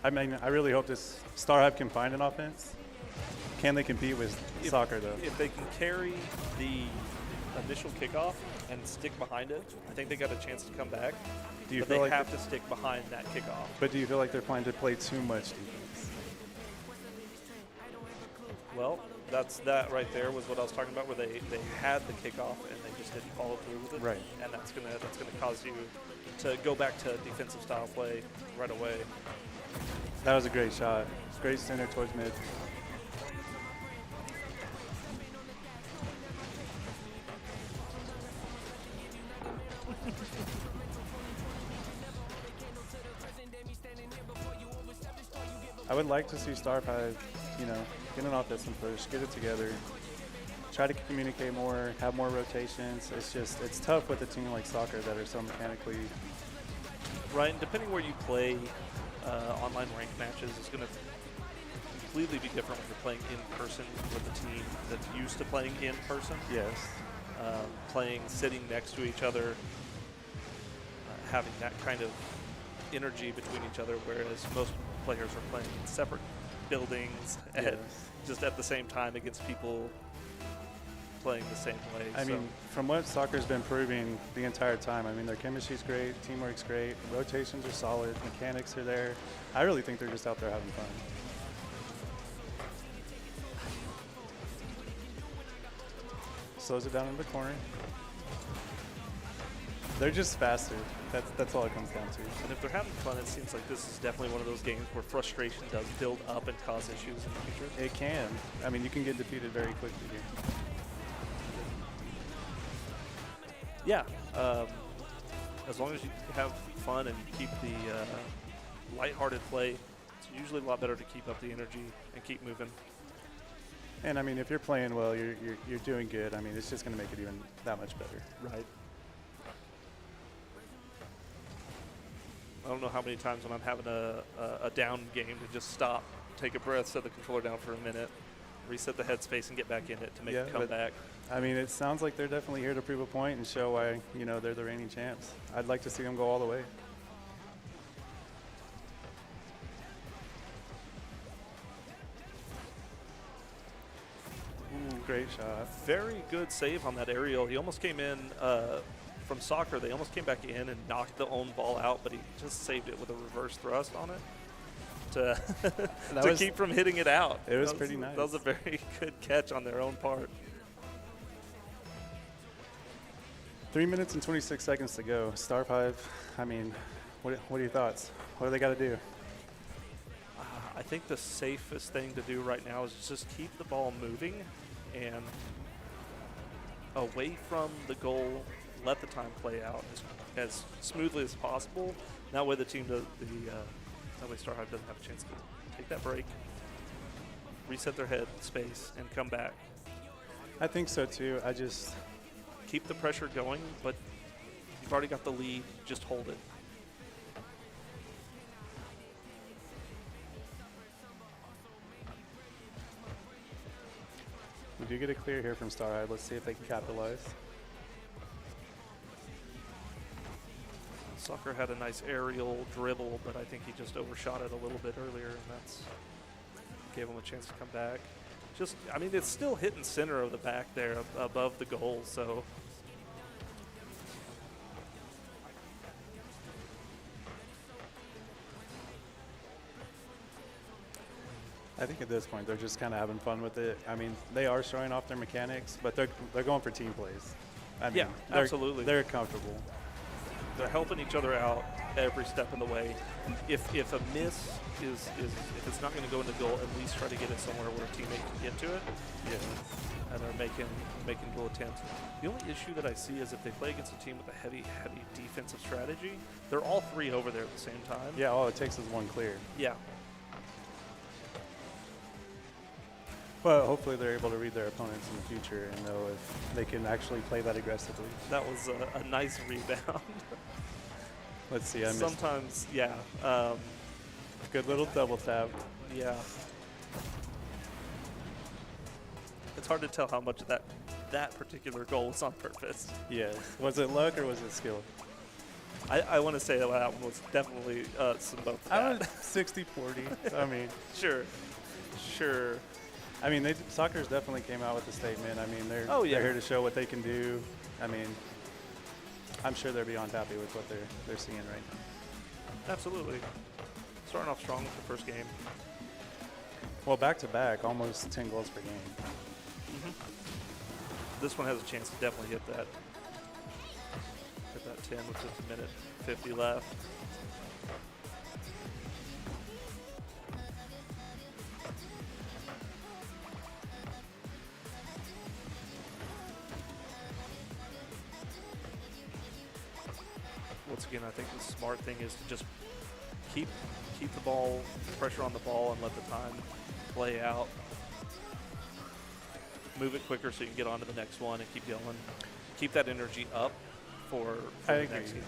I mean, I really hope this Star Hive can find an offense. Can they compete with Soccer, though? If they can carry the initial kickoff and stick behind it, I think they got a chance to come back. Do you but feel they like have to stick behind that kickoff. But do you feel like they're planning to play too much defense? Well, that's that right there was what I was talking about, where they had the kickoff and they just didn't follow through with it. Right. And that's gonna cause you to go back to defensive style play right away. That was a great shot. Great center towards mid. I would like to see Star 5, get an offensive push, get it together, try to communicate more, have more rotations. It's tough with a team like Soccer that are so mechanically. Right, and depending where you play, online ranked matches is going to completely be different when you're playing in person with a team that's used to playing in person. Yes. Playing sitting next to each other, having that kind of energy between each other, whereas most players are playing in separate buildings and just at the same time against people playing the same way. I mean, from what Soccer's been proving the entire time, I mean, their chemistry's great, teamwork's great, rotations are solid, mechanics are there. I really think they're just out there having fun. Slows it down in the corner. They're just faster. That's all it comes down to. And if they're having fun, it seems like this is definitely one of those games where frustration does build up and cause issues in the future. It can. I mean, you can get defeated very quickly here. Yeah. As long as you have fun and keep the lighthearted play, it's usually a lot better to keep up the energy and keep moving. And I mean, if you're playing well, you're doing good. I mean, it's just going to make it even that much better. Right. I don't know how many times when I'm having a down game to just stop, take a breath, set the controller down for a minute, reset the headspace, and get back in it to make it come back. I mean, it sounds like they're definitely here to prove a point and show why, they're the reigning champs. I'd like to see them go all the way. Ooh, great shot. Very good save on that aerial. He almost came in from Soccer. They almost came back in and knocked the own ball out, but he just saved it with a reverse thrust on it to keep from hitting it out. It was pretty nice. That was a very good catch on their own part. 3 minutes and 26 seconds to go. Star 5, I mean, what are your thoughts? What do they got to do? I think the safest thing to do right now is just keep the ball moving and away from the goal. Let the time play out as smoothly as possible. That way the team that way Star Hive doesn't have a chance to take that break, reset their head space, and come back. I think so too. I just keep the pressure going, but you've already got the lead. Just hold it. We do get a clear here from Star Hive. Let's see if they can capitalize. Soccer had a nice aerial dribble, but I think he just overshot it a little bit earlier, and that's gave him a chance to come back. I mean, it's still hitting center of the back there above the goal, so. I think at this point they're just kind of having fun with it. I mean, they are showing off their mechanics, but they're going for team plays. I mean, Yeah, absolutely. They're comfortable. They're helping each other out every step of the way. If a miss is if it's not going to go into goal, at least try to get it somewhere where a teammate can get to it. Yeah. And they're making goal attempts. The only issue that I see is if they play against a team with a heavy defensive strategy, they're all three over there at the same time. Yeah, all it takes is one clear. Yeah. But hopefully they're able to read their opponents in the future and know if they can actually play that aggressively. That was a nice rebound. Let's see. I missed. Sometimes, yeah. Good little double tap. Yeah. It's hard to tell how much of that particular goal was on purpose. Yeah. Was it luck or was it skill? I want to say that one was definitely some both of I that. was 60-40. I mean, Sure. I mean, soccer's definitely came out with a statement. I mean, they're here to show what they can do. I mean, I'm sure they're beyond happy with what they're seeing right now. Absolutely. Starting off strong with the first game. Well, back-to-back, almost 10 goals per game. This one has a chance to definitely hit that 10 with just a minute 50 left. Once again, I think the smart thing is to just keep the ball, pressure on the ball, and let the time play out. Move it quicker so you can get on to the next one and keep going. Keep that energy up for the next game.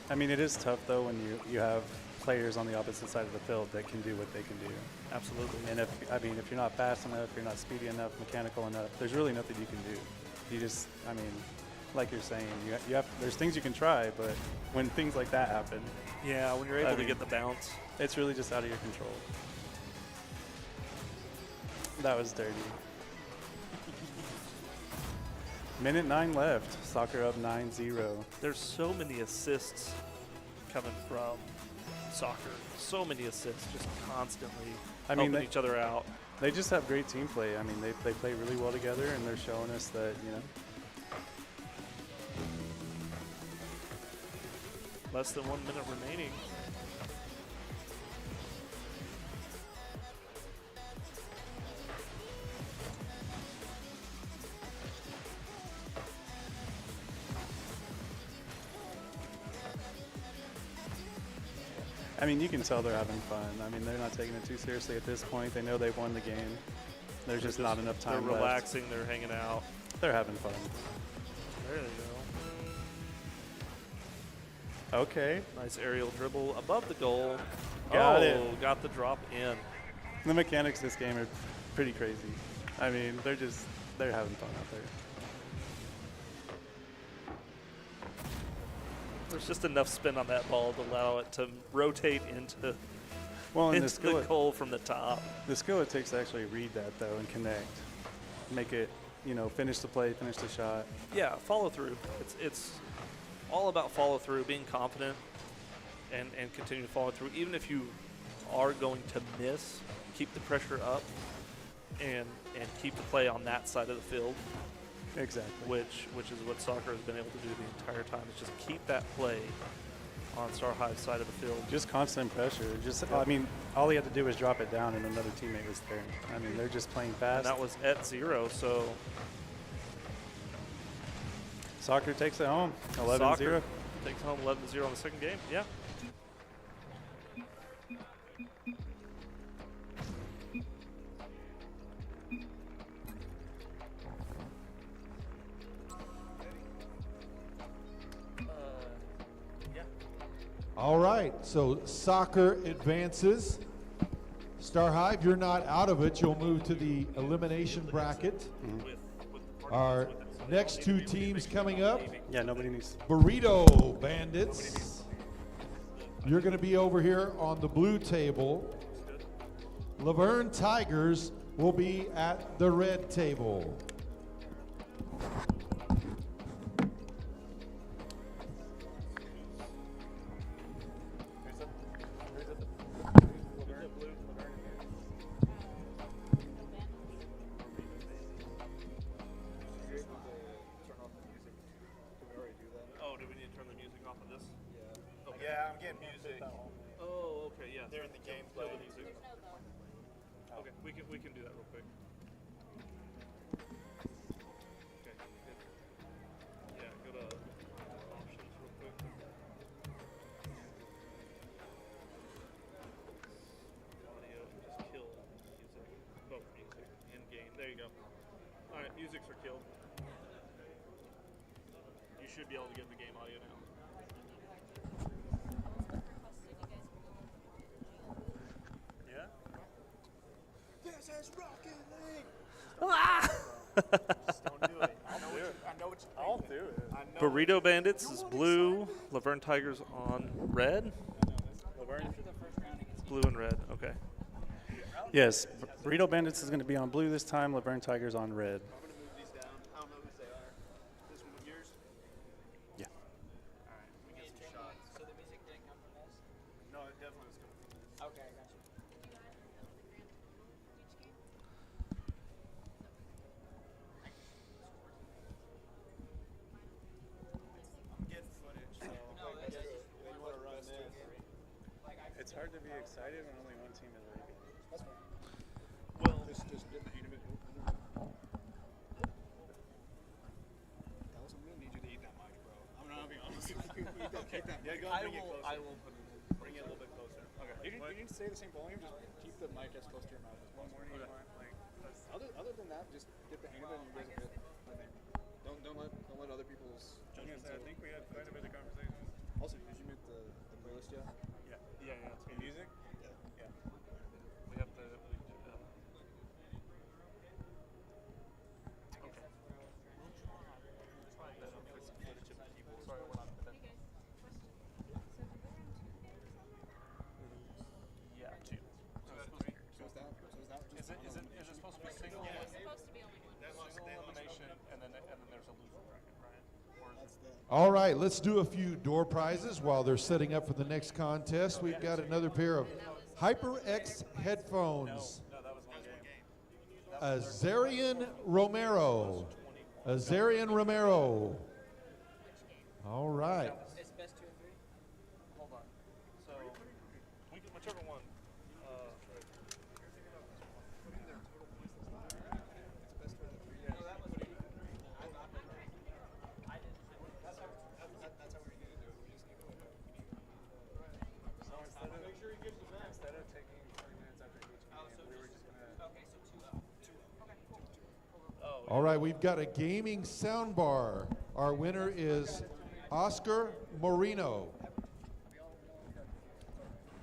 I mean, it is tough, though, when you have players on the opposite side of the field that can do what they can do. Absolutely. And if you're not fast enough, you're not speedy enough, mechanical enough, there's really nothing you can do. You just, I mean, like you're saying, there's things you can try, but when things like that happen, yeah, when you're able to get the bounce, it's really just out of your control. That was dirty. Minute 9 left. Soccer up 9-0. There's so many assists coming from soccer. So many assists, just constantly helping each other out. They just have great team play. I mean, they play really well together, and they're showing us that, Less than 1 minute remaining. I mean, you can tell they're having fun. I mean, they're not taking it too seriously at this point. They know they've won the game. There's just not enough time left. They're relaxing. They're hanging out. They're having fun. There they go. Okay. Nice aerial dribble above the goal. Got it. Got the drop in. The mechanics this game are pretty crazy. I mean, they're having fun out there. There's just enough spin on that ball to allow it to rotate into the goal from the top. The skill it takes to actually read that, though, and connect. Make it, finish the play, finish the shot. Yeah, follow through. It's all about follow through, being confident, and continue to follow through. Even if you are going to miss, keep the pressure up and keep the play on that side of the field. Exactly. Which is what soccer has been able to do the entire time, is just keep that play on Star High's side of the field. Just constant pressure. I mean, all he had to do was drop it down and another teammate was there. I mean, they're just playing fast. And that was at 0, so soccer takes it home, 11-0. Soccer takes home 11-0 on the second game. Yeah. All right, so soccer advances. Star High, if you're not out of it, you'll move to the elimination bracket. Our next two teams coming up. Yeah, nobody needs. Burrito Bandits. You're going to be over here on the blue table. Laverne Tigers will be at the red table. We can do that real quick. Okay, good. Yeah, go to options real quick. Audio, just kill music. Both music and game. There you go. Alright, musics are killed. You should be able to get the game audio now. Yeah? This is Rocket League! Just don't do it. I know what you I'll do it. Burrito Bandits is blue. Laverne Tigers on red. Blue and red. Okay. Yes, Burrito Bandits is going to be on blue this time. Laverne Tigers on red. I'm going to move these down. I don't know whose they are. This one yours? Yeah. Alright, we get some shots. So the music didn't come from this? No, it definitely was coming from this. Okay, I got you. I'm getting footage, so you want to run this. It's hard to be excited when only one team is really good. That's fine. Well, just get the heat of it. Dallas, I'm gonna need you to eat that mic, bro. I'm not being honest. Eat that. Yeah, go bring it closer. I will put it. Bring it a little bit closer. Okay. You need to stay the same volume. Just keep the mic as close to your mouth as possible. One more you want, like. Other than that, just get the hang of it and you guys are good. Don't let other people's judgments. I think we had quite a bit of conversation. Also, did you make the playlist yet? Yeah, it's Music? Yeah. We have the. Okay. Sorry, we're not finished. Yeah, two. Is it supposed to be single? Yeah. It's supposed to be only one. Single elimination, and then there's a loser bracket, right? Or is it? All right, let's do a few door prizes while they're setting up for the next contest. We've got another pair of HyperX headphones. No, that was one game. Azarian Romero. Azarian Romero. All right. It's best 2 and 3. Hold on. So, we can, whichever one. Instead of taking 20 minutes after each game, we were just going to. Okay, so 2 up. All right, we've got a gaming soundbar. Our winner is Oscar Moreno.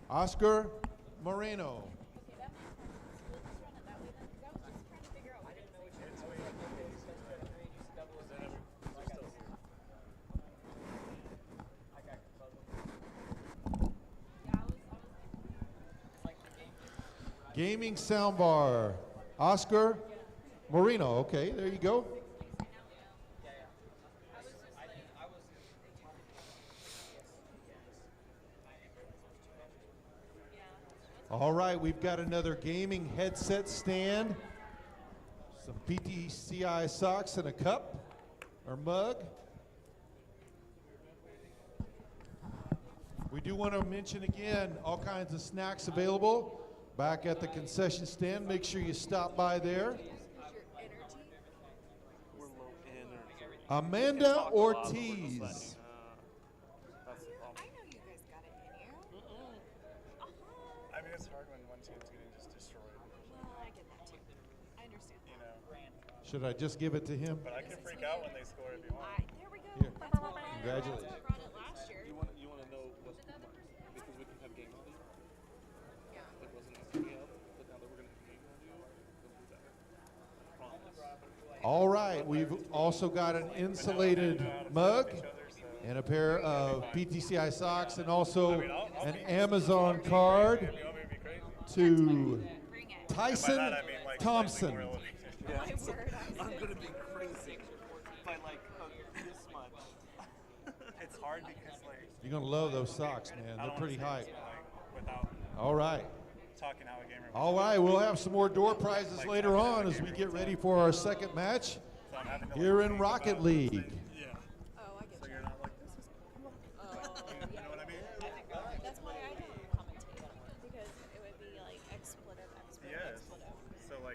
Oscar Moreno. Gaming soundbar, Oscar Moreno. Okay, there you go. All right, we've got another gaming headset stand, some Ptci socks and a cup or mug. We do want to mention again all kinds of snacks available back at the concession stand. Make sure you stop by there. We're low energy. Amanda Ortiz. That's I know you guys got it in you. I mean, it's hard when one team's getting just destroyed. Well, I get that too. I understand. You know. Should I just give it to him? But I can freak out when they score if you want. There we go. Here. That's what Congratulations. I brought it last year. You want to know what's because we can have game audio. Yeah. It wasn't necessarily up, but now that we're gonna have game audio, it'll be better. Promise. All right, we've also got an insulated mug and a pair of PTCI socks and also an Amazon card to Tyson Thompson. Yeah, I'm gonna be crazy by like this much. It's hard because, like, You're going to love those socks, man. They're pretty hype. without All right. talking how a gamer. All right, we'll have some more door prizes later on as we get ready for our second match here in Rocket League. Yeah. Oh, I get So you. you're not like this is. You know what I mean? That's why I don't commentate because it would be like expletive, Yes. So like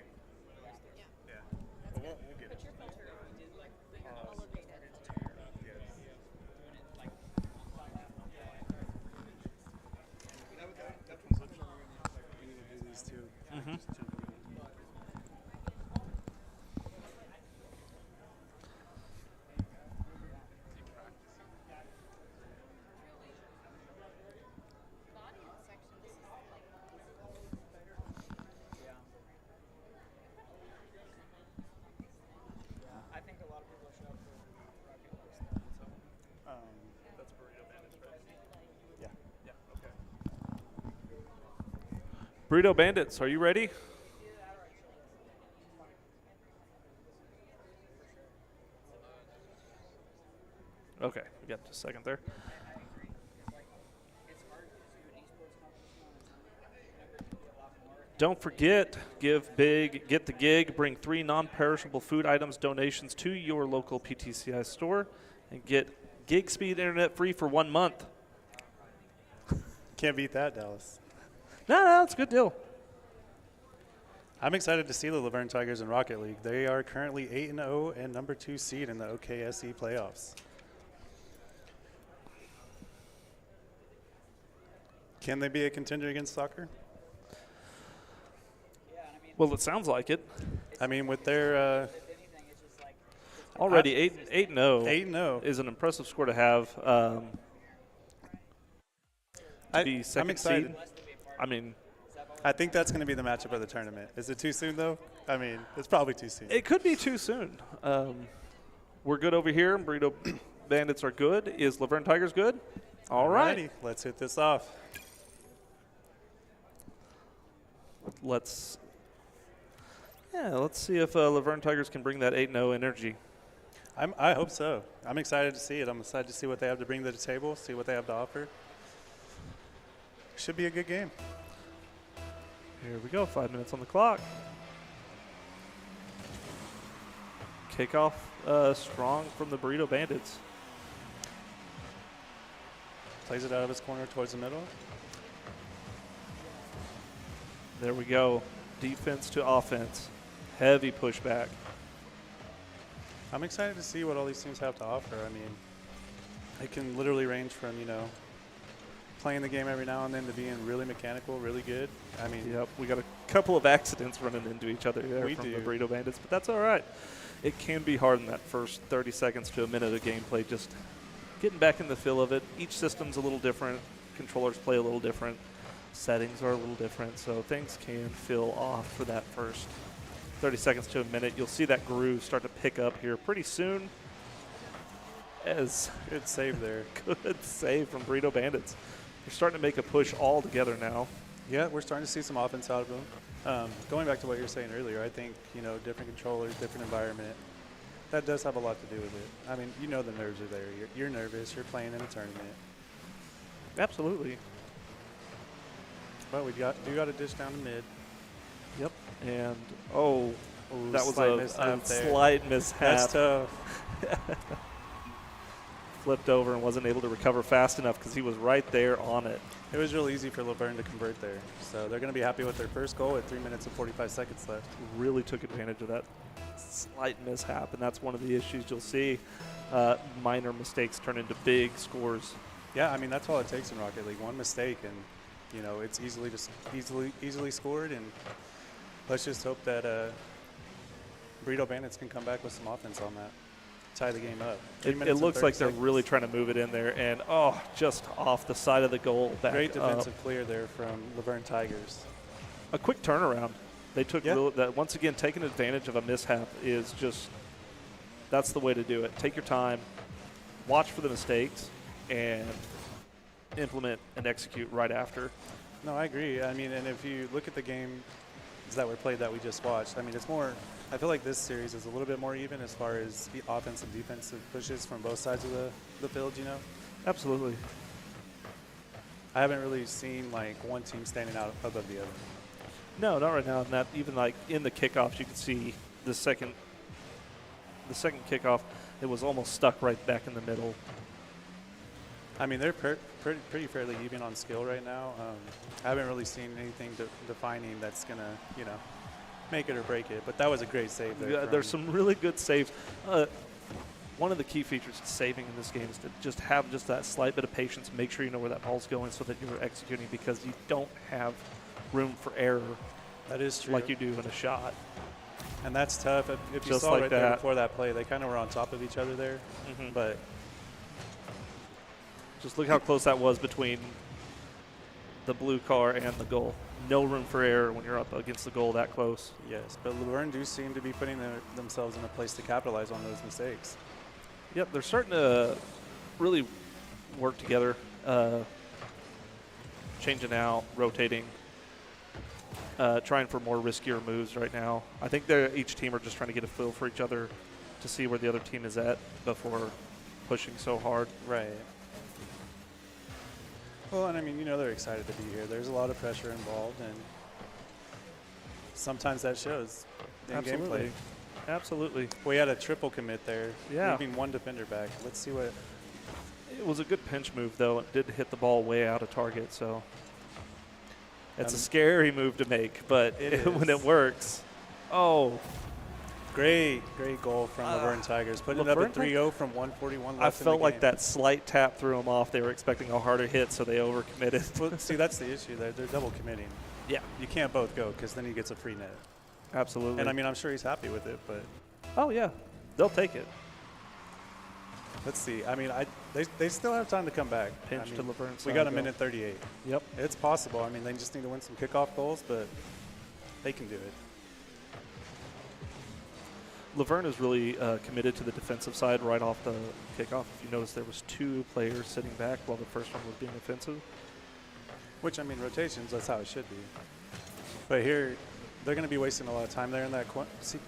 Burrito Bandits, are you ready? Okay, we got just a second there. Don't forget, give big, get the gig, bring 3 non-perishable food items donations to your local PTCI store, and get gig speed internet free for 1 month. Can't beat that, Dallas. No, it's a good deal. I'm excited to see the Laverne Tigers in Rocket League. They are currently 8-0 and number 2 seed in the OKSE playoffs. Can they be a contender against soccer? Well, it sounds like it. I mean, with their already 8-0. 8-0 is an impressive score to have. To be second I'm excited. seed. I mean, I think that's going to be the matchup of the tournament. Is it too soon, though? I mean, it's probably too soon. it could be too soon. We're good over here. Burrito Bandits are good. Is Laverne Tigers good? All right. Alrighty, let's hit this off. Let's see if Laverne Tigers can bring that 8-0 energy. I hope so. I'm excited to see it. I'm excited to see what they have to bring to the table, see what they have to offer. Should be a good game. Here we go, 5 minutes on the clock. Kickoff strong from the Burrito Bandits. Plays it out of his corner towards the middle. There we go. Defense to offense. Heavy pushback. I'm excited to see what all these teams have to offer. I mean, it can literally range from, playing the game every now and then to being really mechanical, really good. I mean, yep, we got a couple of accidents running into each other there from the Burrito Bandits, but that's all right. It can be hard in that first 30 seconds to a minute of gameplay, just getting back in the feel of it. Each system's a little different. Controllers play a little different. Settings are a little different, so things can feel off for that first 30 seconds to a minute. You'll see that groove start to pick up here pretty soon. As good save there. Good save from Burrito Bandits. They're starting to make a push all together now. Yeah, we're starting to see some offense out of them. Going back to what you were saying earlier, I think, different controllers, different environment, that does have a lot to do with it. I mean, the nerves are there. You're nervous. You're playing in a tournament. Absolutely. But we got a dish down the mid. Yep. And, that was a slight mishap. That's tough. Flipped over and wasn't able to recover fast enough because he was right there on it. It was real easy for Laverne to convert there. So they're going to be happy with their first goal at 3 minutes and 45 seconds left. Really took advantage of that slight mishap, and that's one of the issues you'll see. Minor mistakes turn into big scores. Yeah, I mean, that's all it takes in Rocket League. One mistake, and, it's easily scored. And let's just hope that Burrito Bandits can come back with some offense on that. Tie the game up. It looks like they're really trying to move it in there, and just off the side of the goal. Great defensive clear there from Laverne Tigers. A quick turnaround. They took that once again, taking advantage of a mishap is just, that's the way to do it. Take your time, watch for the mistakes, and implement and execute right after. No, I agree. I mean, and if you look at the games that were played that we just watched, I mean, it's more, I feel like this series is a little bit more even as far as the offensive and defensive pushes from both sides of the field, Absolutely. I haven't really seen, one team standing out above the other. No, not right now. And that even, in the kickoffs, you can see the second kickoff, it was almost stuck right back in the middle. I mean, they're pretty fairly even on skill right now. I haven't really seen anything defining that's going to, make it or break it. But that was a great save there. Yeah, there's some really good saves. One of the key features of saving in this game is to just have just that slight bit of patience. Make sure you know where that ball's going so that you're executing, because you don't have room for error. That is true. Like you do in a shot. And that's tough. If you just saw like right that. there before that play, they kind of were on top of each other there. Mm-hmm. But just look how close that was between the blue car and the goal. No room for error when you're up against the goal that close. Yes, but Laverne do seem to be putting themselves in a place to capitalize on those mistakes. Yep, they're starting to really work together, changing out, rotating. trying for more riskier moves right now. I think each team are just trying to get a feel for each other to see where the other team is at before pushing so hard. Right. Well, and I mean, you know, they're excited to be here. There's a lot of pressure involved, and sometimes that shows in Absolutely. gameplay. Absolutely. We had a triple commit there, Yeah. leaving one defender back. Let's see what. It was a good pinch move, though. It did hit the ball way out of target, so it's a scary move to make, but when it works, great goal from Laverne Tigers, putting it up at 3-0 from 141 left. I felt like that slight tap threw them off. They were expecting a harder hit, so they overcommitted. Well, see, that's the issue. They're double committing. Yeah. You can't both go because then he gets a free net. Absolutely. And I mean, I'm sure he's happy with it, but. Oh, yeah. They'll take it. Let's see. I mean, they still have time to come back. Pinch to Laverne's We side got a goal. minute 38. Yep. It's possible. I mean, they just need to win some kickoff goals, but they can do it. Laverne is really committed to the defensive side right off the kickoff. If you notice, there was 2 players sitting back while the first one was being offensive. Which, I mean, rotations, that's how it should be. But here, they're going to be wasting a lot of time there in that corner. See,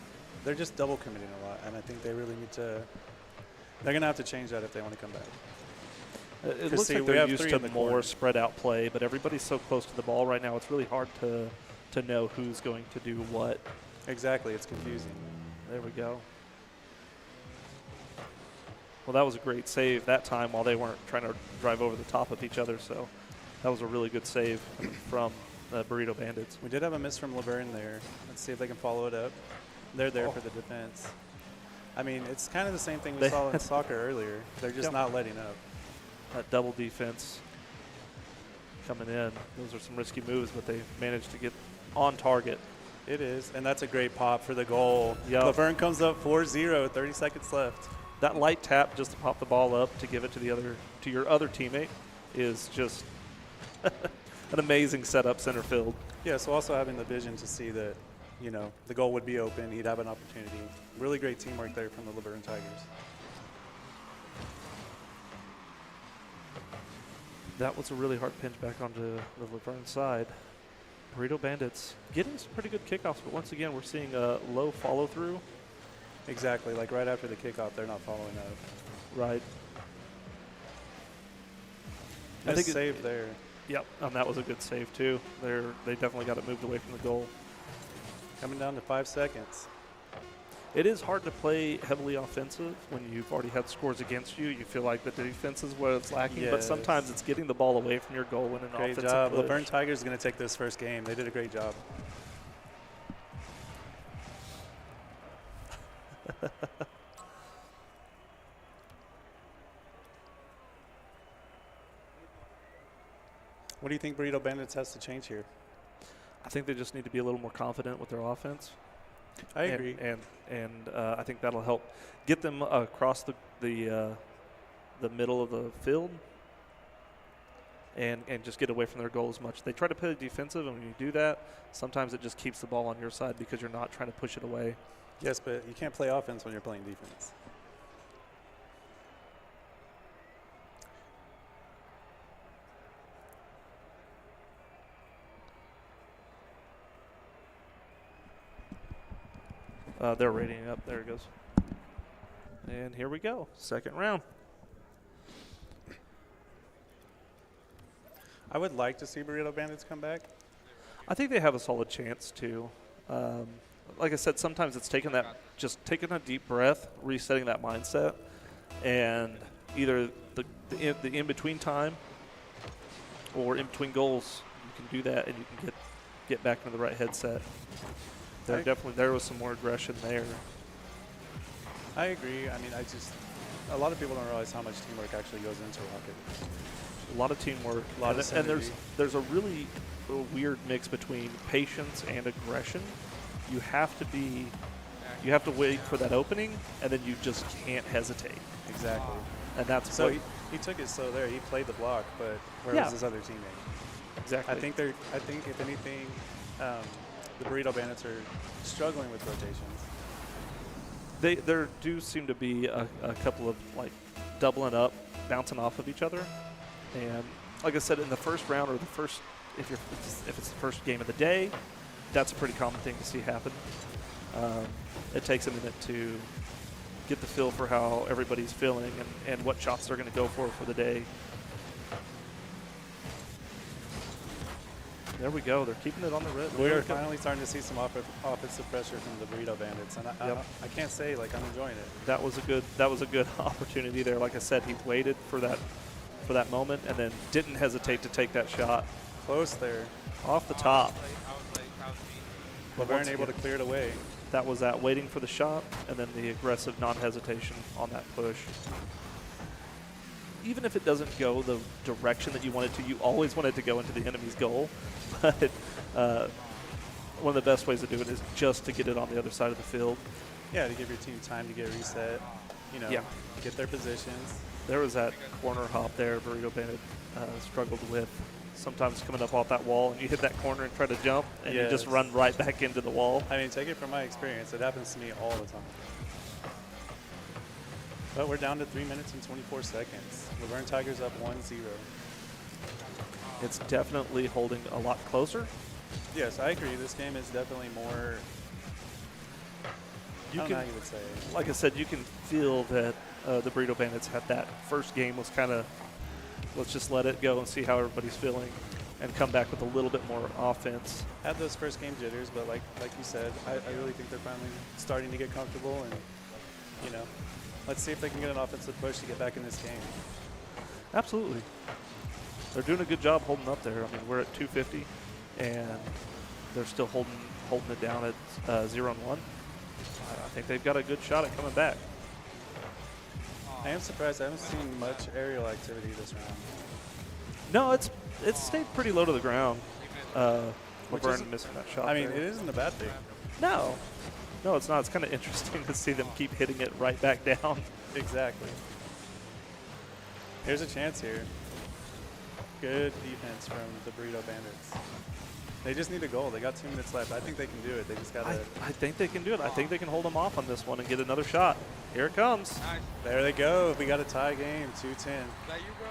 they're just double committing a lot, and I think they really need to – they're going to have to change that if they want to come back. It looks like they're used to more spread out play, but everybody's so close to the ball right now, it's really hard to know who's going to do what. Exactly. It's confusing. There we go. Well, that was a great save that time while they weren't trying to drive over the top of each other, so that was a really good save from the Burrito Bandits. We did have a miss from Laverne there. Let's see if they can follow it up. They're there for the defense. I mean, it's kind of the same thing we saw in soccer earlier. They're just not letting up. That double defense coming in. Those are some risky moves, but they managed to get on target. It is, and that's a great pop for the goal. Yep. Laverne comes up 4-0, 30 seconds left. That light tap just to pop the ball up to give it to your other teammate is just an amazing setup center field. Yeah, so also having the vision to see that, you know, the goal would be open, he'd have an opportunity. Really great teamwork there from the Laverne Tigers. That was a really hard pinch back onto the Laverne side. Burrito Bandits getting some pretty good kickoffs, but once again, we're seeing a low follow-through. Exactly, like right after the kickoff, they're not following up. Right. I think save there. Yep, and that was a good save too. They definitely got it moved away from the goal. Coming down to 5 seconds. It is hard to play heavily offensive when you've already had scores against you. You feel like the defense is where it's lacking, but sometimes it's getting the ball away from your goal in an offensive Great job. push. Laverne Tigers is going to take this first game. They did a great job. What do you think Burrito Bandits has to change here? I think they just need to be a little more confident with their offense. I agree. And I think that'll help get them across the middle of the field and just get away from their goal as much. They try to play defensive, and when you do that, sometimes it just keeps the ball on your side because you're not trying to push it away. Yes, but you can't play offense when you're playing defense. They're rating up. There it goes. And here we go. Second round. I would like to see Burrito Bandits come back. I think they have a solid chance to. Like I said, sometimes it's taking a deep breath, resetting that mindset, and either the in-between time or in between goals, you can do that and you can get back into the right headset. There was some more aggression there. I agree. I mean, a lot of people don't realize how much teamwork actually goes into Rocket. A lot of teamwork. And there's a really weird mix between patience and aggression. You have to wait for that opening, and then you just can't hesitate. Exactly. And that's so he took it slow there. He played the block, but where was his other teammate? Exactly. I think if anything, the Burrito Bandits are struggling with rotations. There do seem to be a couple of like doubling up, bouncing off of each other, and like I said, in the first round or if it's the first game of the day, that's a pretty common thing to see happen. It takes a minute to get the feel for how everybody's feeling and what shots they're going to go for the day. There we go. They're keeping it on the red. We're finally starting to see some offensive pressure from the Burrito Bandits, and I can't say like I'm enjoying it. That was a good opportunity there. Like I said, he waited for that moment and then didn't hesitate to take that shot. Close there, off the top. Laverne able to clear it away. That was that waiting for the shot and then the aggressive non-hesitation on that push. Even if it doesn't go the direction that you want it to, you always want it to go into the enemy's goal. But one of the best ways to do it is just to get it on the other side of the field. Yeah, to give your team time to get reset, you know, get their positions. There was that corner hop there Burrito Bandit struggled with. Sometimes coming up off that wall and you hit that corner and try to jump and you just run right back into the wall. I mean, take it from my experience. It happens to me all the time. But we're down to 3 minutes and 24 seconds. Laverne Tigers up 1-0. It's definitely holding a lot closer. Yes, I agree. This game is definitely more, I don't know how you would say it. Like I said, you can feel that the Burrito Bandits had that first game was kind of, let's just let it go and see how everybody's feeling and come back with a little bit more offense. Had those first game jitters, but like you said, I really think they're finally starting to get comfortable and, you know, let's see if they can get an offensive push to get back in this game. Absolutely. They're doing a good job holding up there. I mean, we're at 250, and they're still holding it down at 0-1. I think they've got a good shot at coming back. I am surprised I haven't seen much aerial activity this round. No, it's stayed pretty low to the ground. Laverne missing that shot. I mean, there. it isn't a bad thing. No, it's not. It's kind of interesting to see them keep hitting it right back down. Exactly. Here's a chance here. Good defense from the Burrito Bandits. They just need a goal. They got 2 minutes left. I think they can do it. They just got to. I think they can do it. I think they can hold them off on this one and get another shot. Here it comes. There they go. We got a tie game, 2-10. Is that you, bro?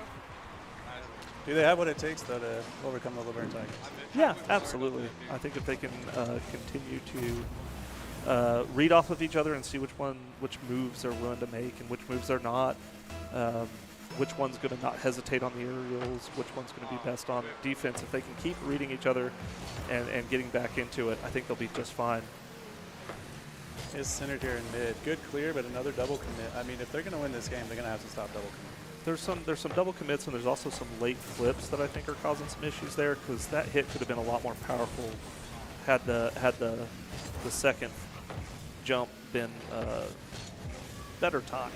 Do they have what it takes, though, to overcome the Laverne Tigers? Yeah, absolutely. I think if they can continue to read off of each other and see which moves they're willing to make and which moves they're not, which one's going to not hesitate on the aerials, which one's going to be best on defense. If they can keep reading each other and getting back into it, I think they'll be just fine. Is centered here in mid. Good clear, but another double commit. I mean, if they're going to win this game, they're going to have to stop double commit. There's some double commits, and there's also some late flips that I think are causing some issues there, because that hit could have been a lot more powerful had the second jump been better timed.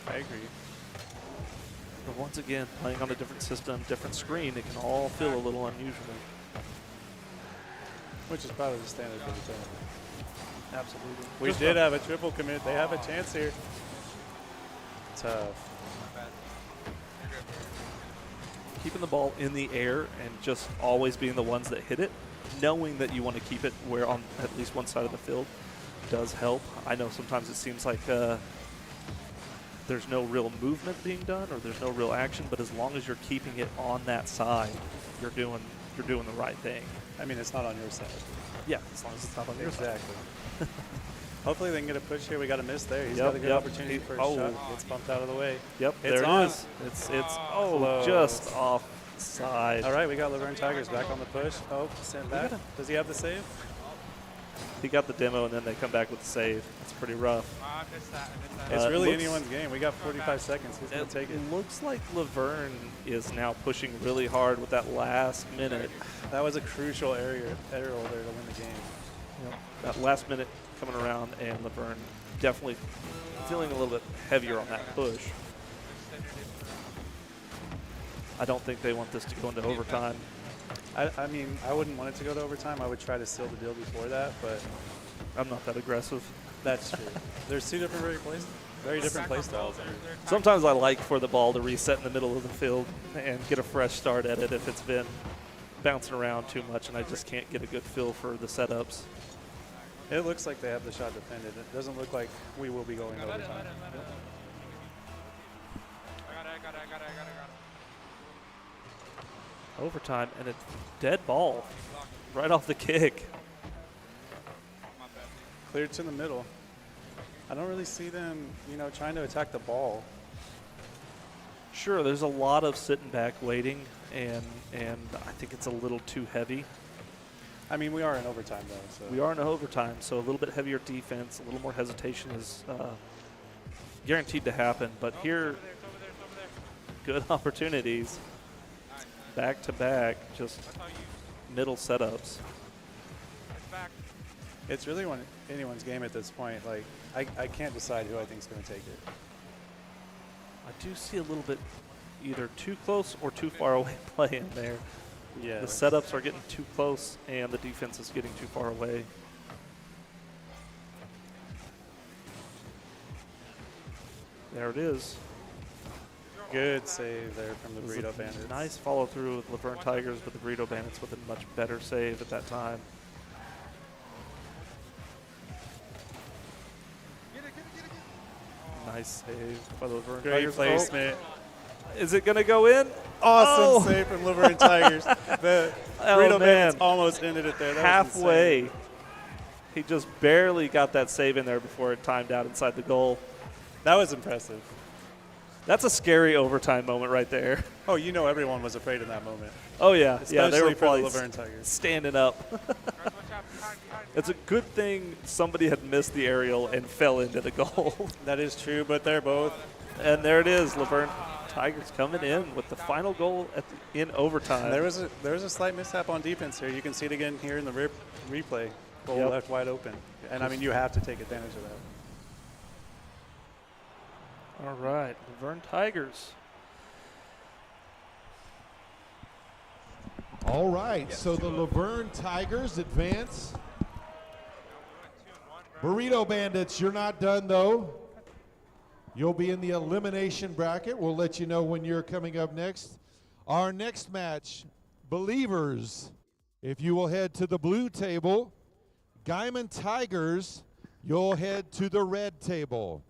I agree. But once again, playing on a different system, different screen, it can all feel a little unusual. Which is probably the standard for the tournament. Absolutely. We did have a triple commit. They have a chance here. Tough. Keeping the ball in the air and just always being the ones that hit it, knowing that you want to keep it where on at least one side of the field does help. I know sometimes it seems like there's no real movement being done or there's no real action, but as long as you're keeping it on that side, you're doing the right thing. I mean, it's not on your side. Yeah, as long as it's not on your side. Exactly. Hopefully they can get a push here. We got a miss there. He's got a good opportunity for a shot. Gets bumped out of the way. Yep, it's there on. It is. It's just offside. All right, we got Laverne Tigers back on the push. Oh, sent back. Does he have the save? He got the demo, and then they come back with the save. It's pretty rough. I missed that. It's really anyone's game. We got 45 seconds. Who's going to take it? It looks like Laverne is now pushing really hard with that last minute. That was a crucial aerial there to win the game. Yep. That last minute coming around, and Laverne definitely feeling a little bit heavier on that push. I don't think they want this to go into overtime. I mean, I wouldn't want it to go to overtime. I would try to seal the deal before that, but I'm not that aggressive. That's true. There's two different very different play styles. Sometimes I like for the ball to reset in the middle of the field and get a fresh start at it if it's been bouncing around too much and I just can't get a good feel for the setups. It looks like they have the shot defended. It doesn't look like we will be going overtime. I got it. Overtime, and a dead ball right off the kick. Cleared to the middle. I don't really see them, trying to attack the ball. Sure, there's a lot of sitting back waiting, and I think it's a little too heavy. I mean, we are in overtime, though. So. We are in overtime, so a little bit heavier defense, a little more hesitation is guaranteed to happen. But here, good opportunities, back to back, just middle setups. It's really anyone's game at this point. Like, I can't decide who I think is going to take it. I do see a little bit either too close or too far away play in there. Yeah. The setups are getting too close, and the defense is getting too far away. There it is. Good save there from the Burrito Bandits. Nice follow through with Laverne Tigers, but the Burrito Bandits with a much better save at that time. Nice save by the Laverne Great Tigers. placement. Oh. Is it going to go in? Awesome save from Laverne Tigers. The Burrito Bandits man. almost ended it there. That Halfway. Was he just barely got that save in there before it timed out inside the goal. that was impressive. That's a scary overtime moment right there. Oh, everyone was afraid in that moment. Oh, yeah. Especially they were for probably the Laverne Tigers. standing up. It's a good thing somebody had missed the aerial and fell into the goal. That is true, but they're both. And there it is, Laverne Tigers coming in with the final goal in overtime. There was a slight mishap on defense here. You can see it again here in the replay. Goal left wide open. And, I mean, you have to take advantage of that. All right, Laverne Tigers. All right, so the Laverne Tigers advance. Burrito Bandits, you're not done, though. You'll be in the elimination bracket. We'll let you know when you're coming up next. Our next match, Believers, if you will head to the blue table. Gaiman Tigers, you'll head to the red table.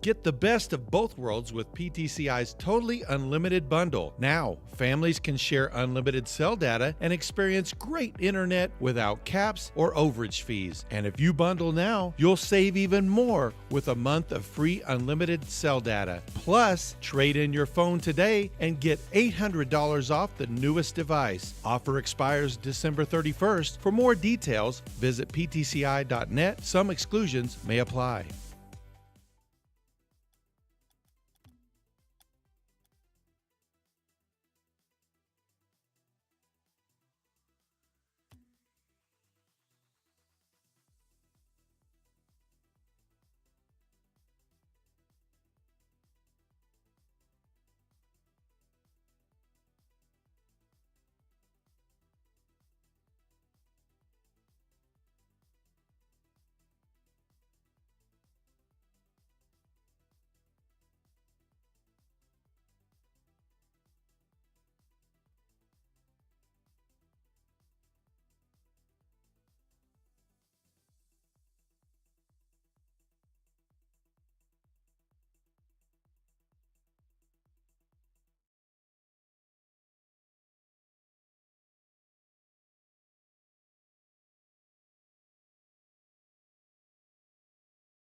Get the best of both worlds with PTCI's totally unlimited bundle. Now, families can share unlimited cell data and experience great internet without caps or overage fees. And if you bundle now, you'll save even more with a month of free unlimited cell data. Plus, trade in your phone today and get $800 off the newest device. Offer expires December 31st. For more details, visit ptci.net. Some exclusions may apply.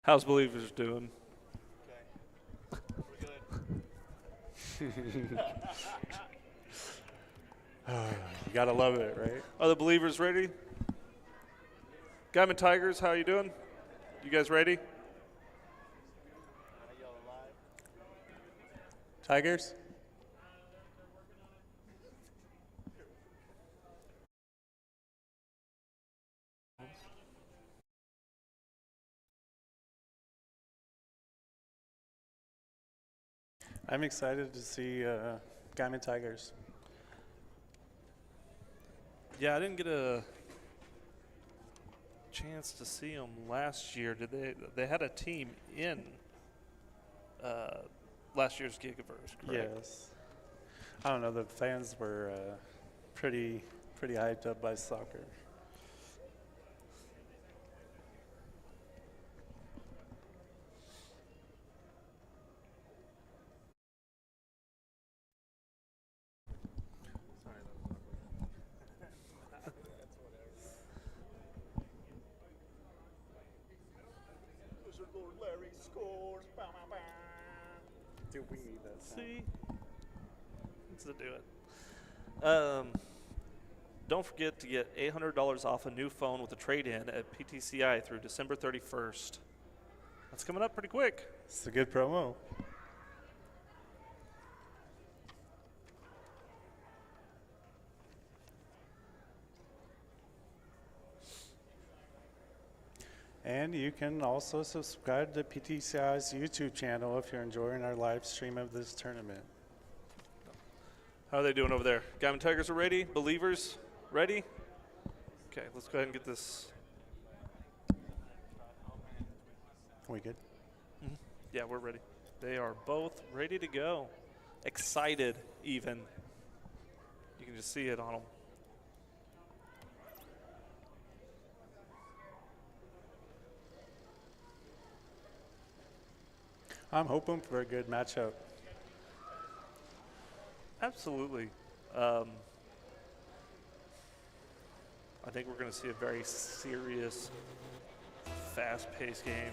How's Believers doing? You gotta love it, right? Are the Believers ready? Gaiman Tigers, how you doing? You guys ready? Tigers? I'm excited to see Gaiman Tigers. Yeah, I didn't get a chance to see them last year. Did they? They had a team in last year's Gigaverse, correct? Yes. I don't know. The fans were pretty hyped up by soccer. Larry scores. Dude, we need that. See? Let's do it. Don't forget to get $800 off a new phone with a trade-in at PTCI through December 31st. That's coming up pretty quick. It's a good promo. And you can also subscribe to PTCI's YouTube channel if you're enjoying our live stream of this tournament. How are they doing over there? Gaiman Tigers are ready? Believers ready? Okay, let's go ahead and get this. We good? Mm-hmm. Yeah, we're ready. They are both ready to go. Excited, even. You can just see it on them. I'm hoping for a good matchup. Absolutely. I think we're going to see a very serious, fast-paced game.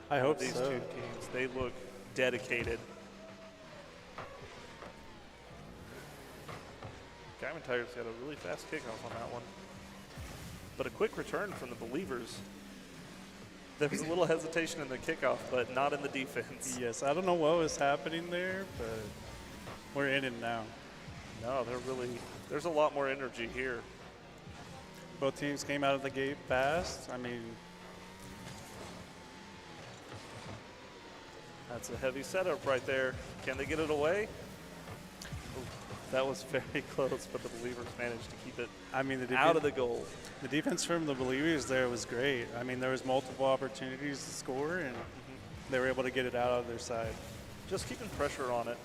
I hope these so. two teams, they look dedicated. Gaiman Tigers got a really fast kickoff on that one. But a quick return from the Believers. There was a little hesitation in the kickoff, but not in the defense. Yes, I don't know what was happening there, but we're in it now. No, there's a lot more energy here. Both teams came out of the gate fast. I mean, that's a heavy setup right there. Can they get it away? Ooh, that was very close, but the Believers managed to keep it out of the goal. The defense from the Believers there was great. I mean, there was multiple opportunities to score, and they were able to get it out of their side. Just keeping pressure on it.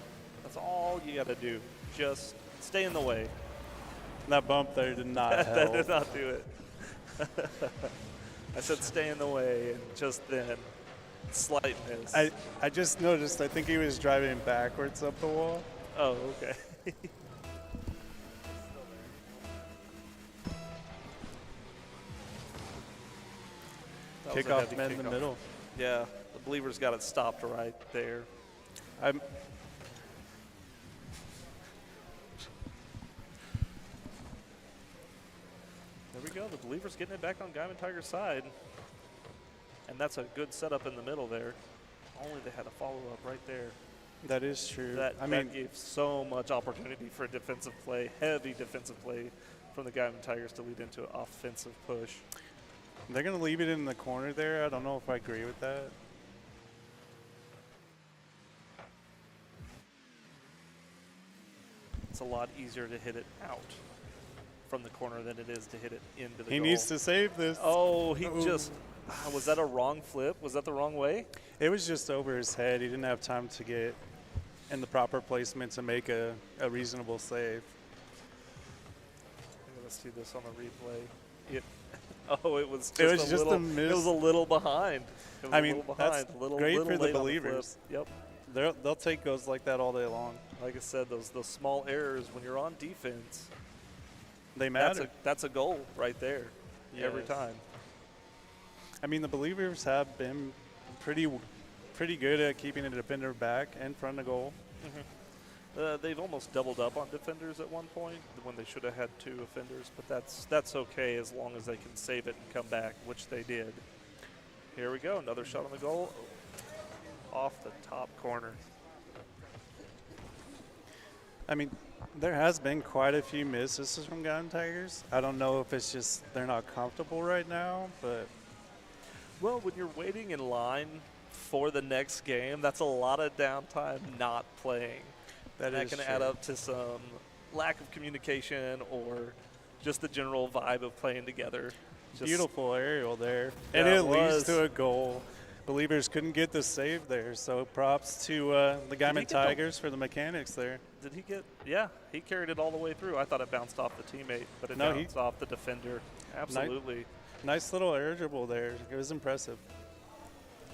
That's all you got to do. Just stay in the way. That bump there did not help. That did not do it. I said stay in the way, and just then Slight miss. I just noticed. I think he was driving backwards up the wall. Oh, okay. That was a Kickoff heavy met in the kickoff. middle. Yeah, the Believers got it stopped right there. There we go. The Believers getting it back on Gaiman Tiger's side. And that's a good setup in the middle there. Only they had a follow-up right there. That is true. That gave so much opportunity for defensive play, heavy defensive play from the Gaiman Tigers to lead into an offensive push. They're going to leave it in the corner there. I don't know if I agree with that. It's a lot easier to hit it out from the corner than it is to hit it into the goal. He needs to save this. Oh, he just was that a wrong flip? Was that the wrong way? It was just over his head. He didn't have time to get in the proper placement to make a reasonable save. Let's see this on the replay. It was just a miss. It was a little behind. It was I mean, a little behind. that's little great little for the late on Believers. flip. Yep. They'll take goals like that all day long. Like I said, those small errors when you're on defense, they matter. That's a goal right there. Yes. Every time. I mean, the Believers have been pretty good at keeping a defender back in front of goal. They've almost doubled up on defenders at one point when they should have had 2 offenders, but that's okay as long as they can save it and come back, which they did. Here we go, another shot on the goal, off the top corner. I mean, there has been quite a few misses from Gaiman Tigers. I don't know if it's just they're not comfortable right now, but well, when you're waiting in line for the next game, that's a lot of downtime not playing. That can add up to some lack of communication or just the general vibe of playing together. Beautiful aerial there. And it leads to a goal. Believers couldn't get the save there, so props to the Gaiman Tigers for the mechanics there. Did he get? Yeah, he carried it all the way through. I thought it bounced off the teammate, but it bounced off the defender. Absolutely. Nice little air dribble there. It was impressive.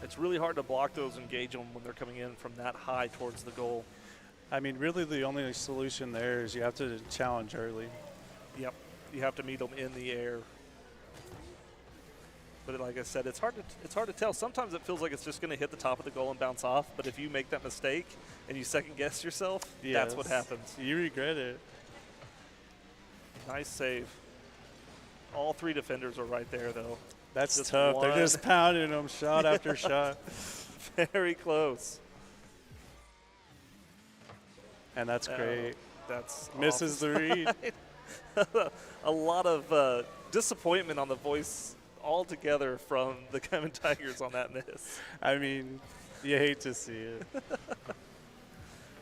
It's really hard to block those, engage them when they're coming in from that high towards the goal. I mean, really the only solution there is you have to challenge early. Yep, you have to meet them in the air. But like I said, it's hard to tell. Sometimes it feels like it's just going to hit the top of the goal and bounce off. But if you make that mistake and you second guess yourself, that's what happens. You regret it. Nice save. All 3 defenders are right there, though. That's just tough. They're just pounding them shot after shot. Very close. And that's great. That's misses the read. A lot of disappointment on the voice altogether from the Gaiman Tigers on that miss. I mean, you hate to see it.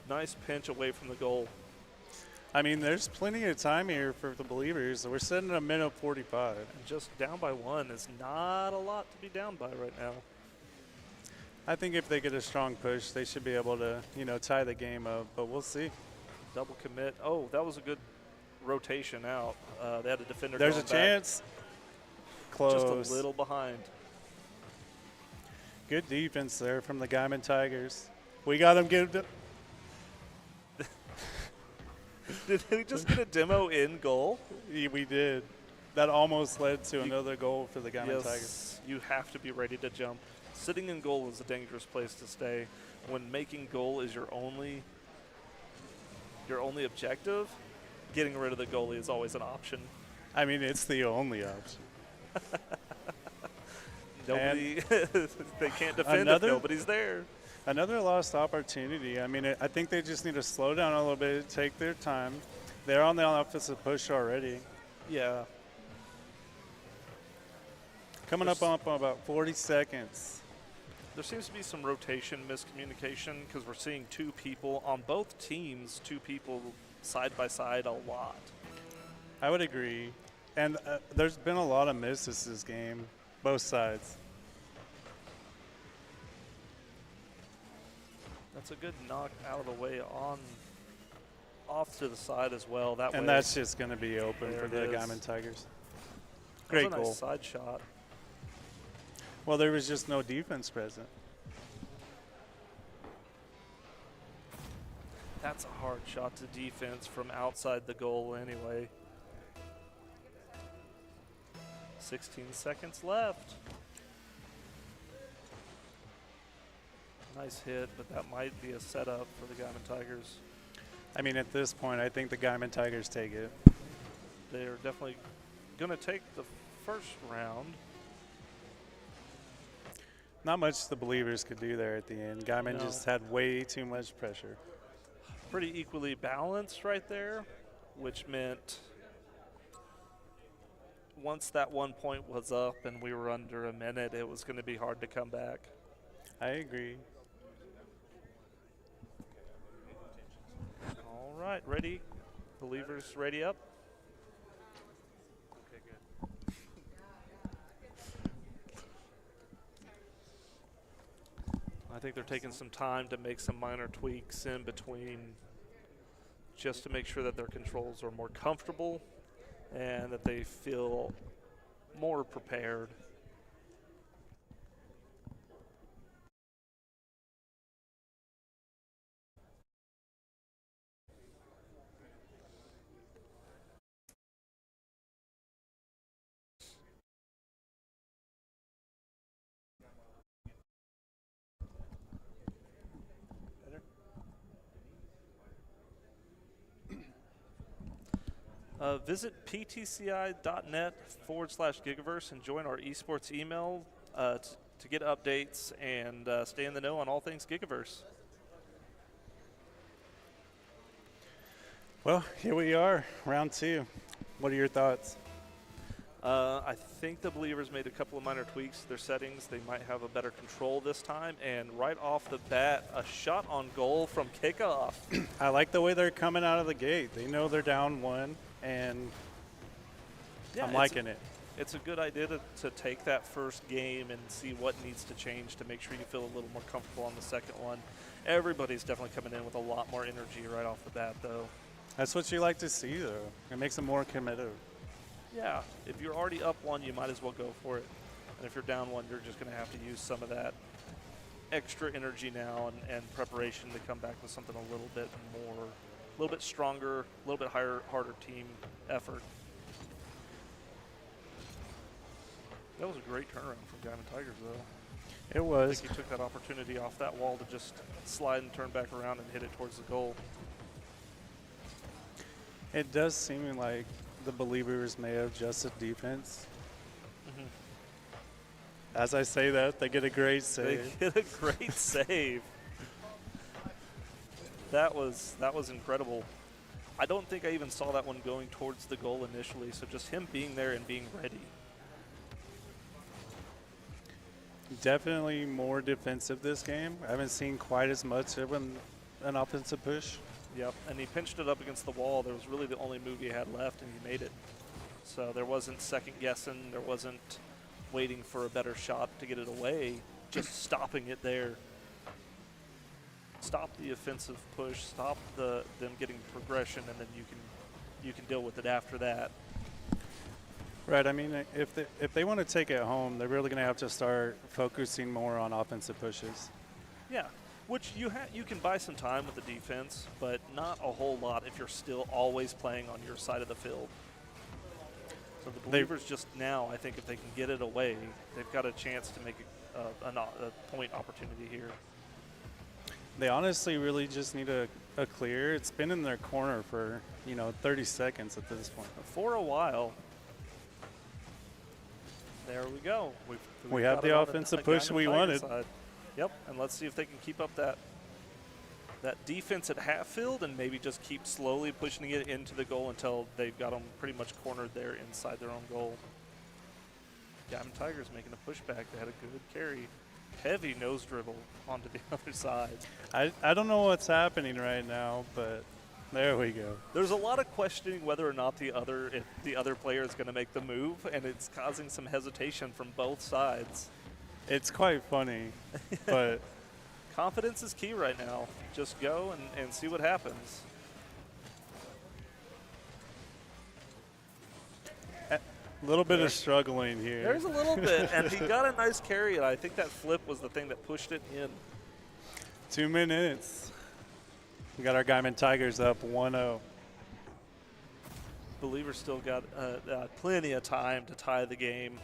Nice pinch away from the goal. I mean, there's plenty of time here for the Believers. We're sitting at a minute 45. And just down by 1 is not a lot to be down by right now. I think if they get a strong push, they should be able to, tie the game up, but we'll see. Double commit. Oh, that was a good rotation out. They had a defender There's a back. chance. Close. Just a little behind. Good defense there from the Gaiman Tigers. We got them give. Did they just get a demo in goal? We did. That almost led to another goal for the Gaiman Tigers. You have to be ready to jump. Sitting in goal is a dangerous place to stay. When making goal is your only objective, getting rid of the goalie is always an option. I mean, it's the only option. Nobody, they can't defend if nobody's there. Another lost opportunity. I mean, I think they just need to slow down a little bit, take their time. They're on the offensive push already. Yeah. Coming up on about 40 seconds. There seems to be some rotation miscommunication because we're seeing 2 people on both teams, 2 people side by side a lot. I would agree. And there's been a lot of misses this game, both sides. That's a good knock out of the way off to the side as well. And that's just going to be open for the Gaiman Tigers. Great goal. Nice side shot. Well, there was just no defense present. That's a hard shot to defense from outside the goal anyway. 16 seconds left. Nice hit, but that might be a setup for the Gaiman Tigers. I mean, at this point, I think the Gaiman Tigers take it. They're definitely going to take the first round. Not much the Believers could do there at the end. Gaiman just had way too much pressure. Pretty equally balanced right there, which meant once that 1 point was up and we were under a minute, it was going to be hard to come back. I agree. All right, ready? Believers ready up? Okay, good. I think they're taking some time to make some minor tweaks in between just to make sure that their controls are more comfortable and that they feel more prepared. Visit ptci.net/Gigaverse and join our eSports email to get updates and stay in the know on all things Gigaverse. Well, here we are, round 2. What are your thoughts? I think the Believers made a couple of minor tweaks to their settings. They might have a better control this time, and right off the bat, a shot on goal from kickoff. I like the way they're coming out of the gate. They know they're down 1, and yeah, I'm liking it. It's a good idea to take that first game and see what needs to change to make sure you feel a little more comfortable on the second one. Everybody's definitely coming in with a lot more energy right off the bat, though. That's what you like to see, though. It makes them more committed. Yeah, if you're already up 1, you might as well go for it. And if you're down 1, you're just going to have to use some of that extra energy now and preparation to come back with something a little bit more, a little bit stronger, a little bit harder team effort. That was a great turnaround from Gaiman Tigers, though. It was. I think he took that opportunity off that wall to just slide and turn back around and hit it towards the goal. It does seem like the Believers may have adjusted defense. Mm-hmm. As I say that, they get a great save. They get a great save. That was incredible. I don't think I even saw that one going towards the goal initially, so just him being there and being ready. Definitely more defensive this game. I haven't seen quite as much of an offensive push. Yep, and he pinched it up against the wall. There was really the only move he had left, and he made it. So there wasn't second guessing. There wasn't waiting for a better shot to get it away. Just stopping it there. Stop the offensive push. Stop them getting progression, and then you can deal with it after that. Right. I mean, if they want to take it home, they're really going to have to start focusing more on offensive pushes. Yeah. Which you can buy some time with the defense, but not a whole lot if you're still always playing on your side of the field. So the Believers just now, I think if they can get it away, they've got a chance to make a point opportunity here. They honestly really just need a clear. It's been in their corner for 30 seconds at this point. For a while. There we go. We have the offensive push we wanted. Side. Yep, and let's see if they can keep up that defense at half field and maybe just keep slowly pushing it into the goal until they've got them pretty much cornered there inside their own goal. Gaiman Tigers making a pushback. They had a good carry. Heavy nose dribble onto the other side. I don't know what's happening right now, but there we go. There's a lot of questioning whether or not the other player is going to make the move, and it's causing some hesitation from both sides. It's quite funny, but confidence is key right now. Just go and see what happens. A little bit of struggling here. There's a little bit, and he got a nice carry, and I think that flip was the thing that pushed it in. 2 minutes. We got our Gaiman Tigers up 1-0. Believers still got plenty of time to tie the game.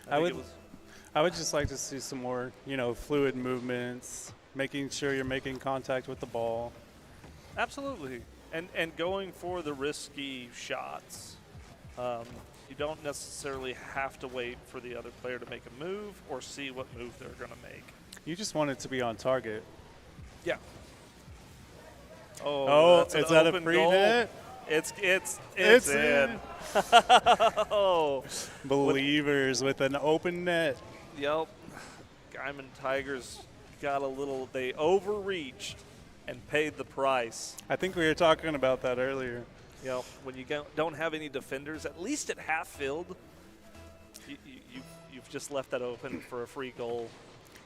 I would just like to see some more, fluid movements, making sure you're making contact with the ball. Absolutely, and going for the risky shots. You don't necessarily have to wait for the other player to make a move or see what move they're going to make. You just want it to be on target. Yeah. Oh, that's is an that a open free goal. hit? It's in. Oh, Believers with an open net. Yep. Gaiman Tigers got a little. They overreached and paid the price. I think we were talking about that earlier. Yep. When you don't have any defenders, at least at half field, you've just left that open for a free goal.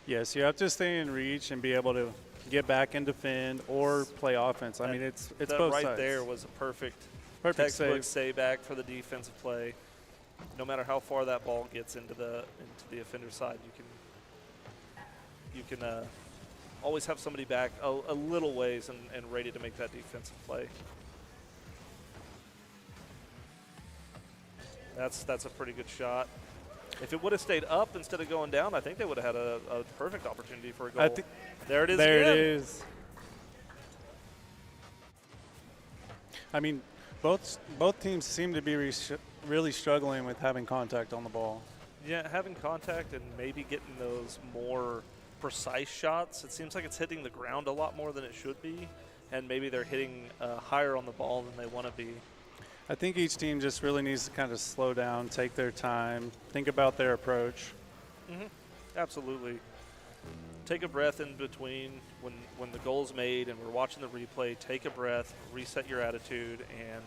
Yes, you have to stay in reach and be able to get back and defend or play offense. I mean, it's that both right sides. There was a perfect save. textbook save back for the defensive play. No matter how far that ball gets into the offender side, you can always have somebody back a little ways and ready to make that defensive play. That's a pretty good shot. If it would have stayed up instead of going down, I think they would have had a perfect opportunity for a goal. There it is. There again. it is. I mean, both teams seem to be really struggling with having contact on the ball. Yeah, having contact and maybe getting those more precise shots. It seems like it's hitting the ground a lot more than it should be, and maybe they're hitting higher on the ball than they want to be. I think each team just really needs to kind of slow down, take their time, think about their approach. Mm-hmm. Absolutely. Take a breath in between when the goal's made and we're watching the replay. Take a breath, reset your attitude, and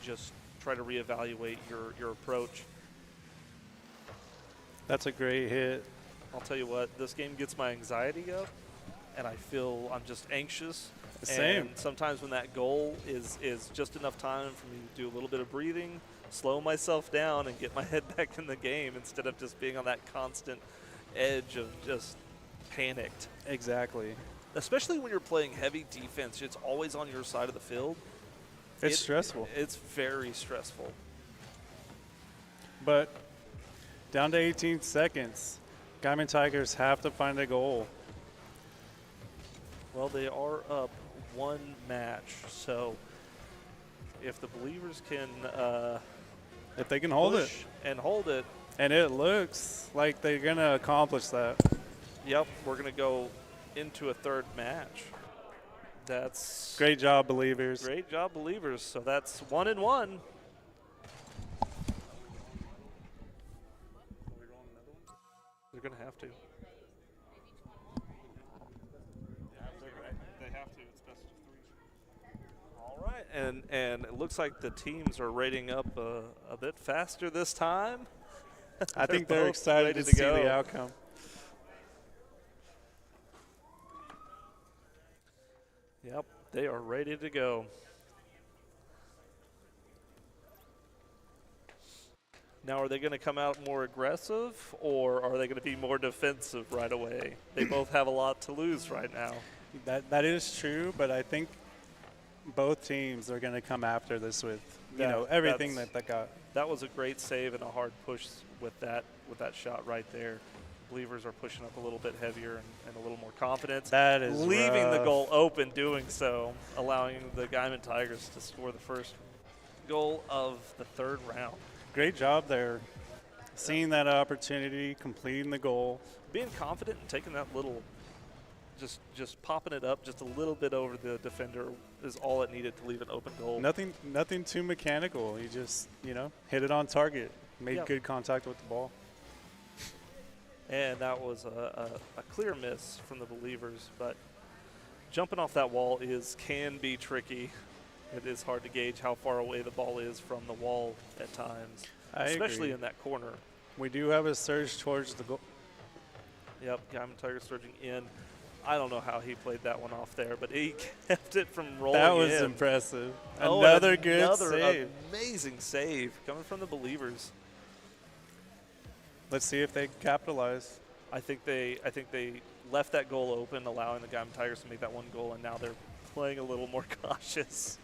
just try to reevaluate your approach. That's a great hit. I'll tell you what, this game gets my anxiety up, and I feel I'm just anxious. Same. And sometimes when that goal is just enough time for me to do a little bit of breathing, slow myself down, and get my head back in the game instead of just being on that constant edge of just panicked. Exactly. Especially when you're playing heavy defense, it's always on your side of the field. It's stressful. It's very stressful. But down to 18 seconds. Gaiman Tigers have to find a goal. Well, they are up one match, so if the Believers can if they can hold it and hold it, and it looks like they're going to accomplish that. Yep, we're going to go into a third match. That's great job, Believers. Great job, Believers. So that's 1-1. They're going to have to. They have to. It's best of 3. All right, and it looks like the teams are rating up a bit faster this time. I think they're excited to see the outcome. Yep, they are ready to go. Now, are they going to come out more aggressive, or are they going to be more defensive right away? They both have a lot to lose right now. That is true, but I think both teams are going to come after this with everything that they got. That was a great save and a hard push with that shot right there. Believers are pushing up a little bit heavier and a little more confidence. That is leaving rough. The goal open, doing so, allowing the Gaiman Tigers to score the first goal of the third round. Great job there. Seeing that opportunity, completing the goal. Being confident and taking that little, just popping it up just a little bit over the defender is all it needed to leave an open goal. Nothing too mechanical. You just, hit it on target. Made good contact with the ball. And that was a clear miss from the Believers, but jumping off that wall can be tricky. It is hard to gauge how far away the ball is from the wall at times, especially in that corner. We do have a surge towards the goal. Yep, Gaiman Tigers surging in. I don't know how he played that one off there, but he kept it from rolling in. That was impressive. Another good save. Amazing save coming from the Believers. Let's see if they capitalize. I think they left that goal open, allowing the Diamond Tigers to make that one goal, and now they're playing a little more cautious.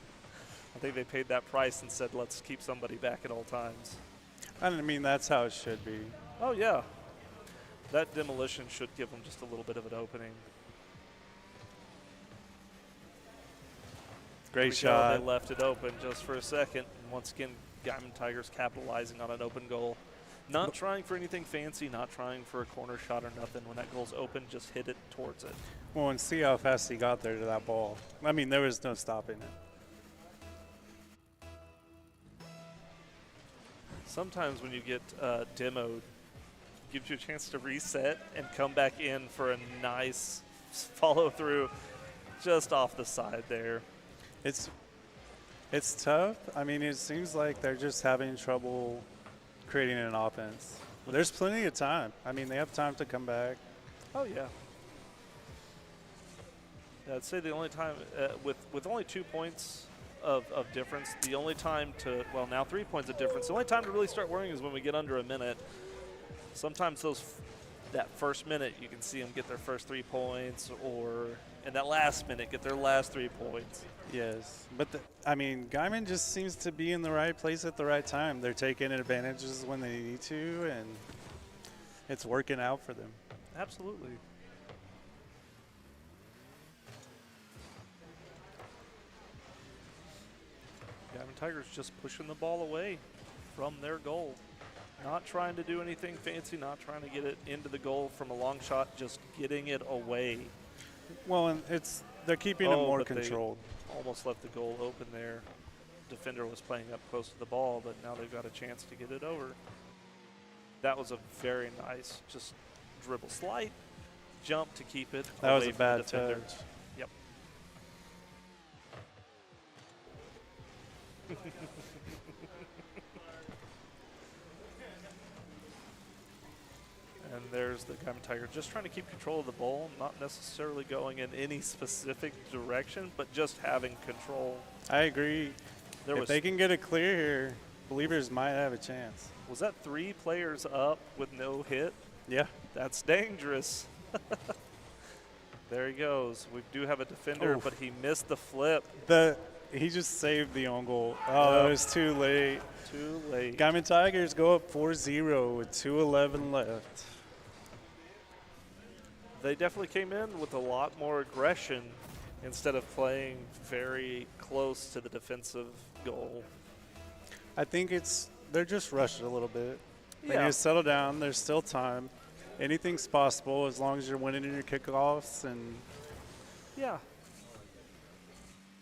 I think they paid that price and said, let's keep somebody back at all times. I mean, that's how it should be. Oh, yeah. That demolition should give them just a little bit of an opening. Great shot. They left it open just for a second. And once again, Diamond Tigers capitalizing on an open goal. Not trying for anything fancy, not trying for a corner shot or nothing. When that goal's open, just hit it towards it. Well, and see how fast he got there to that ball. I mean, there was no stopping it. Sometimes when you get demoed, gives you a chance to reset and come back in for a nice follow through just off the side there. It's tough. I mean, it seems like they're just having trouble creating an offense. There's plenty of time. I mean, they have time to come back. Oh, yeah. I'd say the only time, with only 2 points of difference, the only time to, well, now 3 points of difference, the only time to really start worrying is when we get under a minute. Sometimes that first minute, you can see them get their first 3 points, or in that last minute, get their last 3 points. Yes, but I mean, Gaiman just seems to be in the right place at the right time. They're taking advantages when they need to, and it's working out for them. Absolutely. Diamond Tigers just pushing the ball away from their goal. Not trying to do anything fancy, not trying to get it into the goal from a long shot, just getting it away. Well, and they're keeping it more controlled. Almost left the goal open there. Defender was playing up close to the ball, but now they've got a chance to get it over. That was a very nice, just dribble, slight jump to keep it. That was away a from the bad defender. touch. Yep. And there's the Diamond Tiger just trying to keep control of the ball, not necessarily going in any specific direction, but just having control. I agree. If they can get it clear here, Believers might have a chance. Was that 3 players up with no hit? Yeah. That's dangerous. There he goes. We do have a defender, but he missed the flip. He just saved the own goal. Oh, it was too late. Too late. Gaiman Tigers go up 4-0 with 2:11 left. They definitely came in with a lot more aggression instead of playing very close to the defensive goal. I think they're just rushed a little bit. They Yeah. need to settle down. There's still time. Anything's possible as long as you're winning in your kickoffs. And yeah.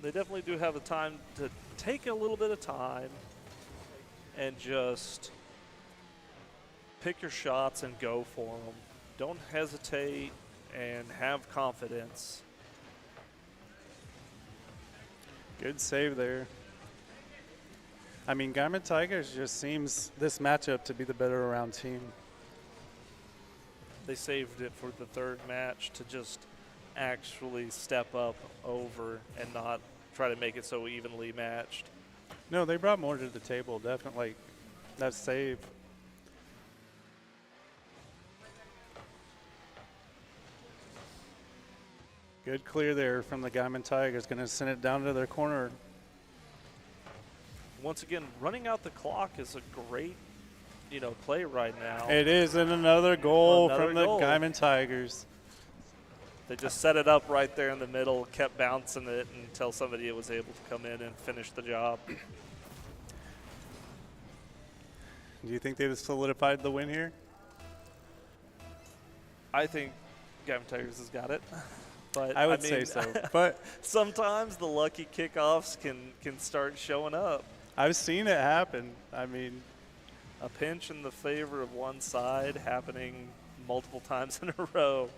They definitely do have the time to take a little bit of time and just pick your shots and go for them. Don't hesitate and have confidence. good save there. I mean, Gaiman Tigers just seems this matchup to be the better around team. They saved it for the third match to just actually step up over and not try to make it so evenly matched. No, they brought more to the table, definitely. That save. Good clear there from the Gaiman Tigers. Going to send it down to their corner. Once again, running out the clock is a great, play right now. It is, and another goal from the Gaiman Tigers. They just set it up right there in the middle, kept bouncing it until somebody was able to come in and finish the job. Do you think they've solidified the win here? I think Gaiman Tigers has got it. But I would say so. But sometimes the lucky kickoffs can start showing up. I've seen it happen. I mean, a pinch in the favor of one side happening multiple times in a row.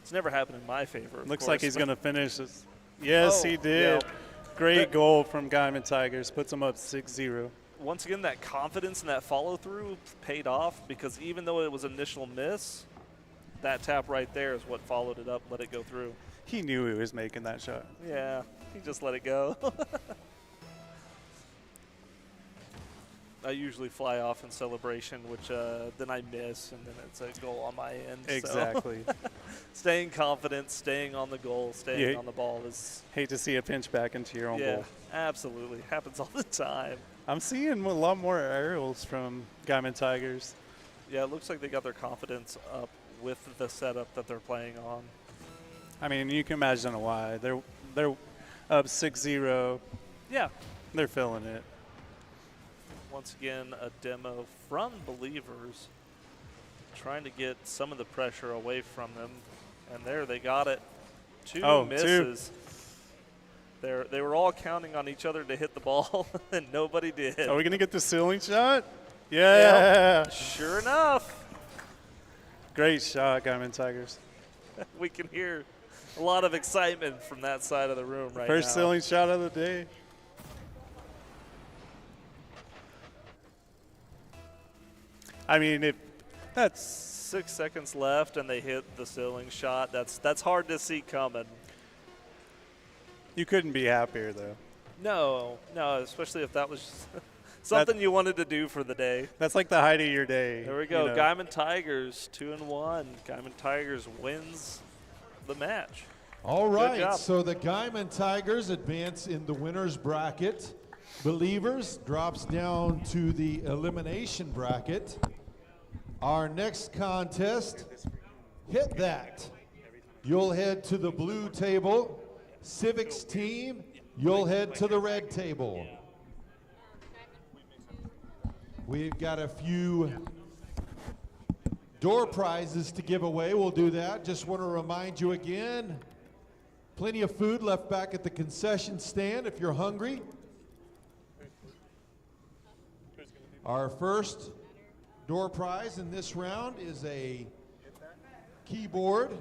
It's never happened in my favor. Looks like he's going to finish this. Yes, he did. Yeah. Great goal from Gaiman Tigers. Puts them up 6-0. Once again, that confidence and that follow-through paid off because even though it was an initial miss, that tap right there is what followed it up, let it go through. He knew he was making that shot. Yeah, he just let it go. I usually fly off in celebration, which then I miss, and then it's a goal on my end. Exactly. So staying confident, staying on the goal, staying on the ball is. Hate to see a pinch back into your own goal. Absolutely. Happens all the time. I'm seeing a lot more aerials from Gaiman Tigers. Yeah, it looks like they got their confidence up with the setup that they're playing on. I mean, you can imagine why. They're up 6-0. Yeah. They're feeling it. Once again, a demo from Believers, trying to get some of the pressure away from them. And there, they got it. Two misses. They were all counting on each other to hit the ball, and nobody did. Are we going to get the ceiling shot? Yeah. Yep. Sure enough. Great shot, Gaiman Tigers. We can hear a lot of excitement from that side of the room right now. First ceiling shot of the day. I mean, if that's 6 seconds left and they hit the ceiling shot, that's hard to see coming. You couldn't be happier, though. No, especially if that was something you wanted to do for the day. That's like the height of your day. There we go. You know. Gaiman Tigers 2-1. Gaiman Tigers wins the match. All right, so the Gaiman Tigers advance in the winner's bracket. Believers drops down to the elimination bracket. Our next contest, hit that. You'll head to the blue table. Civics team, you'll head to the red table. We've got a few door prizes to give away. We'll do that. Just want to remind you again, plenty of food left back at the concession stand if you're hungry. Our first door prize in this round is a keyboard.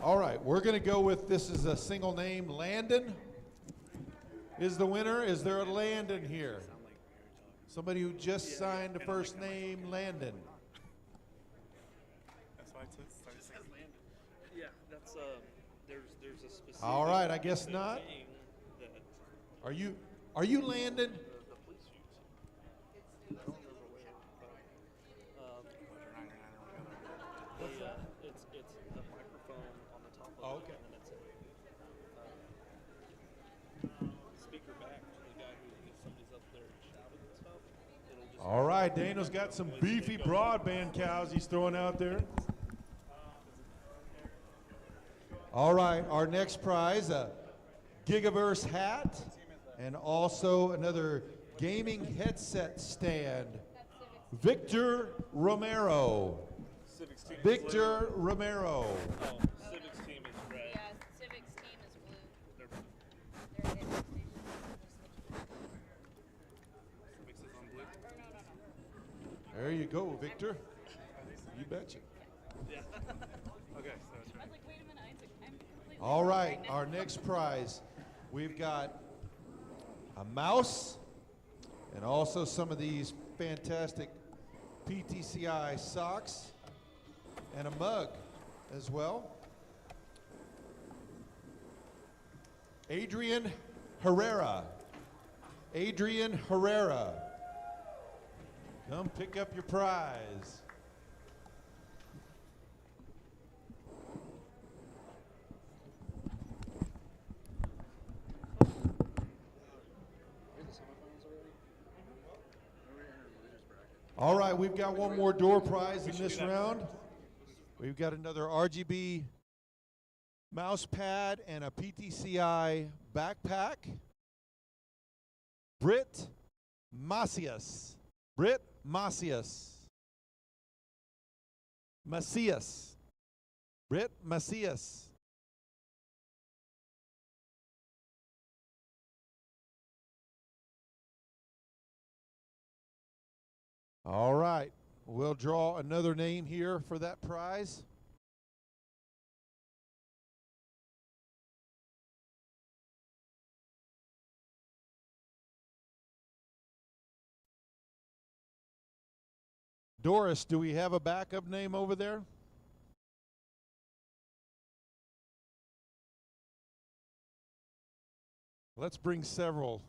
All right, we're going to go with, this is a single name, Landon is the winner. Is there a Landon here? Somebody who just signed the first name, Landon. That's why it says Landon. Yeah, that's there's a specific. All right, I guess not. Are you Landon? The police use. It's the microphone on the top of it, and it's a speaker back to the guy who, if somebody's up there shouting and stuff, it'll just. All right, Daniel's got some beefy broadband cows he's throwing out there. All right, our next prize, a Gigaverse hat, and also another gaming headset stand. Victor Romero. Victor Romero. Oh, Civics team is red. Yeah, Civics team is blue. They're hit station. Civics is on blue. There you go, Victor. You betcha. Yeah. Okay, so it's I was like, wait a minute, Isaac, I'm completely All right, our next prize, we've got a mouse and also some of these fantastic Ptci socks and a mug as well. Adrian Herrera. Adrian Herrera. Come pick up your prize. All right, we've got one more door prize in this round. We've got another RGB mouse pad and a PTCI backpack. Britt Macias. Britt Macias. Macias. Britt Macias. All right, we'll draw another name here for that prize. Doris, do we have a backup name over there? Let's bring several.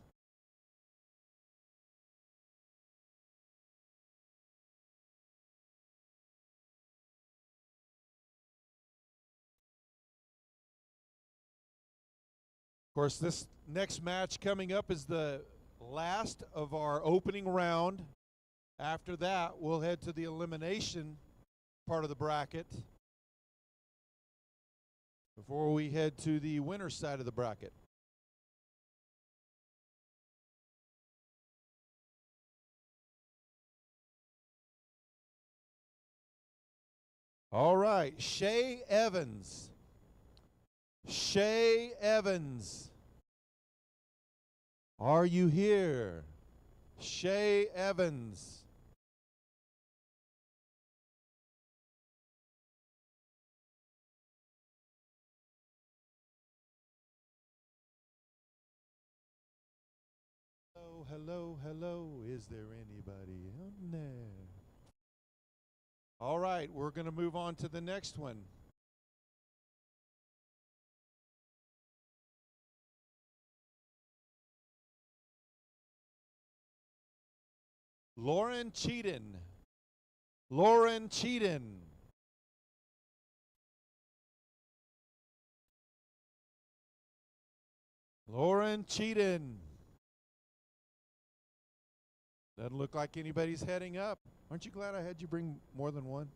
Of course, this next match coming up is the last of our opening round. After that, we'll head to the elimination part of the bracket before we head to the winner's side of the bracket. All right, Shay Evans. Shay Evans. Are you here? Shay Evans. Hello, hello, hello. Is there anybody on there? All right, we're going to move on to the next one. Lauren Cheaton. Lauren Cheaton. Lauren Cheaton. Doesn't look like anybody's heading up. Aren't you glad I had you bring more than one?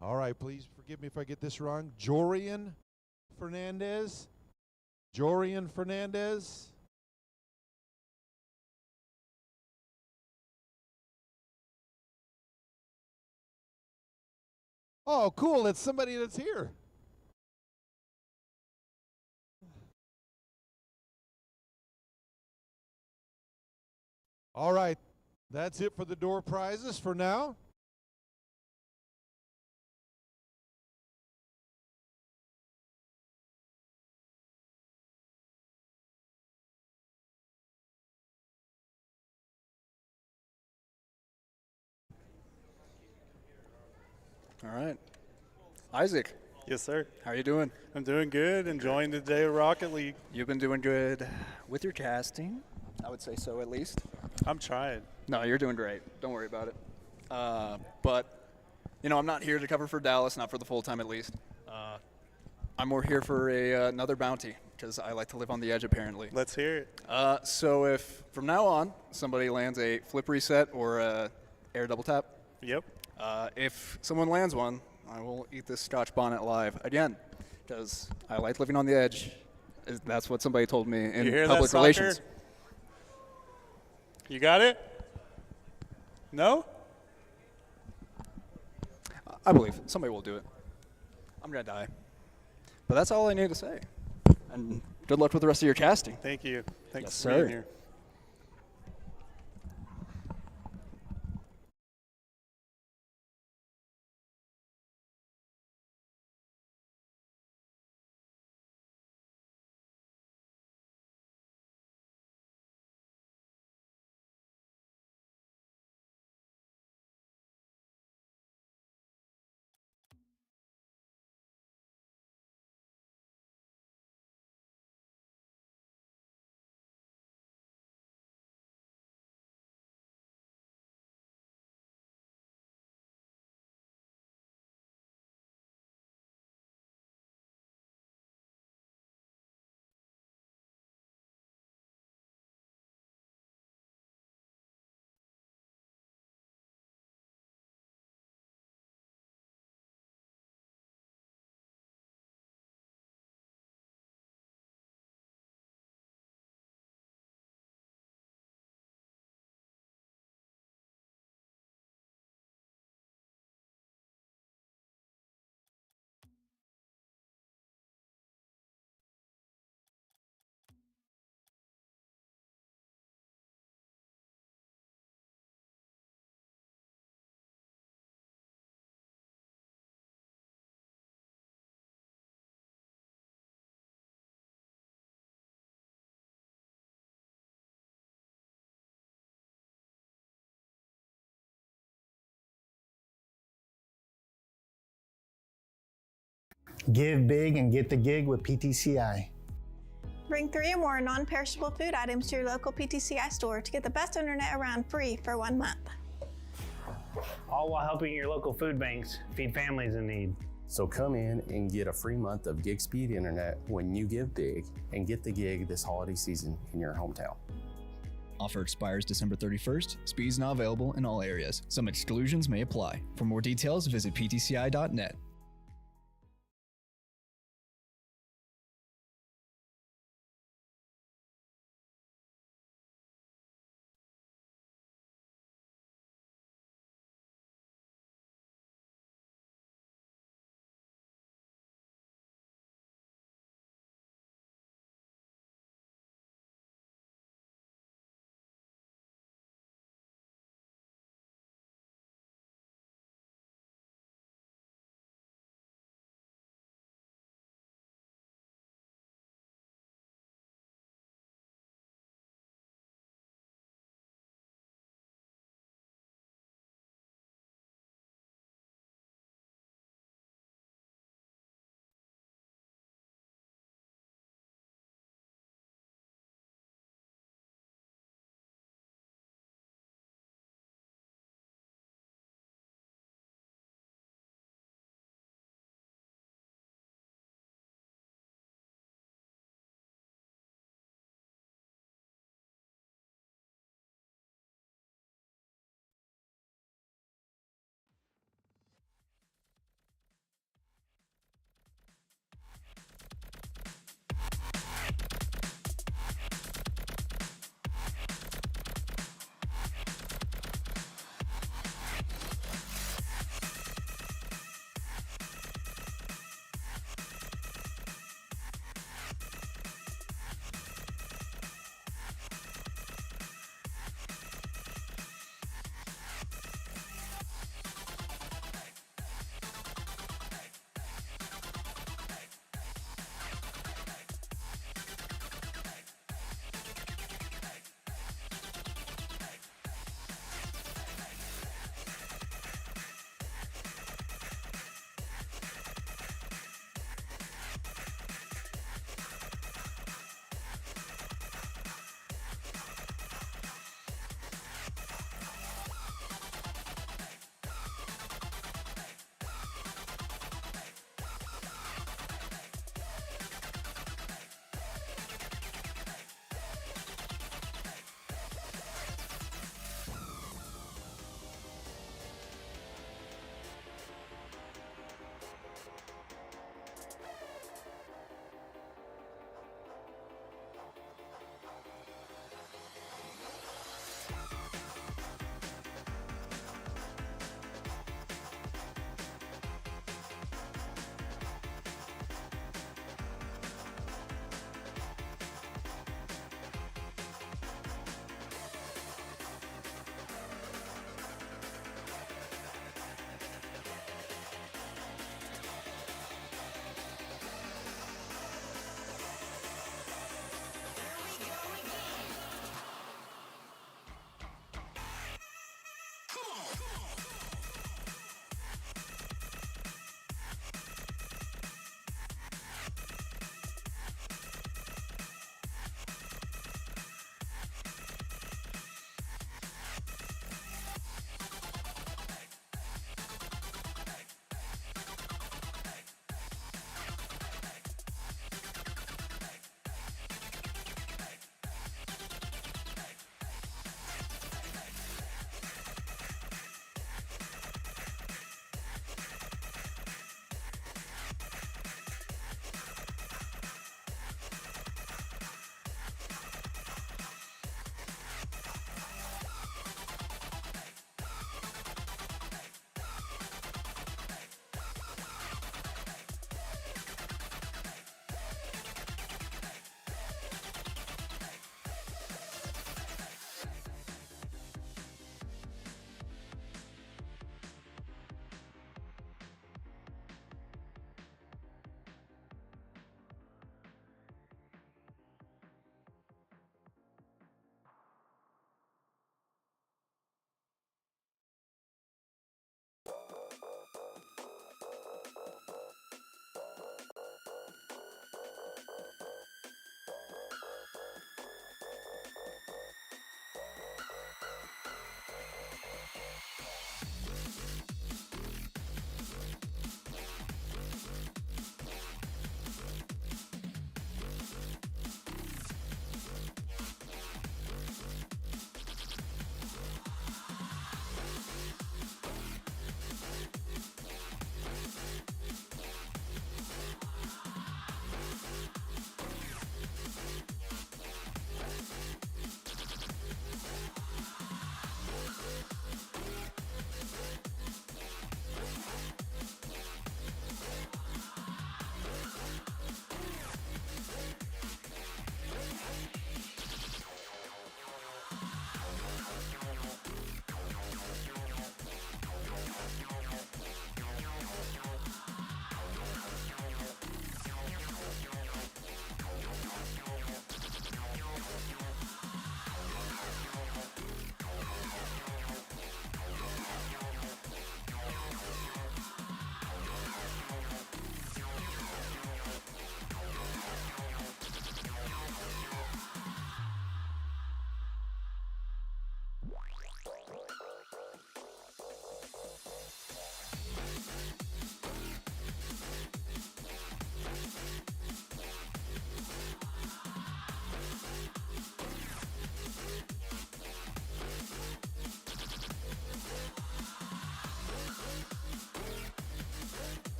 All right, please forgive me if I get this wrong. Jorian Fernandez. Jorian Fernandez. Oh, cool. It's somebody that's here. All right. That's it for the door prizes for now. All right. Isaac. Yes, sir. How are you doing? I'm doing good. Enjoying the day of Rocket League. You've been doing good with your casting. I would say so, at least. I'm trying. No, you're doing great. Don't worry about it. But, you know, I'm not here to cover for Dallas, not for the full time at least. I'm more here for another bounty because I like to live on the edge, apparently. Let's hear it. So if from now on somebody lands a flip reset or a air double tap, yep. If someone lands one, I will eat this Scotch bonnet live again because I like living on the edge. That's what somebody told me in You hear public that, relations. Soccer? You got it? No? I believe somebody will do it. I'm going to die. But that's all I need to say. And good luck with the rest of your casting. Thank you. Thanks Yes, for being sir. here. Give big and get the gig with PTCI. Bring 3 or more non-perishable food items to your local PTCI store to get the best internet around free for 1 month. All while helping your local food banks feed families in need. So come in and get a free month of gig speed internet when you give big and get the gig this holiday season in your hometown. Offer expires December 31st. Speeds not available in all areas. Some exclusions may apply. For more details, visit ptci.net.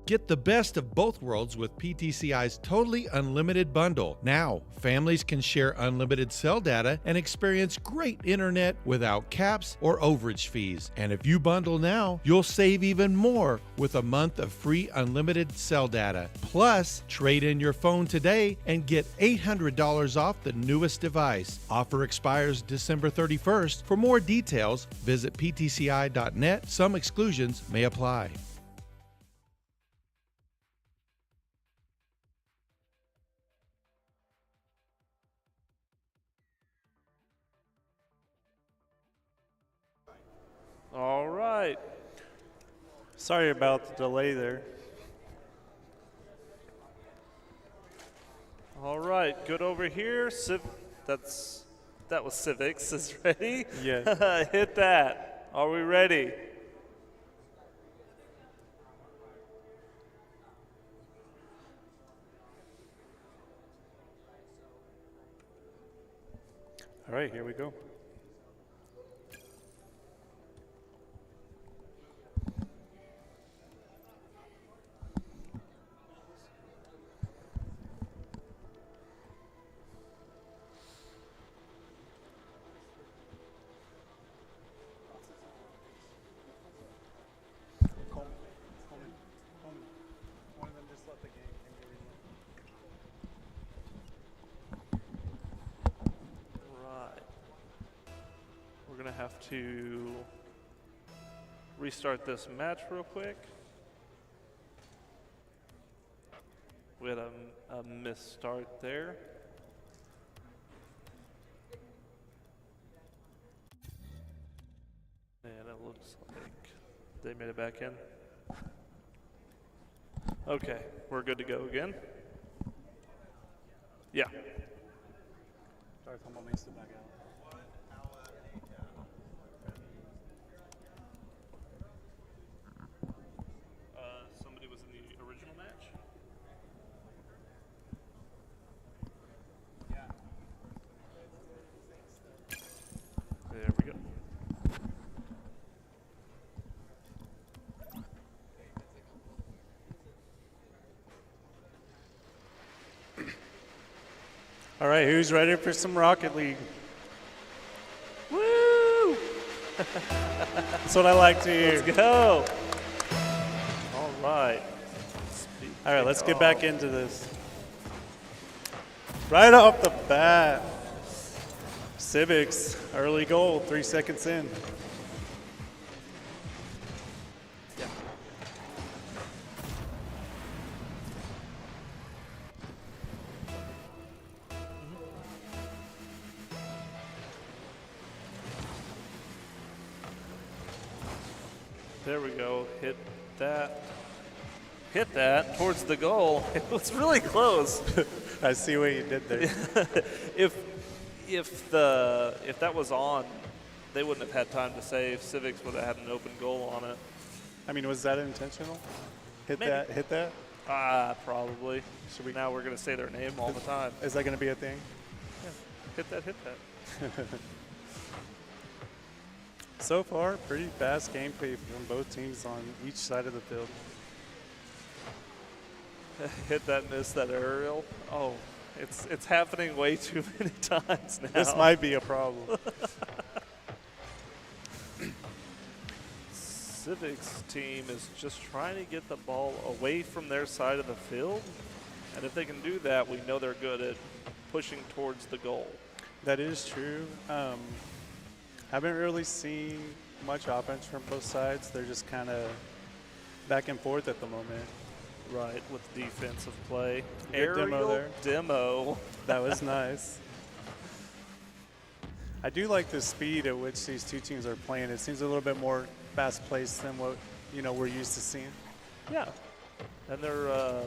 Get the best of both worlds with PTCI's totally unlimited bundle. Now, families can share unlimited cell data and experience great internet without caps or overage fees. And if you bundle now, you'll save even more with a month of free unlimited cell data. Plus, trade in your phone today and get $800 off the newest device. Offer expires December 31st. For more details, visit ptci.net. Some exclusions may apply. All right. Sorry about the delay there. All right, good over here. That was Civics is ready. Yeah. Hit that. Are we ready? All right, here we go. We're going to have to restart this match real quick. We had a misstart there. And it looks like they made it back in. Okay, we're good to go again. Yeah. Sorry, someone needs to back out. Somebody was in the original match? Yeah. There we go. All right, who's ready for some Rocket League? Woo! That's what I like to hear. Let's go. All right. All right, let's get back into this. Right off the bat, Civics, early goal, 3 seconds in. Yeah. There we go. Hit that. Hit that towards the goal. It was really close. I see what you did there. if that was on, they wouldn't have had time to save. Civics would have had an open goal on it. I mean, was that intentional? Hit Maybe. that, hit that? Probably. Now we're going to say their name all the time. Is that going to be a thing? Yeah. Hit that. So far, pretty fast gameplay from both teams on each side of the field. Hit that, miss that aerial. Oh, it's happening way too many times now. This might be a problem. Civics team is just trying to get the ball away from their side of the field. And if they can do that, we know they're good at pushing towards the goal. That is true. Haven't really seen much offense from both sides. They're just kind of back and forth at the moment. Right, with defensive play. Good Aerial demo. That was nice. I do like the speed at which these two teams are playing. It seems a little bit more fast-paced than what we're used to seeing. Yeah, and they're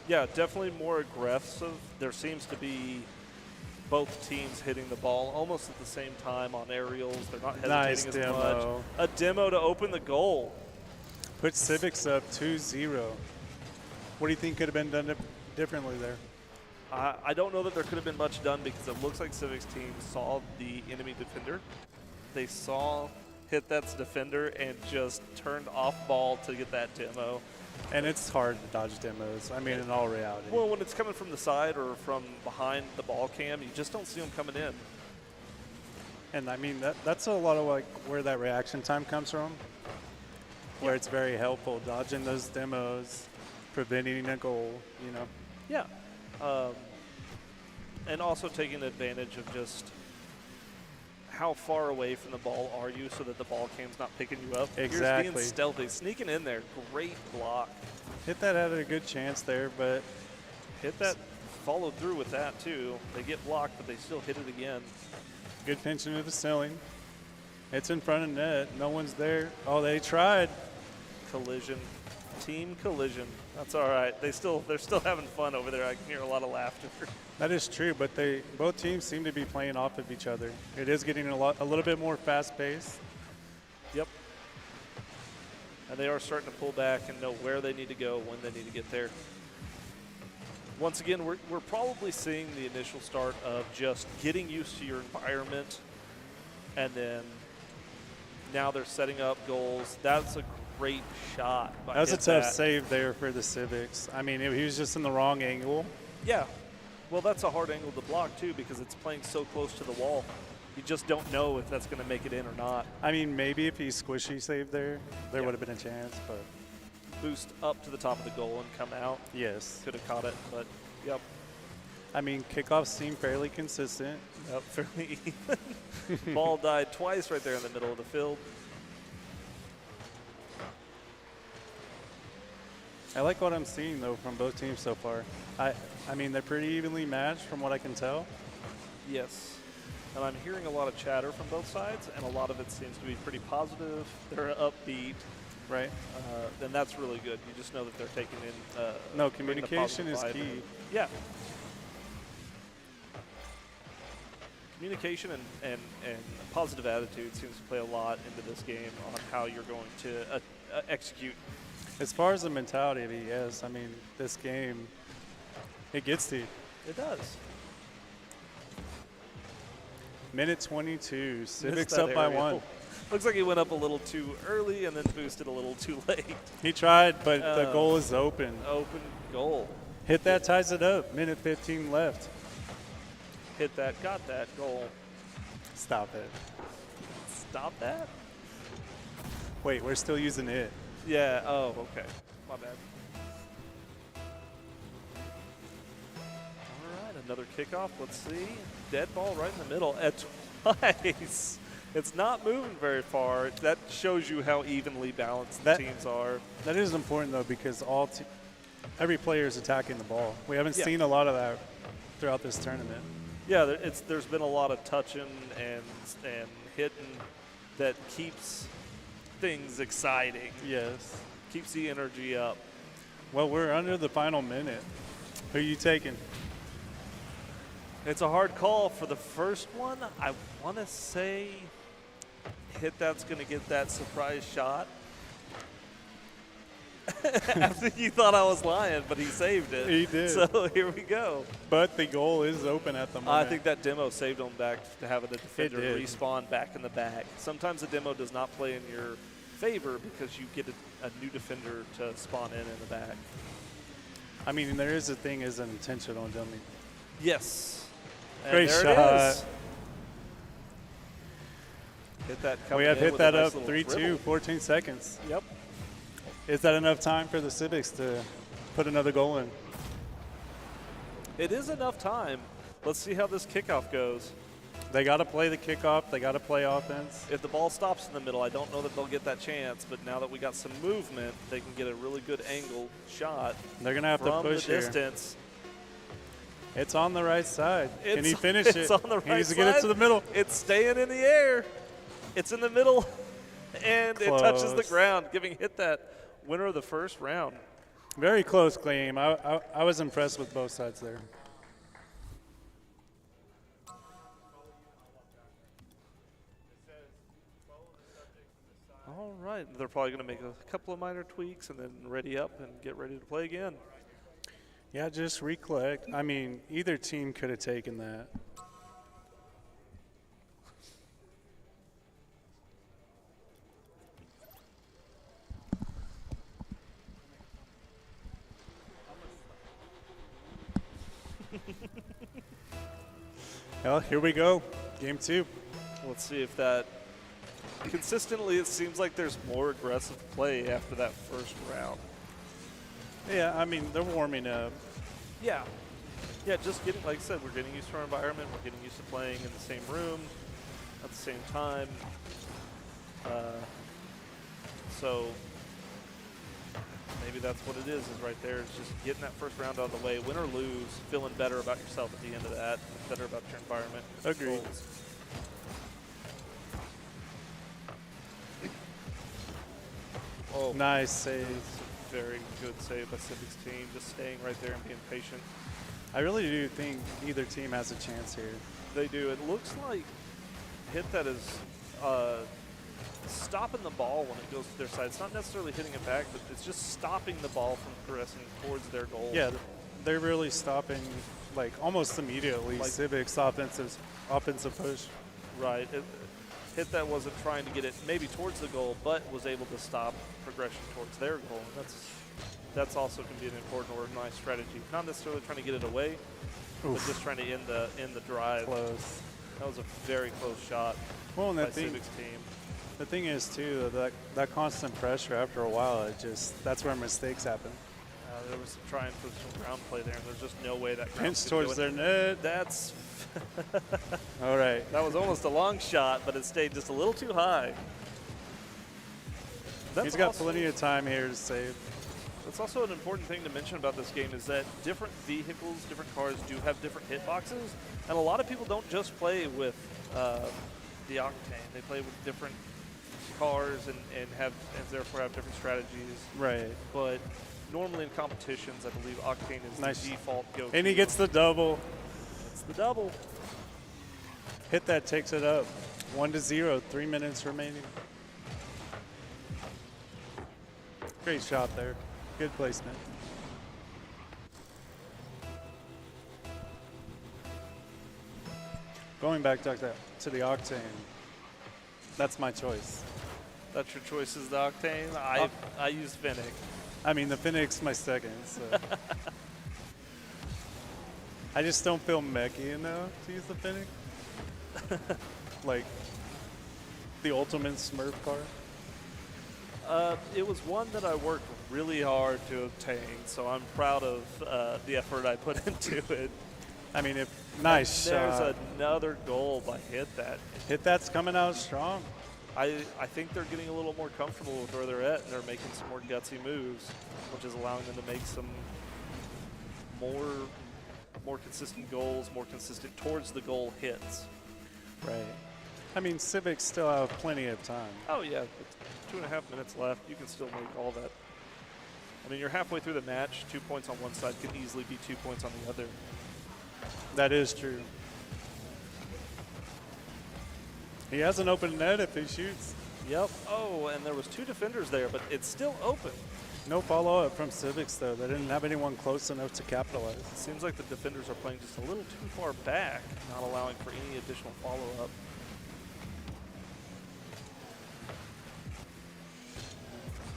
definitely more aggressive. There seems to be both teams hitting the ball almost at the same time on aerials. They're not hesitating as much. A demo to open the goal. Put Civics up 2-0. What do you think could have been done differently there? I don't know that there could have been much done because it looks like Civics team saw the enemy defender. They saw hit that's defender and just turned off ball to get that demo. And it's hard to dodge demos. I mean, in all reality. Well, when it's coming from the side or from behind the ball cam, you just don't see them coming in. And I mean, that's a lot of like where that reaction time comes from, where it's very helpful, dodging those demos, preventing a goal, you know. Yeah. And also taking advantage of just how far away from the ball are you so that the ball cam's not picking you up. Exactly. Here's being stealthy, sneaking in there, great block. Hit that had a good chance there, but Hit that, followed through with that too. They get blocked, but they still hit it again. good pinch into the ceiling. It's in front of net. No one's there. Oh, they tried. Collision. Team collision. That's all right. They're still having fun over there. I can hear a lot of laughter. That is true, but both teams seem to be playing off of each other. It is getting a little bit more fast-paced. Yep. And they are starting to pull back and know where they need to go, when they need to get there. Once again, we're probably seeing the initial start of just getting used to your environment, and then now they're setting up goals. That's a great shot. That was a tough save there for the Civics. I mean, he was just in the wrong angle. Yeah. Well, that's a hard angle to block, too, because it's playing so close to the wall. You just don't know if that's going to make it in or not. I mean, maybe if he squishy saved there would have been a chance, but. Boost up to the top of the goal and come out. Yes. Could have caught it, but yep. I mean, kickoffs seem fairly consistent. Yep, fairly even. Ball died twice right there in the middle of the field. I like what I'm seeing, though, from both teams so far. I mean, they're pretty evenly matched from what I can tell. Yes. And I'm hearing a lot of chatter from both sides, and a lot of it seems to be pretty positive. They're upbeat. Right. Then that's really good. You just know that they're taking in. No, communication is key. Yeah. Communication and a positive attitude seems to play a lot into this game on how you're going to execute. As far as the mentality of ES, I mean, this game, it gets to you. It does. Minute 22, Civics up by 1. Looks like he went up a little too early and then boosted a little too late. He tried, but the goal is open. Open goal. Hit that, ties it up. Minute 15 left. Hit that, got that goal. Stop it. Stop that? Wait, we're still using it. Yeah, oh, okay. My bad. All right, another kickoff. Let's see. Dead ball right in the middle at twice. It's not moving very far. That shows you how evenly balanced the teams are. That is important, though, because every player is attacking the ball. We haven't seen a lot of that throughout this tournament. Yeah, there's been a lot of touching and hitting that keeps things exciting. Yes. Keeps the energy up. Well, we're under the final minute. Who are you taking? It's a hard call for the first one. I want to say Hit that's going to get that surprise shot. After you thought I was lying, but he saved it. He did. So here we go. But the goal is open at the moment. I think that demo saved him back to having the defender respawn back in the back. Sometimes the demo does not play in your favor because you get a new defender to spawn in the back. I mean, there is a thing as an intentional dummy. Yes. And great there shot. It is. Hit that coming We have in hit with that a nice up little 3-2, dribble. 14 seconds. Yep. Is that enough time for the Civics to put another goal in? It is enough time. Let's see how this kickoff goes. They got to play the kickoff. They got to play offense. If the ball stops in the middle, I don't know that they'll get that chance. But now that we got some movement, they can get a really good angle shot. They're going to have to push from the here. distance. It's on the right side. Can he finish it's it? On the right he needs to side. get it to the middle. It's staying in the air. It's in the middle, and Close. it touches the ground, giving Hit that winner of the first round. Very close game. I was impressed with both sides there. All right, they're probably going to make a couple of minor tweaks and then ready up and get ready to play again. Yeah, just recollect. I mean, either team could have taken that. Well, here we go. Game 2. Let's see if that consistently. It seems like there's more aggressive play after that first round. Yeah, I mean, they're warming up. Yeah. Yeah, just getting, like I said, we're getting used to our environment. We're getting used to playing in the same room at the same time. So maybe that's what it is right there. It's just getting that first round out of the way. Win or lose, feeling better about yourself at the end of that, better about your environment. Agreed. Goals. Oh, nice save. Very good save by Civic's team, just staying right there and being patient. I really do think either team has a chance here. They do. It looks like Hit That is stopping the ball when it goes to their side. It's not necessarily hitting it back, but it's just stopping the ball from progressing towards their goal. Yeah, they're really stopping, like, almost immediately. Like Civic's offensive push. Right. Hit That wasn't trying to get it maybe towards the goal, but was able to stop progression towards their goal. And that's also can be an important or nice strategy. Not necessarily trying to get it away, but just trying to end the drive. Close. That was a very close shot Well, and by Civic's team. The thing is, too, that constant pressure after a while, that's where mistakes happen. There was some trying for some ground play there, and there's just no way that Pinch towards their net. That's all right. That was almost a long shot, but it stayed just a little too high. He's got plenty of time here to save. That's also an important thing to mention about this game is that different vehicles, different cars do have different hitboxes, and a lot of people don't just play with the Octane. They play with different cars and therefore have different strategies. Right. But normally in competitions, I believe Octane is the default go-to. And he gets the double. It's the double. Hit That takes it up. 1-0, 3 minutes remaining. Great shot there. Good placement. Going back to the Octane, that's my choice. That's your choice is the Octane? I use Fennec. I mean, the Fennec's my second, so. I just don't feel mechy enough to use the Fennec. Like the ultimate Smurf car. It was one that I worked really hard to obtain, so I'm proud of the effort I put into it. I mean, nice shot. There's another goal by Hit That. Hit That's coming out strong. I think they're getting a little more comfortable with where they're at, and they're making some more gutsy moves, which is allowing them to make some more consistent goals, more consistent towards the goal hits. Right. I mean, Civics still have plenty of time. Oh, yeah. 2.5 minutes left. You can still make all that. I mean, you're halfway through the match. 2 points on one side can easily be 2 points on the other. That is true. He has an open net if he shoots. Yep. Oh, and there was 2 defenders there, but it's still open. No follow-up from Civics, though. They didn't have anyone close enough to capitalize. It seems like the defenders are playing just a little too far back, not allowing for any additional follow-up.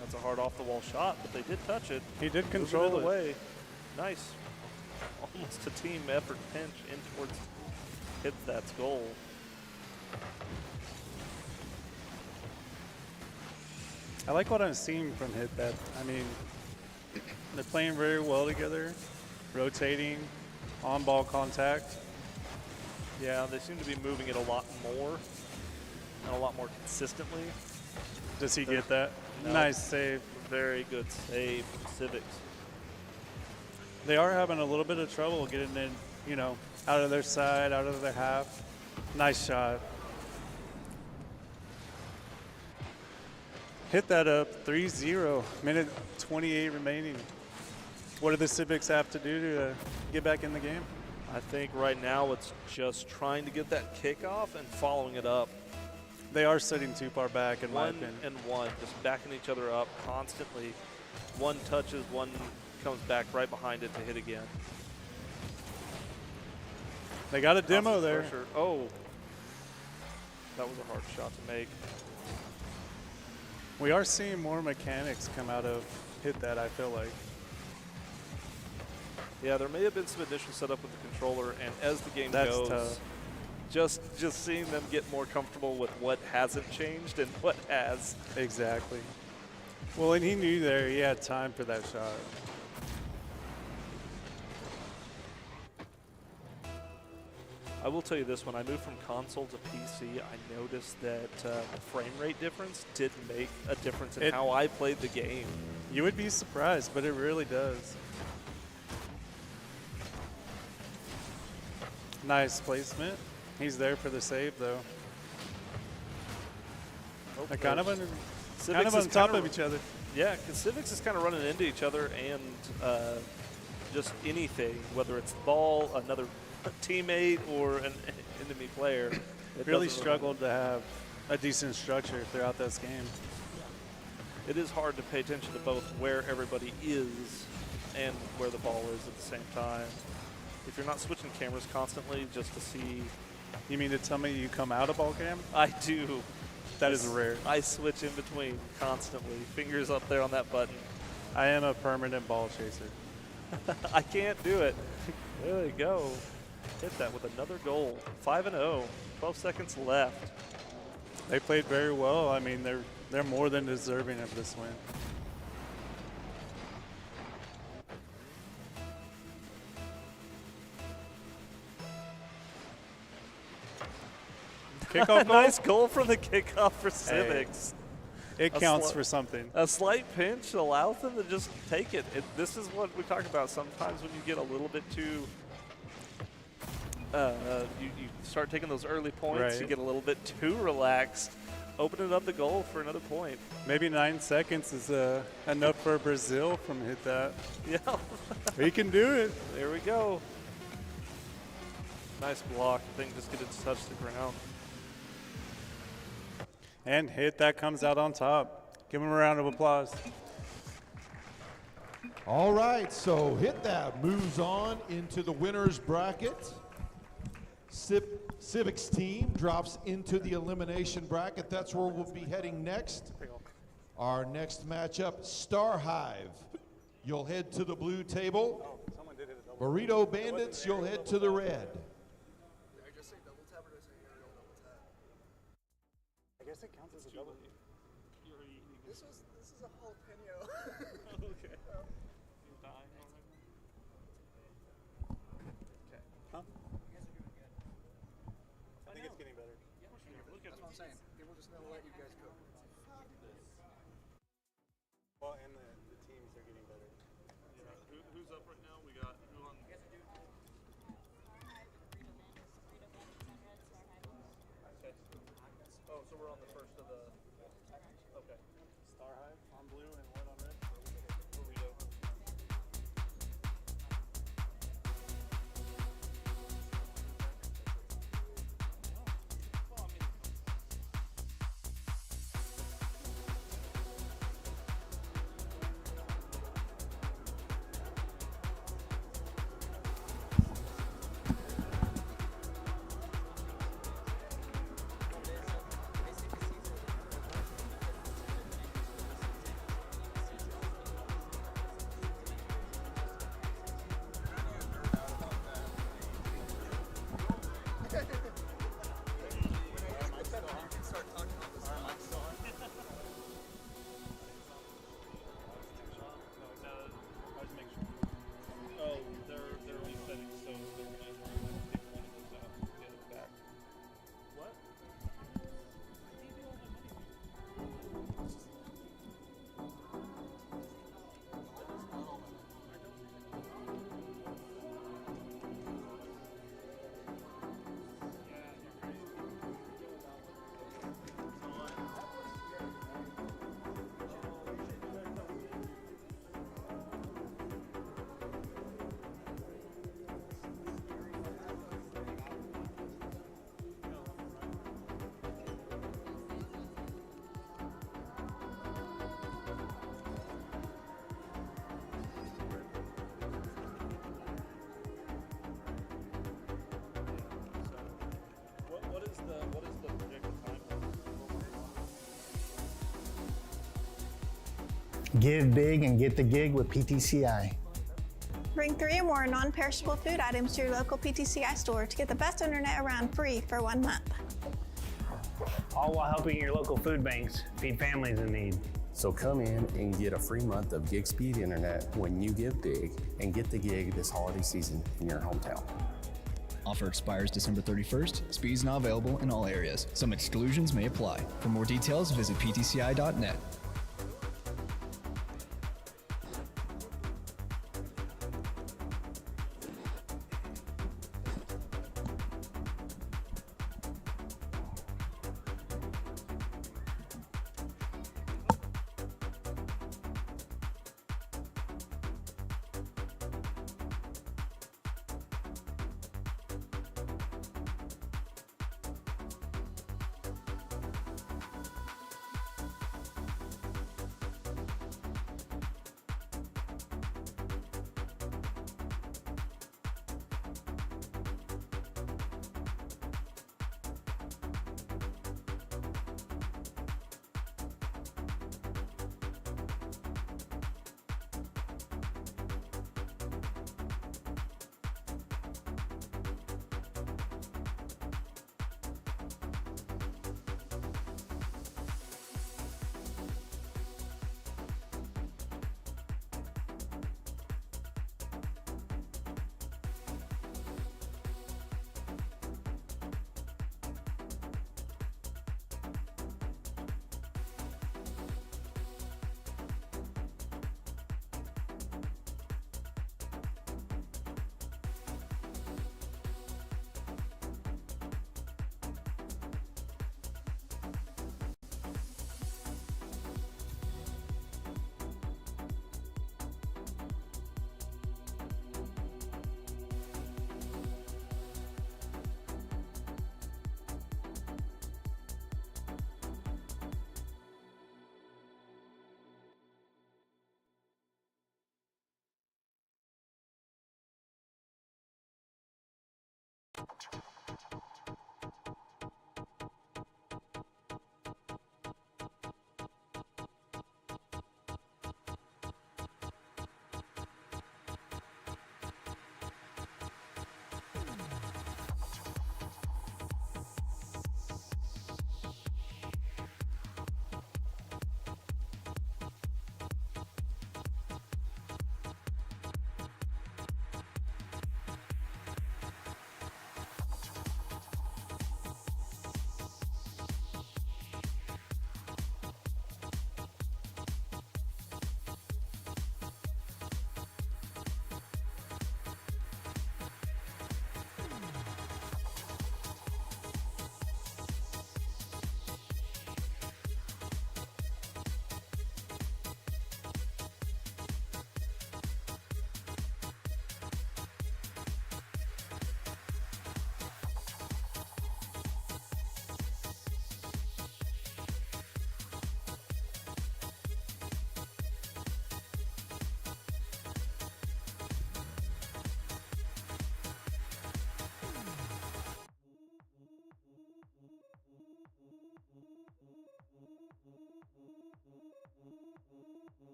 That's a hard off-the-wall shot, but they did touch it. He did control it. Away. Nice. Almost a team effort pinch in towards Hit That's goal. I like what I'm seeing from Hit That. I mean, they're playing very well together, rotating, on-ball contact. Yeah, they seem to be moving it a lot more and a lot more consistently. Does he get that? No. Nice save. Very good save from Civics. They are having a little bit of trouble getting in, you know, out of their side, out of their half. Nice shot. Hit that up, 3-0, minute 28 remaining. What do the Civics have to do to get back in the game? I think right now it's just trying to get that kickoff and following it up. They are sitting too far back in my One opinion. and one, just backing each other up constantly. One touches, one comes back right behind it to hit again. They got a demo there. Pressure. Oh, that was a hard shot to make. We are seeing more mechanics come out of Hit That, I feel like. Yeah, there may have been some initial setup with the controller, and as the game That's goes, tough. just seeing them get more comfortable with what hasn't changed and what has. Exactly. Well, and he knew there he had time for that shot. I will tell you this, when I moved from console to PC, I noticed that the frame rate difference did make a difference in how I played the game. You would be surprised, but it really does. Nice placement. He's there for the save, though. They're kind of on top of each other. Yeah, because Civics is kind of running into each other and just anything, whether it's the ball, another teammate, or an enemy player. It really struggled to have a decent structure throughout this game. It is hard to pay attention to both where everybody is and where the ball is at the same time. If you're not switching cameras constantly just to see... You mean to tell me you come out of ball cam? I do. That is rare. I switch in between constantly. Fingers up there on that button. I am a permanent ball chaser. I can't do it. There we go. Hit that with another goal. 5-0. 12 seconds left. They played very well. I mean, they're more than deserving of this win. Kickoff goal? Nice goal from the kickoff for Civics. It counts for something. A slight pinch allows them to just take it. This is what we talk about sometimes when you get a little bit too... you start taking those early points, right. You get a little bit too relaxed, opening up the goal for another point. Maybe 9 seconds is enough for Brazil from hit that. Yeah. He can do it. There we go. Nice block. I think just get it to touch the ground. And hit that comes out on top. Give him a round of applause. All right, so hit that moves on into the winner's bracket. Civics team drops into the elimination bracket. That's where we'll be heading next. Our next matchup, Star Hive. You'll head to the blue table. Burrito Bandits, you'll head to the red. I guess it counts as a double. This is a jalapeno. Okay. Huh? I think it's getting better. That's what I'm saying. We're just going to let you guys cook. Well, and the teams are getting better. Yeah. Who's up right now? We got who on? Okay. Oh, so we're on the first of the. Okay. Star Hive on blue and white on red. Burrito. What is the projected time? Give big and get the gig with PTCI. Bring 3 or more non-perishable food items to your local PTCI store to get the best internet around free for 1 month. All while helping your local food banks feed families in need. So come in and get a free month of gig speed internet when you give big, and get the gig this holiday season in your hometown. Offer expires December 31st. Speeds not available in all areas. Some exclusions may apply. For more details, visit ptci.net.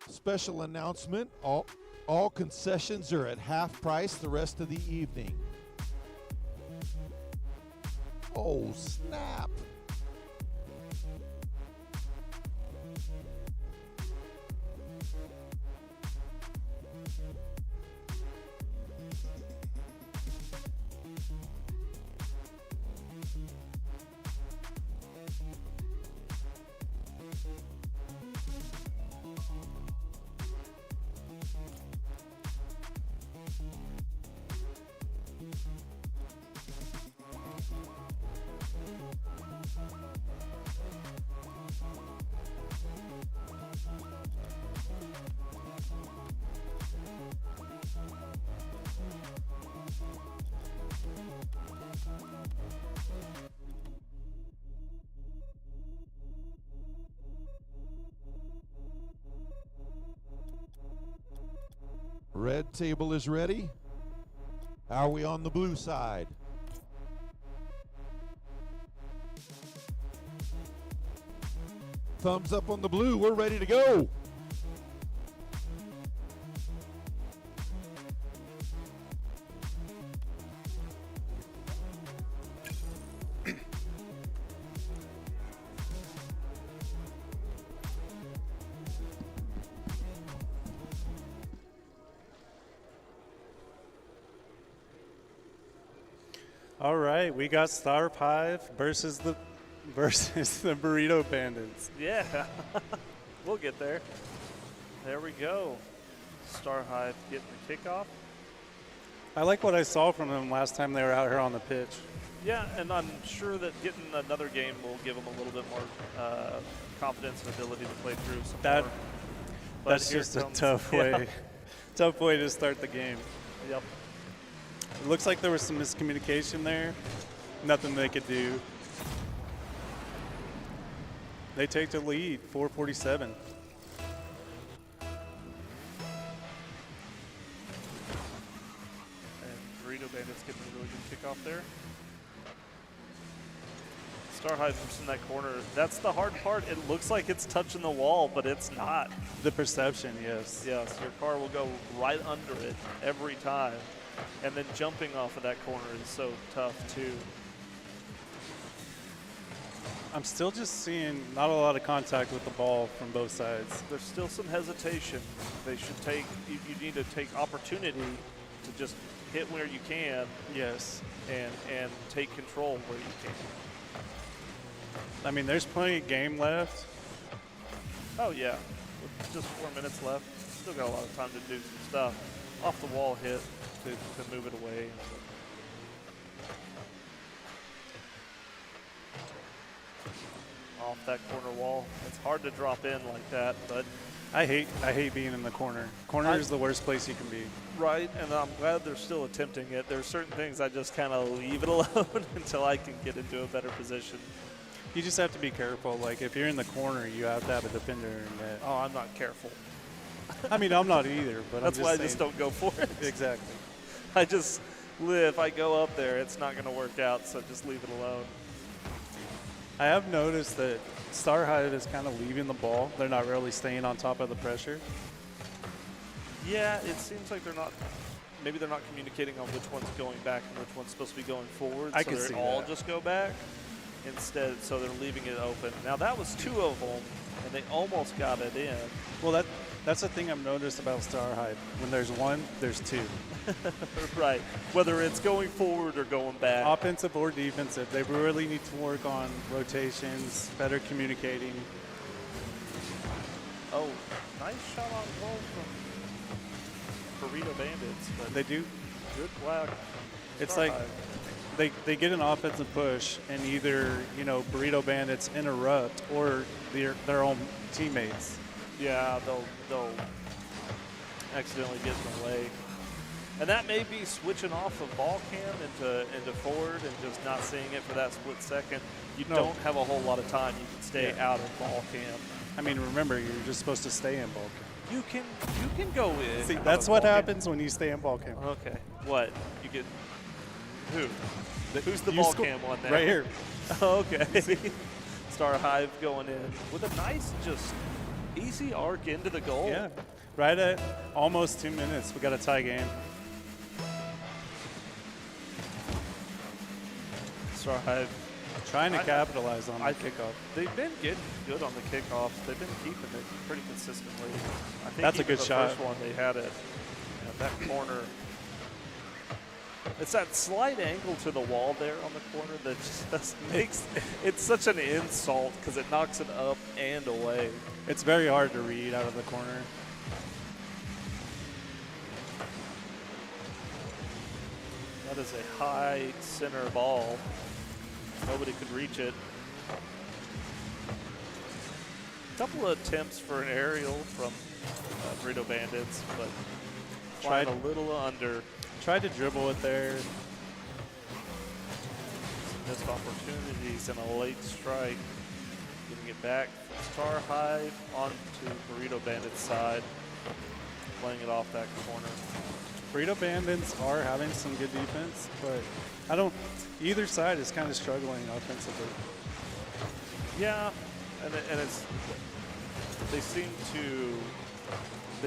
Special announcement, all concessions are at half price the rest of the evening. Oh, snap. Red table is ready. Are we on the blue side? Thumbs up on the blue. We're ready to go. All right, we got Star Hive versus the Burrito Bandits. Yeah, we'll get there. There we go. Star Hive getting the kickoff. I like what I saw from them last time they were out here on the pitch. Yeah, and I'm sure that getting another game will give them a little bit more confidence and ability to play through some more. That's just a tough way to start the game. Yep. It looks like there was some miscommunication there. Nothing they could do. They take the lead, 4:47. And Burrito Bandits getting a really good kickoff there. Star Hive's in that corner. That's the hard part. It looks like it's touching the wall, but it's not. The perception, yes. Yes, your car will go right under it every time. And then jumping off of that corner is so tough, too. I'm still just seeing not a lot of contact with the ball from both sides. There's still some hesitation. They should take, you need to take opportunity to just hit where you can. Yes. And take control where you can. I mean, there's plenty of game left. Oh, yeah. With just 4 minutes left. Still got a lot of time to do some stuff. Off the wall hit to move it away. Off that corner wall. It's hard to drop in like that, but I hate being in the corner. Corner is the worst place you can be. Right, and I'm glad they're still attempting it. There's certain things I just kind of leave it alone until I can get into a better position. You just have to be careful. Like, if you're in the corner, you have to have a defender in net. Oh, I'm not careful. I mean, I'm not either, but that's I'm why just I just don't go for it. Exactly. I just if I go up there, it's not going to work out, so just leave it alone. I have noticed that Star Hive is kind of leaving the ball. They're not really staying on top of the pressure. Yeah, it seems like maybe they're not communicating on which one's going back and which one's supposed to be going forward. I can see all that. just go back instead, so they're leaving it open. Now that was 2 of them, and they almost got it in. Well, that's the thing I've noticed about Star Hive. When there's one, there's 2. Right. Whether it's going forward or going back. Offensive or defensive, they really need to work on rotations, better communicating. Oh, nice shot on goal from Burrito Bandits. But they do. Good block. It's like they get an offensive push, and either Burrito Bandits interrupt or their own teammates. Yeah, they'll accidentally get in the way. And that may be switching off of ball cam into forward and just not seeing it for that split second. You don't have a whole lot of time. You can stay out of ball cam. I mean, remember, you're just supposed to stay in ball cam. You can go in. See, that's what happens when you stay in ball cam. Okay. What? You get who? Who's the ball cam on there? Right here. Okay. Star Hive going in with a nice just easy arc into the goal. Yeah. Right at almost 2 minutes. We got a tie game. Star Hive Trying to capitalize on the I kickoff. They've been getting good on the kickoffs. They've been keeping it pretty consistently. I think That's a even good the shot. First one they had it at that corner. It's that slight angle to the wall there on the corner that just makes it's such an insult because it knocks it up and away. It's very hard to read out of the corner. That is a high center ball. Nobody could reach it. A couple of attempts for an aerial from Burrito Bandits, but tried a little under. Tried to dribble it there. Some missed opportunities and a late strike. Getting it back from Star Hive onto Burrito Bandits' side. Playing it off that corner. Burrito Bandits are having some good defense, but either side is kind of struggling offensively. Yeah, and it's they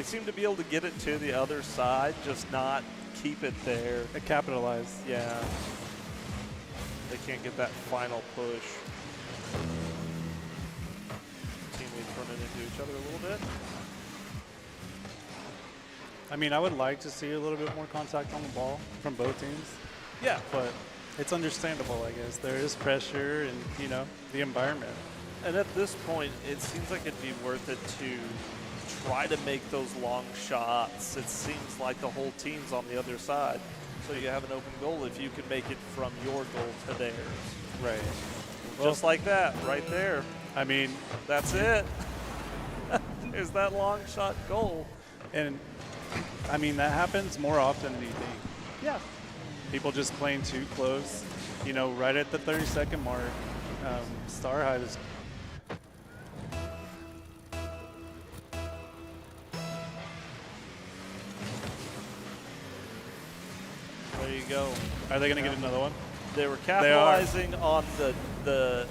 seem to be able to get it to the other side, just not keep it there. They capitalize. Yeah. They can't get that final push. Teammates running into each other a little bit. I mean, I would like to see a little bit more contact on the ball from both teams. Yeah. But it's understandable, I guess. There is pressure and, you know, the environment. And at this point, it seems like it'd be worth it to try to make those long shots. It seems like the whole team's on the other side. So you have an open goal if you can make it from your goal to theirs. Right. Just like that, right there. I mean, that's it. There's that long shot goal. And, I mean, that happens more often than you think. Yeah. People just playing too close. You know, right at the 30-second mark, Star Hive is... There you go. Are they going to get another one? They were capitalizing on the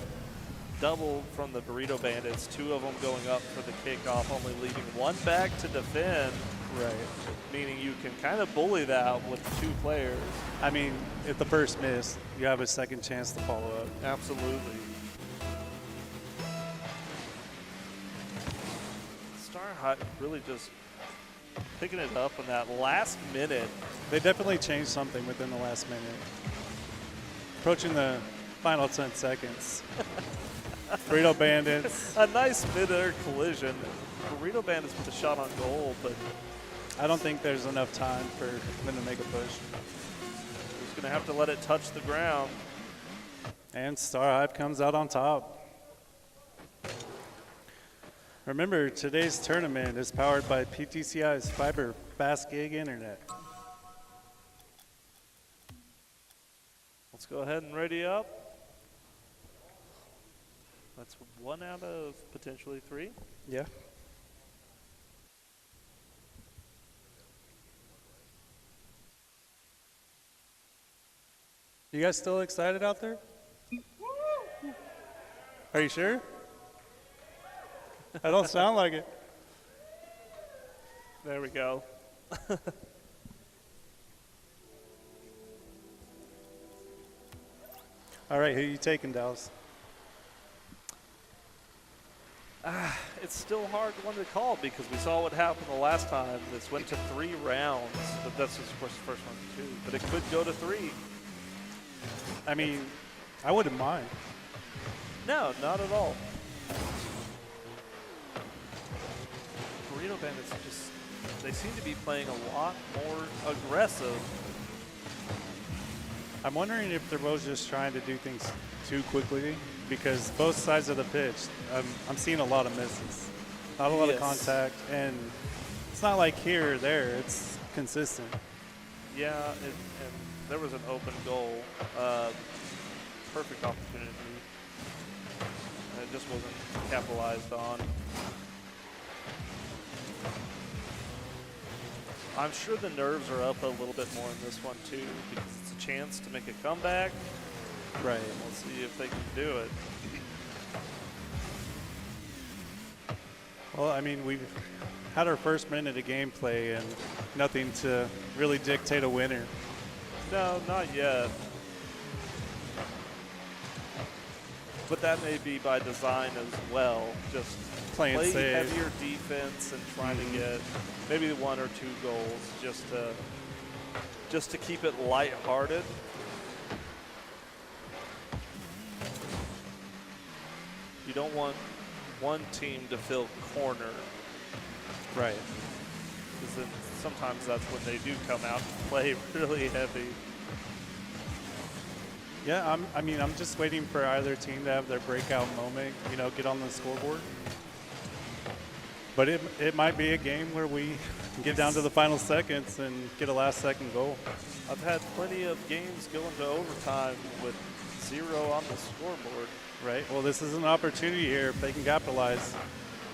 double from the Burrito Bandits, two of them going up for the kickoff, only leaving one back to defend. Right. Meaning you can kind of bully that with two players. I mean, if the first miss, you have a second chance to follow up. Absolutely. Star Hive really just picking it up in that last minute. They definitely changed something within the last minute. Approaching the final 10 seconds. Burrito Bandits. A nice mid-air collision. Burrito Bandits with a shot on goal, but I don't think there's enough time for them to make a push. He's going to have to let it touch the ground. And Star Hive comes out on top. Remember, today's tournament is powered by PTCI's fiber fast gig internet. Let's go ahead and ready up. That's 1 out of potentially 3. Yeah. You guys still excited out there? Are you sure? I don't sound like it. There we go. All right, who are you taking, Dallas? It's still hard one to call because we saw what happened the last time. This went to 3 rounds, but that's of course the first one too. But it could go to 3. I mean, I wouldn't mind. No, not at all. Burrito Bandits they seem to be playing a lot more aggressive. I'm wondering if they're both just trying to do things too quickly because both sides of the pitch, I'm seeing a lot of misses. Not a lot of contact, and it's not like here or there, it's consistent. Yeah, and there was an open goal, perfect opportunity, and it just wasn't capitalized on. I'm sure the nerves are up a little bit more in this one too because it's a chance to make a comeback. Right. We'll see if they can do it. Well, I mean, we've had our first minute of gameplay and nothing to really dictate a winner. No, not yet. But that may be by design as well. Just Playing play safe. heavier defense and trying to get maybe 1 or 2 goals just to keep it lighthearted. You don't want one team to feel cornered. Right. Because then sometimes that's when they do come out and play really heavy. Yeah, I'm just waiting for either team to have their breakout moment, you know, get on the scoreboard. But it might be a game where we get down to the final seconds and get a last-second goal. I've had plenty of games go into overtime with 0 on the scoreboard. Right. Well, this is an opportunity here if they can capitalize.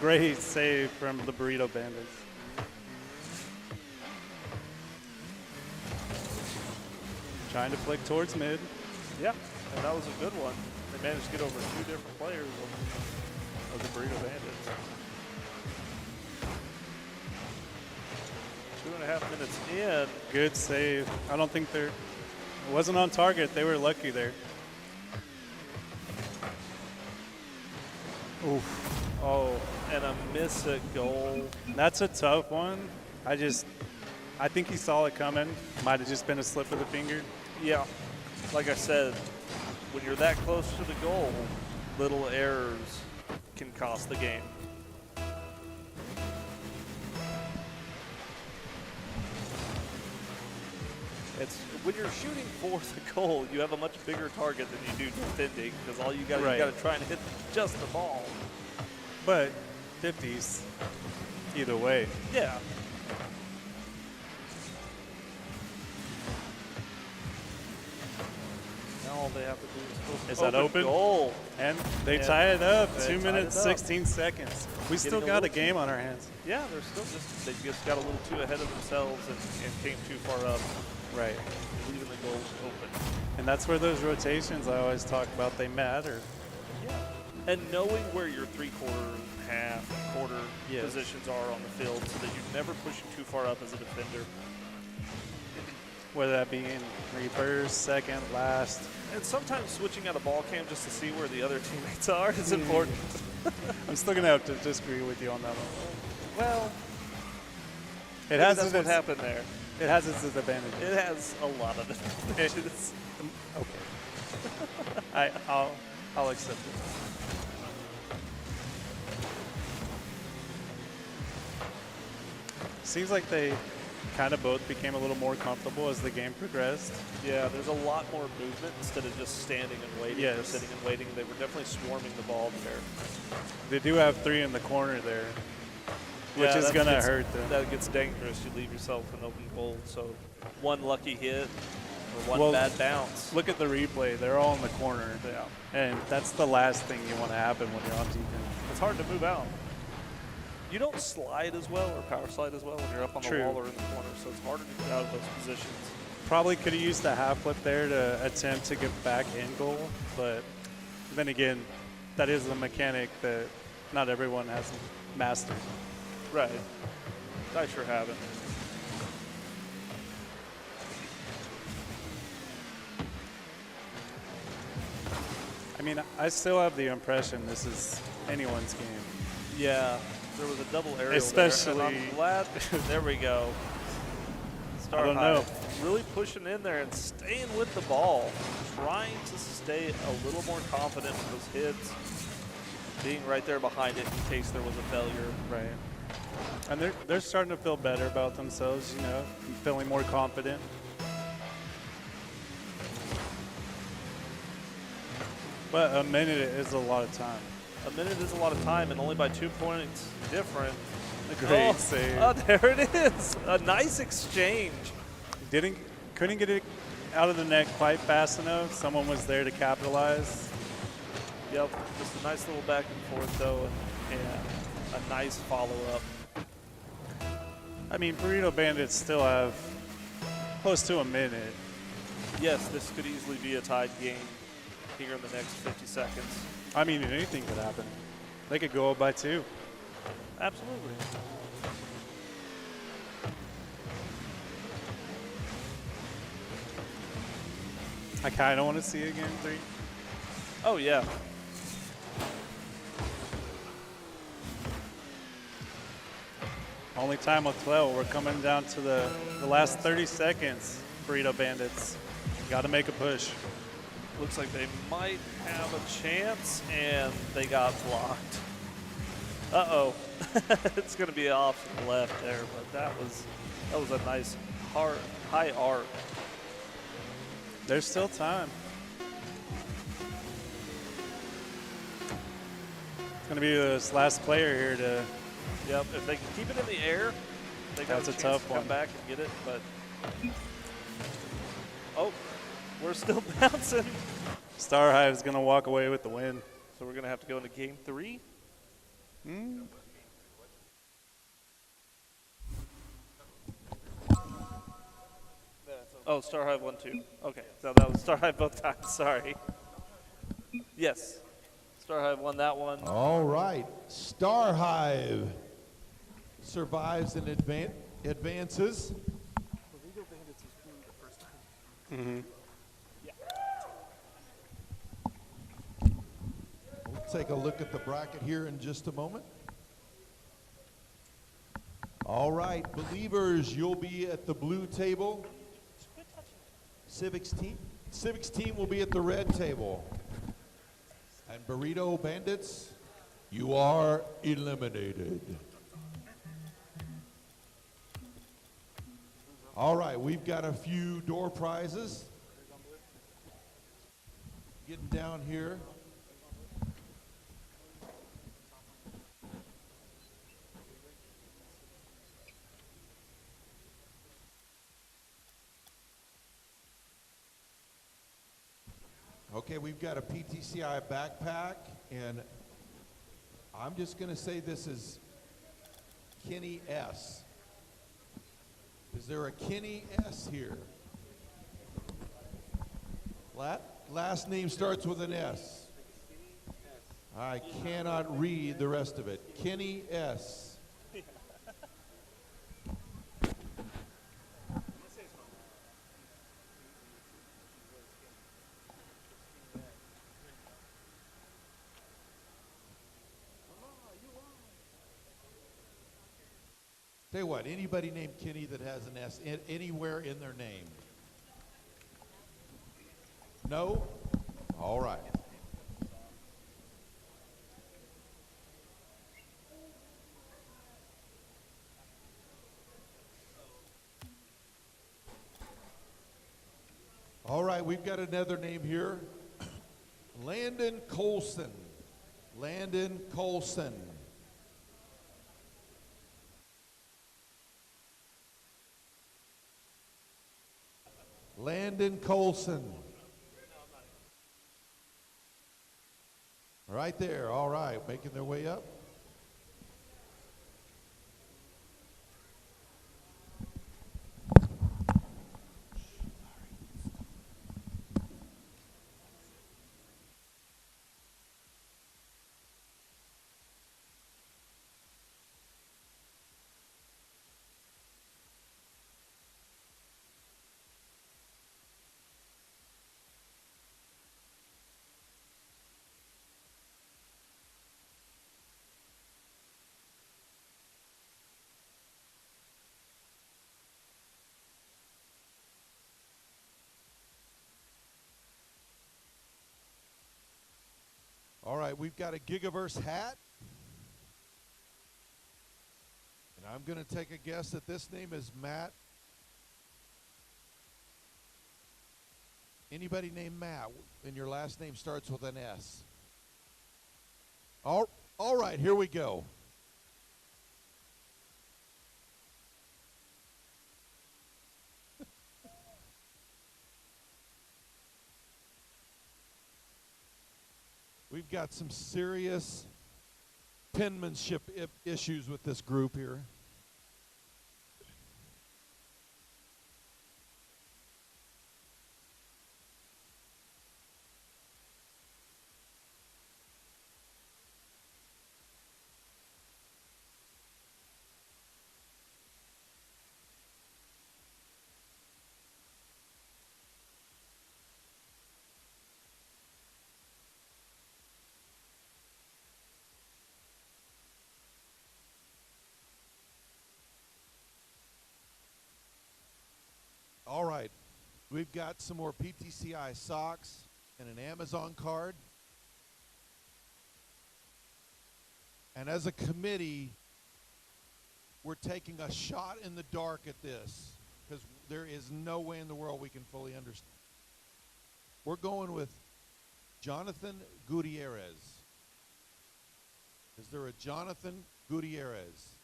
Great save from the Burrito Bandits. Trying to flick towards mid. Yeah, and that was a good one. They managed to get over 2 different players of the Burrito Bandits. 2.5 minutes in. Good save. I don't think it wasn't on target. They were lucky there. Oof. Oh, and a miss a goal. That's a tough one. I think he saw it coming. Might have just been a slip of the finger. Yeah, like I said, when you're that close to the goal, little errors can cost the game. It's when you're shooting for the goal, you have a much bigger target than you do defending, because all you got to try and hit just the ball. But 50s either way. Yeah. Now all they have to do Is that open? Goal. And they tie it up. 2 minutes, 16 seconds. We still got a game on our hands. Yeah, they're still they just got a little too ahead of themselves and came too far up. Right. Leaving the goals open. And that's where those rotations I always talk about, they matter. Yeah. And knowing where your 3/4, half, quarter positions are on the field so that you're never pushing too far up as a defender. Whether that be in reverse, second, last. And sometimes switching out a ball cam just to see where the other teammates are is important. I'm still going to have to disagree with you on that one. Well, that's what happened there. It has its advantages. It has a lot of advantages. Okay. I'll accept it. Seems like they kind of both became a little more comfortable as the game progressed. Yeah, there's a lot more movement instead of just standing and waiting or sitting and waiting. They were definitely swarming the ball there. They do have 3 in the corner there, which is going to hurt them. That gets dangerous. You leave yourself an open goal. So one lucky hit or one bad bounce. Look at the replay. They're all in the corner. Yeah. And that's the last thing you want to happen when you're on defense. It's hard to move out. You don't slide as well or power slide as well when you're up on the wall or in the corner, so it's harder to get out of those positions. Probably could have used the half flip there to attempt to get back in goal, but then again, that is a mechanic that not everyone has mastered. Right. I sure haven't. I mean, I still have the impression this is anyone's game. Yeah. There was a double aerial Especially there, and I'm glad. There we go. I don't know. Really pushing in there and staying with the ball, trying to stay a little more confident with those hits, being right there behind it in case there was a failure. Right. And they're starting to feel better about themselves, you know, feeling more confident. But a minute is a lot of time. A minute is a lot of time, and only by 2 points different. A great save. Oh, there it is. A nice exchange. Couldn't get it out of the net quite fast enough. Someone was there to capitalize. Yep, just a nice little back and forth, though, and a nice follow-up. I mean, Burrito Bandits still have close to a minute. Yes, this could easily be a tied game here in the next 50 seconds. I mean, anything could happen. They could go up by 2. Absolutely. I kind of want to see a game 3. Oh, yeah. Only time will tell. We're coming down to the last 30 seconds, Burrito Bandits. Got to make a push. Looks like they might have a chance, and they got blocked. Uh-oh. It's going to be off to the left there, but that was a nice high arc. There's still time. It's going to be this last player here to... Yep, if they can keep it in the air, they got That's a a chance tough to come one. back and get it, but... Oh, we're still bouncing. Star Hive's going to walk away with the win. So we're going to have to go into game 3. Oh, Star Hive 1-2. Okay, so that was Star Hive both times. Sorry. Yes, Star Hive won that one. All right, Star Hive survives and advances. Mm-hmm. We'll take a look at the bracket here in just a moment. All right, Believers, you'll be at the blue table. Civics team will be at the red table. And Burrito Bandits, you are eliminated. All right, we've got a few door prizes. Getting down here. Okay, we've got a PTCI backpack, and I'm just going to say this is Kenny S. Is there a Kenny S here? Last name starts with an S. I cannot read the rest of it. Kenny S. Tell you what, anybody named Kenny that has an S anywhere in their name? No? All right. All right, we've got another name here. Landon Colson. Landon Colson. Landon Colson. Right there, all right, making their way up. All right, we've got a Gigaverse hat. And I'm going to take a guess that this name is Matt. Anybody named Matt and your last name starts with an S? All right, here we go. We've got some serious penmanship issues with this group here. We've got some more PTCI socks and an Amazon card. And as a committee, we're taking a shot in the dark at this because there is no way in the world we can fully understand. We're going with Jonathan Gutierrez. Is there a Jonathan Gutierrez?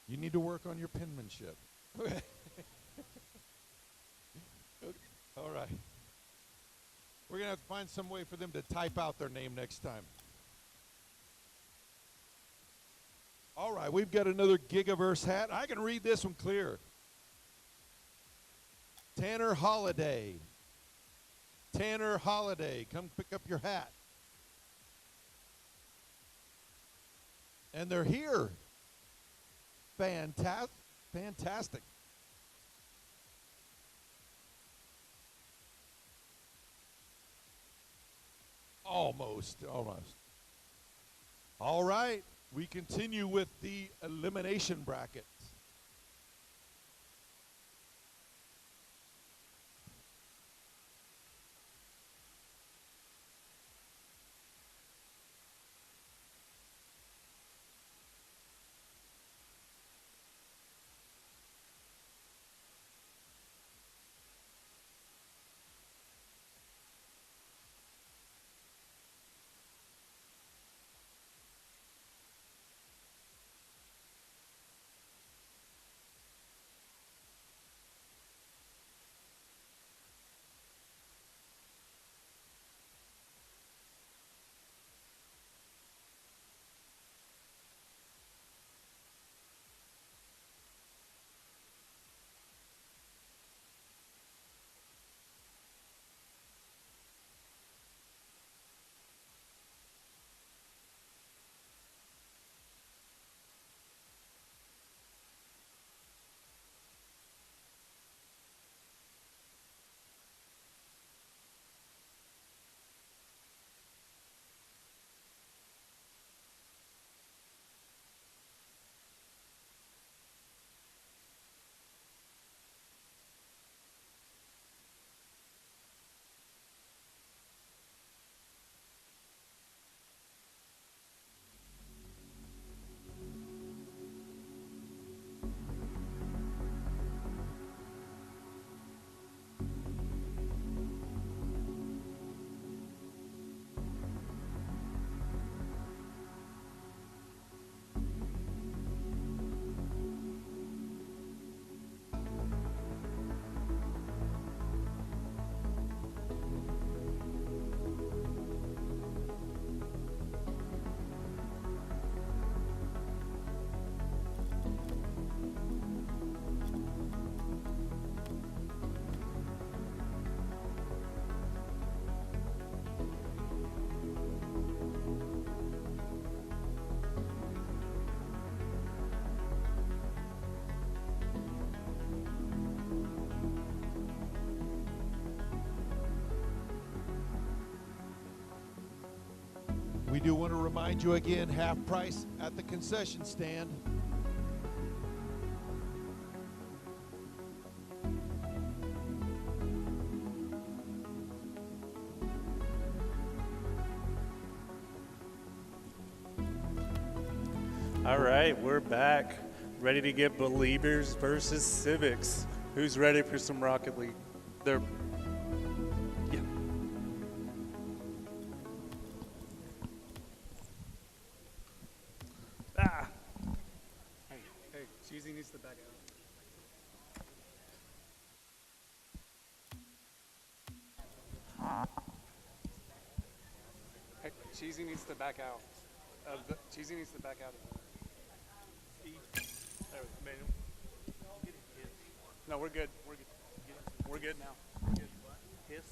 You need to work on your penmanship. Okay. All right. We're going to have to find some way for them to type out their name next time. All right, we've got another Gigaverse hat. I can read this one clear. Tanner Holiday. Tanner Holiday, come pick up your hat. And they're here. Fantastic. Almost. All right, we continue with the elimination bracket. We do want to remind you again, half price at the concession stand. All right, we're back. Ready to get Believers versus Civics. Who's ready for some Rocket League? Yeah. Hey, Cheesy needs to back out. Hey, Cheesy needs to back out. Cheesy needs to back out. No, we're good. We're good now. Hiss.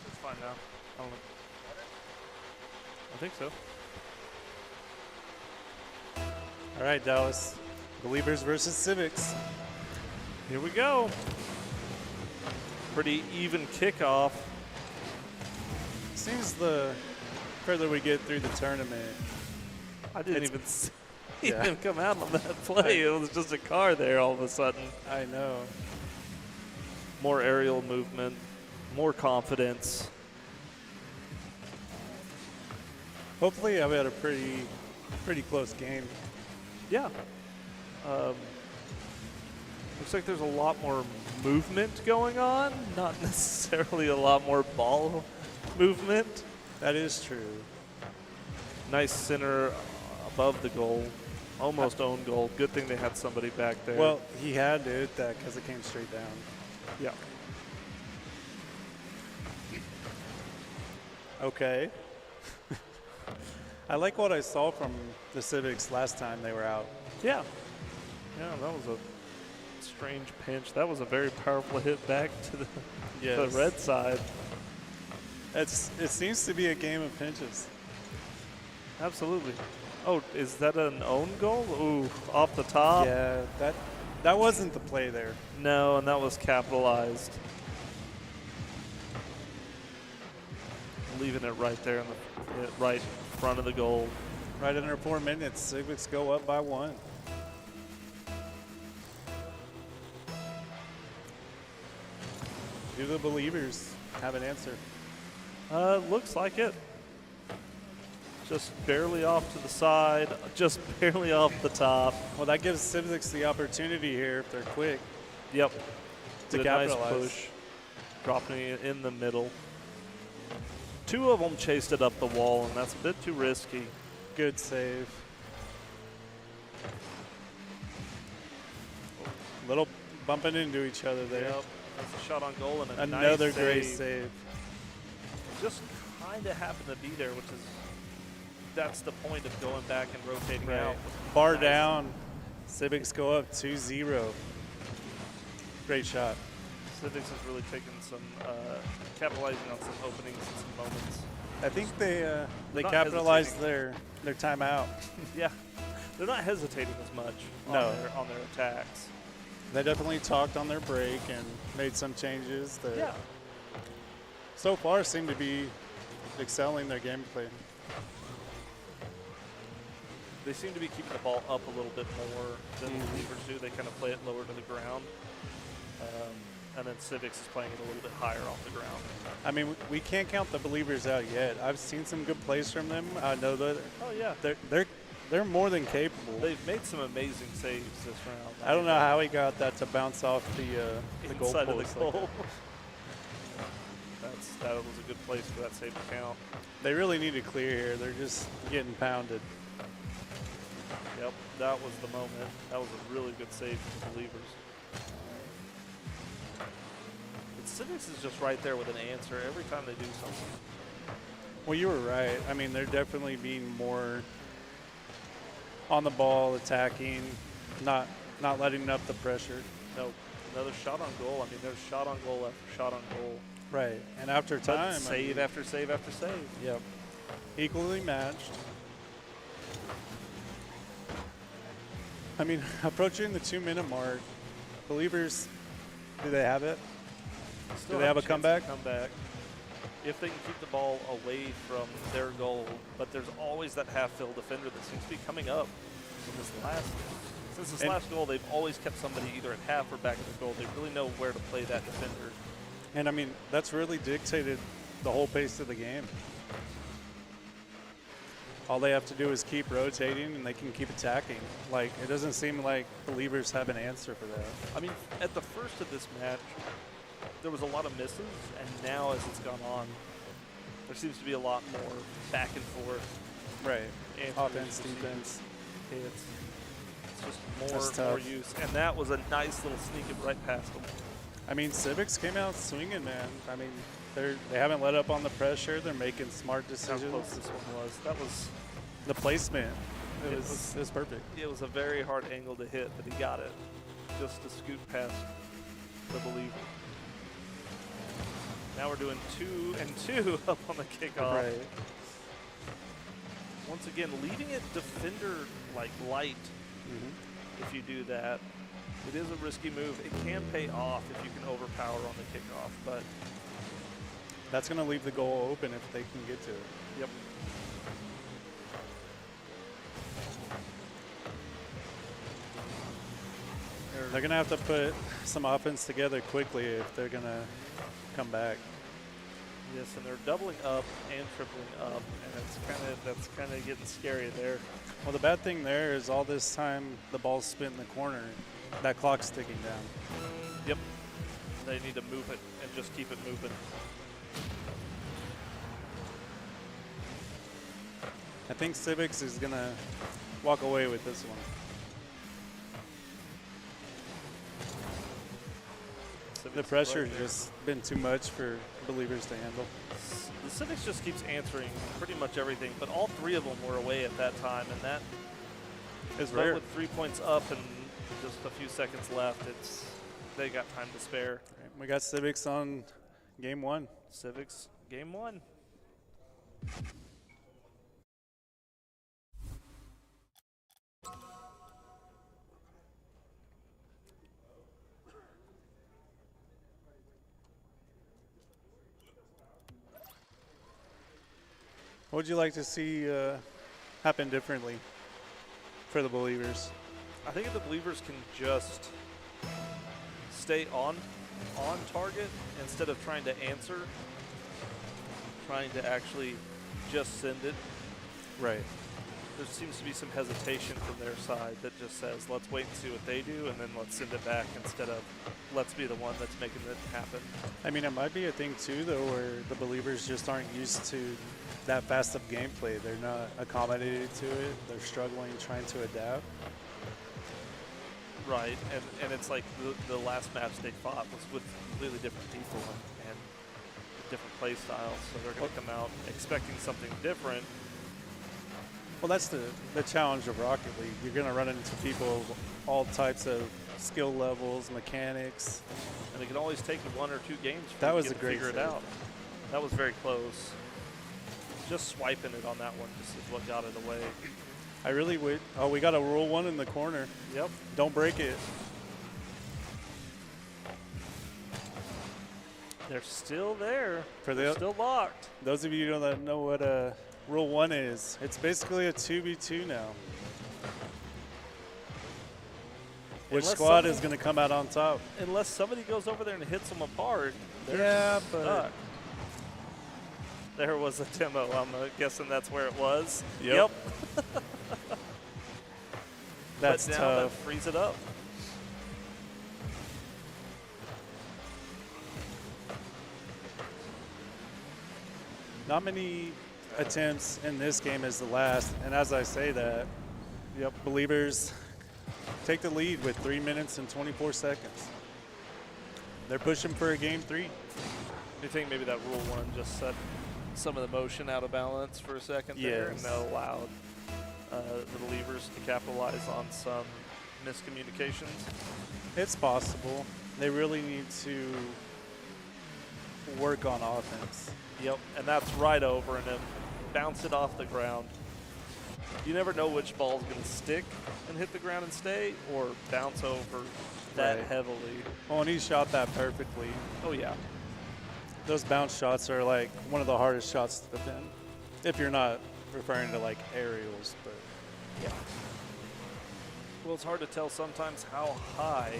Let's find out. I don't know. I think so. All right, Dallas. Believers versus Civics. Here we go. Pretty even kickoff. Seems the further we get through the tournament. I didn't even see Yeah. him come out on that play. It was just a car there all of a sudden. I know. More aerial movement, more confidence. Hopefully I've had a pretty close game. Yeah. Looks like there's a lot more movement going on, not necessarily a lot more ball movement. That is true. Nice center above the goal. Almost own goal. Good thing they had somebody back there. Well, he had to hit that because it came straight down. Yeah. Okay. I like what I saw from the Civics last time they were out. Yeah. Yeah, that was a strange pinch. That was a very powerful hit back to the red side. It seems to be a game of pinches. Absolutely. Oh, is that an own goal? Ooh, off the top. Yeah, that wasn't the play there. No, and that was capitalized. Leaving it right there in the right front of the goal. Right under 4 minutes, Civics go up by 1. Do the Believers have an answer? Looks like it. Just barely off to the side, just barely off the top. Well, that gives Civics the opportunity here if they're quick. Yep. To Did a nice capitalize. push, dropping it in the middle. 2 of them chased it up the wall, and that's a bit too risky. Good save. Little bumping into each other there. Yep. That's a shot on goal and another nice great save. Just kind of happened to be there, which is that's the point of going back and rotating out. Bar down. Civics go up 2-0. Great shot. Civics is really taking some, capitalizing on some openings and some moments. I think they not capitalized their timeout. Yeah, they're not hesitating as much on their attacks. They definitely talked on their break and made some changes that Yeah. so far seem to be excelling their gameplay. They seem to be keeping the ball up a little bit more than the Believers do. They kind of play it lower to the ground. And then Civics is playing it a little bit higher off the ground. I mean, we can't count the Believers out yet. I've seen some good plays from them. I know that. Oh yeah, they're more than capable. They've made some amazing saves this round. I don't know how he got that to bounce off the goal inside of post the like goal. that. That was a good place for that save to count. They really need to clear here. They're just getting pounded. Yep, that was the moment. That was a really good save for the Believers. But Civics is just right there with an answer every time they do something. Well, you were right. I mean, they're definitely being more on the ball, attacking, not letting up the pressure. No, another shot on goal. I mean, there's shot on goal after shot on goal. Right, and after But time, save after save after save. Yep, equally matched. I mean, approaching the 2-minute mark, Believers, do they have it? Still Do they have a chance to comeback? come back. If they can keep the ball away from their goal, but there's always that half-field defender that seems to be coming up since this last goal. They've always kept somebody either at half or back at the goal. They really know where to play that defender. And I mean, that's really dictated the whole pace of the game. All they have to do is keep rotating and they can keep attacking. Like, it doesn't seem like Believers have an answer for that. I mean, at the first of this match, there was a lot of misses, and now as it's gone on, there seems to be a lot more back and forth. Right. Answers, Offense, defense. It's just That's more tough. use. And that was a nice little sneak it right past them. I mean, Civics came out swinging, man. I mean, they haven't let up on the pressure. They're making smart decisions. How close this one was. That was the placement. It was perfect. It was a very hard angle to hit, but he got it just to scoot past the Believer. Now we're doing 2 and 2 up on the kickoff. Right. Once again, leaving it defender like light. if you do that. It is a risky move. It can pay off if you can overpower on the kickoff, but that's going to leave the goal open if they can get to it. Yep. They're going to have to put some offense together quickly if they're going to come back. Yes, and they're doubling up and tripling up, and that's kind of getting scary there. Well, the bad thing there is all this time the ball's spit in the corner. That clock's ticking down. Yep. They need to move it and just keep it moving. I think Civics is going to walk away with this one. The pressure has just been too much for Believers to handle. The Civics just keeps answering pretty much everything, but all three of them were away at that time, and that is rare. rare. With 3 points up and just a few seconds left, they got time to spare. We got Civics on game 1. Civics game 1. What would you like to see happen differently for the Believers? I think if the Believers can just stay on target instead of trying to answer, trying to actually just send it. Right. There seems to be some hesitation from their side that just says, let's wait and see what they do, and then let's send it back instead of let's be the one that's making it happen. I mean, it might be a thing too, though, where the Believers just aren't used to that fast of gameplay. They're not accommodated to it. They're struggling trying to adapt. Right, and it's like the last match they fought was with completely different people and different play styles, so they're going to come out expecting something different. Well, that's the challenge of Rocket League. You're going to run into people of all types of skill levels, mechanics. And it can always take 1 or 2 games for that you was to a great figure it out. That was very close. Just swiping it on that one just is what got it away. I really would. Oh, we got a Rule 1 in the corner. Yep. Don't break it. They're still there. They're still locked. Those of you that know what Rule 1 is, it's basically a 2v2 now. Which squad is going to come out on top? Unless somebody goes over there and hits them apart. Yeah, but there was a demo. I'm guessing that's where it was. Yep. That's but now tough. that frees it up. Not many attempts in this game as the last, and as I say that, Believers take the lead with 3 minutes and 24 seconds. They're pushing for a game 3. Do you think maybe that Rule 1 just set some of the motion out of balance for a second there and that allowed the Believers to capitalize on some miscommunications? It's possible. They really need to work on offense. Yep, and that's right over and then bounce it off the ground. You never know which ball's going to stick and hit the ground and stay or bounce over that heavily. Well, and he shot that perfectly. Oh, yeah. Those bounce shots are like one of the hardest shots to defend. If you're not referring to like aerials, but yeah. Well, it's hard to tell sometimes how high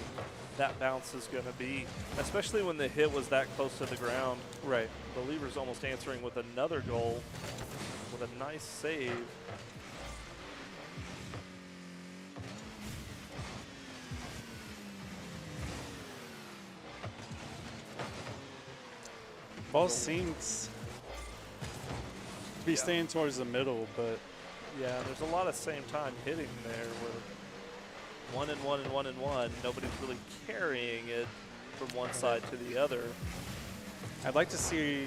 that bounce is going to be, especially when the hit was that close to the ground. Right. Believers almost answering with another goal with a nice save. Ball seems to be staying towards the middle, but yeah, there's a lot of same time hitting there where 1 and 1 and 1 and 1. Nobody's really carrying it from one side to the other. I'd like to see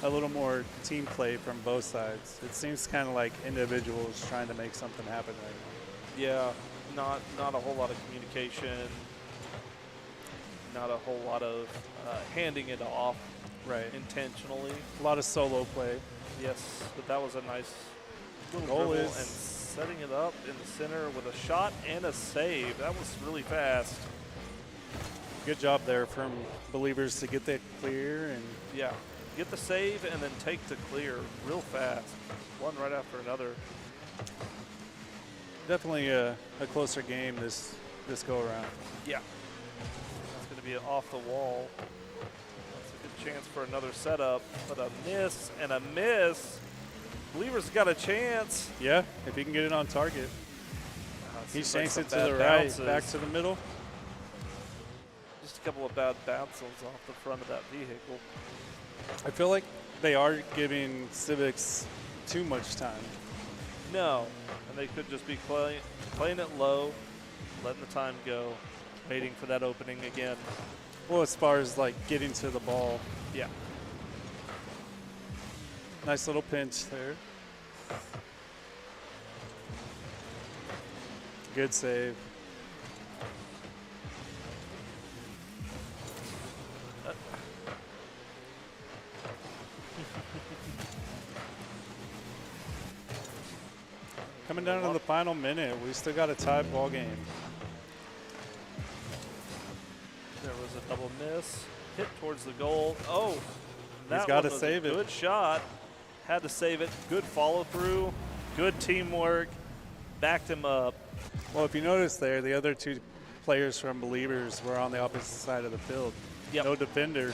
a little more team play from both sides. It seems kind of like individuals trying to make something happen right now. Yeah, not a whole lot of communication, not a whole lot of handing it off intentionally. A lot of solo play. Yes, but that was a nice little goal dribble is and setting it up in the center with a shot and a save. That was really fast. Good job there from Believers to get that clear and yeah, get the save and then take the clear real fast. One right after another. Definitely a closer game this go around. Yeah, that's going to be an off the wall. That's a good chance for another setup, but a miss and a miss. Believers got a chance. Yeah, if he can get it on target. He shanks it to the right, back to the middle. Just a couple of bad bounces off the front of that vehicle. I feel like they are giving Civics too much time. No, and they could just be playing it low, letting the time go, waiting for that opening again. Well, as far as like getting to the ball. Yeah. Nice little pinch there. Good save. Coming down to the final minute, we still got a tied ball game. There was a double miss, hit towards the goal. Oh, he's got to save it. Good shot, had to save it. Good follow through, good teamwork, backed him up. Well, if you notice there, the other two players from Believers were on the opposite side of the field. Yep. No defender.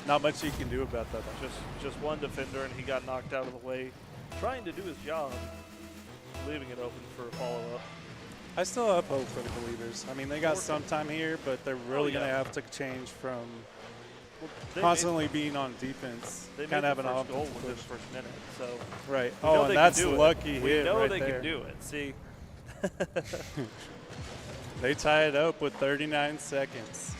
Not much you can do about that. Just one defender, and he got knocked out of the way, trying to do his job, leaving it open for a follow-up. I still have hope for the Believers. I mean, they got some time here, but they're really going to have to change from constantly being on defense. They kind of have an first goal offensive within push. the first minute, so right. We know Oh, and they that's can do lucky it. hit We know right they there. can do it. See, they tie it up with 39 seconds.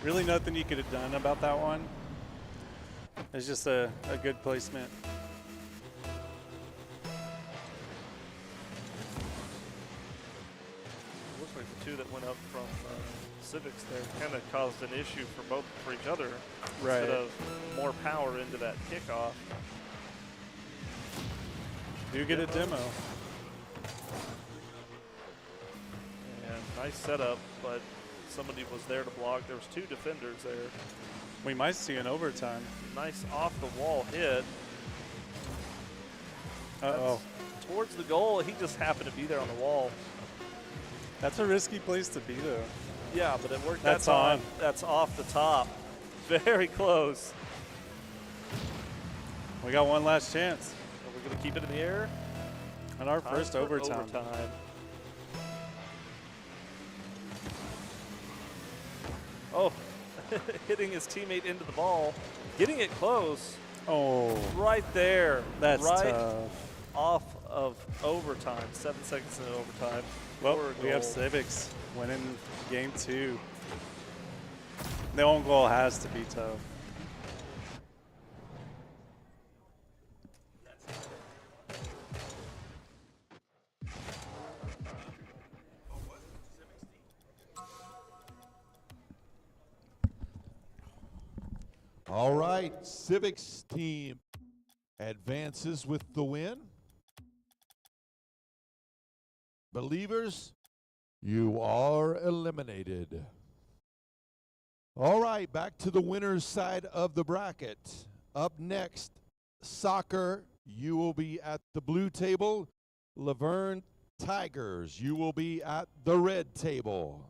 Really nothing you could have done about that one. It's just a good placement. looks like the two that went up from Civics there kind of caused an issue for each other. Right. Instead of more power into that kickoff. Do get a demo. And nice setup, but somebody was there to block. There was two defenders there. We might see an overtime. Nice off-the-wall hit. Uh-oh. Towards the goal. He just happened to be there on the wall. That's a risky place to be, though. Yeah, but it worked. That's on. That's off the top. Very close. We got one last chance. Are we going to keep it in the air? And our first overtime. Oh, hitting his teammate into the ball. Getting it close. Oh. Right there. That's right tough. Off of overtime. 7 seconds in overtime. Well, we have Civics winning game 2. The own goal has to be tough. All right, Civics team advances with the win. Believers, you are eliminated. All right, back to the winner's side of the bracket. Up next, soccer, you will be at the blue table. Laverne Tigers, you will be at the red table.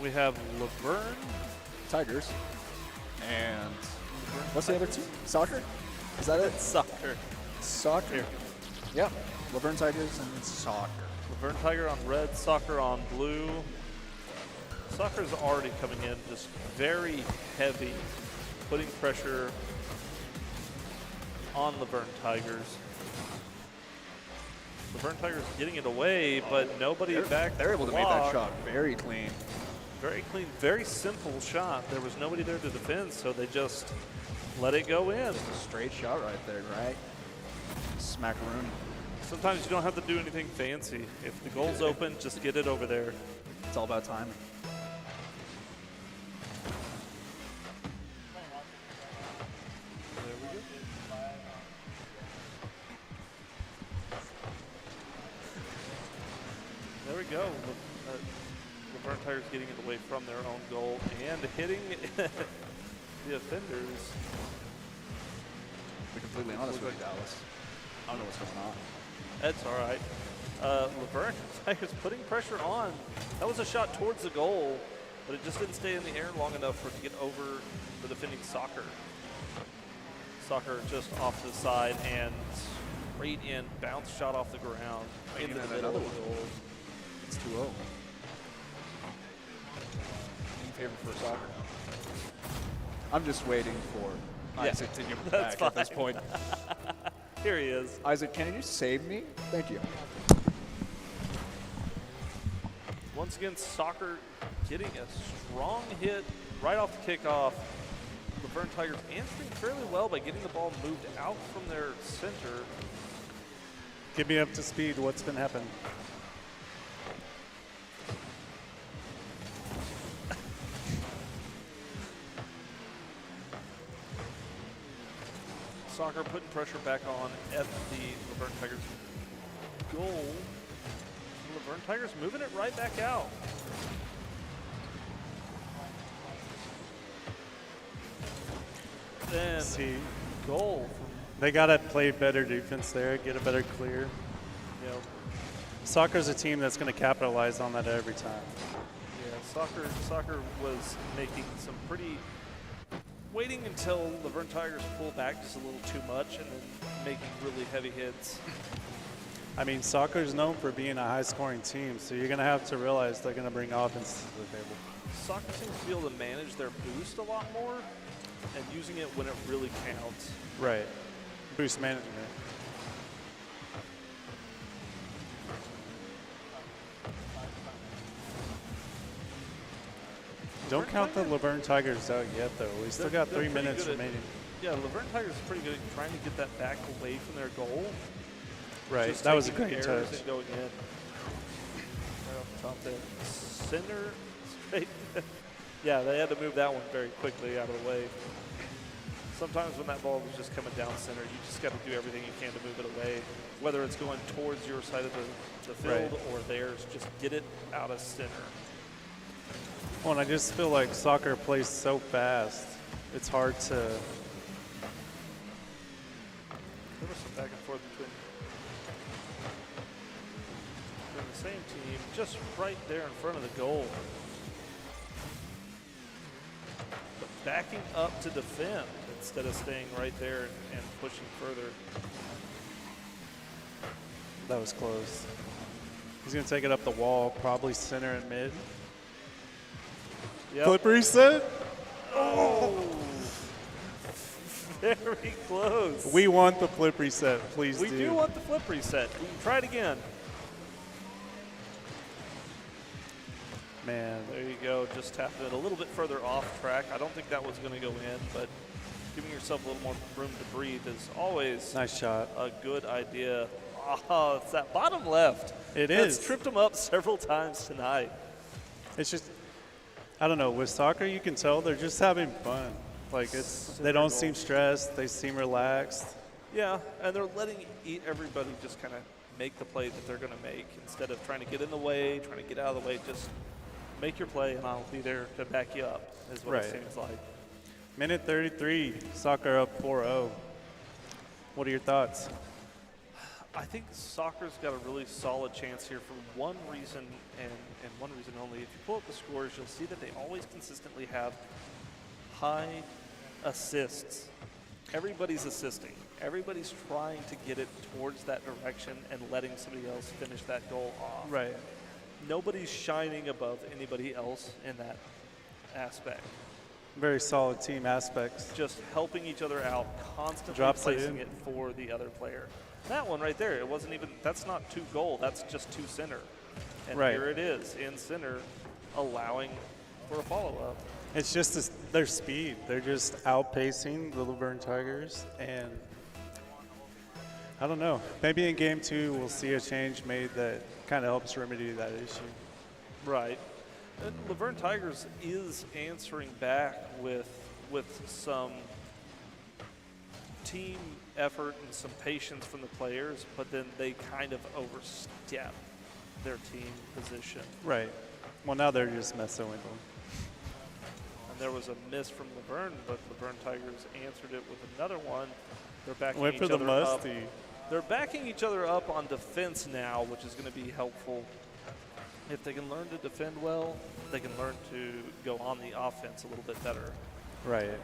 We have Laverne. Tigers. And what's the other two? Soccer? Is that it? Soccer. Soccer. Yep. Laverne Tigers and soccer. Laverne Tiger on red, soccer on blue. Soccer's already coming in just very heavy, putting pressure on Laverne Tigers. Laverne Tigers getting it away, but nobody back. They're able to make that shot very clean. Very clean, very simple shot. There was nobody there to defend, so they just let it go in. Just a straight shot right there, right? Smackaroony. Sometimes you don't have to do anything fancy. If the goal's open, just get it over there. It's all about timing. There we go. There we go. Laverne Tigers getting it away from their own goal and hitting the offenders. To be completely honest with you, Dallas, I don't know what's going on. That's all right. Laverne Tigers putting pressure on. That was a shot towards the goal, but it just didn't stay in the air long enough for it to get over the defending Soccer. Soccer just off to the side and straight in, bounce shot off the ground into the middle of the goal. It's 2-0. In favor for Soccer. I'm just waiting for Isaac to give it back at this point. Here he is. Isaac, can you save me? Thank you. Once again, Soccer getting a strong hit right off the kickoff. Laverne Tigers answering fairly well by getting the ball moved out from their center. Get me up to speed. What's been happening? Soccer putting pressure back on at the Laverne Tigers goal. Laverne Tigers moving it right back out. Then goal. They got to play better defense there, get a better clear. You know, Soccer's a team that's going to capitalize on that every time. yeah, Soccer was making some pretty, waiting until Laverne Tigers pull back just a little too much and then making really heavy hits. I mean, Soccer's known for being a high-scoring team, so you're going to have to realize they're going to bring offense to the table. Soccer seems to be able to manage their boost a lot more and using it when it really counts. Right. Boost management. Don't count the Laverne Tigers out yet, though. We still got 3 minutes remaining. Yeah, Laverne Tigers is pretty good at trying to get that back away from their goal. Right, Just that was a taking great errors touch. and going in. Right off the top there. Center, straight. Yeah, they had to move that one very quickly out of the way. Sometimes when that ball was just coming down center, you just got to do everything you can to move it away. Whether it's going towards your side of the field or theirs, just get it out of center. Well, and I just feel like Soccer plays so fast. It's hard to. There was some back and forth between the same team, just right there in front of the goal. But backing up to defend instead of staying right there and pushing further. That was close. He's going to take it up the wall, probably center and mid. Yep. Flip reset. Oh, very close. We want the flip reset, please. We do want the flip reset. We can try it again. Man. There you go. Just tapping it a little bit further off track. I don't think that was going to go in, but giving yourself a little more room to breathe is always nice shot. A good idea. Oh, it's that bottom left. It That's is. tripped them up several times tonight. It's just, I don't know. With Soccer, you can tell they're just having fun. Like they don't seem stressed. They seem relaxed. Yeah, and they're letting everybody just kind of make the play that they're going to make instead of trying to get in the way, trying to get out of the way. Just make your play, and I'll be there to back you up, is what it seems like. Minute 33, Soccer up 4-0. What are your thoughts? I think soccer's got a really solid chance here for one reason and one reason only. If you pull up the scores, you'll see that they always consistently have high assists. Everybody's assisting. Everybody's trying to get it towards that direction and letting somebody else finish that goal off. Right. Nobody's shining above anybody else in that aspect. Very solid team aspects. Just helping each other out, constantly Drops placing it for the other player. That one right there, it wasn't even, that's not to goal, that's just to center. And right. Here it is, in center, allowing for a follow-up. It's just their speed. They're just outpacing the Laverne Tigers, and I don't know. Maybe in game 2 we'll see a change made that kind of helps remedy that issue. Right. And Laverne Tigers is answering back with some team effort and some patience from the players, but then they kind of overstep their team position. Right. Well, now they're just messing with them. And there was a miss from Laverne, but Laverne Tigers answered it with another one. They're backing Went each for the other musty. up. They're backing each other up on defense now, which is going to be helpful. If they can learn to defend well, they can learn to go on the offense a little bit better. Right.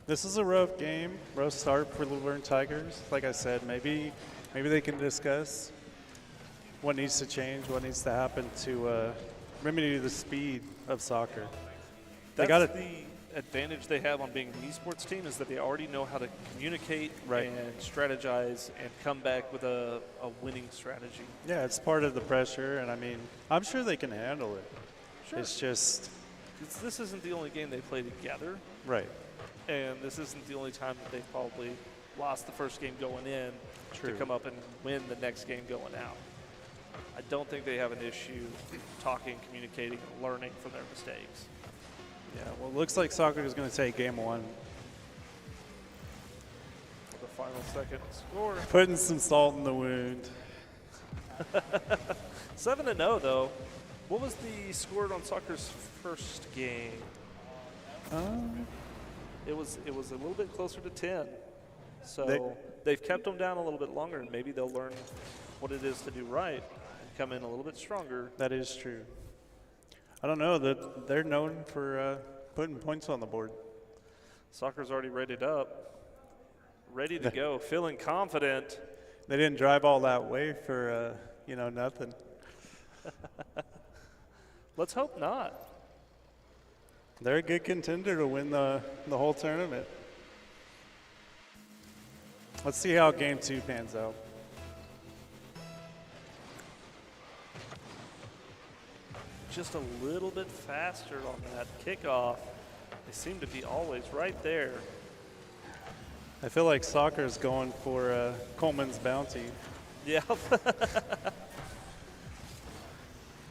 This is a rough game, rough start for Laverne Tigers. Like I said, maybe they can discuss what needs to change, what needs to happen to remedy the speed of soccer. That's the advantage they have on being the esports team, is that they already know how to communicate and strategize and come back with a winning strategy. Yeah, it's part of the pressure, and I mean, I'm sure they can handle it. Sure. It's just... This isn't the only game they play together. Right. And this isn't the only time that they've probably lost the first game going in True. to come up and win the next game going out. I don't think they have an issue talking, communicating, and learning from their mistakes. Yeah, well, it looks like soccer is going to take game 1. The final second score. Putting some salt in the wound. 7-0 though. What was the score on soccer's first game? It was a little bit closer to 10. So they've kept them down a little bit longer, and maybe they'll learn what it is to do right and come in a little bit stronger. That is true. I don't know. They're known for putting points on the board. Soccer's already rated up, ready to go, feeling confident. They didn't drive all that way for, nothing. Let's hope not. They're a good contender to win the whole tournament. Let's see how game 2 pans out. Just a little bit faster on that kickoff. They seem to be always right there. I feel like soccer is going for Coleman's bounty. Yeah.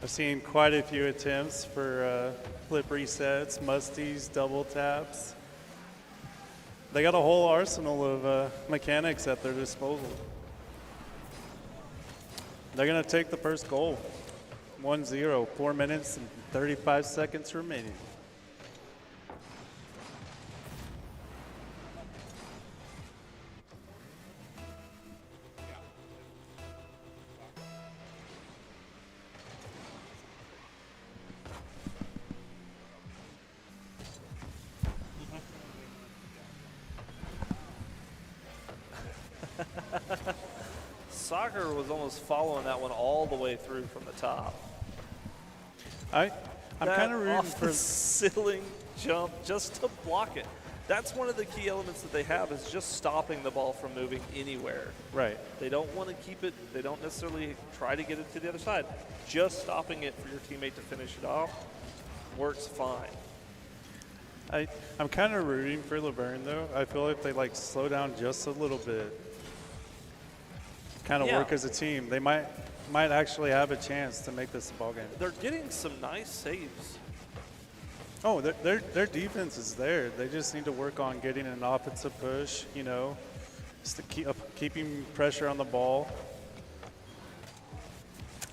I've seen quite a few attempts for flip resets, musties, double taps. They got a whole arsenal of mechanics at their disposal. They're going to take the first goal. 1-0, 4 minutes and 35 seconds remaining. Soccer was almost following that one all the way through from the top. I'm kind of rooting for the ceiling jump just to block it. That's one of the key elements that they have, is just stopping the ball from moving anywhere. Right. They don't want to keep it. They don't necessarily try to get it to the other side. Just stopping it for your teammate to finish it off works fine. I'm kind of rooting for Laverne, though. I feel like they slow down just a little bit. Kind of work as a team. They might actually have a chance to make this a ball game. They're getting some nice saves. Oh, their defense is there. They just need to work on getting an offensive push, just to keeping pressure on the ball.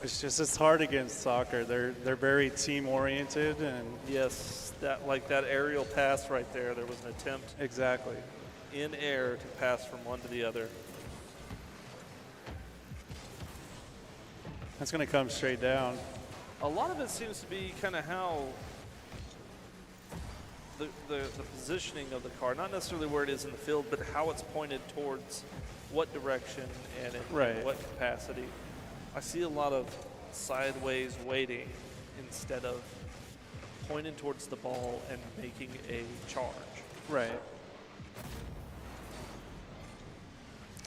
It's hard against soccer. They're very team oriented, and yes, that aerial pass right there. There was an attempt exactly in air to pass from one to the other. That's going to come straight down. A lot of it seems to be kind of how the positioning of the car, not necessarily where it is in the field, but how it's pointed towards what direction and in what capacity. I see a lot of sideways waiting instead of pointing towards the ball and making a charge. Right.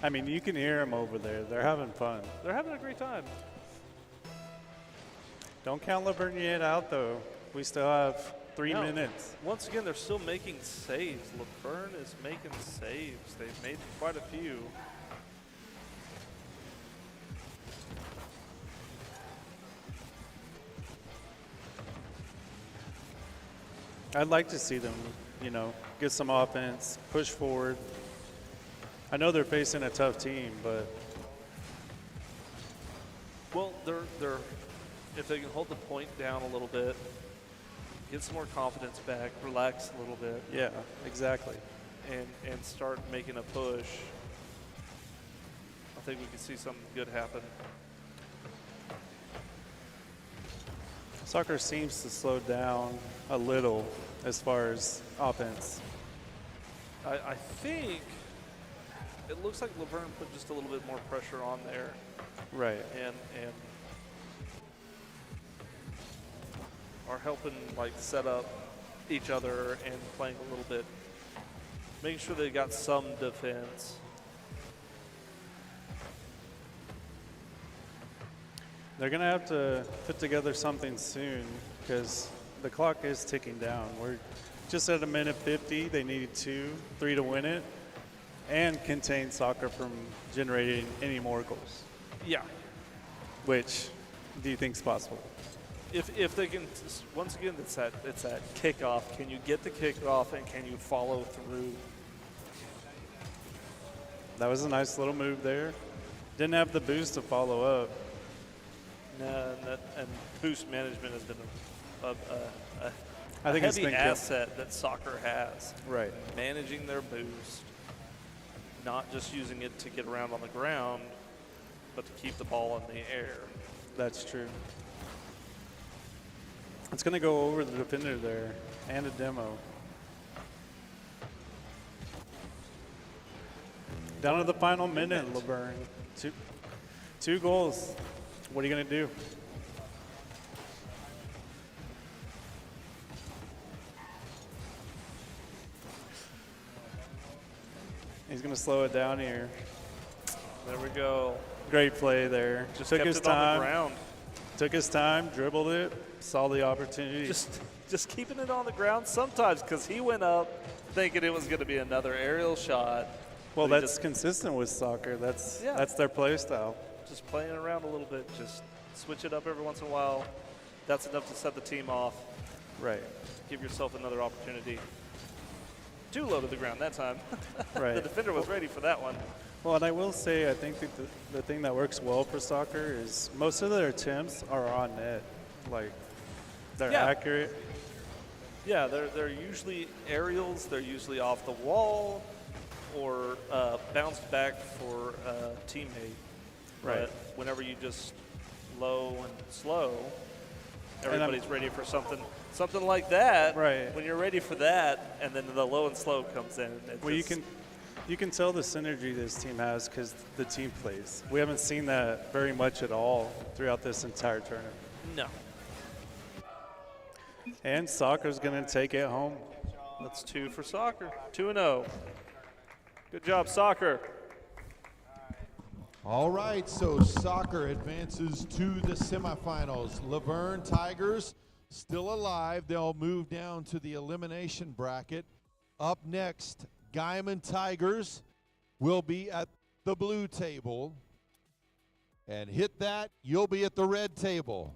I mean, you can hear them over there. They're having fun. They're having a great time. Don't count Laverne yet out, though. We still have 3 minutes. Once again, they're still making saves. Laverne is making saves. They've made quite a few. I'd like to see them, get some offense, push forward. I know they're facing a tough team, but well, they're if they can hold the point down a little bit, get some more confidence back, relax a little bit. Yeah, exactly. And start making a push. I think we can see something good happen. Soccer seems to slow down a little as far as offense. I think it looks like Laverne put just a little bit more pressure on there. Right. And are helping set up each other and playing a little bit, making sure they got some defense. They're going to have to put together something soon because the clock is ticking down. We're just at a minute 50. They need 3 to win it and contain Soccer from generating any more goals. Yeah. Which do you think is possible? If they can, once again, it's that kickoff. Can you get the kickoff and can you follow through? That was a nice little move there. Didn't have the boost to follow up. No, and boost management has been I think heavy it's been asset that Soccer has. Right. Managing their boost, not just using it to get around on the ground, but to keep the ball in the air. That's true. It's going to go over the defender there and a demo. Down to the final minute, Laverne. Two goals. What are you going to do? He's going to slow it down here. There we go. Great play there. Just took kept his it time. on the ground. Took his time, dribbled it, saw the opportunity. Just keeping it on the ground sometimes because he went up thinking it was going to be another aerial shot. Well, that's consistent with Soccer. That's their play style. Just playing around a little bit, just switch it up every once in a while. That's enough to set the team off. Right. Give yourself another opportunity. Too low to the ground that time. Right. The defender was ready for that one. Well, and I will say, I think that the thing that works well for Soccer is most of their attempts are on net. Like, they're accurate. Yeah, they're usually aerials. They're usually off the wall or bounced back for a teammate. Right. But whenever you just low and slow, everybody's ready for something like that. Right. When you're ready for that, and then the low and slow comes in. Well, you can tell the synergy this team has because the team plays. We haven't seen that very much at all throughout this entire tournament. No. And Soccer's going to take it home. That's 2 for Soccer. 2-0. Good job, Soccer. All right, so Soccer advances to the semifinals. Laverne Tigers still alive. They'll move down to the elimination bracket. Up next, Guyman Tigers will be at the blue table. And hit that, you'll be at the red table.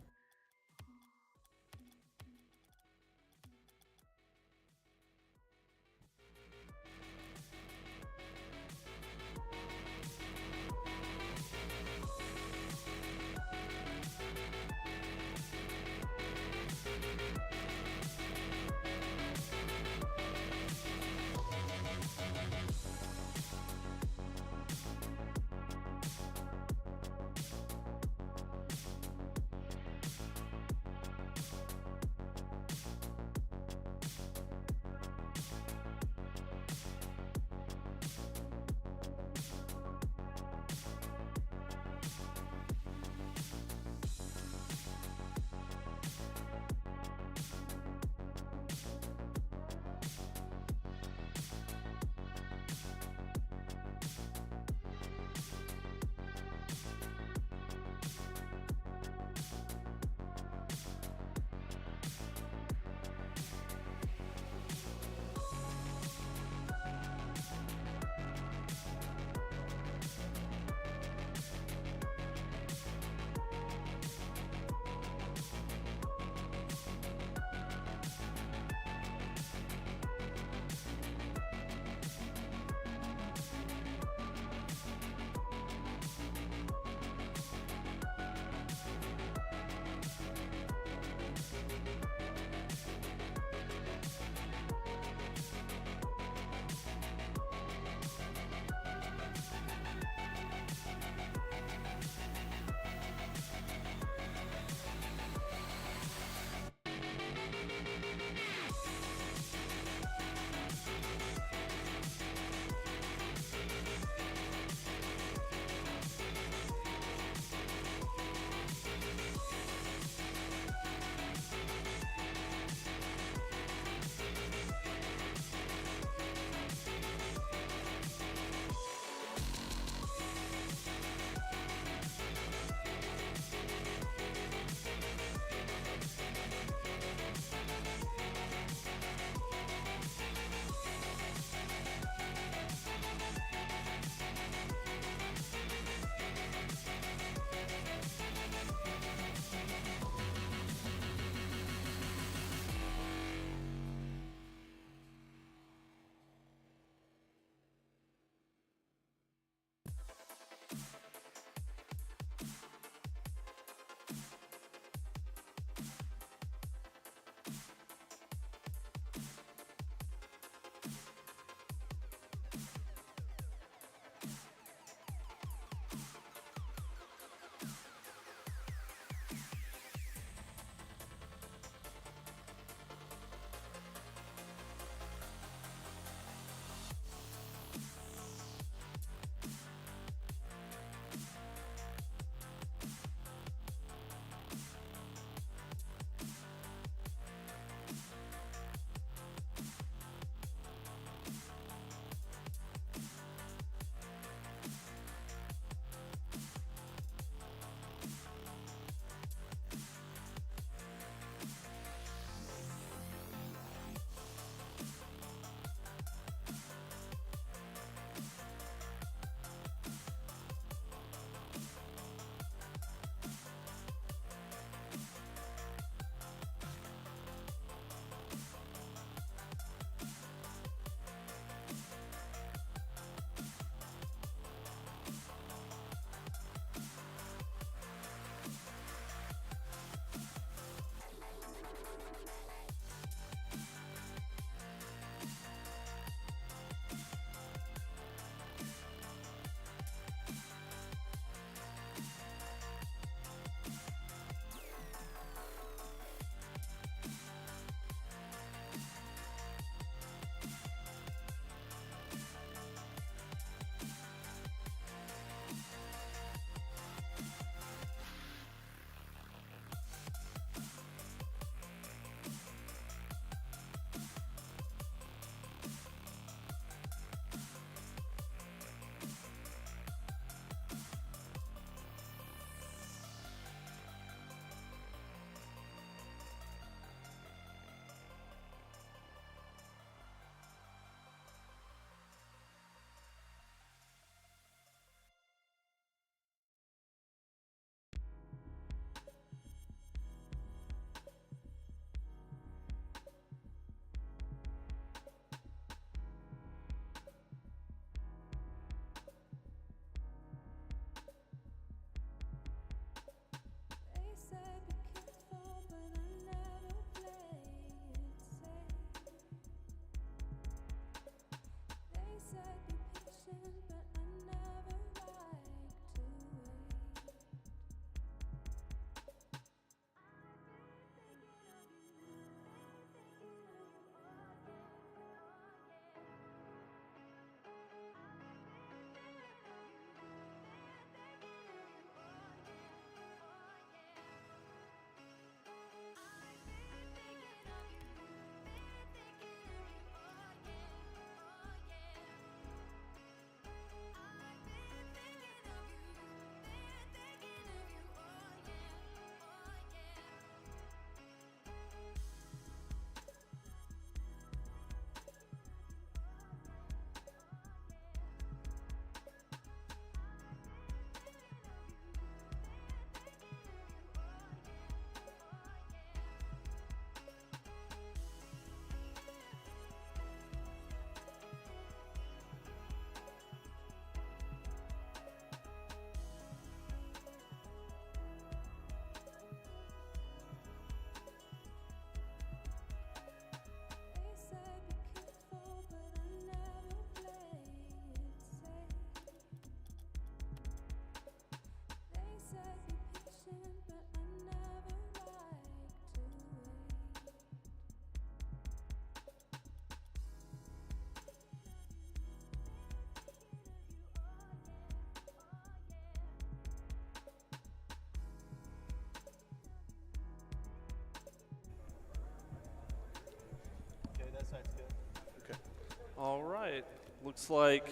right. Looks like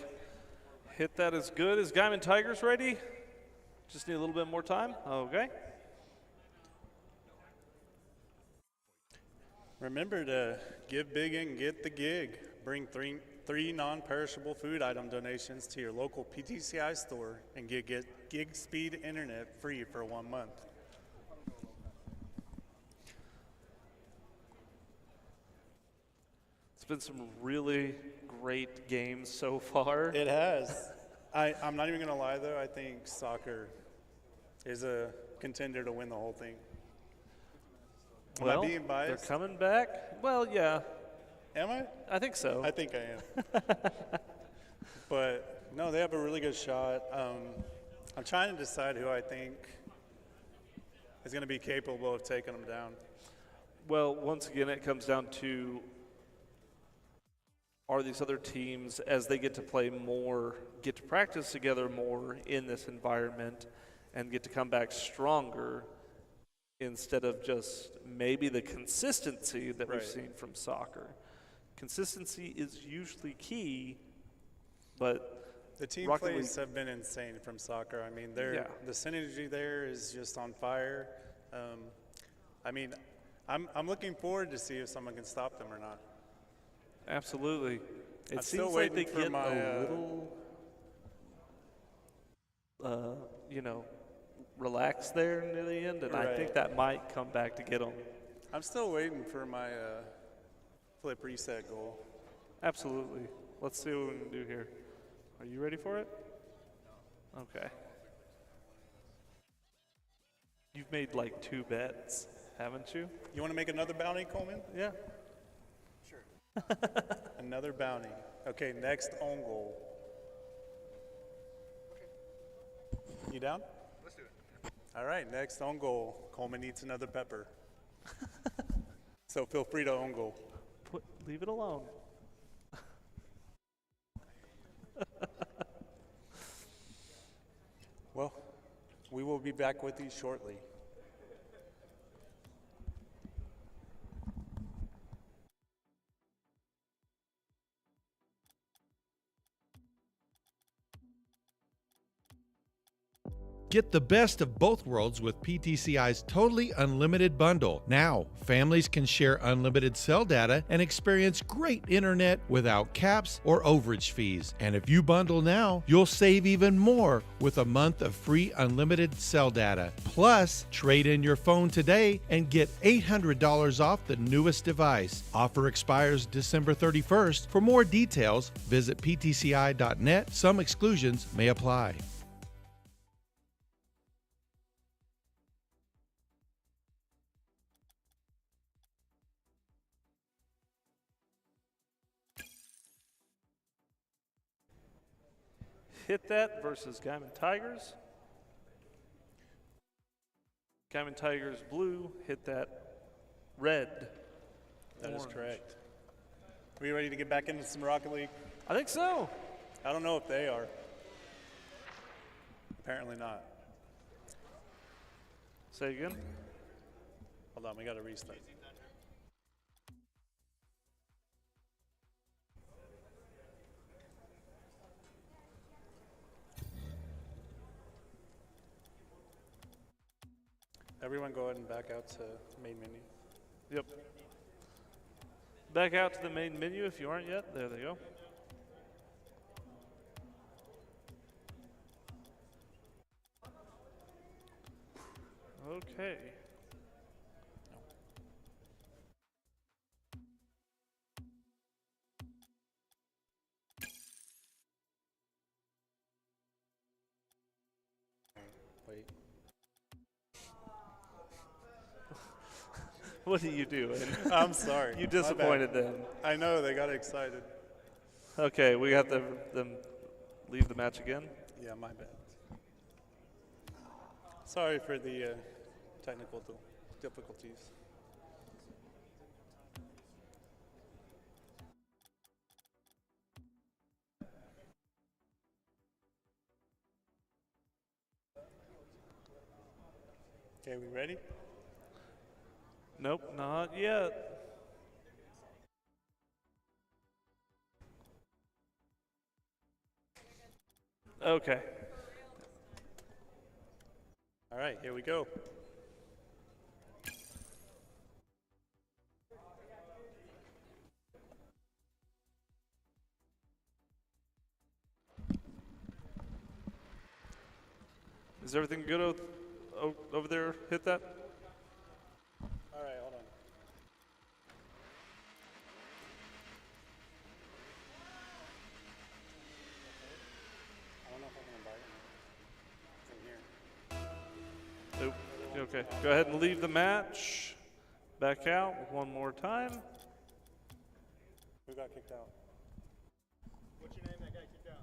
hit that is good. Is Guyman Tigers ready? Just need a little bit more time. Okay. Remember to give big and get the gig. Bring three non-perishable food item donations to your local PTCI store and get gig speed internet free for 1 month. It's been some really great games so far. It has. I'm not even going to lie, though. I think soccer is a contender to win the whole thing. Am I being biased? They're coming back. Well, yeah. Am I? I think so. I think I am. But, no, they have a really good shot. I'm trying to decide who I think is going to be capable of taking them down. Well, once again, it comes down to, are these other teams, as they get to play more, get to practice together more in this environment and get to come back stronger instead of just maybe the consistency that we've seen from soccer. Consistency is usually key, but the team Rocket plays League have been insane from soccer. I mean, the synergy there is just on fire. I mean, I'm looking forward to see if someone can stop them or not. Absolutely. I'm It still seems like they waiting for get my, a little, relaxed there near the end, and I think that might come back to get them. I'm still waiting for my flip reset goal. Absolutely. Let's see what we can do here. Are you ready for it? Okay. You've made like 2 bets, haven't you? You want to make another bounty, Coleman? Yeah. Sure. Another bounty. Okay, next own goal. You down? Let's do it. All right, next own goal. Coleman needs another pepper. So feel free to own goal. Leave it alone. Well, we will be back with you shortly. Get the best of both worlds with PTCI's totally unlimited bundle. Now, families can share unlimited cell data and experience great internet without caps or overage fees. And if you bundle now, you'll save even more with a month of free unlimited cell data. Plus, trade in your phone today and get $800 off the newest device. Offer expires December 31st. For more details, visit ptci.net. Some exclusions may apply. Hit that versus Guyman Tigers. Guyman Tigers blue, hit that red. That is correct. Are you ready to get back into some Rocket League? I think so. I don't know if they are. Apparently not. Say again? Hold on, we got to restart. Everyone go ahead and back out to main menu. Yep. Back out to the main menu if you aren't yet. There they go. Okay. Wait. What are you doing? I'm sorry. You disappointed them. I know, they got excited. Okay, we got them leave the match again. Yeah, my bad. Sorry for the technical difficulties. Okay, we ready? Nope, not yet. Okay. All right, here we go. Is everything good over there? Hit that. All right, hold on. I don't know if I'm gonna buy it. It's in here. Nope. Okay. Go ahead and leave the match. Back out one more time. Who got kicked out? What's your name that got kicked out?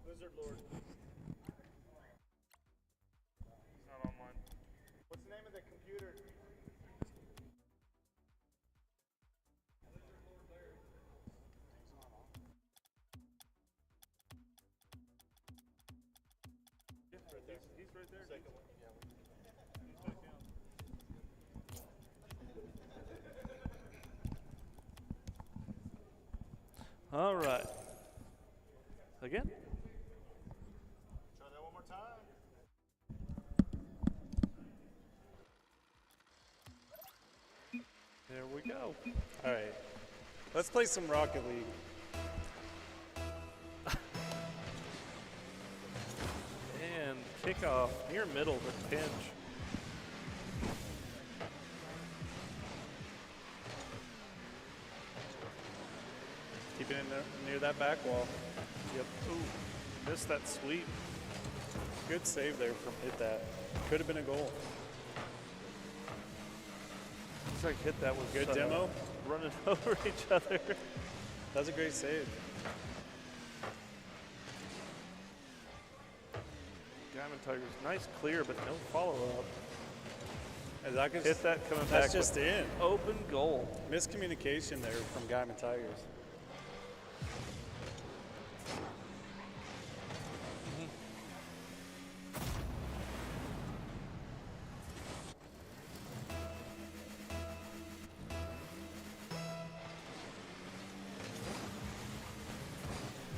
Lizard Lord. He's not online. What's the name of the computer? He's right there. Second one. All right. Again. Try that one more time. There we go. All right. Let's play some Rocket League. And kickoff near middle with pinch. Keep it in there, near that back wall. Yep. Ooh, missed that sweep. Good save there from Hit That. Could have been a goal. Looks like Hit That was good demo. Running over each other. That was a great save. Diamond Tigers, nice clear, but no follow-up. Hit That coming back. That's just in. Open goal. Miscommunication there from Diamond Tigers.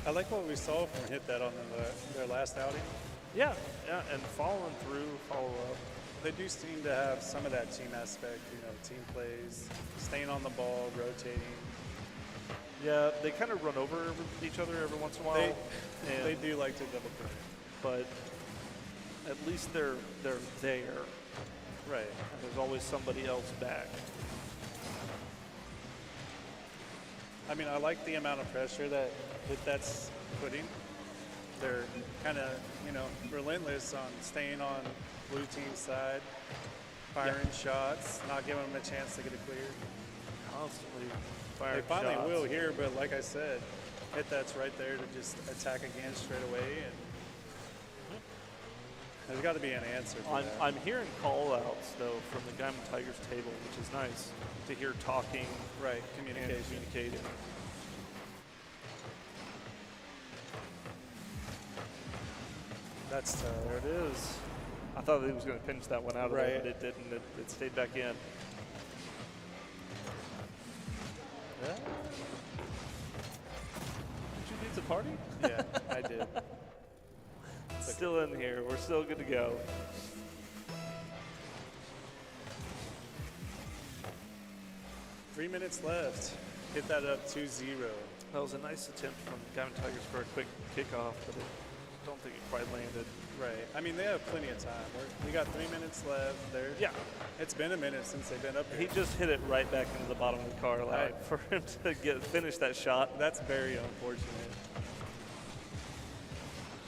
I like what we saw from Hit That on their last outing. Yeah, and following through, follow up. They do seem to have some of that team aspect, team plays, staying on the ball, rotating. Yeah, they kind of run over each other every once in a while. They do like to double play. But at least they're there. Right. And there's always somebody else back. I mean, I like the amount of pressure that That's putting. They're kind of, relentless on staying on blue team's side, firing shots, not giving them a chance to get it cleared. Constantly firing They finally shots. will here, but like I said, Hit That's right there to just attack again straight away. And there's got to be an answer for that. I'm hearing call-outs, though, from the Diamond Tigers table, which is nice to hear talking. Right, and communication. communicating. That's tough. There it is. I thought he was going to pinch that one out of there, but it didn't. It stayed back in. Yeah. Did you leave the party? Yeah, I did. Still in here. We're still good to go. Three minutes left. Hit that up 2-0. That was a nice attempt from Diamond Tigers for a quick kickoff, but I don't think it quite landed. Right. I mean, they have plenty of time. We got 3 minutes left. Yeah. It's been a minute since they've been up here. He just hit it right back into the bottom of the car, allowed for him to finish that shot. That's very unfortunate.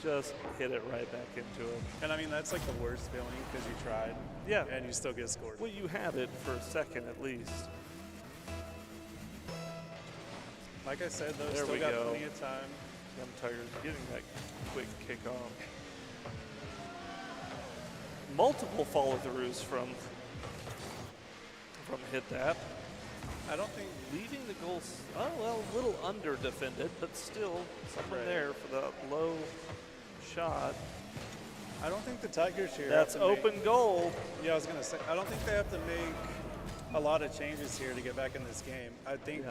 Just hit it right back into him. And I mean, that's like the worst feeling because you tried. Yeah. And you still get scored. Well, you had it for a second at least. Like I said, though, There still we got go. plenty of time. Diamond Tigers getting that quick kickoff. Multiple follow-throughs from Hit That. I don't think leaving the goals, a little under defended, but still someone there for the low shot. I don't think the Tigers here. That's have to open goal. Yeah, I was gonna say. I don't think they have to make a lot of changes here to get back in this game. I think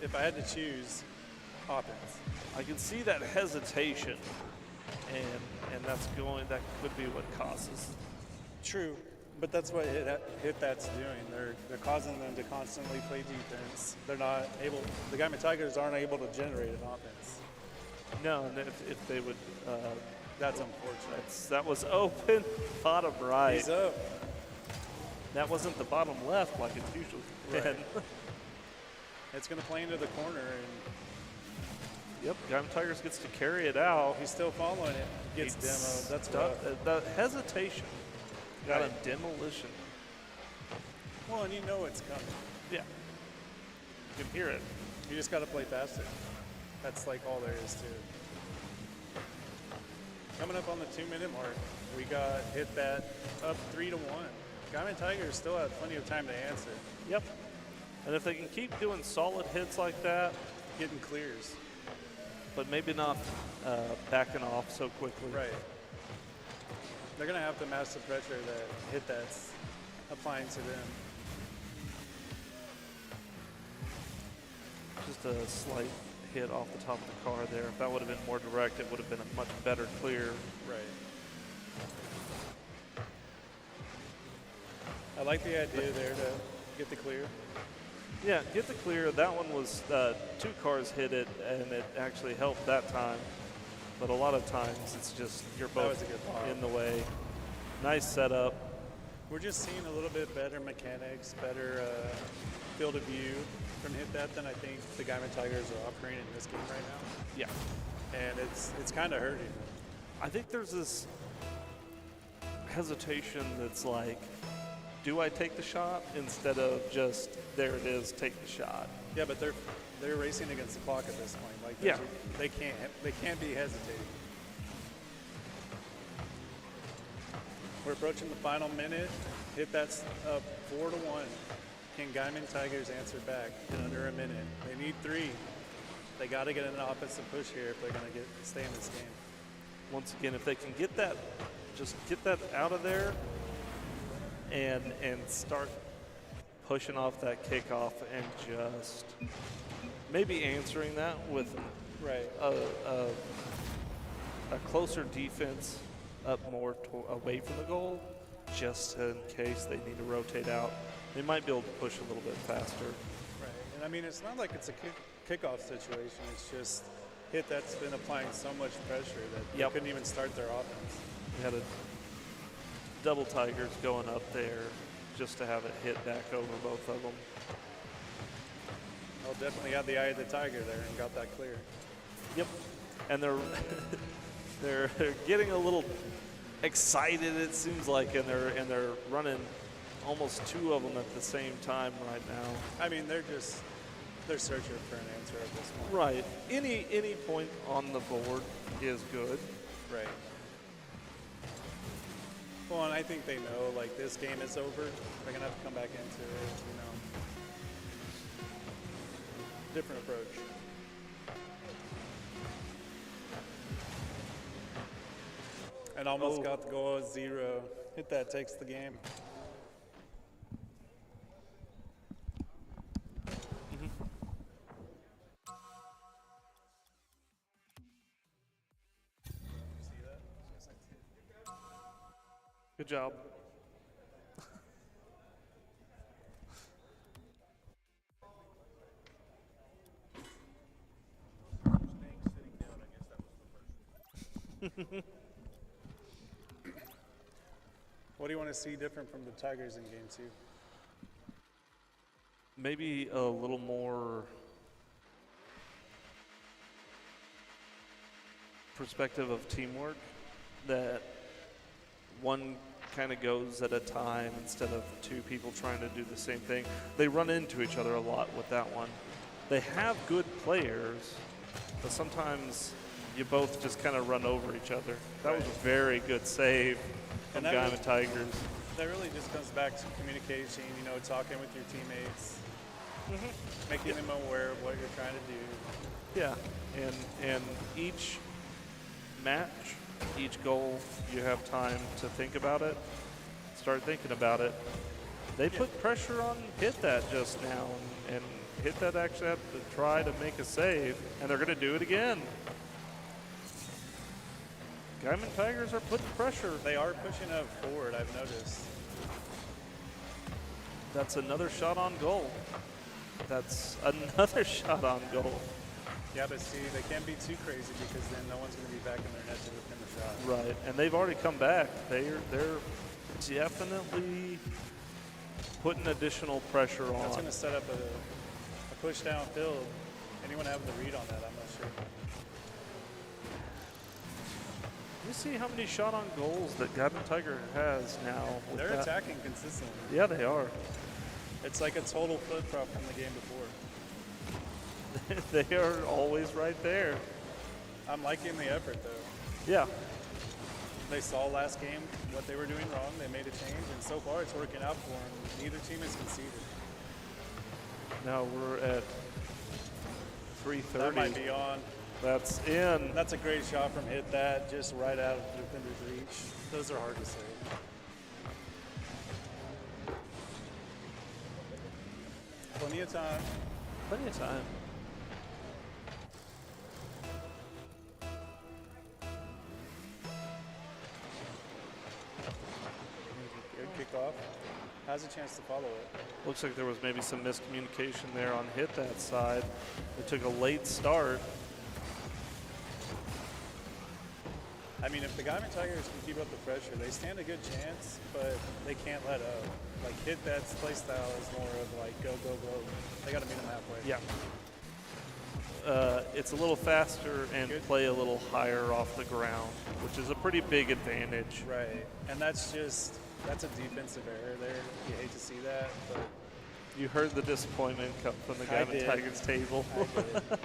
if I had to choose, offense. I can see that hesitation, and that could be what causes. True, but that's what hit that's doing. They're causing them to constantly play defense. They're not able. The Gaiman Tigers aren't able to generate an offense. No, and if they would, that's unfortunate. That was open, bottom right. He's up. That wasn't the bottom left like it's usually been. Right. It's going to play into the corner, and yep, Gaiman Tigers gets to carry it out. He's still following it. Gets demoed. That's rough. The hesitation got Right. a demolition. Well, and you know it's coming. Yeah, you can hear it. You just got to play faster. That's like all there is to it. Coming up on the 2-minute mark, we got hit that up 3-1. Gaiman Tigers still have plenty of time to answer. Yep. And if they can keep doing solid hits like that, getting clears, but maybe not backing off so quickly. Right. They're going to have to match the pressure that hit that's applying to them. Just a slight hit off the top of the car there. If that would have been more direct, it would have been a much better clear. Right. I like the idea there to get the clear. Yeah, get the clear. That one was 2 cars hit it, and it actually helped that time. But a lot of times it's just you're both in the way. Nice setup. We're just seeing a little bit better mechanics, better field of view from hit that than I think the Gaiman Tigers are offering in this game right now. Yeah. And it's kind of hurting. I think there's this hesitation that's like, do I take the shot instead of just there it is, take the shot? Yeah, but they're racing against the clock at this point. Like yeah, they can't be hesitating. We're approaching the final minute. Hit that's up 4-1. Can Gaiman Tigers answer back in under a minute? They need 3. They got to get an offensive push here if they're going to stay in this game. Once again, if they can get that, just get that out of there and start pushing off that kickoff and just maybe answering that with a closer defense up more away from the goal, just in case they need to rotate out. They might be able to push a little bit faster. Right, and I mean, it's not like it's a kickoff situation. It's just hit that's been applying so much pressure that they couldn't even start their offense. We had a double Tigers going up there just to have it hit back over both of them. Well, definitely had the eye of the tiger there and got that clear. Yep, and they're getting a little excited, it seems like, and they're running almost 2 of them at the same time right now. I mean, they're searching for an answer at this point. Right. Any point on the board is good. Right. Well, and I think they know, like, this game is over. They're going to have to come back into it, you know. Different approach. And almost got the goal at 0. Hit that, takes the game. Good job. What do you want to see different from the Tigers in game 2? Maybe a little more perspective of teamwork, that one kind of goes at a time instead of 2 people trying to do the same thing. They run into each other a lot with that one. They have good players, but sometimes you both just kind of run over each other. That was a very good save from Gaiman Tigers. That really just comes back to communication, you know, talking with your teammates, making them aware of what you're trying to do. Yeah, and each match, each goal, you have time to think about it, start thinking about it. They put pressure on Hit That just now, and Hit That actually have to try to make a save, and they're going to do it again. Diamond Tigers are putting pressure. They are pushing up forward, I've noticed. That's another shot on goal. That's another shot on goal. Yeah, but see, they can't be too crazy because then no one's going to be back in their net to defend the shot. Right, and they've already come back. They're definitely putting additional pressure on. That's going to set up a push downfield. Anyone having the read on that, I'm not sure. You see how many shot on goals that Diamond Tiger has now. With They're that. attacking consistently. Yeah, they are. It's like a total flip-flop from the game before. They are always right there. I'm liking the effort, though. Yeah. They saw last game what they were doing wrong. They made a change, and so far it's working out for them. Neither team has conceded. Now we're at 3:30. That might be on. That's in. That's a great shot from Hit That, just right out of the defender's reach. Those are hard to save. Plenty of time. Plenty of time. Good kickoff. Has a chance to follow it. Looks like there was maybe some miscommunication there on Hit That side. They took a late start. I mean, if the Diamond Tigers can keep up the pressure, they stand a good chance, but they can't let up. Like, Hit That's play style is more of like go, go, go. They got to meet them halfway. Yeah. It's a little faster and play a little higher off the ground, which is a pretty big advantage. Right. And that's a defensive error there. You hate to see that, but. You heard the disappointment come from the Diamond Tigers table. I did.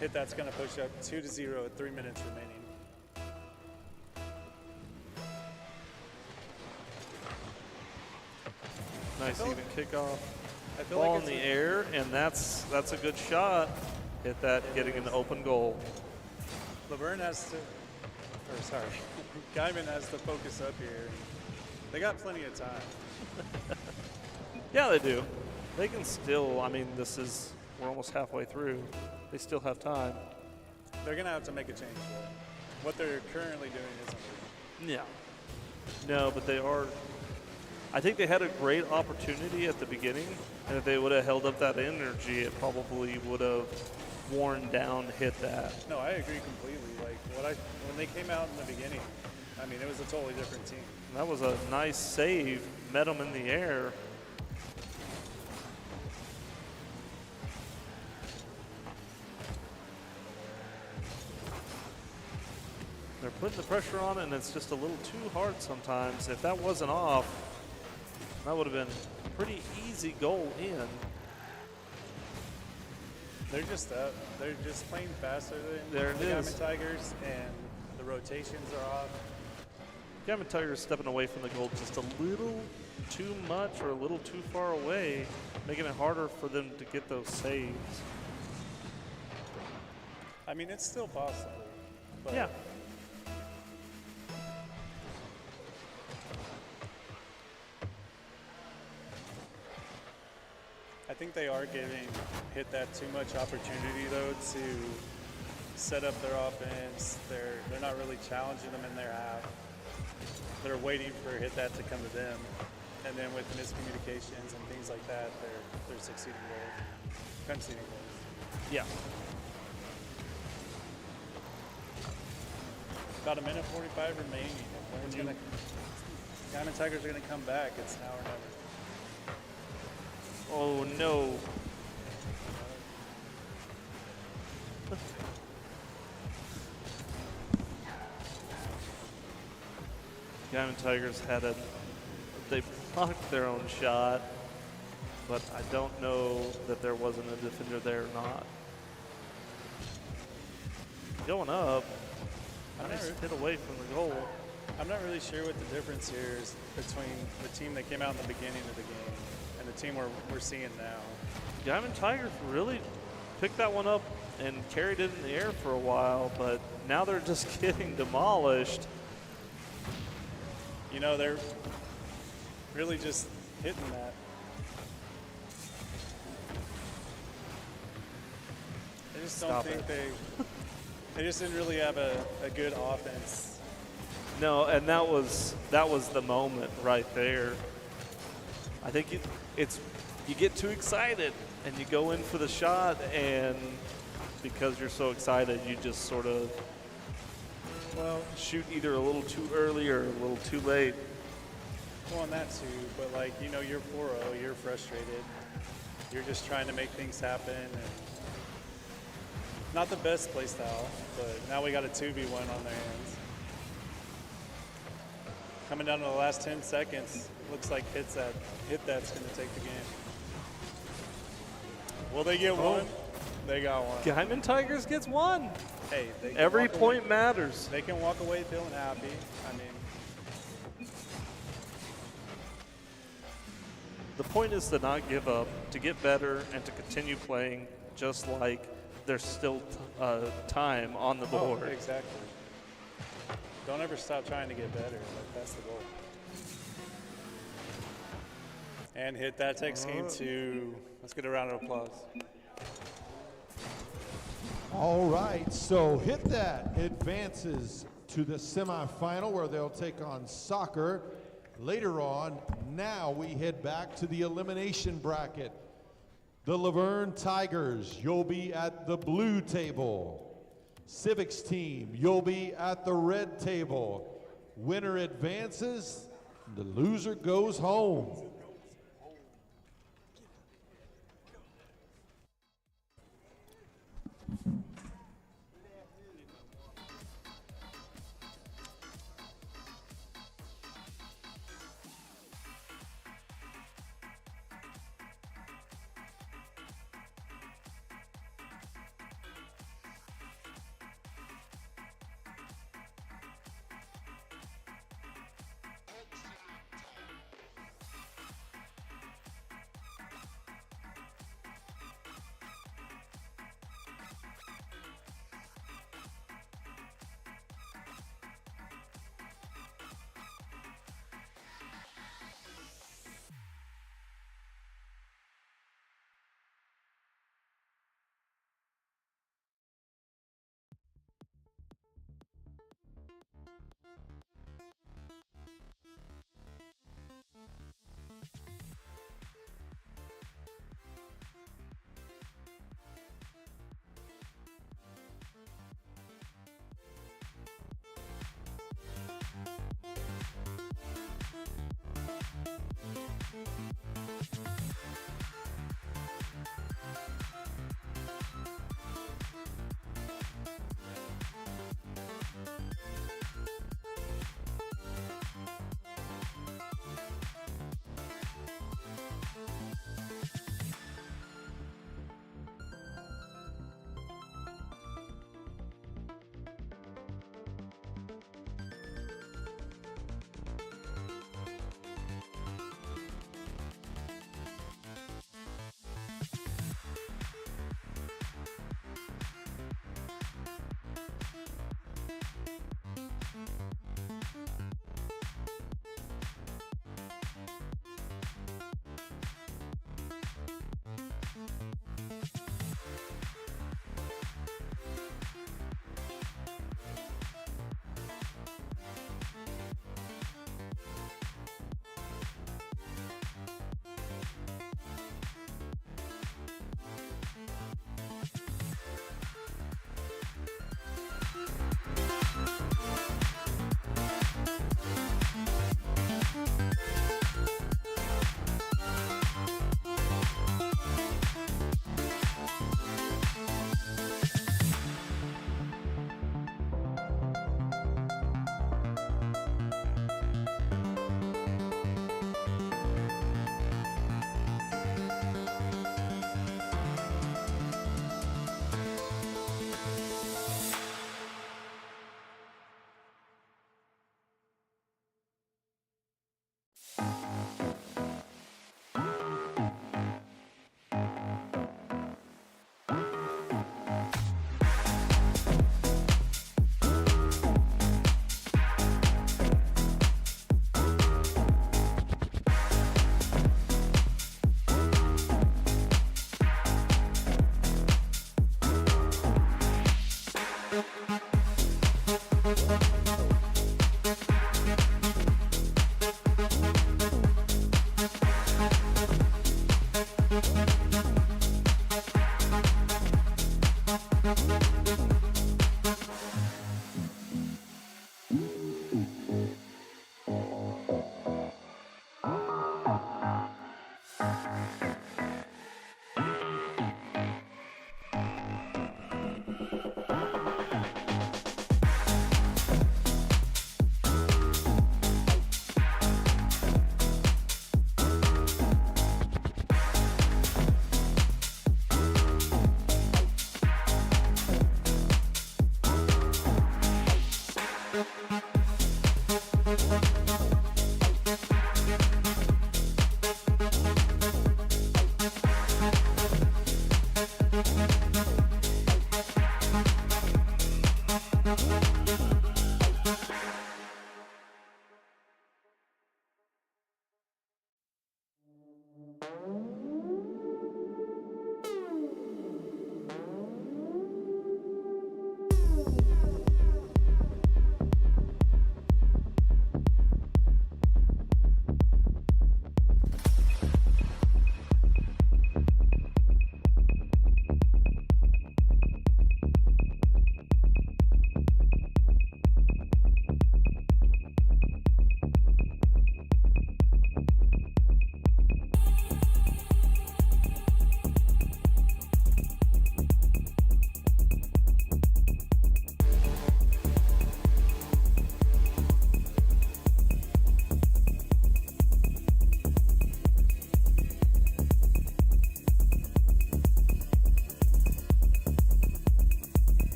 Hit That's going to push up 2-0 at 3 minutes remaining. Nice even kickoff. I feel Ball like in the air, and that's a good shot. Hit That, getting an open goal. Laverne has to, or sorry, Guyman has to focus up here. They got plenty of time. Yeah, they do. They can still, I mean, we're almost halfway through. They still have time. They're going to have to make a change, though. What they're currently doing isn't working. Yeah. No, but they are. I think they had a great opportunity at the beginning, and if they would have held up that energy, it probably would have worn down Hit That. No, I agree completely. Like, when they came out in the beginning, I mean, it was a totally different team. And that was a nice save, met them in the air. They're putting the pressure on it, and it's just a little too hard sometimes. If that wasn't off, that would have been a pretty easy goal in. They're just playing faster than There it the is. Diamond Tigers, and the rotations are off. Diamond Tigers stepping away from the goal just a little too much or a little too far away, making it harder for them to get those saves. I mean, it's still possible. But Yeah. I think they are giving Hit That too much opportunity, though, to set up their offense. They're not really challenging them in their half. They're waiting for Hit That to come to them. And then with miscommunications and things like that, they're succeeding goals, conceding goals. Yeah. About a minute 45 remaining. Diamond Tigers are going to come back. It's now or never. Oh no. Diamond Tigers they blocked their own shot, but I don't know that there wasn't a defender there or not. Going up, nice hit away from the goal. I'm not really sure what the difference here is between the team that came out in the beginning of the game and the team we're seeing now. Diamond Tigers really picked that one up and carried it in the air for a while, but now they're just getting demolished. You know, they're really just hitting that. just don't think they just didn't really have a good offense. No, and that was the moment right there. I think it's you get too excited and you go in for the shot, and because you're so excited, you just sort of shoot either a little too early or a little too late. Well, and that too, but like, you know, you're 4-0, you're frustrated. You're just trying to make things happen, and not the best play style, but now we got a 2v1 on their hands. Coming down to the last 10 seconds, looks like Hit That's going to take the game. Will they get one? They got one. Diamond Tigers gets one. Hey, every point matters. They can walk away feeling happy. I mean, the point is to not give up, to get better, and to continue playing just like there's still time on the board. Oh, exactly. Don't ever stop trying to get better. Like, that's the goal. And Hit That takes game 2. Let's get a round of applause. All right, so Hit That advances to the semifinal where they'll take on Soccer. Later on, now we head back to the elimination bracket. The Laverne Tigers, you'll be at the blue table. Civics team, you'll be at the red table. Winner advances, the loser goes home.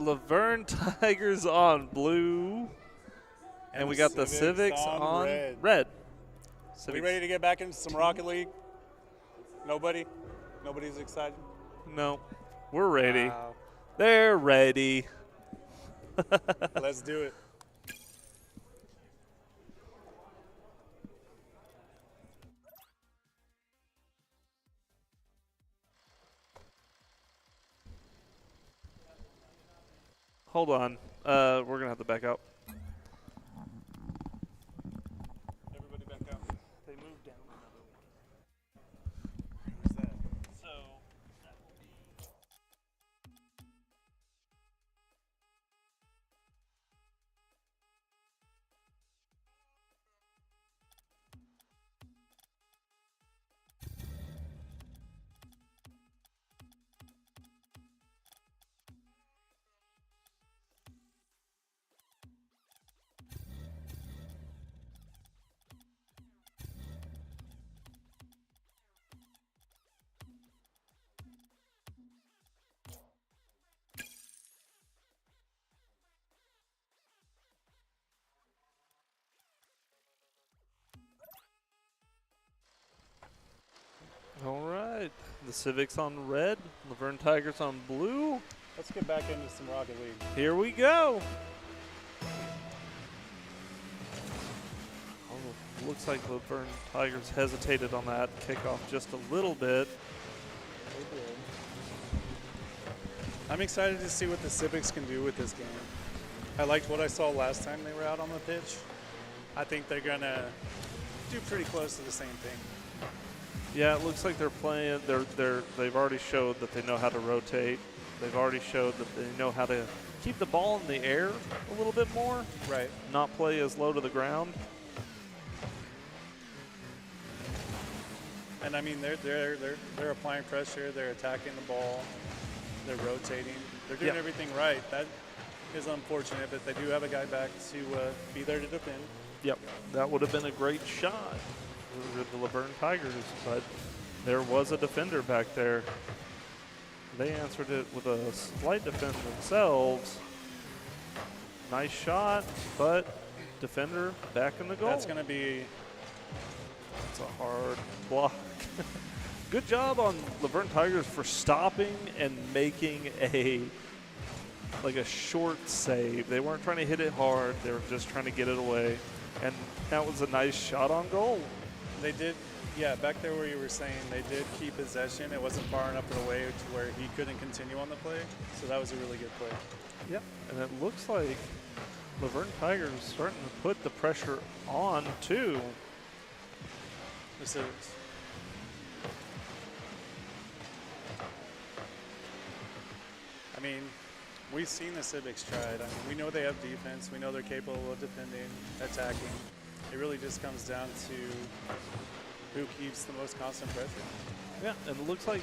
Laverne Tigers on blue. And we got the Civics on red. Are we ready to get back into some Rocket League? Nobody? Nobody's excited? No. We're ready. Wow. They're ready. Let's do it. Hold on. We're going to have to back out. Everybody back out. They moved down another one. Who's that? So, all right. The Civics on red. Laverne Tigers on blue. Let's get back into some Rocket League. Here we go. Oh, looks like Laverne Tigers hesitated on that kickoff just a little bit. I'm excited to see what the Civics can do with this game. I liked what I saw last time they were out on the pitch. I think they're going to do pretty close to the same thing. Yeah, it looks like they're playing. They've already showed that they know how to rotate. They've already showed that they know how to keep the ball in the air a little bit more. Right. Not play as low to the ground. And I mean, they're applying pressure. They're attacking the ball. They're rotating. They're doing everything right. That is unfortunate, but they do have a guy back to be there to defend. Yep, that would have been a great shot for the Laverne Tigers, but there was a defender back there. They answered it with a slight defense themselves. Nice shot, but defender back in the goal. That's going to be... That's a hard block. Good job on Laverne Tigers for stopping and making a short save. They weren't trying to hit it hard. They were just trying to get it away. And that was a nice shot on goal. They did, yeah, back there where you were saying, they did keep possession. It wasn't far enough away to where he couldn't continue on the play. So that was a really good play. Yep, and it looks like Laverne Tigers starting to put the pressure on, too. The Civics. I mean, we've seen the Civics tried. I mean, we know they have defense. We know they're capable of defending, attacking. It really just comes down to who keeps the most constant pressure. Yeah, and it looks like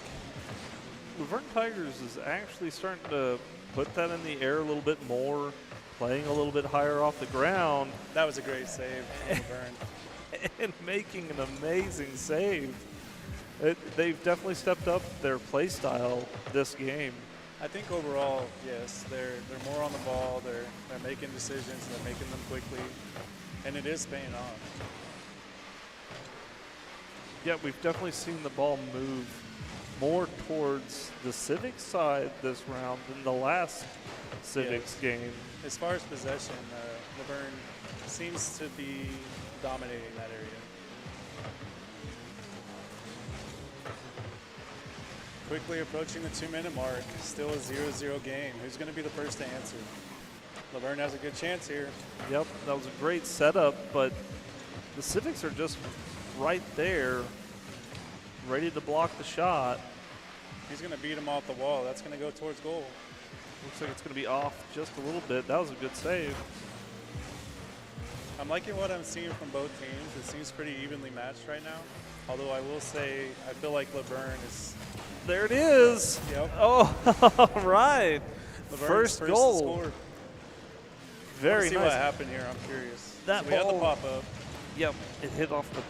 Laverne Tigers is actually starting to put that in the air a little bit more, playing a little bit higher off the ground. That was a great save from Laverne. And making an amazing save. They've definitely stepped up their play style this game. I think overall, yes, they're more on the ball. They're making decisions. They're making them quickly, and it is paying off. Yeah, we've definitely seen the ball move more towards the Civics side this round than the last Civics game. As far as possession, Laverne seems to be dominating that area. Quickly approaching the 2-minute mark. Still a 0-0 game. Who's going to be the first to answer? Laverne has a good chance here. Yep, that was a great setup, but the Civics are just right there, ready to block the shot. He's going to beat him off the wall. That's going to go towards goal. Looks like it's going to be off just a little bit. That was a good save. I'm liking what I'm seeing from both teams. It seems pretty evenly matched right now. Although I will say, I feel like Laverne is... There it is. Yep. Oh, all right. Laverne's First goal. To score. Very see nice. what happened here. I'm curious. That so we had the ball- pop up. Yep, it hit off the...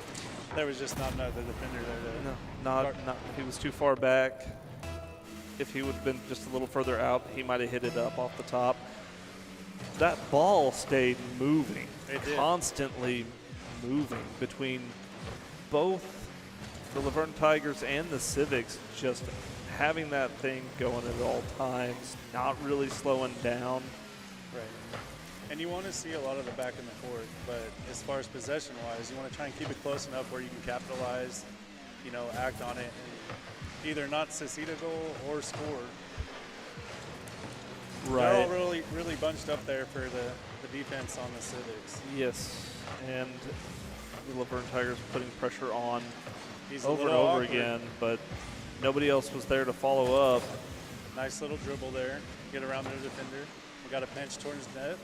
There was just not another defender there. No, not. He was too far back. if he would have been just a little further out, he might have hit it up off the top. That ball stayed moving, constantly moving between both the Laverne Tigers and the Civics, just having that thing going at all times, not really slowing down. Right. And you want to see a lot of the back and the forth, but as far as possession-wise, you want to try and keep it close enough where you can capitalize, act on it, and either not succeed a goal or score. Right. They're all really, really bunched up there for the defense on the Civics. Yes, and the Laverne Tigers putting pressure on He's over and over again, but nobody else was there to follow up. Nice little dribble there. Get around their defender. We got a pinch towards net.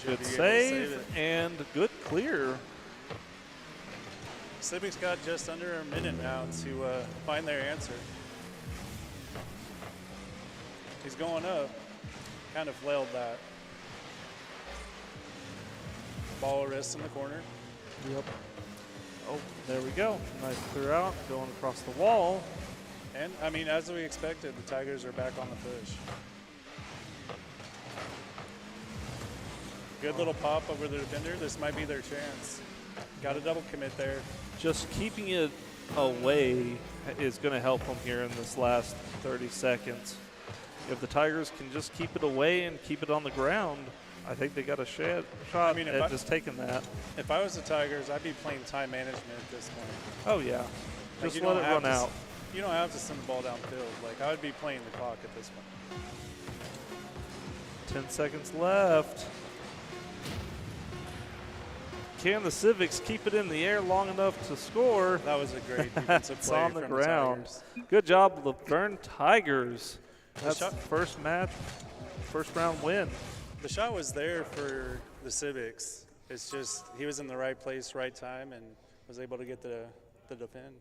Good save and good clear. Civics got just under a minute now to find their answer. He's going up. Kind of flailed that. Ball rests in the corner. Yep. Oh, there we go. Nice clear out, going across the wall. And, I mean, as we expected, the Tigers are back on the push. Good little pop over the defender. This might be their chance. Got a double commit there. Just keeping it away is going to help them here in this last 30 seconds. If the Tigers can just keep it away and keep it on the ground, I think they got a shot at just taking that. If I was the Tigers, I'd be playing time management at this point. Oh, yeah. Like, Just let it run out. You don't have to send the ball downfield. Like, I would be playing the clock at this point. 10 seconds left. Can the Civics keep it in the air long enough to score? That was a great defensive play on the from ground. The Tigers. Good job, Laverne Tigers. That's shot- first match, first round win. The shot was there for the Civics. It's just he was in the right place, right time, and was able to get the defend.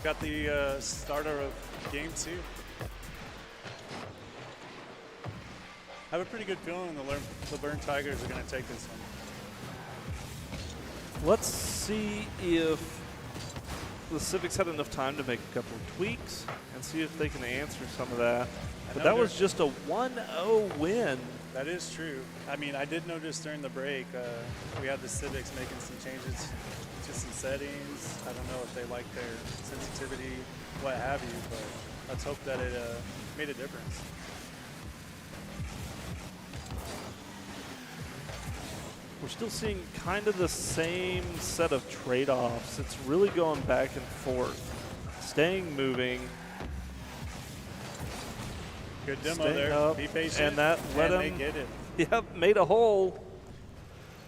Got the starter of game 2. I have a pretty good feeling the Laverne Tigers are going to take this one. Let's see if the Civics had enough time to make a couple of tweaks and see if they can answer some of that. But that was just a 1-0 win. That is true. I mean, I did notice during the break we had the Civics making some changes to some settings. I don't know if they like their sensitivity, what have you, but let's hope that it made a difference. We're still seeing kind of the same set of trade-offs. It's really going back and forth, staying moving. Good demo there. Up, be patient. and that let and him. They get it. Yep, made a hole.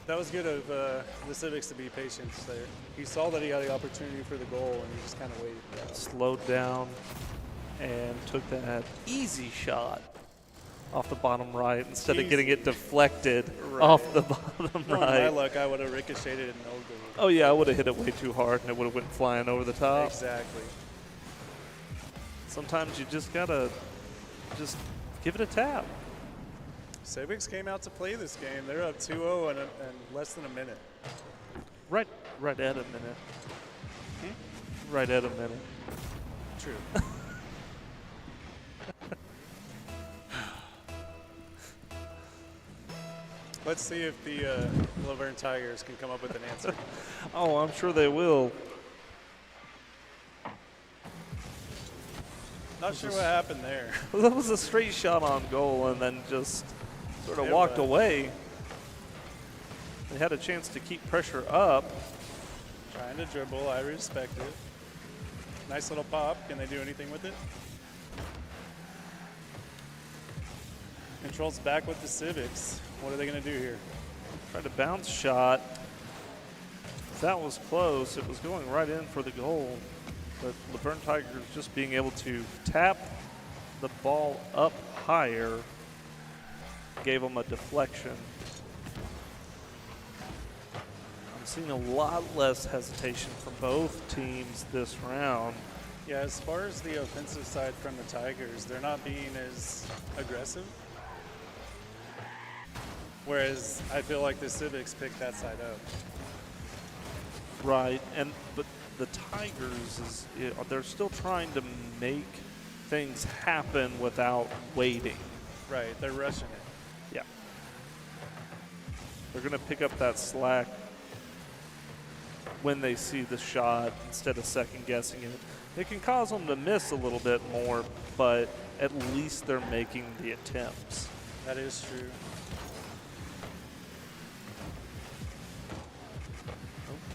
That was good of the Civics to be patient there. He saw that he had the opportunity for the goal, and he just kind of waited. Slowed down and took that easy shot off the bottom right instead of getting it deflected off the bottom right. My luck, I would have ricocheted and no goal. Oh yeah, I would have hit it way too hard and it would have went flying over the top. Exactly. Sometimes you just gotta just give it a tap. Civics came out to play this game. They're up 2-0 in less than a minute. Right at a minute. Right at a minute. True. Let's see if the Laverne Tigers can come up with an answer. Oh, I'm sure they will. Not sure what happened there. That was a straight shot on goal and then just sort of walked away. They had a chance to keep pressure up. Trying to dribble, I respect it. Nice little pop. Can they do anything with it? Controls back with the Civics. What are they going to do here? Tried a bounce shot. That was close. It was going right in for the goal. But Laverne Tigers just being able to tap the ball up higher gave them a deflection. I'm seeing a lot less hesitation from both teams this round. Yeah, as far as the offensive side from the Tigers, they're not being as aggressive. Whereas I feel like the Civics picked that side up. Right, but the Tigers, they're still trying to make things happen without waiting. Right, they're rushing it. Yeah. They're going to pick up that slack when they see the shot instead of second guessing it. It can cause them to miss a little bit more, but at least they're making the attempts. That is true.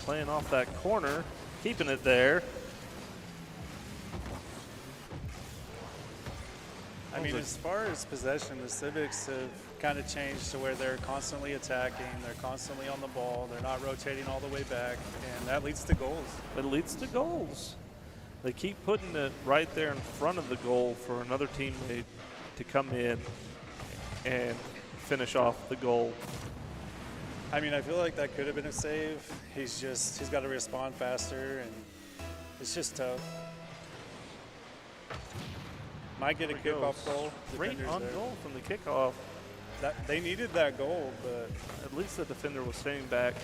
Playing off that corner, keeping it there. I mean, as far as possession, the Civics have kind of changed to where they're constantly attacking, they're constantly on the ball, they're not rotating all the way back, and that leads to goals. It leads to goals. They keep putting it right there in front of the goal for another teammate to come in and finish off the goal. I mean, I feel like that could have been a save. He's got to respond faster, and it's just tough. Might get a kickoff goal. Great on goal from the kickoff. They needed that goal, but at least the defender was staying back,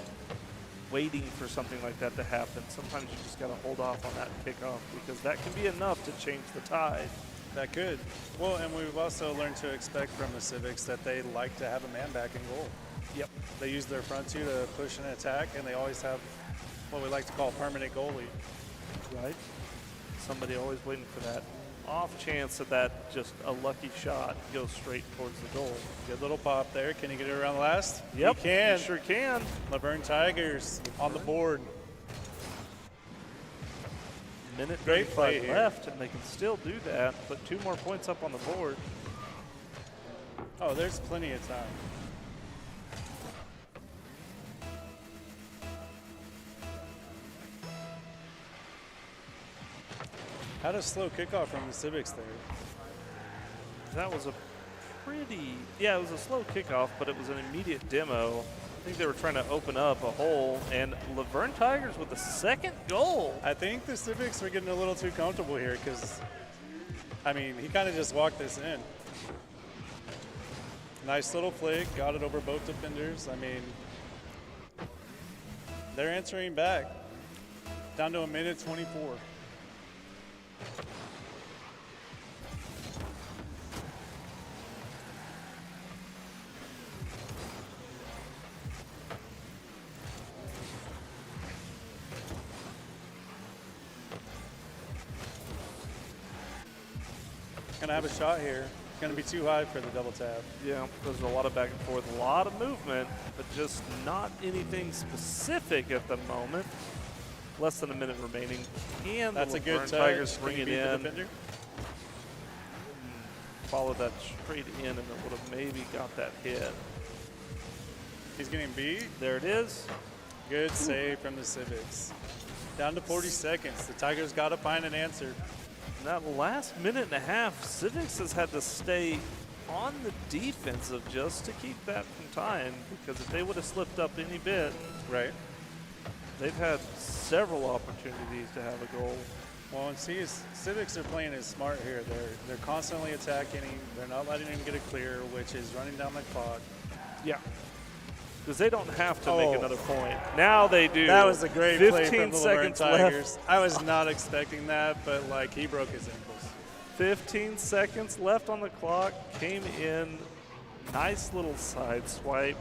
waiting for something like that to happen. Sometimes you just got to hold off on that kickoff because that can be enough to change the tide. That could. Well, and we've also learned to expect from the Civics that they like to have a man back in goal. Yep. They use their front two to push and attack, and they always have what we like to call permanent goalie. Right. Somebody always waiting for that off chance that just a lucky shot goes straight towards the goal. Good little pop there. Can he get it around the last? Yep. He can. He sure can. Laverne Tigers on the board. Minute Great play left, and they can still do that. Put 2 more points up on the board. Oh, there's plenty of time. Had a slow kickoff from the Civics there. That was a it was a slow kickoff, but it was an immediate demo. I think they were trying to open up a hole, and Laverne Tigers with the second goal. I think the Civics are getting a little too comfortable here because, I mean, he kind of just walked this in. Nice little flick, got it over both defenders. I mean, they're answering back. Down to a minute 24. Gonna have a shot here. Gonna be too high for the double tap. Yeah, there's a lot of back and forth, a lot of movement, but just not anything specific at the moment. Less than a minute remaining. And that's a good touch. Tigers bring it in. The Follow that straight in, and it would have maybe got that hit. He's getting beat. There it is. Good save from the Civics. Down to 40 seconds. The Tigers got to find an answer. In that last minute and a half, Civics has had to stay on the defensive just to keep that from tying, because if they would have slipped up any bit, right, they've had several opportunities to have a goal. Well, and Civics are playing it smart here. They're constantly attacking him. They're not letting him get a clear, which is running down the clock. Yeah. Because they don't have to make another point. Now they do. That was a great play from the 15 Laverne seconds Tigers. left. I was not expecting that, but like he broke his ankles. 15 seconds left on the clock. Came in. Nice little side swipe.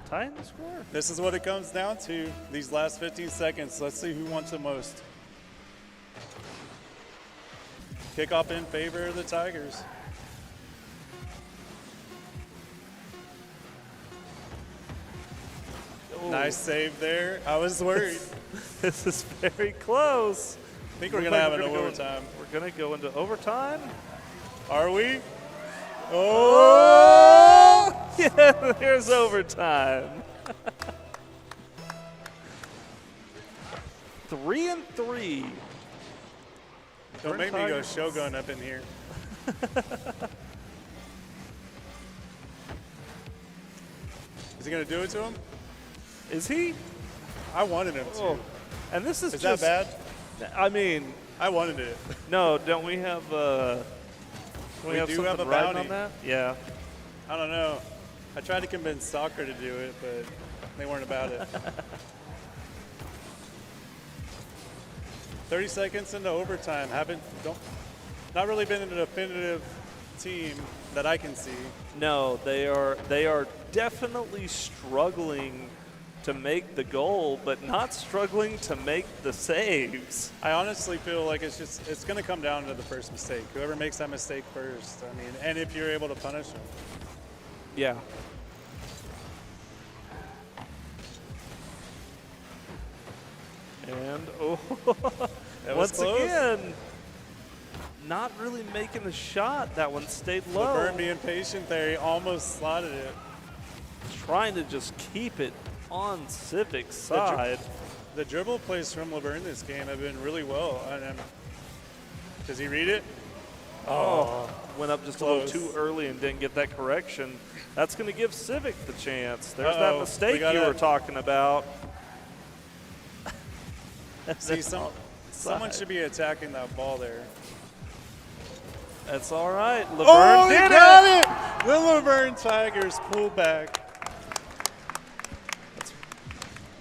Tying the score. This is what it comes down to. These last 15 seconds. Let's see who wants the most. Kickoff in favor of the Tigers. Ooh. Nice save there. I was worried. This is very close. I think we're going to have an overtime. We're going to go into overtime. Are we? Oh! Yeah, there's overtime. 3-3. Don't make me go Shogun up in here. Is he going to do it to him? Is he? I wanted him to. And this is just that bad? I mean, I wanted it. No, don't we have we have do something have a riding bounty on that? Yeah. I don't know. I tried to convince soccer to do it, but they weren't about it. 30 seconds into overtime. Not really been a definitive team that I can see. No, they are definitely struggling to make the goal, but not struggling to make the saves. I honestly feel like it's going to come down to the first mistake. Whoever makes that mistake first. I mean, and if you're able to punish them. Yeah. And once again, not really making the shot. That one stayed low. Laverne being patient there, he almost slotted it. Trying to just keep it on Civic's side. The dribble plays from Laverne this game have been really well. Does he read it? Oh, went up just a little too early and didn't get that correction. That's going to give Civic the chance. There's that mistake you were talking about. See, someone should be attacking that ball there. That's all right. Laverne did got it! The Laverne Tigers pull back.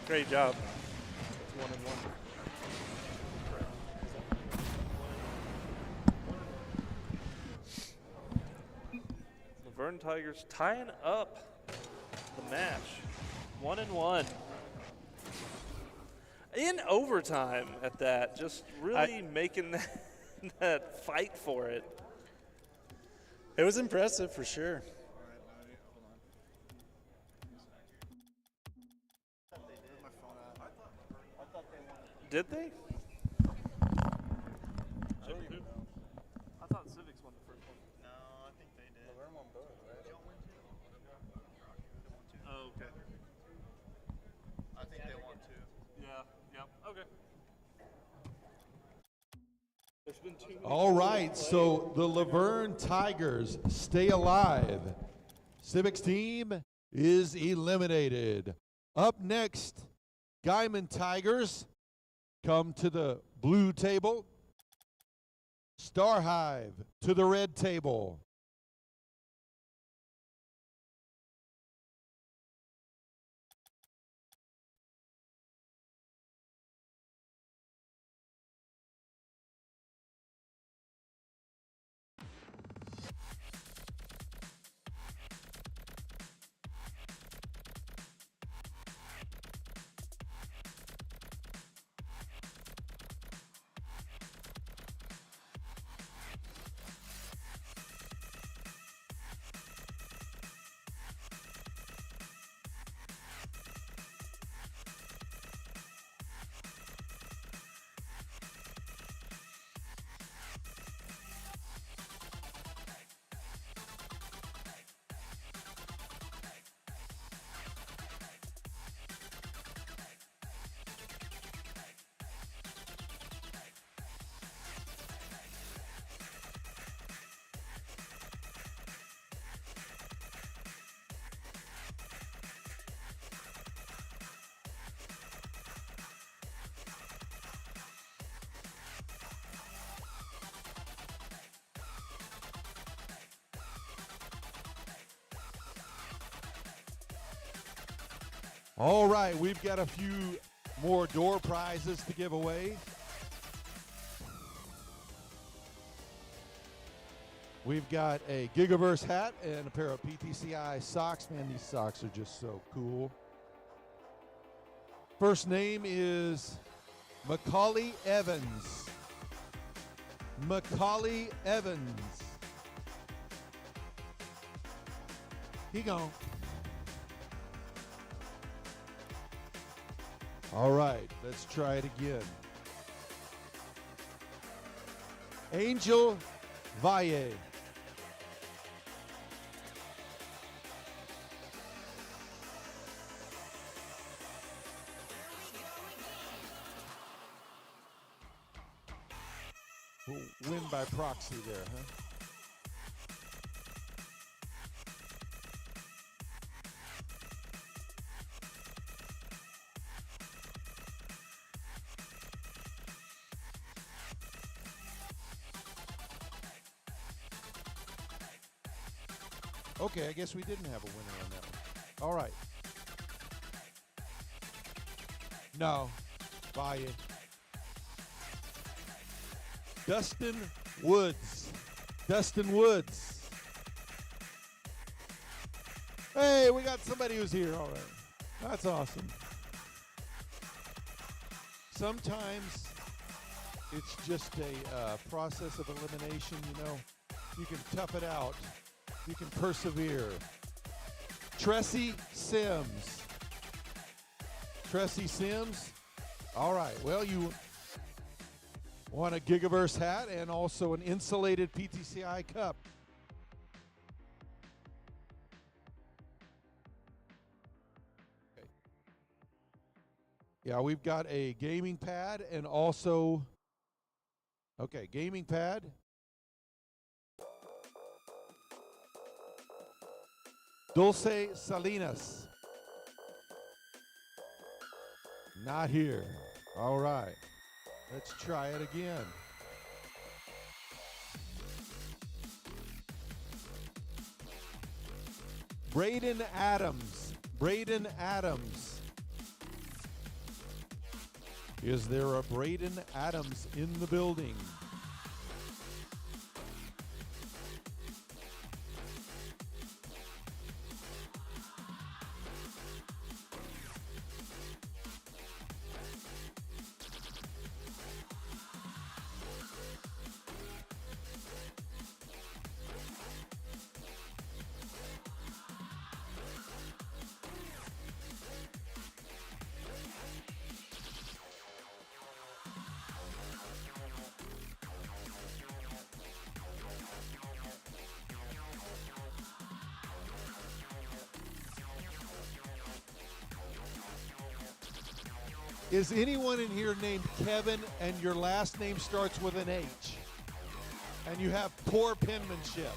Great job. It's 1-1. Laverne Tigers tying up the match. 1-1. In overtime at that, just really making that fight for it. It was impressive for sure. Did they? I thought Civics won the first one. No, I think they did. Laverne won both, right? Oh, okay. I think they won too. Yeah, yep, okay. There's been too many. All right, so the Laverne Tigers stay alive. Civics team is eliminated. Up next, Guyman Tigers come to the blue table. Star Hive to the red table. All right, we've got a few more door prizes to give away. We've got a Gigaverse hat and a pair of PTCI socks. Man, these socks are just so cool. First name is Macaulay Evans. Macaulay Evans. He gone. All right, let's try it again. Angel Valle. We'll win by proxy there, huh? Okay, I guess we didn't have a winner on that one. All right. No. Buy it. Dustin Woods. Dustin Woods. Hey, we got somebody who's here. All right. That's awesome. Sometimes it's just a process of elimination, you know. You can tough it out. You can persevere. Tressie Sims. Tressie Sims. All right. Well, you won a Gigaverse hat and also an insulated PTCI cup. Okay. Yeah, we've got a gaming pad and also, okay, gaming pad. Dulce Salinas. Not here. All right. Let's try it again. Braden Adams. Braden Adams. Is there a Braden Adams in the building? Is anyone in here named Kevin and your last name starts with an H? And you have poor penmanship?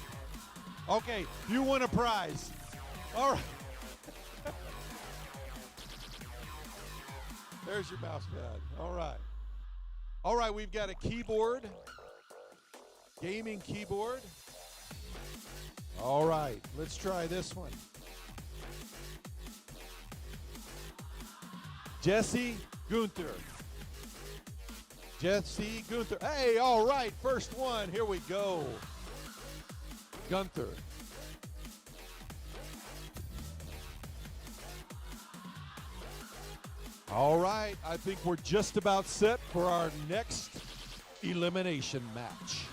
Okay, you won a prize. All right. There's your mouse pad. All right. All right, we've got a keyboard. Gaming keyboard. All right, let's try this one. Jesse Gunther. Jesse Gunther. Hey, all right, first one. Here we go. Gunther. All right, I think we're just about set for our next elimination match.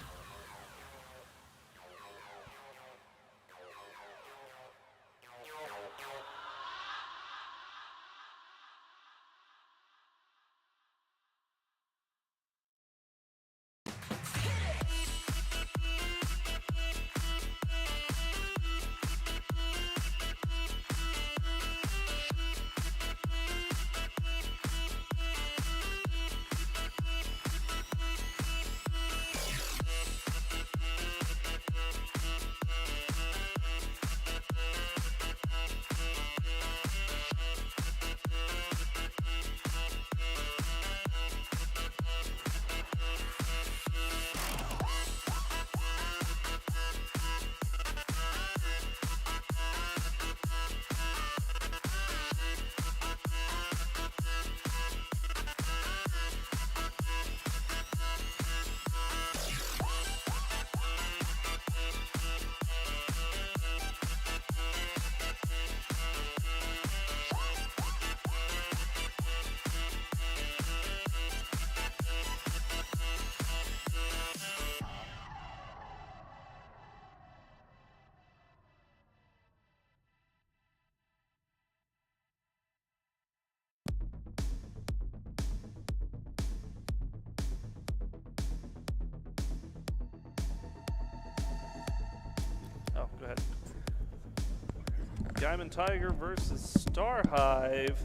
Diamond Tiger versus Star Hive.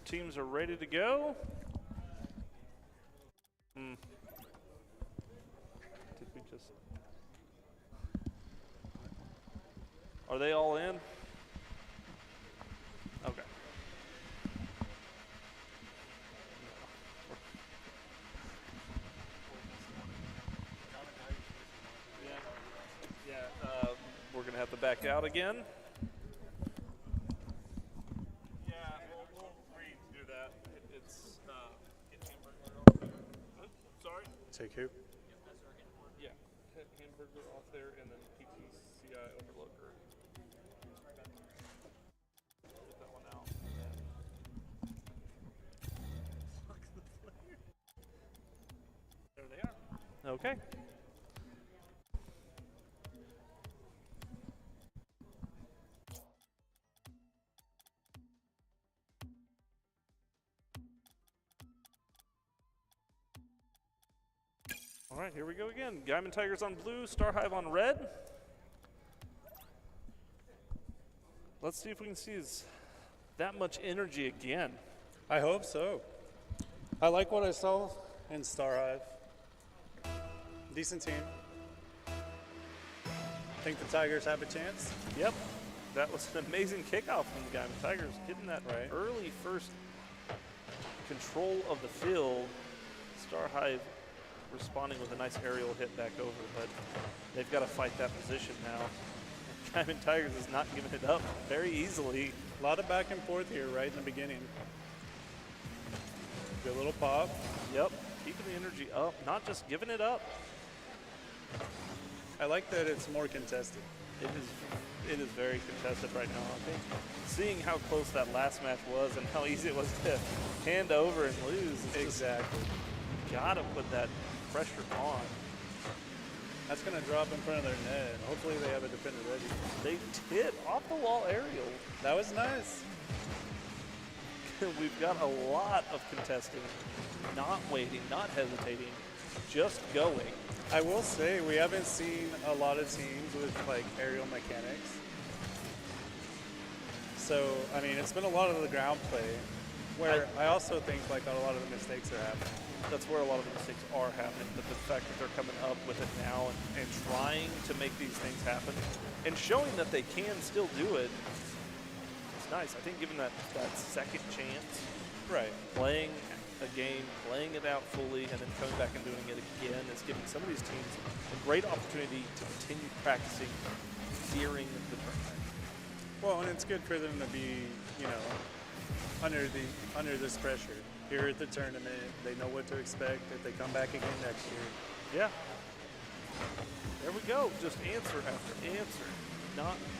Teams are ready to go. Did we just... Are they all in? Okay. We're going to have to back out again. Yeah, we'll agree to do that. It's sorry? Take who? Yeah, Hamburger off there and then Ptci Overlooker. Get that one out. There they are. Okay. All right, here we go again. Diamond Tigers on blue, Star Hive on red. Let's see if we can see that much energy again. I hope so. I like what I saw in Star Hive. Decent team. Think the Tigers have a chance? Yep. That was an amazing kickoff from the Diamond Tigers, getting that early first control of the field. Star Hive responding with a nice aerial hit back over, but they've got to fight that position now. Diamond Tigers is not giving it up very easily. A lot of back and forth here right in the beginning. Good little pop. Yep, keeping the energy up, not just giving it up. I like that it's more contested. It is very contested right now. I think seeing how close that last match was and how easy it was to hand over and lose. Exactly. Gotta put that pressure on. That's going to drop in front of their net. Hopefully they have a defender ready. They did. Off the wall aerial. That was nice. We've got a lot of contesting. Not waiting, not hesitating, just going. I will say we haven't seen a lot of teams with like aerial mechanics. So, I mean, it's been a lot of the ground play where I also think like a lot of the mistakes are happening. That's where a lot of the mistakes are happening, but the fact that they're coming up with it now and trying to make these things happen and showing that they can still do it, it's nice. I think giving that second chance, playing a game, playing it out fully, and then coming back and doing it again is giving some of these teams a great opportunity to continue practicing during the tournament. Well, and it's good for them to be, you know, under this pressure. Here at the tournament, they know what to expect if they come back again next year. Yeah. There we go. Just answer after answer.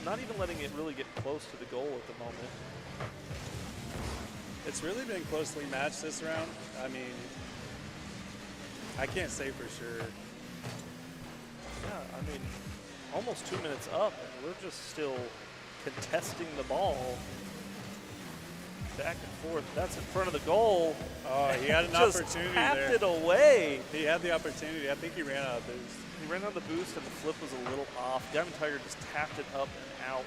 Not even letting it really get close to the goal at the moment. It's really been closely matched this round. I mean, I can't say for sure. Yeah, I mean, almost 2 minutes up, and we're just still contesting the ball. Back and forth. That's in front of the goal. Oh, he had an opportunity tapped there. It away. He had the opportunity. I think he ran out of boost. He ran out of the boost, and the flip was a little off. Diamond Tiger just tapped it up and out.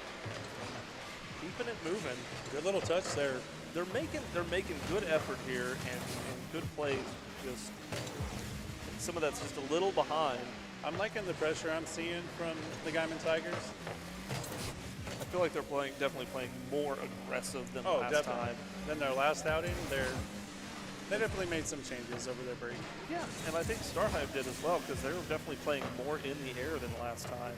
Keeping it moving. Good little touch there. They're making good effort here and good plays. Just some of that's just a little behind. I'm liking the pressure I'm seeing from the Diamond Tigers. I feel like they're definitely playing more aggressive than last time. Than their last outing. They definitely made some changes over their break. Yeah, and I think Star Hive did as well because they were definitely playing more in the air than last time.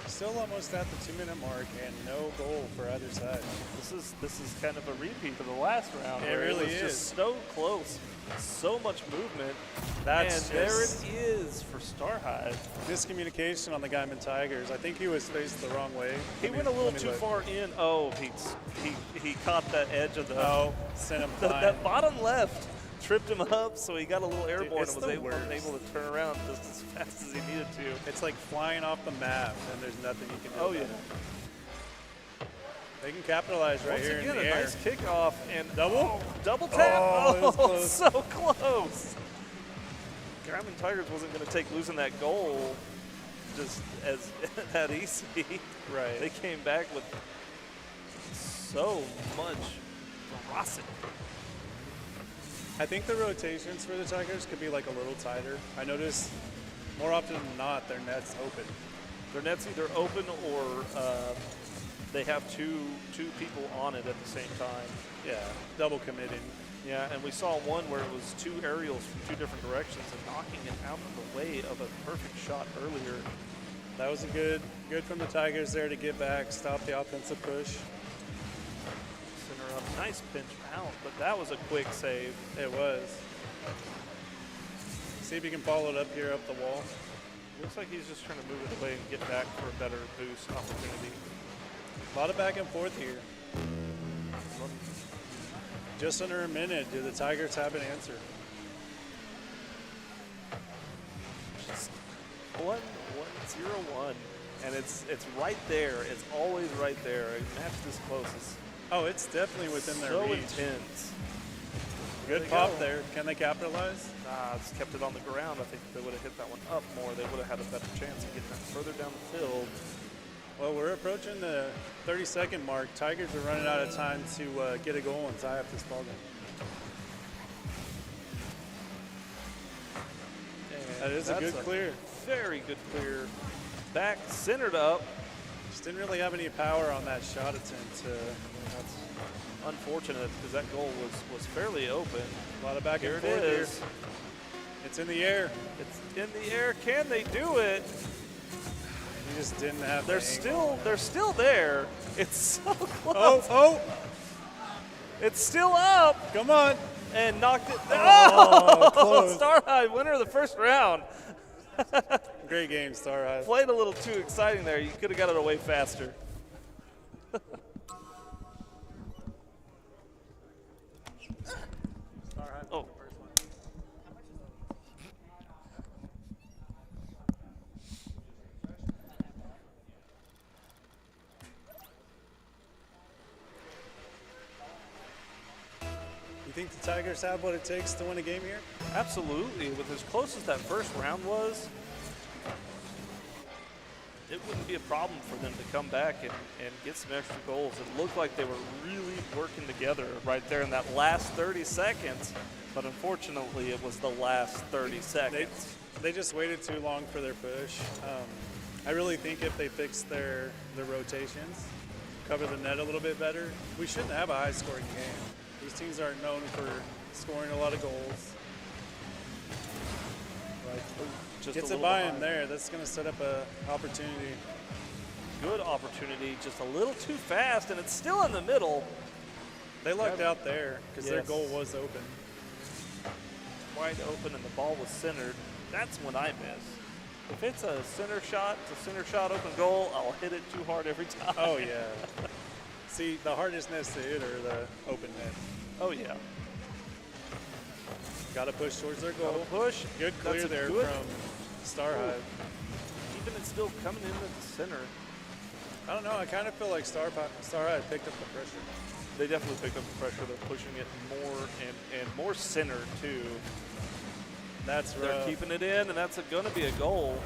Still almost at the 2-minute mark and no goal for either side. This is kind of a repeat of the last round. It really is. Just so close, so much movement. And there it is for Star Hive. Miscommunication on the Diamond Tigers. I think he was faced the wrong way. He went a little too far in. Oh, he caught that edge of the. Oh, sent him flying. That bottom left tripped him up, so he got a little airborne and was able to turn around just as fast as he needed to. It's like flying off the map, and there's nothing you can do. Oh, yeah. They can capitalize right here in the air. Nice kickoff and double tap. Oh, it was close. So close. Grambling Tigers wasn't going to take losing that goal just as that easy. Right. They came back with so much ferocity. I think the rotations for the Tigers could be like a little tighter. I notice more often than not their net's open. Their net's either open or they have two people on it at the same time. Yeah, double committing. Yeah, and we saw one where it was 2 aerials from 2 different directions and knocking it out of the way of a perfect shot earlier. That was a good from the Tigers there to get back, stop the offensive push. Center up, nice pinch out, but that was a quick save. It was. See if you can follow it up here, up the wall. Looks like he's just trying to move it away and get back for a better boost opportunity. A lot of back and forth here. Just under a minute, do the Tigers have an answer? Just 1-1-0-1, and it's right there. It's always right there. A match this close is it's definitely within their so reach. Intense. Good pop there. Can they capitalize? It's kept it on the ground. I think if they would have hit that one up more, they would have had a better chance of getting that further down the field. Well, we're approaching the 30-second mark. Tigers are running out of time to get a goal and tie up this ball game. That is a good clear. Very good clear. Back, centered up. Just didn't really have any power on that shot attempt. That's unfortunate because that goal was fairly open. A lot of back and forth here. Here. It's in the air. It's in the air. Can they do it? He just didn't have. They're still there. It's so close. Oh! It's still up. Come on. And knocked it. Close. Star High, winner of the first round. Great game, Star High. Played a little too exciting there. You could have got it away faster. Oh. You think the Tigers have what it takes to win a game here? Absolutely. With as close as that first round was, it wouldn't be a problem for them to come back and get some extra goals. It looked like they were really working together right there in that last 30 seconds, but unfortunately it was the last 30 seconds. They just waited too long for their push. I really think if they fix their rotations, cover the net a little bit better, we shouldn't have a high-scoring game. These teams aren't known for scoring a lot of goals. Gets a buy-in there. That's going to set up an opportunity. Good opportunity, just a little too fast, and it's still in the middle. They lucked out there because their goal was open. Wide open, and the ball was centered. That's when I miss. If it's a center shot, open goal, I'll hit it too hard every time. Oh, yeah. See, the hardest nets to hit are the open net. Oh, yeah. Got to push towards their goal. Push. Good clear there from Star High. Even it's still coming in at the center. I don't know. I kind of feel like Star High picked up the pressure. They definitely picked up the pressure. They're pushing it more and more center, too. That's rough. They're keeping it in, and that's going to be a goal.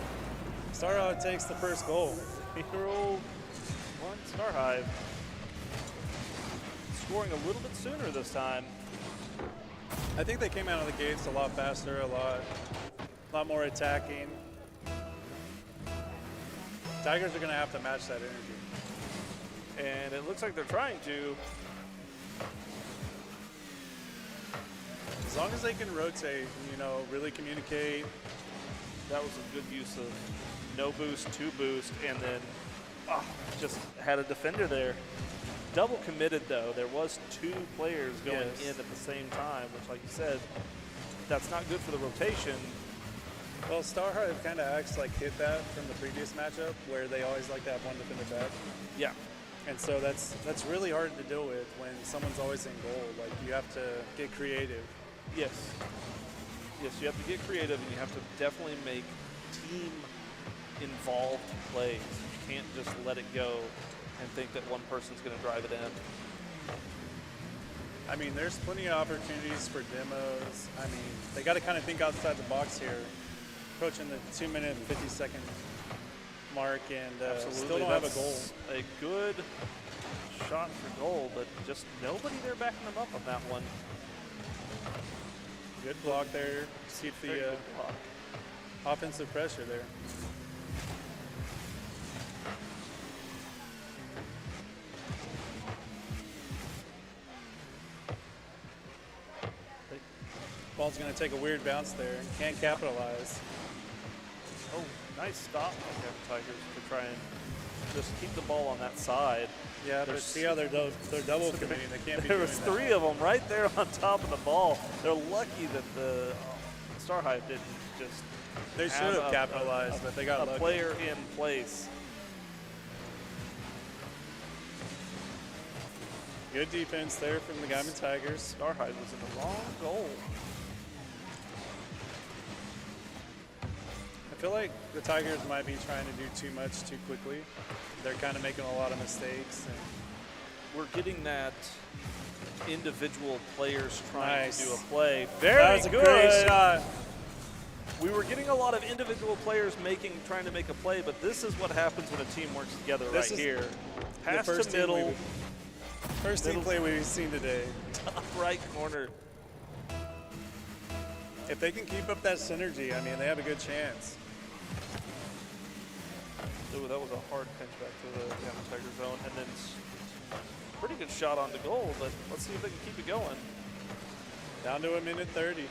Star High takes the first goal. 0-1 Star High. Scoring a little bit sooner this time. I think they came out of the gates a lot faster, a lot more attacking. Tigers are going to have to match that energy. And it looks like they're trying to. As long as they can rotate, really communicate. That was a good use of no boost, 2 boost, and then just had a defender there. Double committed, though. There was 2 players going in at the same time, which, like you said, that's not good for the rotation. Well, Star High kind of acts like hit that from the previous matchup, where they always like to have one defender back. Yeah. And so that's really hard to deal with when someone's always in goal. Like, you have to get creative. Yes. Yes, you have to get creative, and you have to definitely make team-involved plays. You can't just let it go and think that one person's going to drive it in. I mean, there's plenty of opportunities for demos. I mean, they got to kind of think outside the box here. Approaching the 2-minute and 50-second mark, and still don't have a goal. A good shot for goal, but just nobody there backing them up on that one. Good block there. Keep the offensive pressure there. Ball's going to take a weird bounce there and can't capitalize. Oh, nice stop by the Tigers to try and just keep the ball on that side. Yeah, but see how they're double committing. They can't be There doing was that. 3 of them right there on top of the ball. They're lucky that the Star Hive didn't just. They should have capitalized, but they got a lucky. player in place. Good defense there from the Gaiman Tigers. Star Hive was in the wrong goal. I feel like the Tigers might be trying to do too much too quickly. They're kind of making a lot of mistakes. And we're getting that individual players trying Nice. to do a play. Very That was a good. great shot. We were getting a lot of individual players trying to make a play, but this is what happens when a team works together This right is here. the Pass first to team middle. First team play we've seen today. Top right corner. If they can keep up that synergy, I mean, they have a good chance. Ooh, that was a hard pinch back to the Gamma Tiger zone, and then pretty good shot on the goal, but let's see if they can keep it going. Down to 1:30.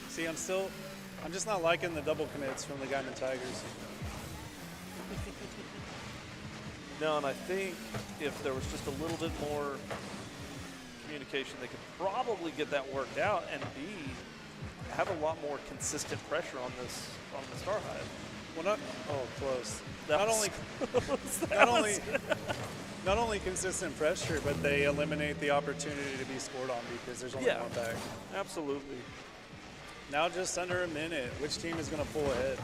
See, I'm just not liking the double commits from the Gaiman Tigers. No, and I think if there was just a little bit more communication, they could probably get that worked out and have a lot more consistent pressure on the Star Hive. Well, close. Not only consistent pressure, but they eliminate the opportunity to be scored on because there's only one back. Absolutely. Now just under a minute. Which team is going to pull ahead?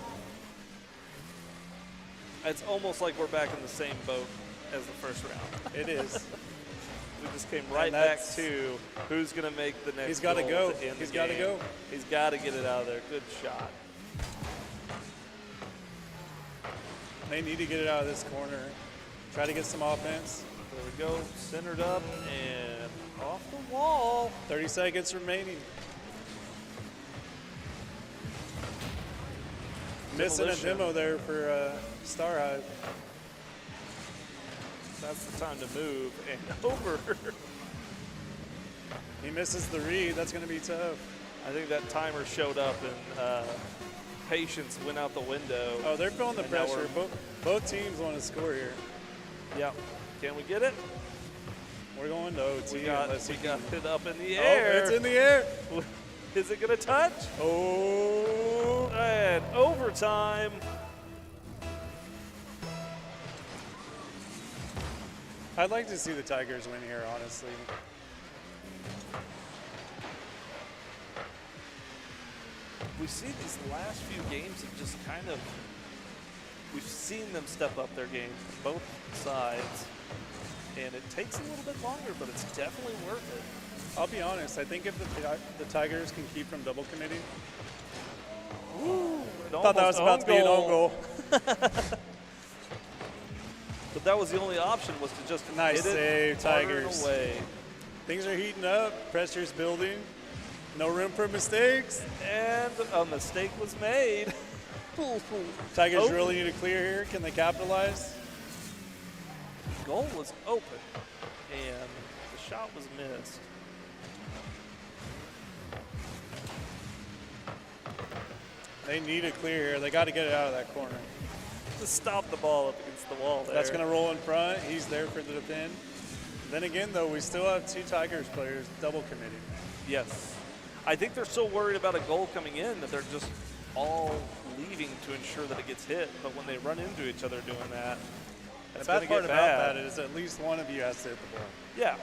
It's almost like we're back in the same boat as the first round. It is. We just came right back to who's going to make the next. He's got to go. He's got to go. He's got to get it out of there. Good shot. They need to get it out of this corner. Try to get some offense. There we go. Centered up and off the wall. 30 seconds remaining. Missing a demo there for Star Hive. That's the time to move and over. He misses the read. That's going to be tough. I think that timer showed up and patience went out the window. Oh, they're feeling the pressure. Both teams want to score here. Yep. Can we get it? We're going to OT. We got it up in the Oh, air. it's in the air. Is it going to touch? Oh. And overtime. I'd like to see the Tigers win here, honestly. We see these last few games have just kind of, we've seen them step up their game from both sides. And it takes a little bit longer, but it's definitely worth it. I'll be honest. I think if the Tigers can keep from double committing. Ooh, I thought that was about to be an own goal. But that was the only option, was to just Nice hit it save, Tigers. away. Things are heating up. Pressure's building. No room for mistakes. And a mistake was made. Tigers really need to clear here. Can they capitalize? Goal was open, and the shot was missed. They need to clear here. They got to get it out of that corner. Just stop the ball up against the wall there. That's going to roll in front. He's there for the defend. Then again, though, we still have two Tigers players double committing. Yes. I think they're so worried about a goal coming in that they're just all leaving to ensure that it gets hit. But when they run into each other doing that, The it's bad going to part get about bad. that is at least one of you has to hit the ball. Yeah.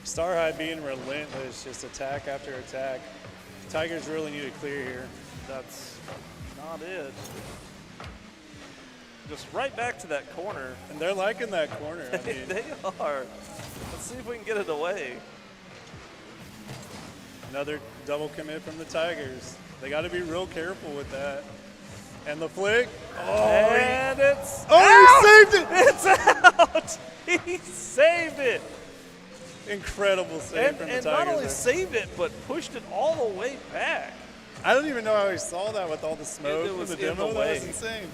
Star High being relentless, just attack after attack. Tigers really need to clear here. That's not it. Just right back to that corner. And they're liking that corner. I mean. They are. Let's see if we can get it away. Another double commit from the Tigers. They got to be real careful with that. And the flick. Oh, and it's out! He saved it! It's out! He saved it! Incredible save from the Tigers. And not only saved it, but pushed it all the way back. I don't even know how he saw that with all the smoke It was from the in the demo. That way. was insane.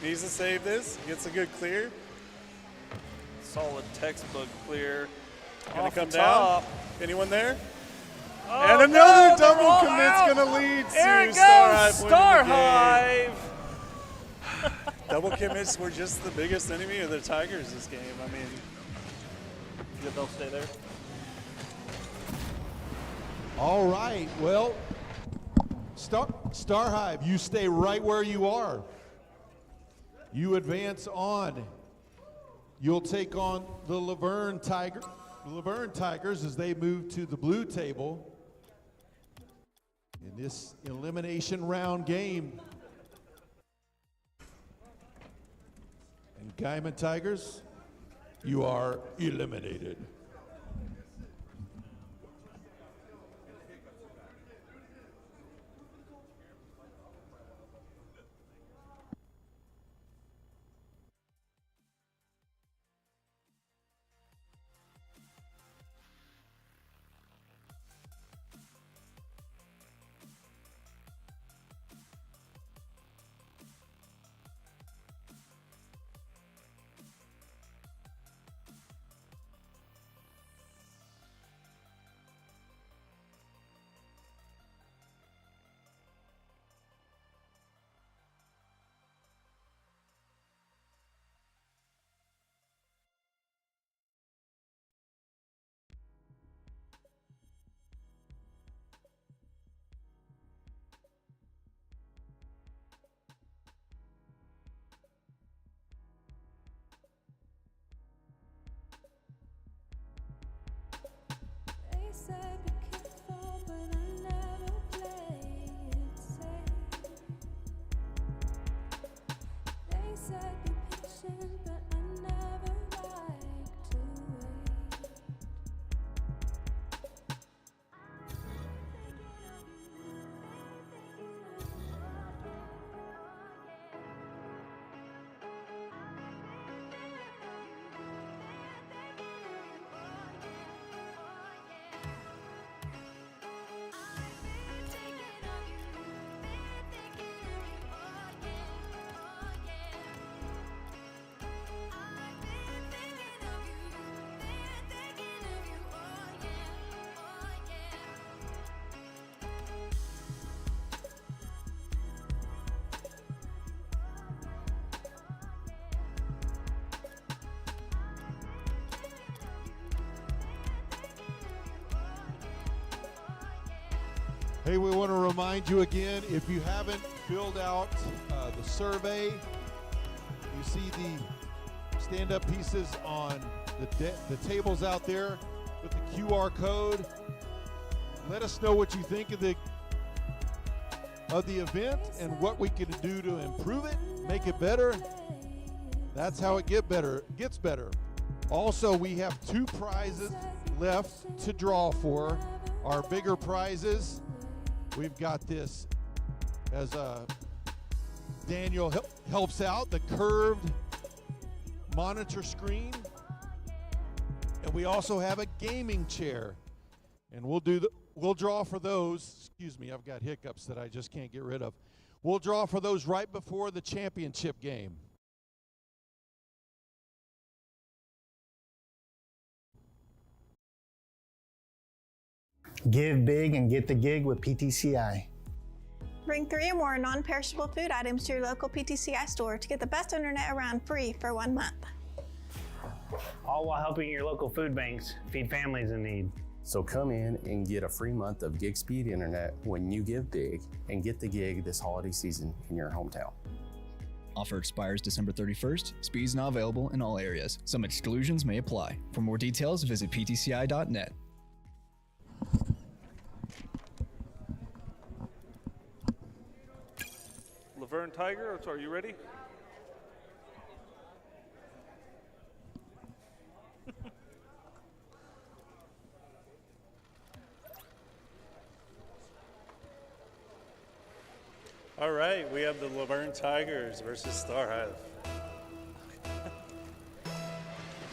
Needs to save this. Gets a good clear. Solid textbook clear. Gonna Off come the down. top. Anyone there? Oh, and another no, double all commit's out. gonna lead There to it Star goes, Hive. Star winning the game. Hive. Double commits were just the biggest enemy of the Tigers this game. I mean, Yeah, they'll stay there. All right, well, Star Hive, you stay right where you are. You advance on. You'll take on the Laverne Tigers as they move to the blue table in this elimination round game. And Gaiman Tigers, you are eliminated. Hey, we want to remind you again, if you haven't filled out the survey, you see the stand-up pieces on the tables out there with the QR code. Let us know what you think of the event and what we can do to improve it, make it better. That's how it gets better. Also, we have 2 prizes left to draw for. Our bigger prizes, we've got this as Daniel helps out, the curved monitor screen. And we also have a gaming chair. And we'll draw for those. Excuse me, I've got hiccups that I just can't get rid of. We'll draw for those right before the championship game. Give big and get the gig with PTCI. Bring 3 or more non-perishable food items to your local PTCI store to get the best internet around free for 1 month. All while helping your local food banks feed families in need. So come in and get a free month of gig speed internet when you give big and get the gig this holiday season in your hometown. Offer expires December 31st. Speeds not available in all areas. Some exclusions may apply. For more details, visit ptci.net. Laverne Tiger, are you ready? All right, we have the Laverne Tigers versus Star Hive.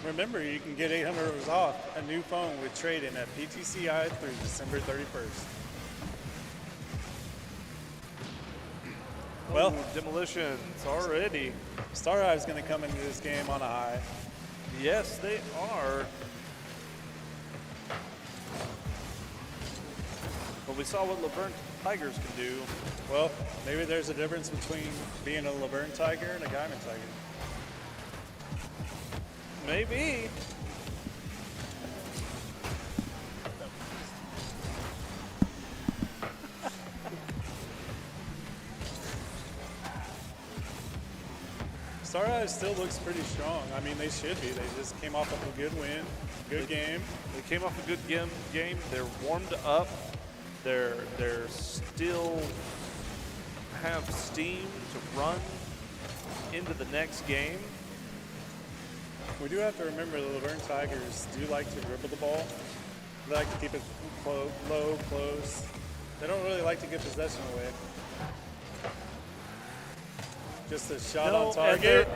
Remember, you can get $800 off a new phone with trade-in at PTCI through December 31st. Well, demolitions already. Star Hive's going to come into this game on a high. Yes, they are. But we saw what Laverne Tigers can do. Well, maybe there's a difference between being a Laverne Tiger and a Gaiman Tiger. Maybe. Star Hive still looks pretty strong. I mean, they should be. They just came off of a good win, good game. They came off a good game. They're warmed up. They're still have steam to run into the next game. We do have to remember the Laverne Tigers do like to dribble the ball. They like to keep it low, close. They don't really like to get possession away. Just a shot on target.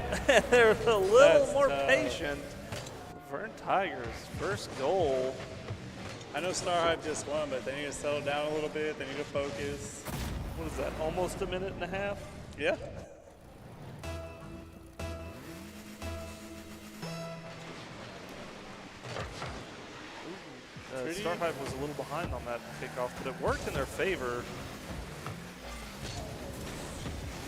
They're a little more patient. Laverne Tigers, first goal. I know Star Hive just won, but they need to settle down a little bit. They need to focus. What is that, almost a minute and a half? Yeah. Star Hive was a little behind on that kickoff, but it worked in their favor.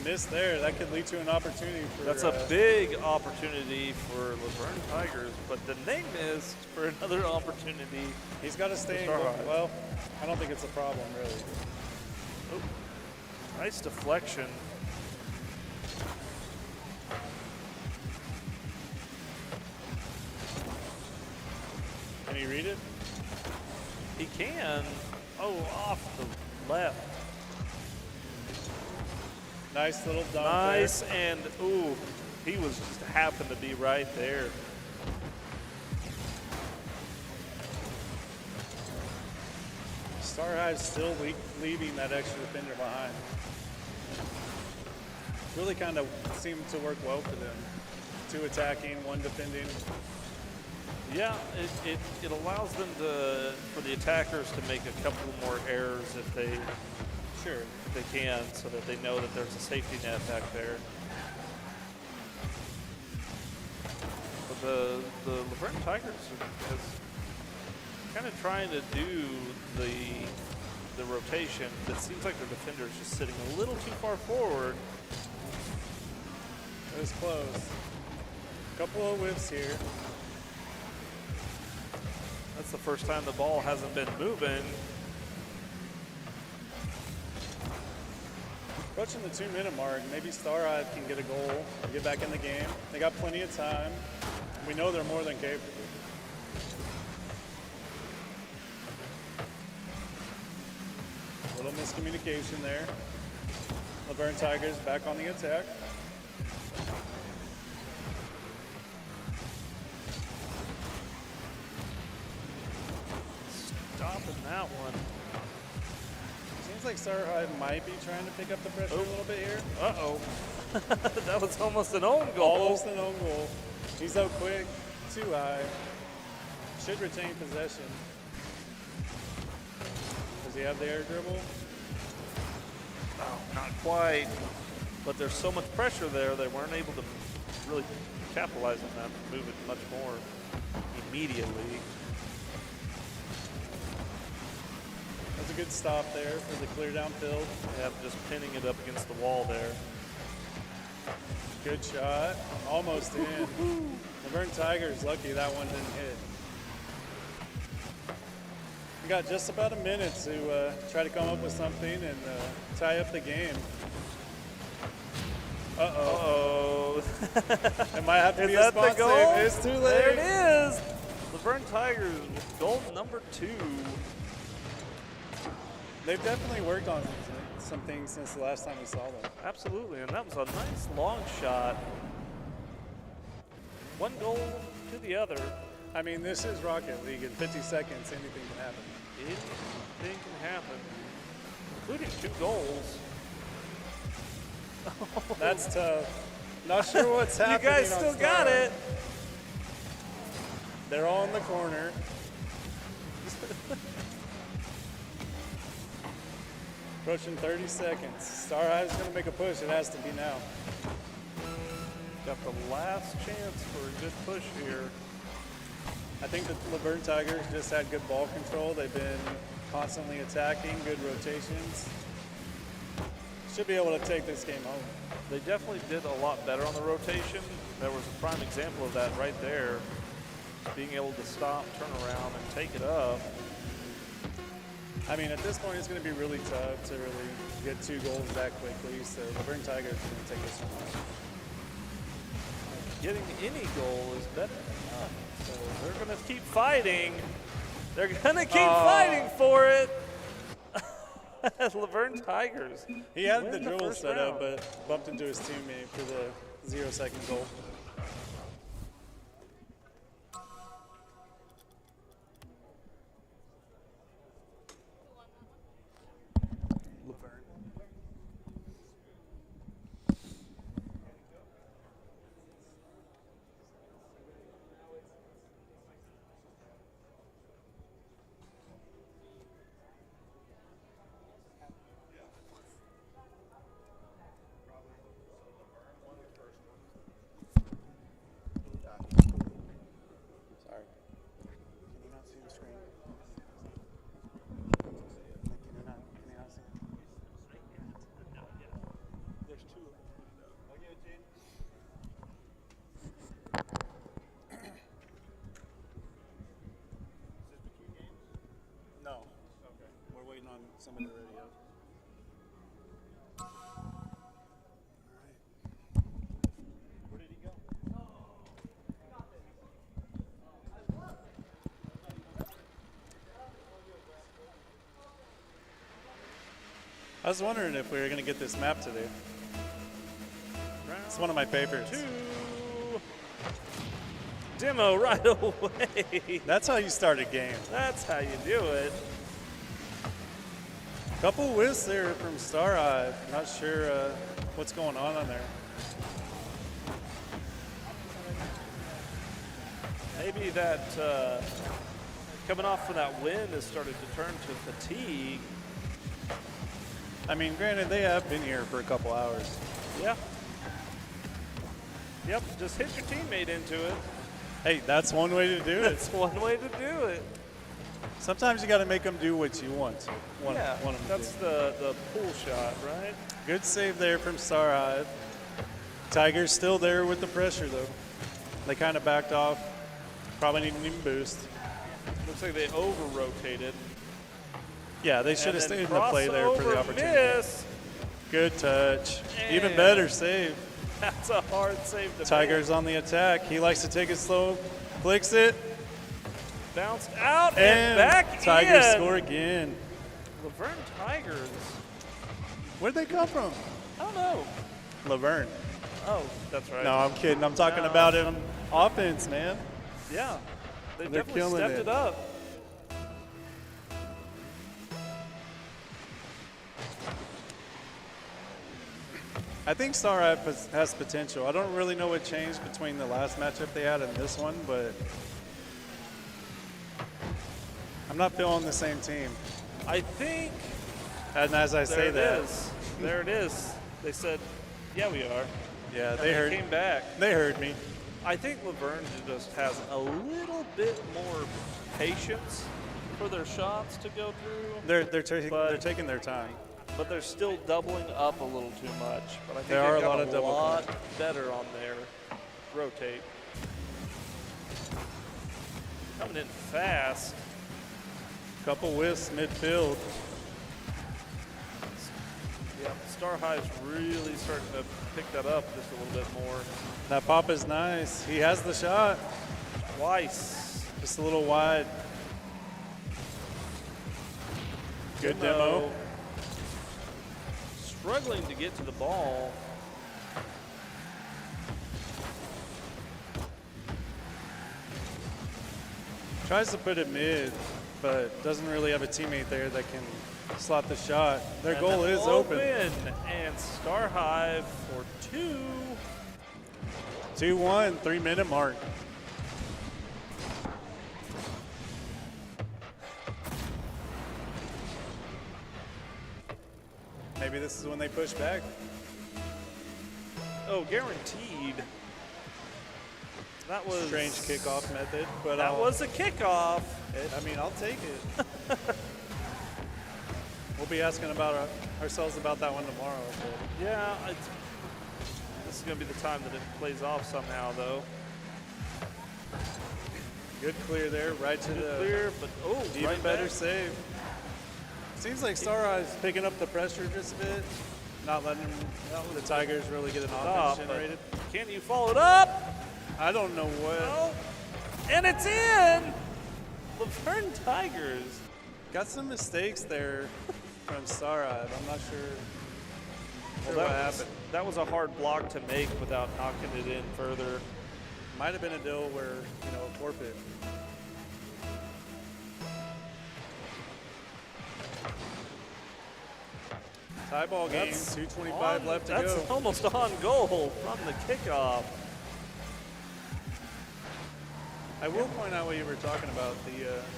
Miss there. That could lead to an opportunity for. That's a big opportunity for Laverne Tigers, but the name is for another opportunity. He's got to stay in goal. Well, I don't think it's a problem, really. Oh, nice deflection. Can he read it? He can. Oh, off the left. Nice little dunk. Nice, there. and ooh, he was just happened to be right there. Star Hive still leaving that extra defender behind. Really kind of seemed to work well for them. 2 attacking, 1 defending. Yeah, it allows them for the attackers to make a couple more errors if they can, so that they know that there's a safety net back there. But the Laverne Tigers is kind of trying to do the rotation. It seems like their defender is just sitting a little too far forward. It was close. Couple of whiffs here. That's the first time the ball hasn't been moving. Approaching the 2-minute mark, maybe Star Hive can get a goal and get back in the game. They got plenty of time. We know they're more than capable. A little miscommunication there. Laverne Tigers back on the attack. Stopping that one. Seems like Star Hive might be trying to pick up the pressure a little bit here. Uh-oh. That was almost an own goal. Almost an own goal. He's so quick, too high. Should retain possession. Does he have the air dribble? Oh, not quite. But there's so much pressure there, they weren't able to really capitalize on that and move it much more immediately. That's a good stop there for the clear downfield. Yeah, just pinning it up against the wall there. Good shot. Almost in. Laverne Tigers lucky that one didn't hit. We got just about a minute to try to come up with something and tie up the game. Uh-oh. It might have to be a spot save. It's too late. There it is. Laverne Tigers with goal number 2. They've definitely worked on some things since the last time we saw them. Absolutely, and that was a nice long shot. One goal to the other. I mean, this is Rocket League. In 50 seconds, anything can happen. Anything can happen, including 2 goals. That's tough. Not sure what's happening. You guys still got it. They're all in the corner. Approaching 30 seconds. Star Hive's going to make a push. It has to be now. Got the last chance for a good push here. I think the Laverne Tigers just had good ball control. They've been constantly attacking, good rotations. Should be able to take this game home. They definitely did a lot better on the rotation. There was a prime example of that right there. Being able to stop, turn around, and take it up. I mean, at this point, it's going to be really tough to really get 2 goals that quickly. So Laverne Tigers are going to take this one. Getting any goal is better than none. So they're going to keep fighting. They're going to keep fighting for it. Laverne Tigers. He had the dribble set up, but bumped into his teammate for the 0-second goal. Somebody ready up. Where did he go? I was wondering if we were going to get this map today. It's one of my favorites. 2. Demo right away. That's how you start a game. That's how you do it. Couple whiffs there from Star Hive. Not sure what's going on there. Maybe that coming off from that win has started to turn to fatigue. I mean, granted, they have been here for a couple hours. Yeah. Yep, just hit your teammate into it. Hey, that's one way to do it. That's one way to do it. Sometimes you got to make them do what you want. That's the pull shot, right? Good save there from Star Hive. Tigers still there with the pressure, though. They kind of backed off. Probably need an even boost. Looks like they over-rotated. Yeah, they should have stayed in the play there for the opportunity. Miss. Good touch. Even better save. That's a hard save to Tigers on the attack. He likes to take it slow. Flicks it. Bounced out and back Tigers in. score again. Laverne Tigers. Where'd they come from? I don't know. Laverne. Oh, that's right. No, I'm kidding. I'm talking about it on offense, man. Yeah. They They're definitely killing stepped it up. I think Star Hive has potential. I don't really know what changed between the last matchup they had and this one, but I'm not feeling the same team. I think. And as I say that. There it is. They said, yeah, we are. Yeah, And they heard. came back. They heard me. I think Laverne just has a little bit more patience for their shots to go through. They're taking their time. But they're still doubling up a little too much. But I think There are they've a got lot of double lot better on their rotate. Coming in fast. Couple whiffs midfield. Yeah, Star Hive's really starting to pick that up just a little bit more. That pop is nice. He has the shot. Twice. Just a little wide. Good demo. struggling to get to the ball. Tries to put it mid, but doesn't really have a teammate there that can slot the shot. Their goal is open. And Star Hive for 2. 2-1, 3-minute mark. Maybe this is when they push back. Oh, guaranteed. That was strange kickoff method, but that was a kickoff. I mean, I'll take it. We'll be asking about ourselves about that one tomorrow. But. Yeah, this is going to be the time that it plays off somehow, though. Good clear there, right to the clear, but even right better back. save. Seems like Star Eye's picking up the pressure just a bit, not letting the Tigers really get an offense generated. Can you follow it up? I don't know what. Oh, and it's in! Laverne Tigers. Got some mistakes there from Star Eye. I'm not sure. Well, that was a hard block to make without knocking it in further. Might have been a deal where, a forfeit. Tie ball game, 2:25 left to go. That's almost on goal from the kickoff. I will point out what you were talking about.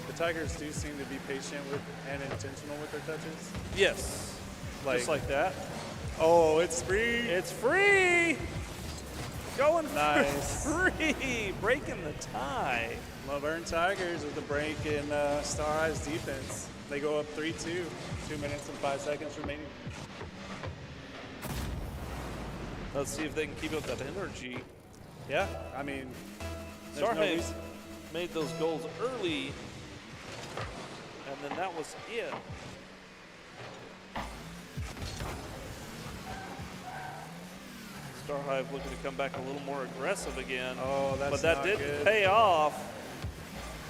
The Tigers do seem to be patient with and intentional with their touches. Yes, just like that. Oh, it's free. It's free. Going nice. Free, breaking the tie. Laverne Tigers with the break in Star Eye's defense. They go up 3-2, 2 minutes and 5 seconds remaining. Let's see if they can keep up that energy. Yeah, I mean, Star Hive made those goals early, and then that was it. Star Hive looking to come back a little more aggressive again. Oh, that's but that not didn't good. pay off.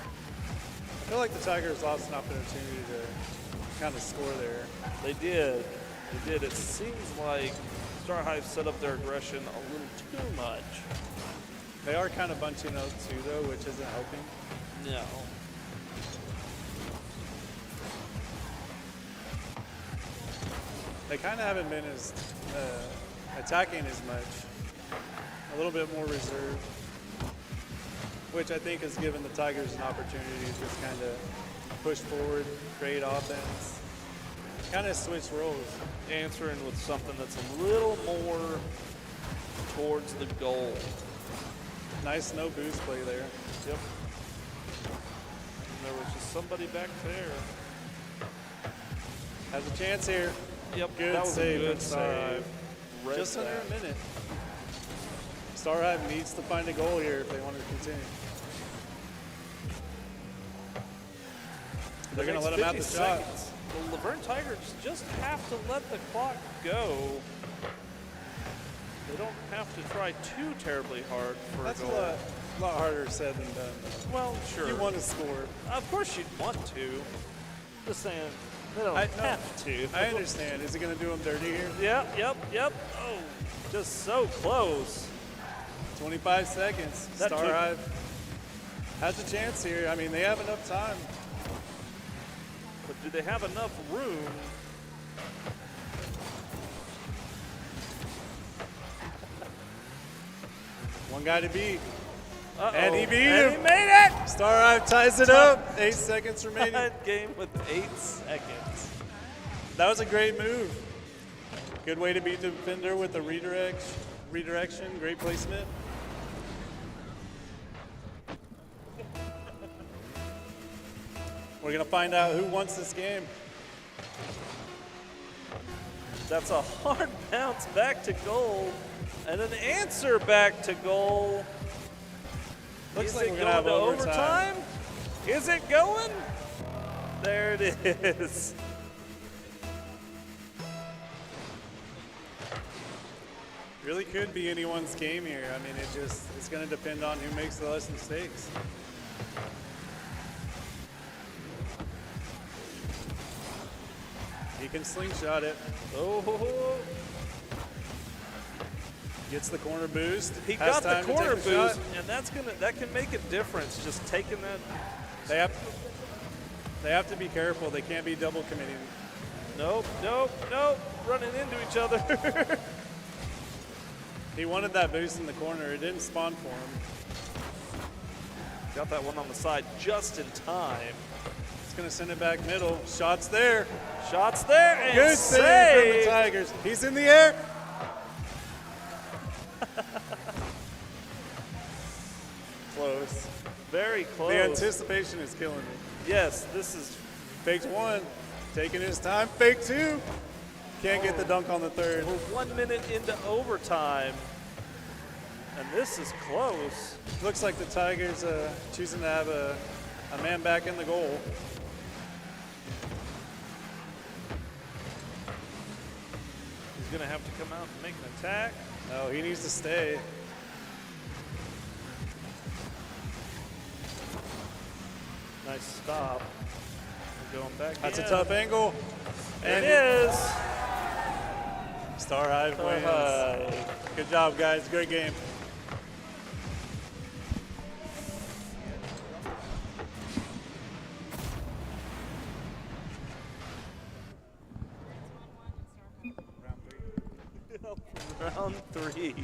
I feel like the Tigers lost an opportunity to kind of score there. They did. They did. It seems like Star Hive set up their aggression a little too much. They are kind of bunching up too, though, which isn't helping. No. They kind of haven't been as attacking as much. A little bit more reserved, which I think has given the Tigers an opportunity to just kind of push forward, create offense, kind of switch roles. Answering with something that's a little more towards the goal. Nice no boost play there. Yep. And there was just somebody back there. Has a chance here. Yep. Good that was save. A good save. Just under a minute. Star Hive needs to find a goal here if they want to continue. They're going to let them have the shot. The Laverne Tigers just have to let the clock go. They don't have to try too terribly hard for That's a goal. a lot harder said than done. Well, sure. You want to score. Of course you'd want to. Just saying, they don't have to. I understand. Is it going to do them dirty here? Yep. Oh, just so close. 25 seconds. Star Hive has a chance here. I mean, they have enough time. But do they have enough room? One guy to beat. Uh-oh. And he beat And him. he made it! Star Hive ties it up. 8 seconds remaining. That game with 8 seconds. That was a great move. Good way to beat the defender with a redirection. Great placement. We're going to find out who wants this game. That's a hard bounce back to goal and an answer back to goal. Looks Is like it we're going going to have to overtime. Is it going? There it is. Really could be anyone's game here. I mean, it's going to depend on who makes the less mistakes. He can slingshot it. Oh, Gets the corner boost. he Has got the time to corner take the shot. boost, and that can make a difference. Just taking that. They have to be careful. They can't be double committing. Nope. Running into each other. He wanted that boost in the corner. It didn't spawn for him. Got that one on the side just in time. It's going to send it back middle. Shots there. And Good save from the Tigers. He's in the air. Close. Very close. The anticipation is killing me. Yes, this is faked one. Taking his time. Fake two. Can't get the dunk on the third. We're 1 minute into overtime, and this is close. Looks like the Tigers choosing to have a man back in the goal. He's going to have to come out and make an attack. No, he needs to stay. Nice stop. We're going back That's in. a tough angle. And it is. Star Hive wins. Good job, guys. Great game. Round three.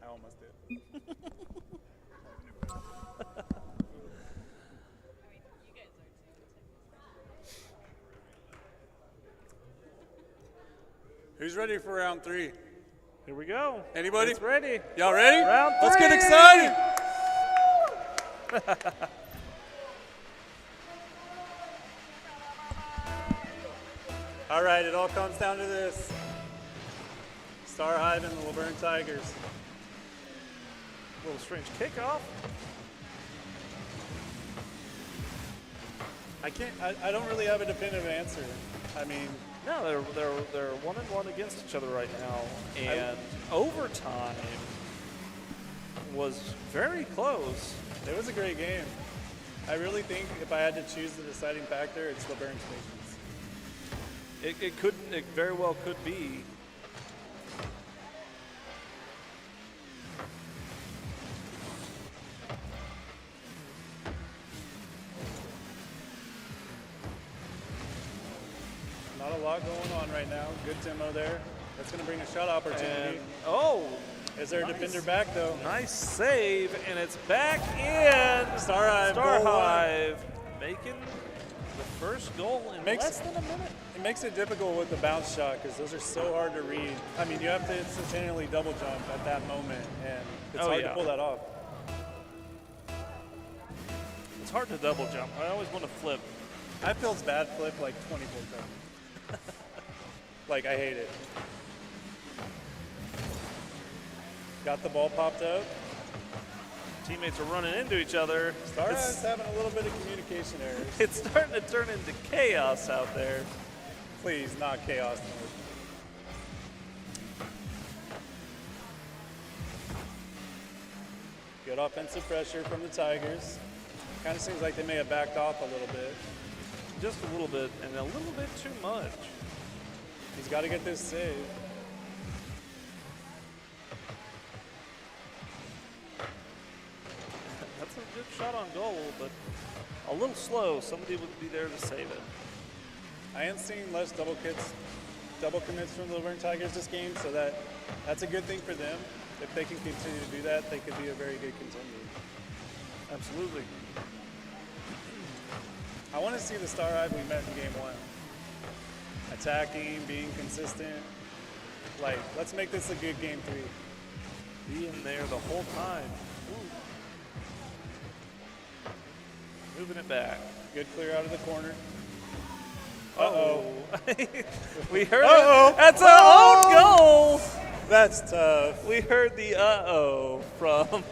I almost did. Who's ready for round three? Here we go. Anybody? It's ready. Y'all ready? Round three. Let's get excited. All right, it all comes down to this. Star Hive and the Laverne Tigers. A little strange kickoff. I don't really have a definitive answer. I mean, no, they're 1-1 against each other right now, and overtime was very close. It was a great game. I really think if I had to choose the deciding factor, it's Laverne's patience. It very well could be. Not a lot going on right now. Good demo there. That's going to bring a shot opportunity. Is there a defender back though? Nice save, and it's back in. Star Hive. Star Hive making the first goal in less than a minute. It makes it difficult with the bounce shot because those are so hard to read. I mean, you have to instantaneously double jump at that moment, and it's hard to pull that off. It's hard to double jump. I always want to flip. I feels bad flip like 24 times. Like, I hate it. Got the ball popped up. Teammates are running into each other. Star Hive's having a little bit of communication errors. It's starting to turn into chaos out there. Please, not chaos mode. Good offensive pressure from the Tigers. Kind of seems like they may have backed off a little bit. Just a little bit, and a little bit too much. He's got to get this save. That's a good shot on goal, but a little slow. Somebody would be there to save it. I am seeing less double commits from the Laverne Tigers this game, so that's a good thing for them. If they can continue to do that, they could be a very good contender. Absolutely. I want to see the Star Hive we met in game one. Attacking, being consistent. Like, let's make this a good game three. Being there the whole time. Ooh. Moving it back. Good clear out of the corner. Uh-oh. We heard it. That's our own goal. That's tough. We heard the uh-oh from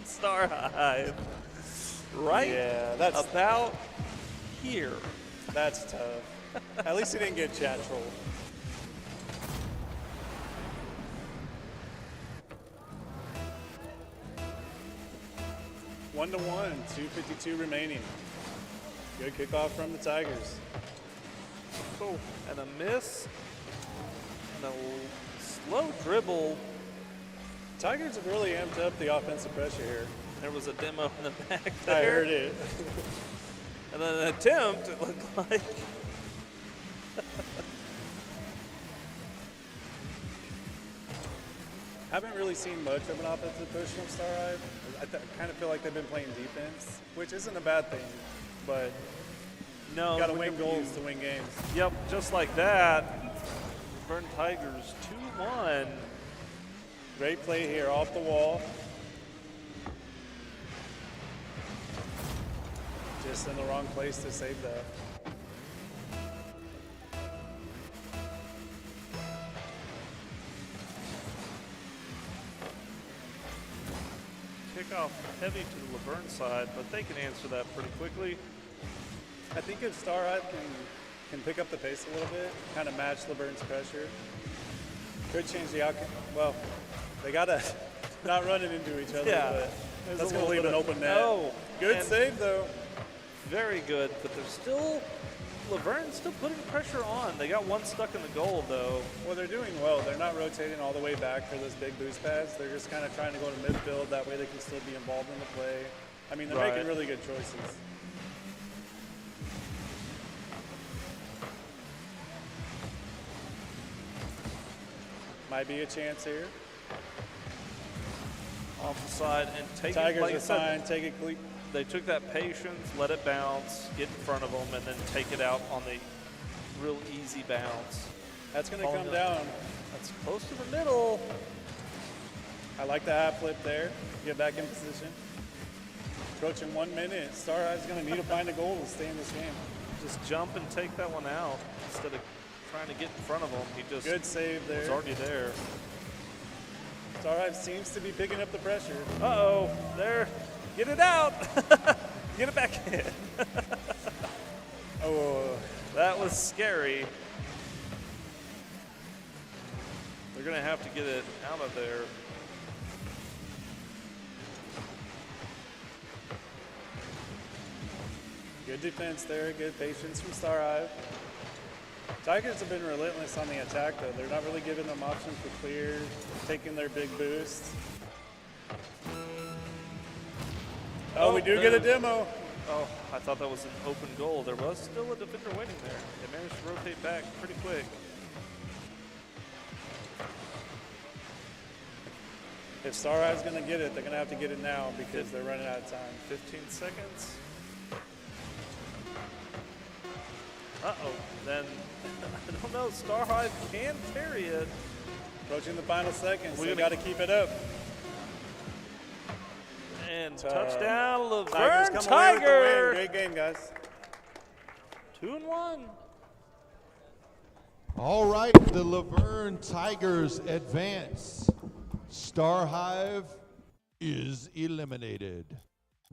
Star Hive. Right? Yeah, that's about here. That's tough. At least he didn't get chat trolled. 1-1, 2:52 remaining. Good kickoff from the Tigers. Cool. And a miss. And a slow dribble. Tigers have really amped up the offensive pressure here. There was a demo in the back there. I heard it. And then an attempt, it looked like. Haven't really seen much of an offensive push from Star Hive. I kind of feel like they've been playing defense, which isn't a bad thing, but no, you got to win goals to win games. Yep, just like that. Burn Tigers 2-1. Great play here off the wall. Just in the wrong place to save that. Kickoff heavy to the Laverne side, but they can answer that pretty quickly. I think if Star Hive can pick up the pace a little bit, kind of match Laverne's pressure, could change the outcome. Well, they gotta not run it into each other, Yeah. but that's gonna leave an open net. Oh, good save though. Very good, but there's still, Laverne's still putting pressure on. They got one stuck in the goal though. Well, they're doing well. They're not rotating all the way back for those big boost pads. They're just kind of trying to go to midfield. That way they can still be involved in the play. I mean, they're making really good choices. Might be a chance here. Off the side and take Tigers it, like are fine. Take it clean. They took that patience, let it bounce, get in front of them, and then take it out on the real easy bounce. That's going to come down. That's close to the middle. I like the half flip there. Get back in position. Approaching 1 minute. Star Hive's going to need to find a goal to stay in this game. Just jump and take that one out instead of trying to get in front of him. He just good save there. Was already there. Star Hive seems to be picking up the pressure. Uh-oh, there. Get it out. Get it back in. Oh, that was scary. They're going to have to get it out of there. Good defense there, good patience from Star Hive. Tigers have been relentless on the attack though. They're not really giving them options for clear, taking their big boosts. Oh, we do get a demo. Oh, I thought that was an open goal. There was still a defender waiting there. They managed to rotate back pretty quick. If Star Hive's going to get it, they're going to have to get it now because they're running out of time. 15 seconds. Uh-oh, then, I don't know, Star Hive can carry it. Approaching the final seconds, we got to keep it up. And touchdown, Laverne Tigers come away with the Tiger. win. Great game, guys. 2-1. All right, the Laverne Tigers advance. Star Hive is eliminated.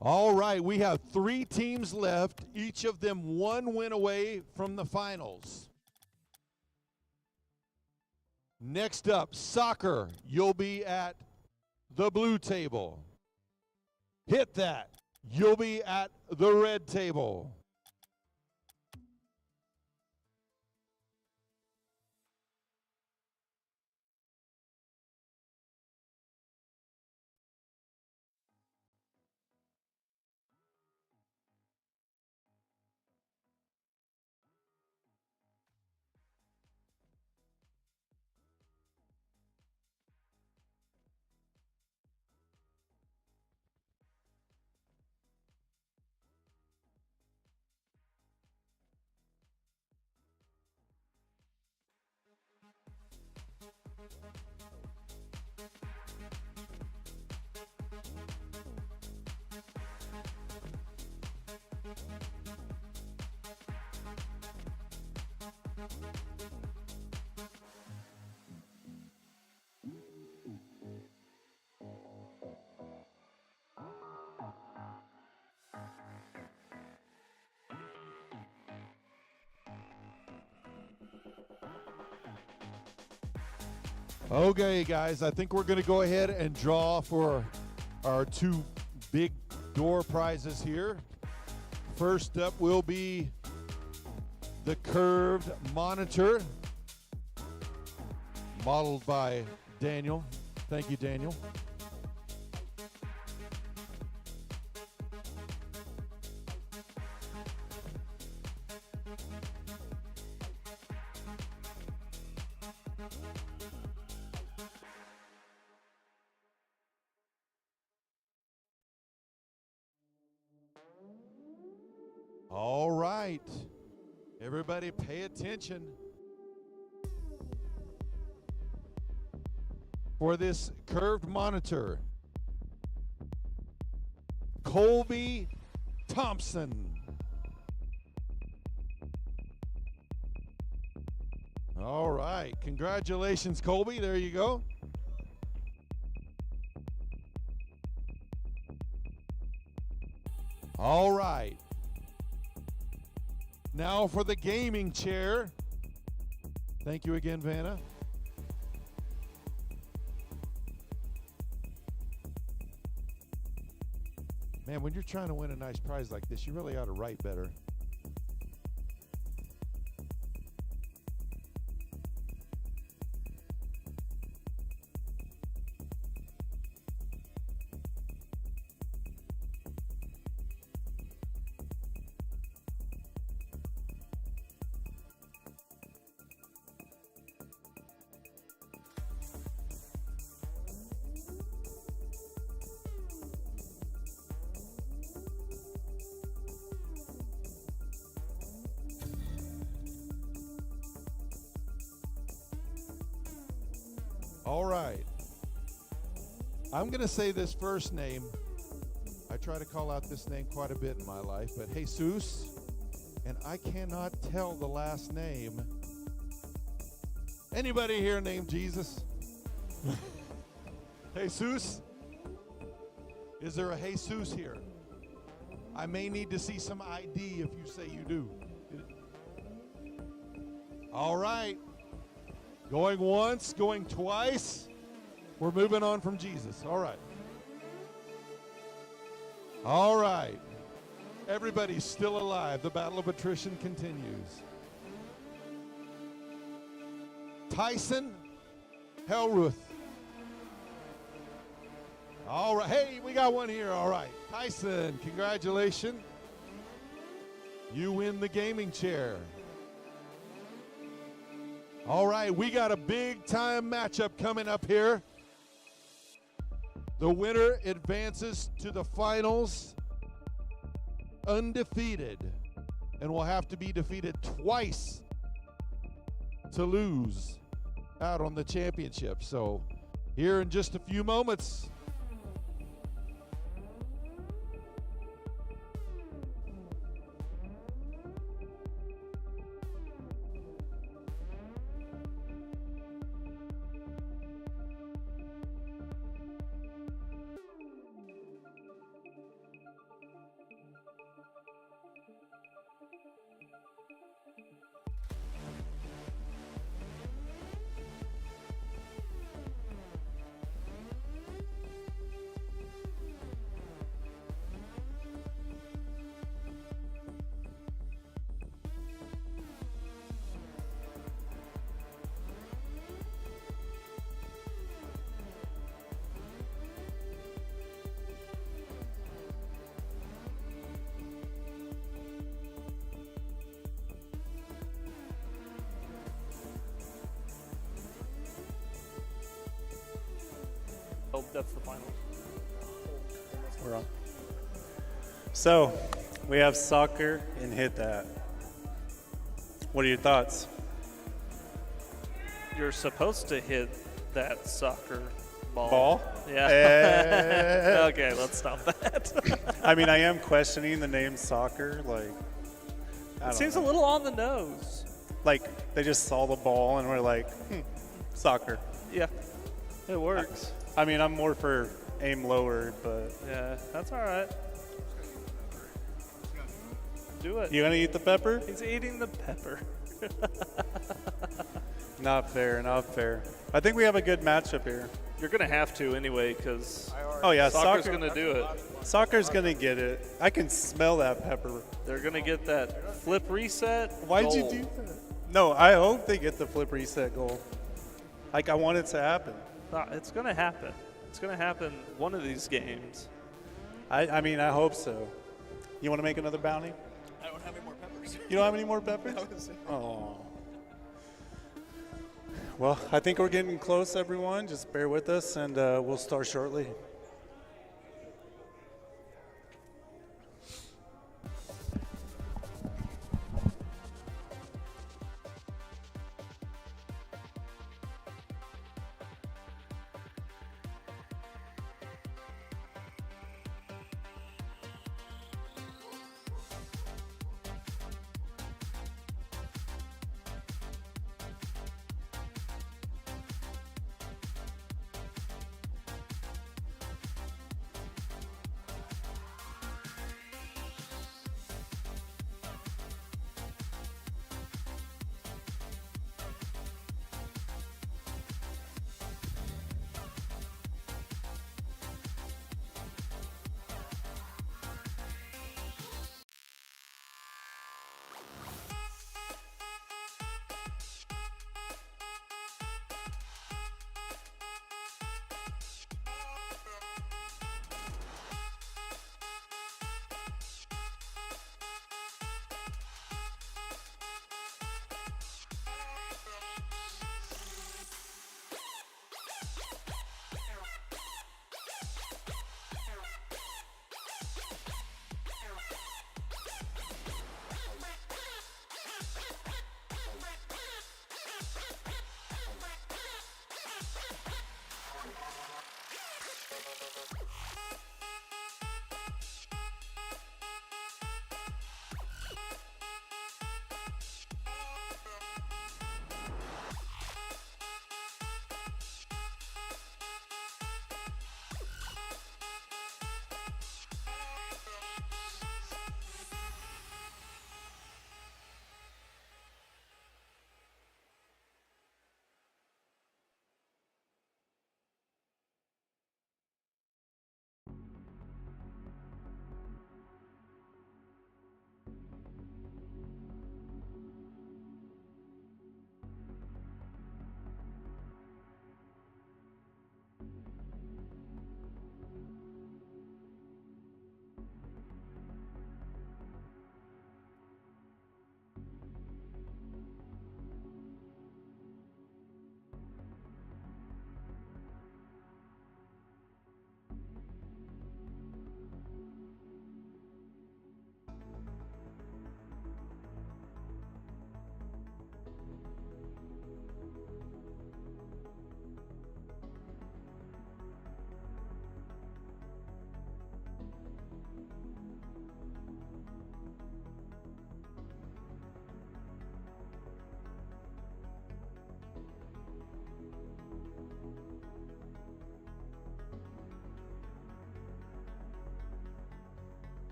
All right, we have 3 teams left, each of them 1 win away from the finals. Next up, soccer. You'll be at the blue table. Hit that. You'll be at the red table. Okay, guys, I think we're going to go ahead and draw for our 2 big door prizes here. First up will be the curved monitor, modeled by Daniel. Thank you, Daniel. All right, everybody pay attention. For this curved monitor, Colby Thompson. All right, congratulations, Colby. There you go. All right. Now for the gaming chair. Thank you again, Vanna. Man, when you're trying to win a nice prize like this, you really ought to write better. All right. I'm going to say this first name. I try to call out this name quite a bit in my life, but Jesus, and I cannot tell the last name. Anybody here named Jesus? Jesus? Is there a Jesus here? I may need to see some ID if you say you do. All right. Going once, going twice. We're moving on from Jesus. All right. All right. Everybody's still alive. The battle of attrition continues. Tyson Hellruth. All right. Hey, we got one here. All right. Tyson, congratulations. You win the gaming chair. All right, we got a big-time matchup coming up here. The winner advances to the finals undefeated and will have to be defeated twice to lose out on the championship. So here in just a few moments, That's the final. We're on. So, we have soccer and hit that. What are your thoughts? You're supposed to hit that soccer ball. Ball? Yeah. Okay, let's stop that. I mean, I am questioning the name soccer. Like, It seems a little on the nose. Like, they just saw the ball and were like, soccer. Yeah, it works. I mean, I'm more for aim lower, but yeah, that's all right. Do it. You gonna eat the pepper? He's eating the pepper. Not fair, not fair. I think we have a good matchup here. You're gonna have to anyway, because Oh yeah, soccer's soccer, gonna do it. Soccer's gonna get it. I can smell that pepper. They're gonna get that flip reset. Why'd you goal. do that? No, I hope they get the flip reset goal. Like I want it to happen. No, it's gonna happen. It's gonna happen one of these games. I mean, I hope so. You want to make another bounty? I don't have any more peppers. You don't have any more peppers? Oh. Well, I think we're getting close, everyone. Just bear with us, and we'll start shortly.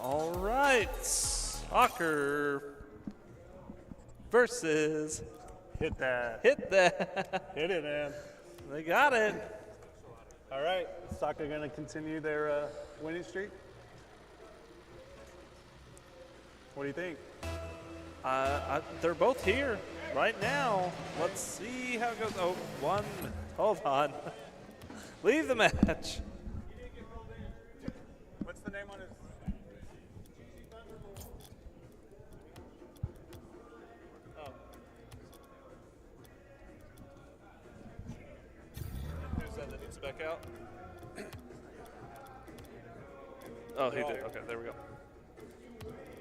All right, soccer versus Hit that. hit that. Hit it, man. They got it. All right, soccer going to continue their winning streak. What do you think? They're both here right now. Let's see how it goes. Oh, one. Hold on. Leave the match. What's the name on his? Oh. Who said that needs back out? Oh, he did. Okay, there we go.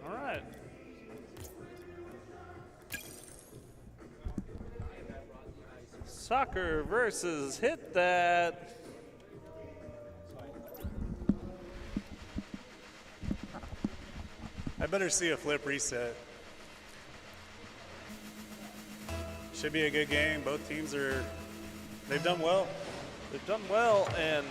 All right. Soccer versus hit that. I better see a flip reset. Should be a good game. Both teams they've done well. They've done well, and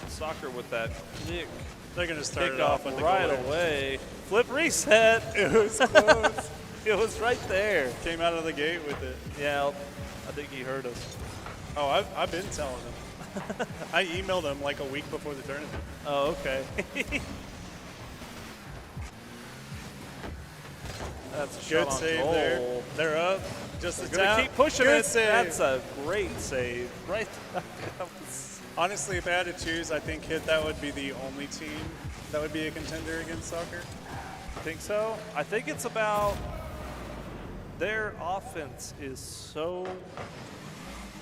soccer with that kick. They're going to start Kick it off off with right the goal. away. Flip reset. It was close. It was right there. Came out of the gate with it. Yeah, I think he heard us. Oh, I've been telling him. I emailed him like a week before the tournament. Oh, okay. That's a Good shot on save goal. there. They're up. Just a They're gonna tap. keep pushing Good it. save. That's a great save. Right. Honestly, if I had to choose, I think Hit that would be the only team that would be a contender against soccer. I think so. I think it's about their offense is so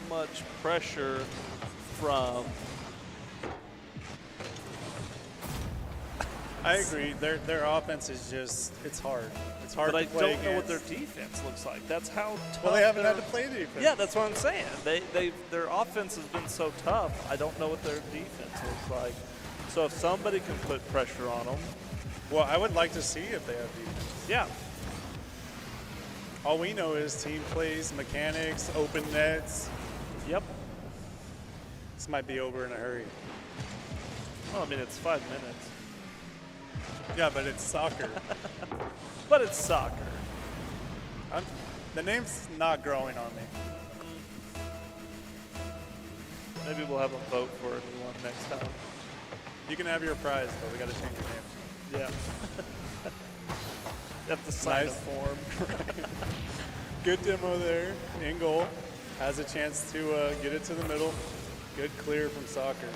much pressure from. I agree. Their offense is just, it's hard. It's hard But to I play don't know what their against. defense looks like. That's how tough. Well, they haven't had their- to play defense. Yeah, that's what I'm saying. Their offense has been so tough. I don't know what their defense looks like. So if somebody can put pressure on them. Well, I would like to see if they have defense. Yeah. All we know is team plays, mechanics, open nets. Yep. This might be over in a hurry. Well, I mean, it's 5 minutes. Yeah, but it's soccer. But it's soccer. The name's not growing on me. Maybe we'll have a vote for a new one next time. You can have your prize, but we got to change your name. Yeah. You have to sign a form. Good demo there. In goal. Has a chance to get it to the middle. Good clear from soccer.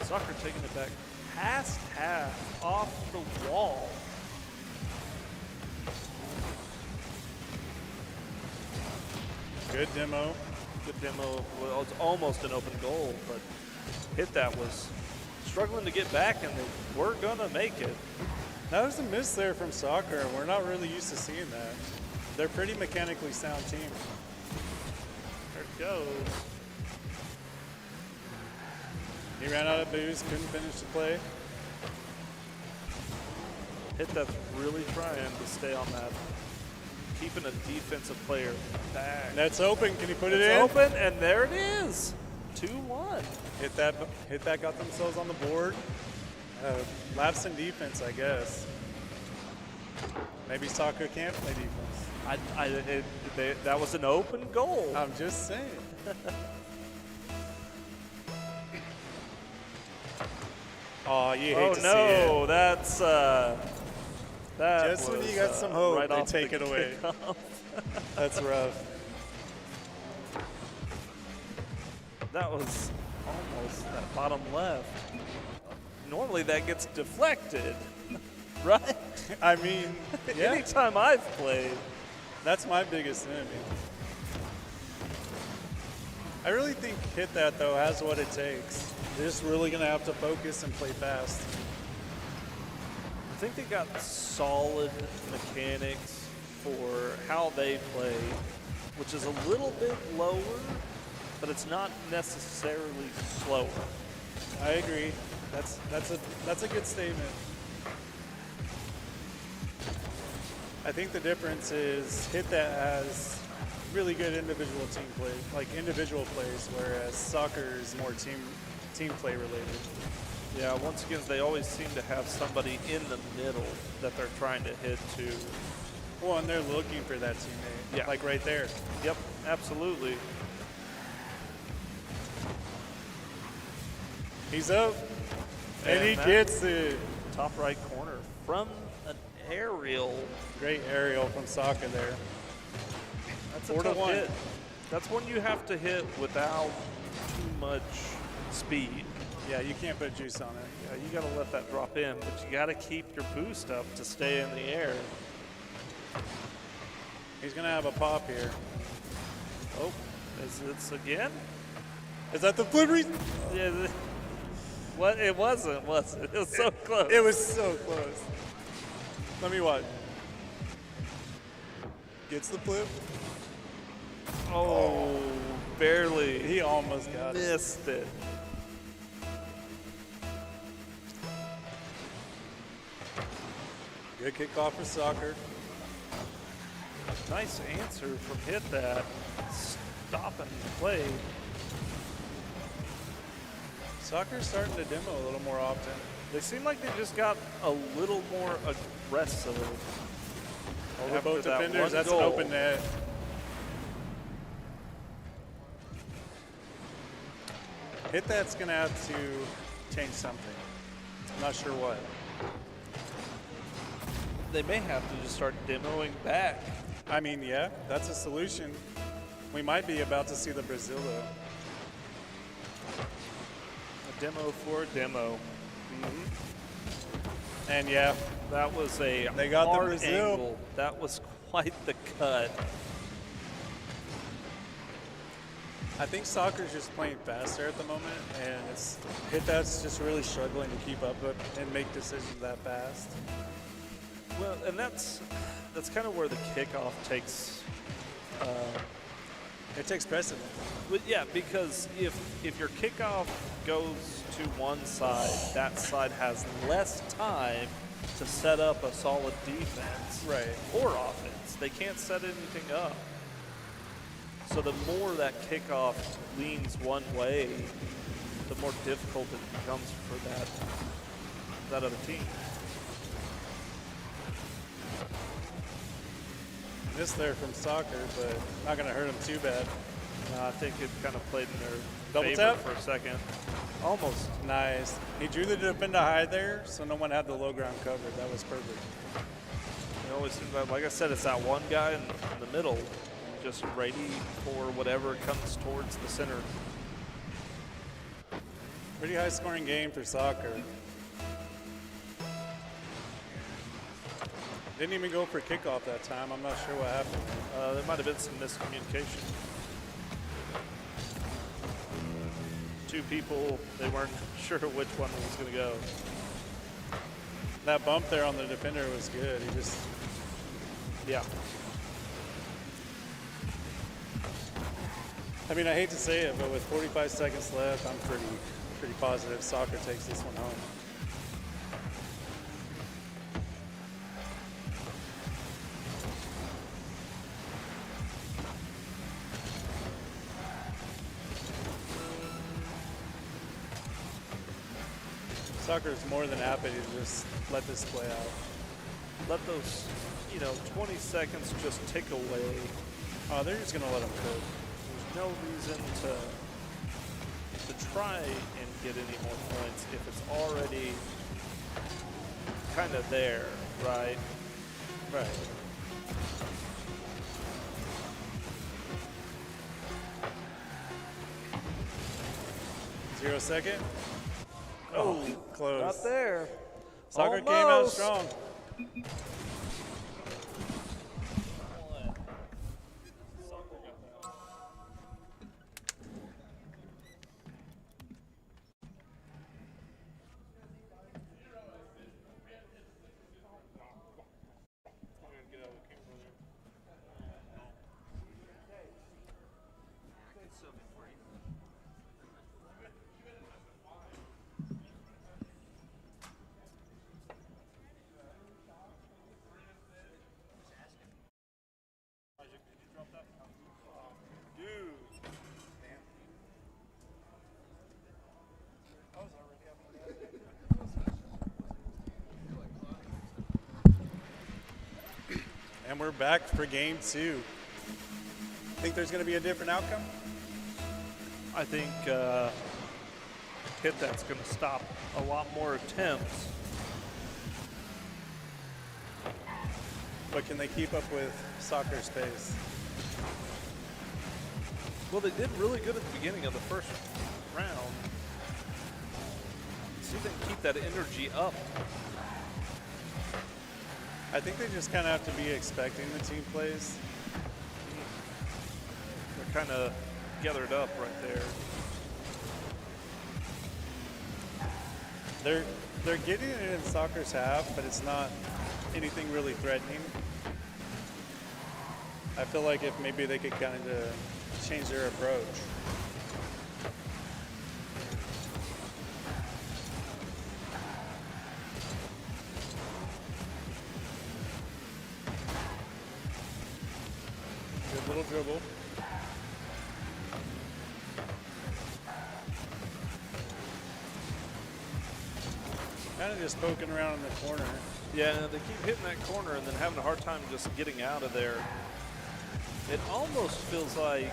Soccer taking it back past half, off the wall. Good demo. Good demo. Well, it's almost an open goal, but hit that was struggling to get back, and they were going to make it. That was a miss there from soccer, and we're not really used to seeing that. They're a pretty mechanically sound team. There it goes. He ran out of booze, couldn't finish the play. Hit that's really trying to stay on that, keeping a defensive player back. That's open. Can he put it It's in? open, and there it is. 2-1. Hit that got themselves on the board. Lapse in defense, I guess. Maybe soccer can't play defense. That was an open goal. I'm just saying. Oh, you hate to see it. Oh no, that's that Just when was, you got some hope, right they off take the it away. kickoff. That's rough. That was almost that bottom left. Normally that gets deflected, right? I mean, yeah. Anytime I've played. That's my biggest enemy. I really think Hit That, though, has what it takes. They're just really going to have to focus and play fast. I think they got solid mechanics for how they play, which is a little bit lower, but it's not necessarily slower. I agree. That's a good statement. I think the difference is Hit That has really good individual team play, like individual plays, whereas soccer is more team play related. Yeah, once again, they always seem to have somebody in the middle that they're trying to hit to. Well, and they're looking for that teammate. Yeah. Like right there. Yep, absolutely. He's up. And he gets it. Top right corner from an aerial. Great aerial from Soccer there. That's a 4 to tough 1. hit. That's one you have to hit without too much speed. Yeah, you can't put juice on it. Yeah, you got to let that drop in, but you got to keep your boost up to stay in the air. He's going to have a pop here. Oh, is this again? Is that the flip? Yeah. What? It wasn't, was it? It was so close. It was so close. Let me watch. Gets the flip. Oh, barely. He almost got it. Missed it. Good kickoff for Soccer. Nice answer from Hit That. Stopping the play. Soccer's starting to demo a little more often. They seem like they just got a little more aggressive. Over both that defenders, that's goal. an open net. Hit That's going to have to change something. I'm not sure what. They may have to just start demoing back. I mean, yeah, that's a solution. We might be about to see the Brazilo. A demo for a demo. And yeah, that was a they got the hard Brazil. angle. That was quite the cut. I think Soccer's just playing faster at the moment, and it's Hit That's just really struggling to keep up and make decisions that fast. Well, and that's kind of where the kickoff takes. It takes precedent. But yeah, because if your kickoff goes to one side, that side has less time to set up a solid defense, right, or offense. They can't set anything up. So the more that kickoff leans one way, the more difficult it becomes for that other team. Missed there from Soccer, but not going to hurt him too bad. I think it kind of played in their Double favor tap for a second. Almost. Nice. He drew the defender high there, so no one had the low ground covered. That was perfect. It always seems like I said, it's that one guy in the middle, just ready for whatever comes towards the center. Pretty high scoring game for Soccer. Didn't even go for kickoff that time. I'm not sure what happened. There might have been some miscommunication. Two people, they weren't sure which one was going to go. That bump there on the defender was good. He just, yeah. I mean, I hate to say it, but with 45 seconds left, I'm pretty positive Soccer takes this one home. Soccer is more than happy to just let this play out. Let those, 20 seconds just tick away. Oh, they're just going to let them cook. There's no reason to try and get any more points if it's already kind of there, right? Right. Zero second. Oh, close. Not there. Soccer came out Almost. strong. And we're back for game 2. Think there's going to be a different outcome? I think Hit That's going to stop a lot more attempts. But can they keep up with Soccer's pace? Well, they did really good at the beginning of the first round. See if they can keep that energy up. I think they just kind of have to be expecting the team plays. They're kind of gathered up right there. They're getting it in Soccer's half, but it's not anything really threatening. I feel like if maybe they could kind of change their approach. Good little dribble. Kind of just poking around in the corner. Yeah, they keep hitting that corner and then having a hard time just getting out of there. It almost feels like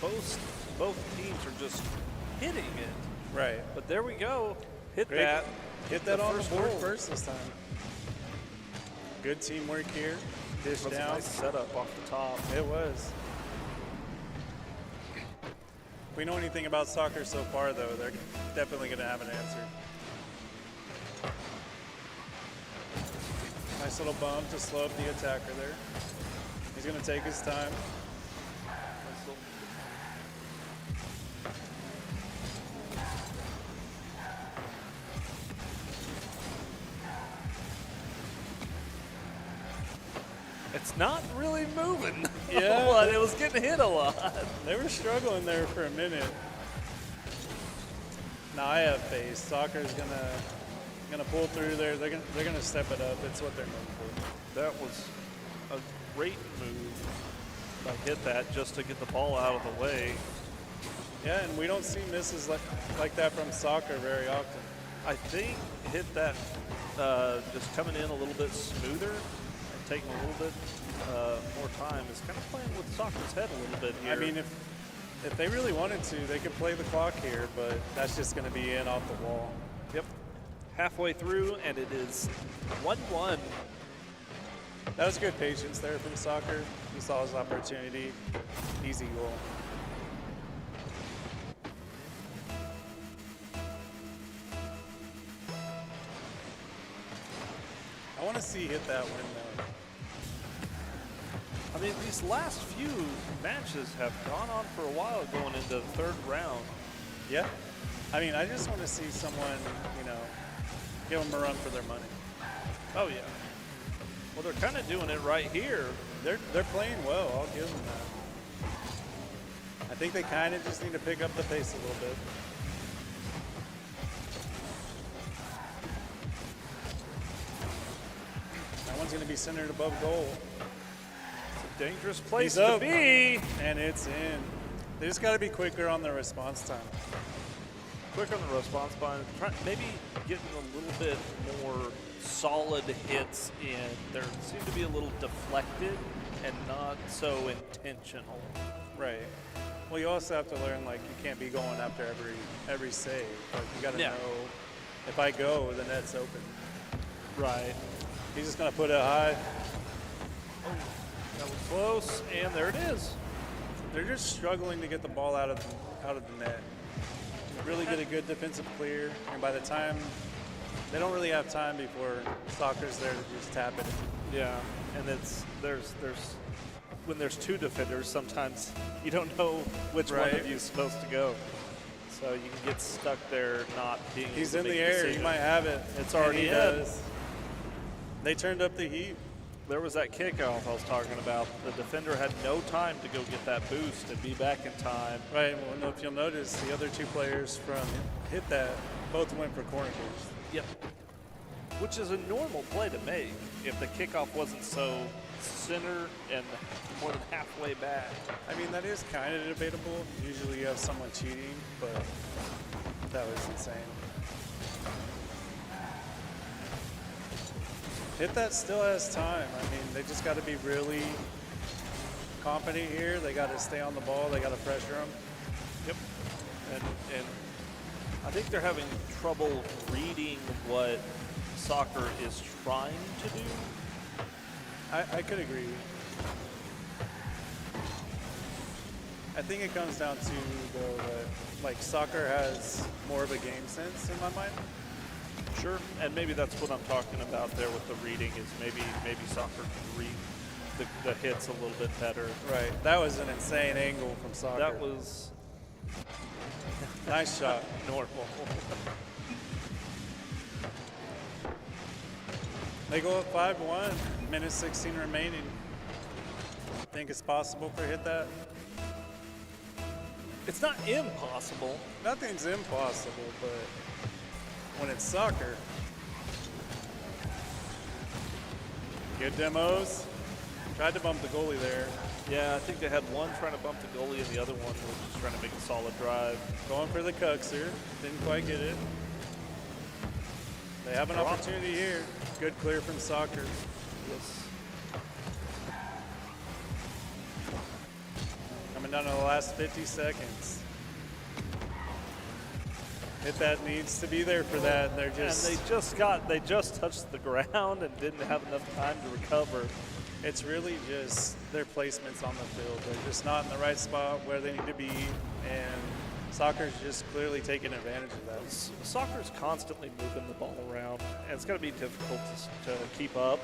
both teams are just hitting it. Right. But there we go. Hit Great. that. Hit that on the board goal. first this time. Good teamwork here. Dish That's down. a nice setup off the top. It was. If we know anything about Soccer so far, though, they're definitely going to have an answer. Nice little bump to slow up the attacker there. He's going to take his time. It's not really moving. Yeah. But it was getting hit a lot. They were struggling there for a minute. Now I have faith. Soccer's gonna pull through there. They're gonna step it up. It's what they're known for. That was a great move. I hit that just to get the ball out of the way. Yeah, and we don't see misses like that from Soccer very often. I think Hit That just coming in a little bit smoother and taking a little bit more time is kind of playing with Soccer's head a little bit here. I mean, if they really wanted to, they could play the clock here, but that's just going to be in off the wall. Yep. Halfway through, and it is 1-1. That was good patience there from Soccer. He saw his opportunity. Easy goal. I want to see Hit That win, though. I mean, these last few matches have gone on for a while going into the third round. Yeah. I mean, I just want to see someone, give them a run for their money. Oh, yeah. Well, they're kind of doing it right here. They're playing well. I'll give them that. I think they kind of just need to pick up the pace a little bit. That one's going to be centered above goal. It's a dangerous place He's to up. be. And it's in. They just got to be quicker on their response time. Quicker on the response time. Maybe getting a little bit more solid hits in. There seem to be a little deflected and not so intentional. Right. Well, you also have to learn, you can't be going after every save. You got to know, if I go, the net's open. Right. He's just going to put it high. Oh, that was close, and there it is. They're just struggling to get the ball out of the net. Really get a good defensive clear, and by the time, they don't really have time before Soccer's there to just tap it. Yeah, and when there's two defenders, sometimes you don't know which one of you is supposed to go. So you can get stuck there not being able He's to in make the a air. decision. He might have it. It's already in. Does. They turned up the heat. There was that kickoff I was talking about. The defender had no time to go get that boost and be back in time. Right. Well, if you'll notice, the other two players from Hit That both went for corner kicks. Yep. Which is a normal play to make if the kickoff wasn't so center and more than halfway back. I mean, that is kind of debatable. Usually you have someone cheating, but that was insane. Hit That still has time. I mean, they just got to be really confident here. They got to stay on the ball. They got to pressure them. Yep. And I think they're having trouble reading what soccer is trying to do. I could agree. I think it comes down to, though, that like soccer has more of a game sense in my mind. Sure, and maybe that's what I'm talking about there with the reading is maybe soccer can read the hits a little bit better. Right. That was an insane angle from soccer. That was nice shot. Normal. They go up 5-1. Minute 16 remaining. Think it's possible for Hit That? It's not impossible. Nothing's impossible, but when it's soccer, good demos. Tried to bump the goalie there. Yeah, I think they had one trying to bump the goalie and the other one was just trying to make a solid drive. Going for the Cuxer. Didn't quite get it. They have an opportunity here. Good clear from soccer. Yes. Coming down to the last 50 seconds. Hit That needs to be there for that. They're just and they just touched the ground and didn't have enough time to recover. It's really just their placements on the field. They're just not in the right spot where they need to be, and soccer's just clearly taking advantage of that. Soccer's constantly moving the ball around, and it's going to be difficult to keep up.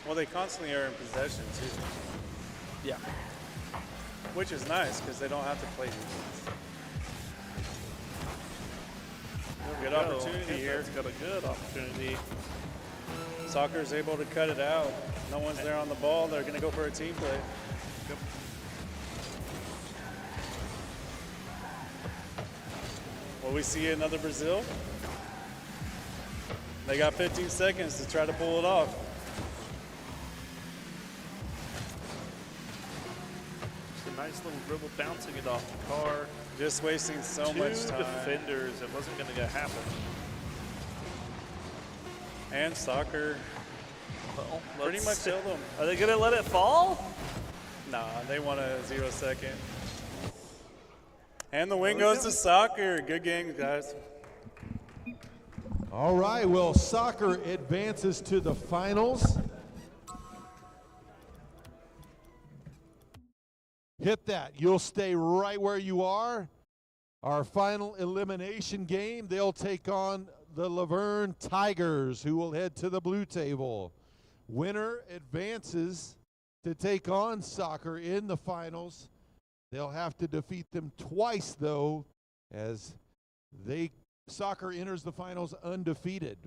Well, they constantly are in possession too. Yeah. Which is nice because they don't have to play defense. Good opportunity here. Got a good opportunity. Soccer's able to cut it out. No one's there on the ball. They're going to go for a team play. Yep. Will we see another Brazil? They got 15 seconds to try to pull it off. Just a nice little dribble bouncing it off the car. Just wasting so much time. Two defenders. It wasn't going to happen. And soccer well, pretty much killed them. Are they going to let it fall? Nah, they want a 0 second. And the win goes to soccer. Good game, guys. All right, well, soccer advances to the finals. Hit That. You'll stay right where you are. Our final elimination game, they'll take on the Laverne Tigers, who will head to the blue table. Winner advances to take on soccer in the finals. They'll have to defeat them twice, though, as soccer enters the finals undefeated.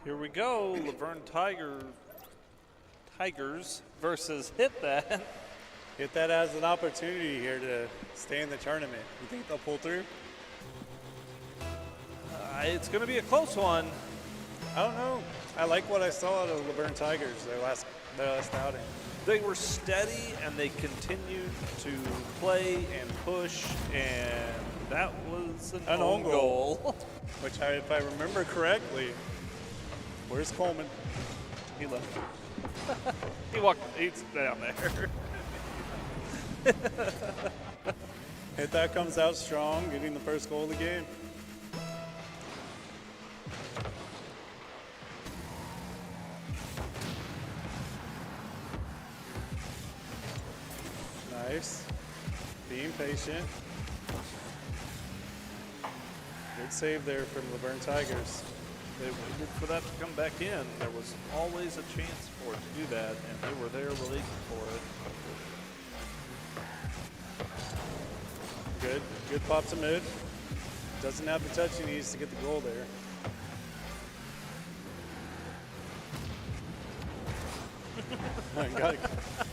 Here we go, Laverne Tigers versus Hit That. Hit That has an opportunity here to stay in the tournament. You think they'll pull through? It's going to be a close one. I don't know. I like what I saw out of Laverne Tigers their last outing. They were steady and they continued to play and push, and that was an own goal. Which, if I remember correctly, where's Coleman? He left. He's down there. Hit That comes out strong, getting the first goal of the game. Nice. Being patient. Good save there from Laverne Tigers. They waited for that to come back in. There was always a chance for it to do that, and they were there waiting for it. Good pop to mid. Doesn't have the touch he needs to get the goal there.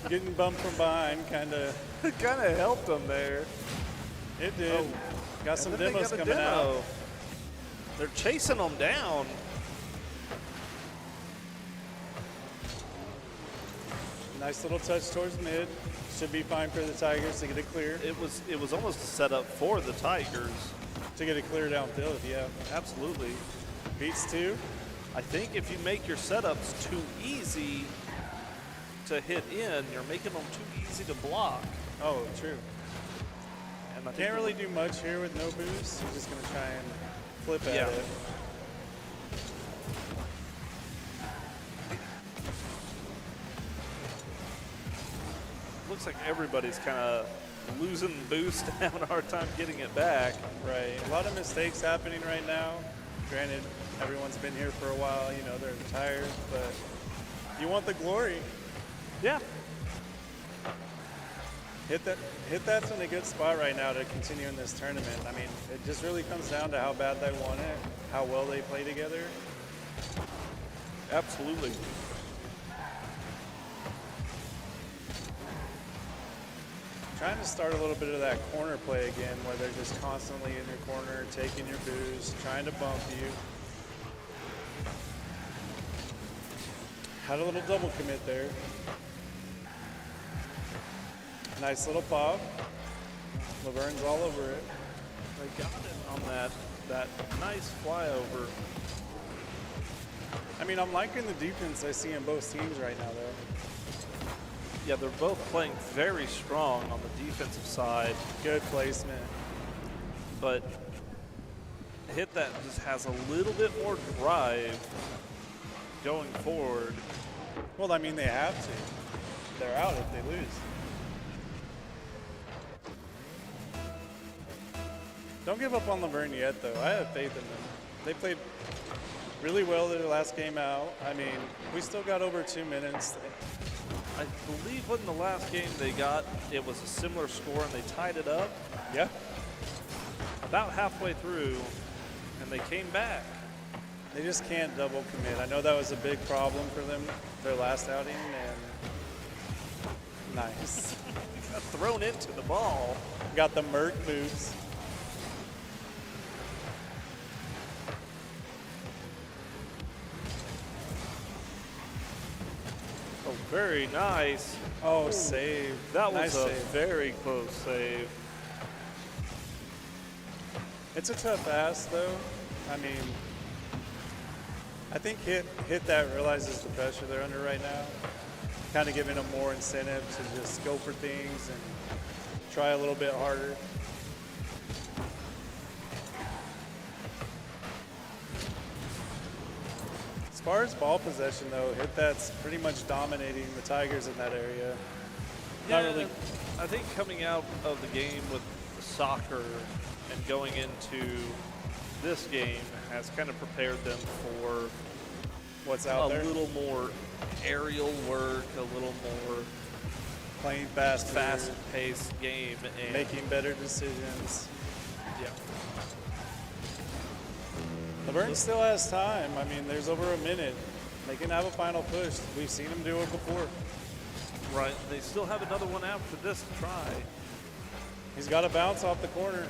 Getting bumped from behind kind of helped them there. It did. Oh. Got some And then demos they got a coming out. demo. They're chasing them down. Nice little touch towards mid. Should be fine for the Tigers to get it clear. It was almost set up for the Tigers to get it clear downfield. Yeah, absolutely. Beats two. I think if you make your setups too easy to hit in, you're making them too easy to block. Oh, true. And I can't really do much here with no boost. You're just gonna try and flip at it. Looks like everybody's kind of losing boost and having a hard time getting it back. Right. A lot of mistakes happening right now. Granted, everyone's been here for a while. You know, they're tired, but you want the glory. Yeah. Hit That's in a good spot right now to continue in this tournament. I mean, it just really comes down to how bad they want it, how well they play together. Absolutely. Trying to start a little bit of that corner play again, where they're just constantly in your corner, taking your boost, trying to bump you. Had a little double commit there. Nice little pop. Laverne's all over it. They got it on that nice flyover. I mean, I'm liking the defense I see in both teams right now, though. Yeah, they're both playing very strong on the defensive side. Good placement. But Hit That just has a little bit more drive going forward. Well, I mean, they have to. They're out if they lose. Don't give up on Laverne yet, though. I have faith in them. They played really well their last game out. I mean, we still got over 2 minutes. I believe in the last game they got, it was a similar score and they tied it up. Yeah. About halfway through, and they came back. They just can't double commit. I know that was a big problem for them their last outing, and nice. Got thrown into the ball. Got the Merc boots. Oh, very nice. Oh, save. That nice was a save. very close save. It's a tough ask, though. I mean, I think Hit That realizes the pressure they're under right now. Kind of giving them more incentive to just go for things and try a little bit harder. As far as ball possession, though, Hit That's pretty much dominating the Tigers in that area. Yeah, Not really. I think coming out of the game with soccer and going into this game has kind of prepared them for what's out there. A little more aerial work, a little more playing fast-paced game, and making better decisions. Yeah. Laverne still has time. I mean, there's over a minute. They can have a final push. We've seen them do it before. Right. They still have another one after this to try. He's got to bounce off the corner.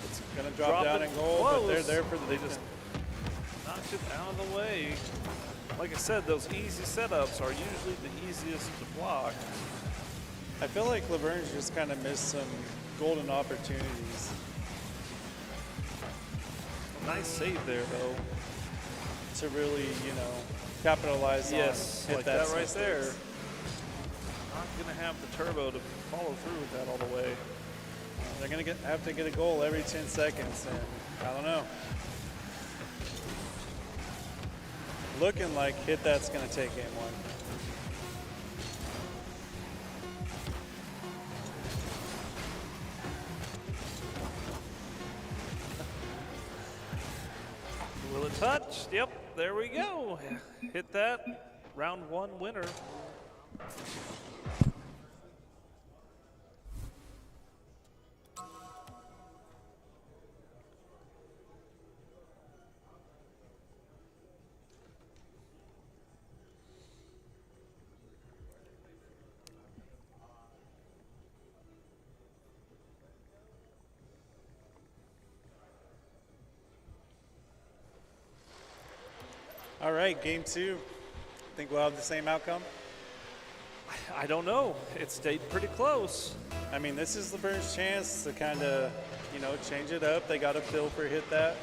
It's going to drop down and goal, but they're there for the They just knocked it out of the way. Like I said, those easy setups are usually the easiest to block. I feel like Laverne's just kind of missed some golden opportunities. Nice save there, though. To really, you know, capitalize on. Yes, hit like that right mistakes. there. Not going to have the turbo to follow through with that all the way. They're going to have to get a goal every 10 seconds, and I don't know. Looking like Hit That's going to take game one. Will it touch? Yep, there we go. Hit that. Round one winner. All right, game two. Think we'll have the same outcome? I don't know. It stayed pretty close. I mean, this is Laverne's chance to kind of, you know, change it up. They got a feel for Hit That.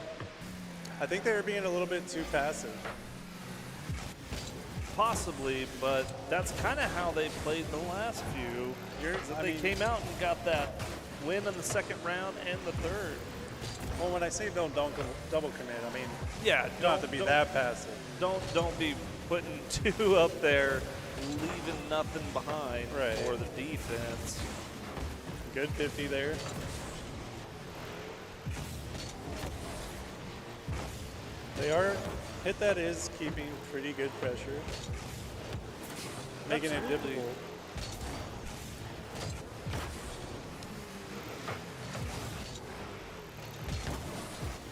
I think they were being a little bit too passive. Possibly, but that's kind of how they played the last few years. They came out and got that win in the second round and the third. Well, when I say don't double commit, I mean, yeah, you don't have to be that passive. Don't be putting two up there, leaving nothing behind for the defense. Good 50 there. They are, Hit That is keeping pretty good pressure, making it difficult.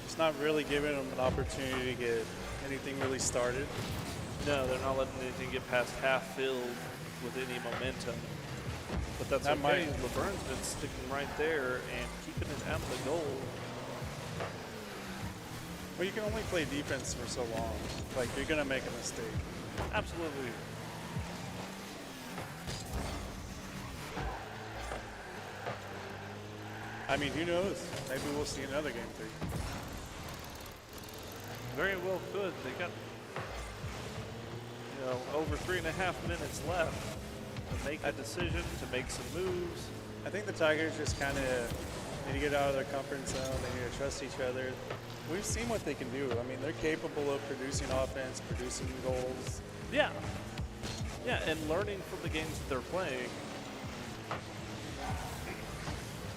It's not really giving them an opportunity to get anything really started. No, they're not letting anything get past half filled with any momentum. But that's That okay. might- Laverne's been sticking right there and keeping it out of the goal. Well, you can only play defense for so long. Like, you're going to make a mistake. Absolutely. I mean, who knows? Maybe we'll see another game three. Very well could. They got, you know, over 3.5 minutes left to make a decision, to make some moves. I think the Tigers just kind of need to get out of their comfort zone. They need to trust each other. We've seen what they can do. I mean, they're capable of producing offense, producing goals. Yeah. Yeah, and learning from the games that they're playing.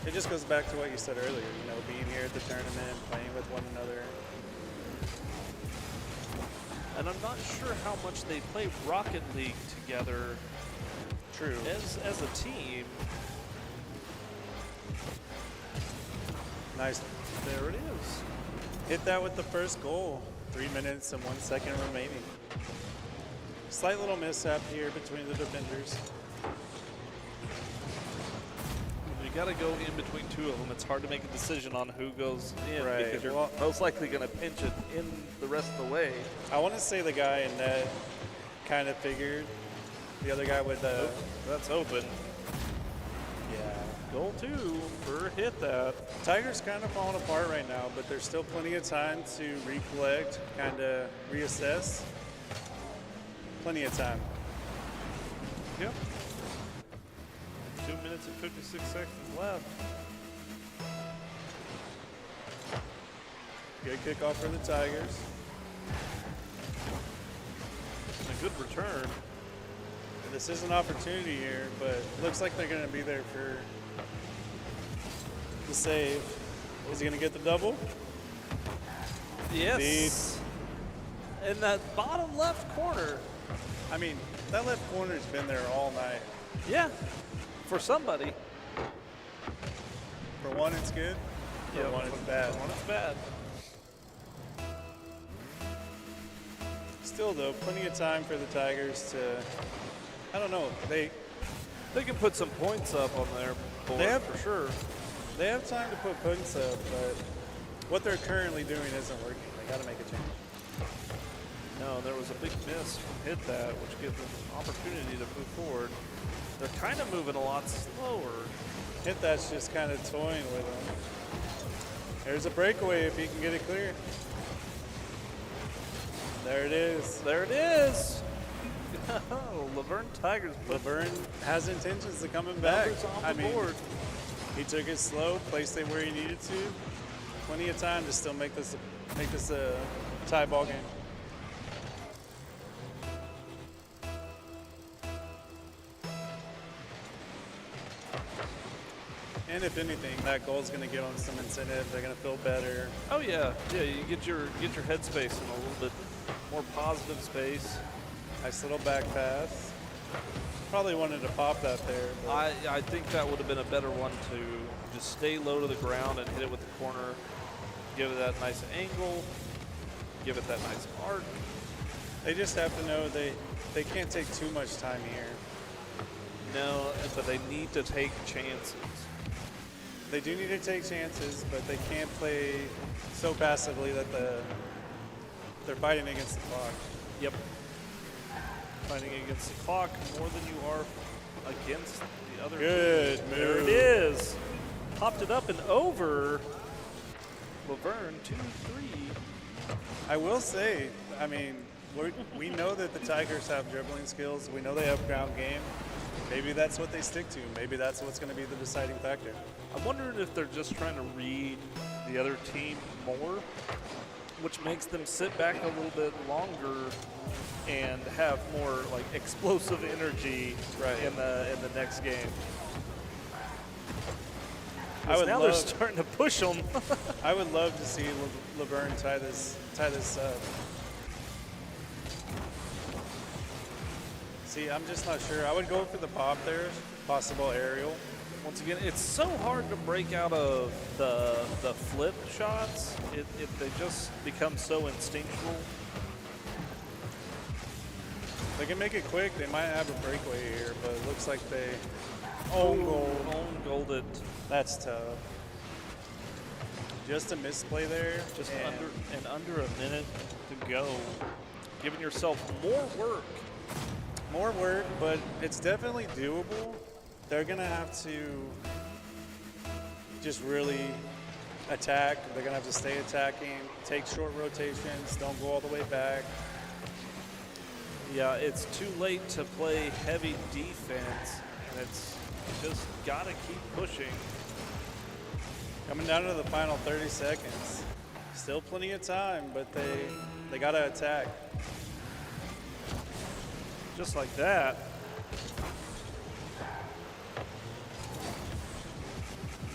It just goes back to what you said earlier, you know, being here at the tournament, playing with one another. And I'm not sure how much they play Rocket League together. True. As a team. Nice. There it is. Hit that with the first goal. 3 minutes and 1 second remaining. Slight little mishap here between the defenders. You got to go in between two of them. It's hard to make a decision on who goes in because you're Well, most likely going to pinch it in the rest of the way. I want to say the guy in net kind of figured. The other guy with the... That's open. Yeah. Goal two for Hit That. Tigers kind of falling apart right now, but there's still plenty of time to recollect, kind of reassess. Plenty of time. Yep. 2 minutes and 56 seconds left. Good kickoff for the Tigers. A good return. And this is an opportunity here, but it looks like they're going to be there for the save. Is he going to get the double? Yes. In that bottom left corner. I mean, that left corner's been there all night. Yeah. For somebody. For one, it's good. For one, it's bad. For one, it's bad. Still, though, plenty of time for the Tigers to, I don't know, they can put some points up on their board for sure. They have time to put points up, but what they're currently doing isn't working. They got to make a change. No, there was a big miss from Hit That, which gives them an opportunity to move forward. They're kind of moving a lot slower. Hit That's just kind of toying with them. There's a breakaway if he can get it clear. There it is. There it is. Laverne Tigers. Laverne has intentions of coming back. I mean, he took it slow, placed it where he needed to. Plenty of time to still make this a tie ball game. And if anything, that goal is going to get on some incentive. They're going to feel better. Oh yeah, yeah. You get your headspace in a little bit more positive space. Nice little back pass. Probably wanted to pop that there. I think that would have been a better one to just stay low to the ground and hit it with the corner. Give it that nice angle. Give it that nice arc. They just have to know they can't take too much time here. No, but they need to take chances. They do need to take chances, but they can't play so passively that they're fighting against the clock. Yep. Fighting against the clock more than you are against the other Good team. move. There it is. Popped it up and over. Laverne, 2-3. I will say, I mean, we know that the Tigers have dribbling skills. We know they have ground game. Maybe that's what they stick to. Maybe that's what's going to be the deciding factor. I'm wondering if they're just trying to read the other team more, which makes them sit back a little bit longer and have more like explosive energy in the next game. They're starting to push them. I would love to see Laverne tie this up. See, I'm just not sure. I would go for the pop there, possible aerial. Once again, it's so hard to break out of the flip shots. They just become so instinctual. They can make it quick. They might have a breakaway here, but it looks like they own goal. It. That's tough. Just a misplay there. Just under a minute to go. Giving yourself more work. More work, but it's definitely doable. They're going to have to just really attack. They're going to have to stay attacking, take short rotations, don't go all the way back. Yeah, it's too late to play heavy defense, and it's just got to keep pushing. Coming down to the final 30 seconds. Still plenty of time, but they got to attack. Just like that.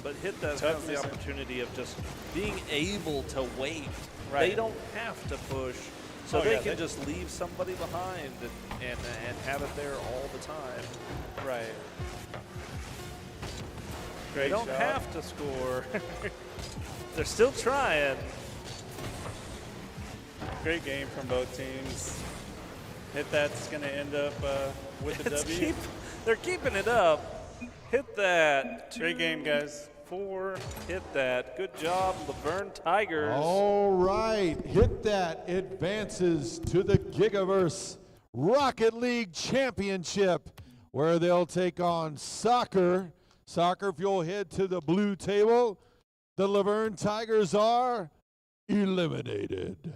But Hit That has the opportunity of just being able to wait. Right. They don't have to push, so they can just leave somebody behind and have it there all the time. Right. They don't have to score. They're still trying. Great game from both teams. Hit That's going to end up with the W. They're keeping it up. Hit That. Great game, guys. 4. Hit That. Good job, Laverne Tigers. All right. Hit That advances to the Gigaverse Rocket League Championship, where they'll take on Soccer. Soccer, if you'll head to the blue table, the Laverne Tigers are eliminated.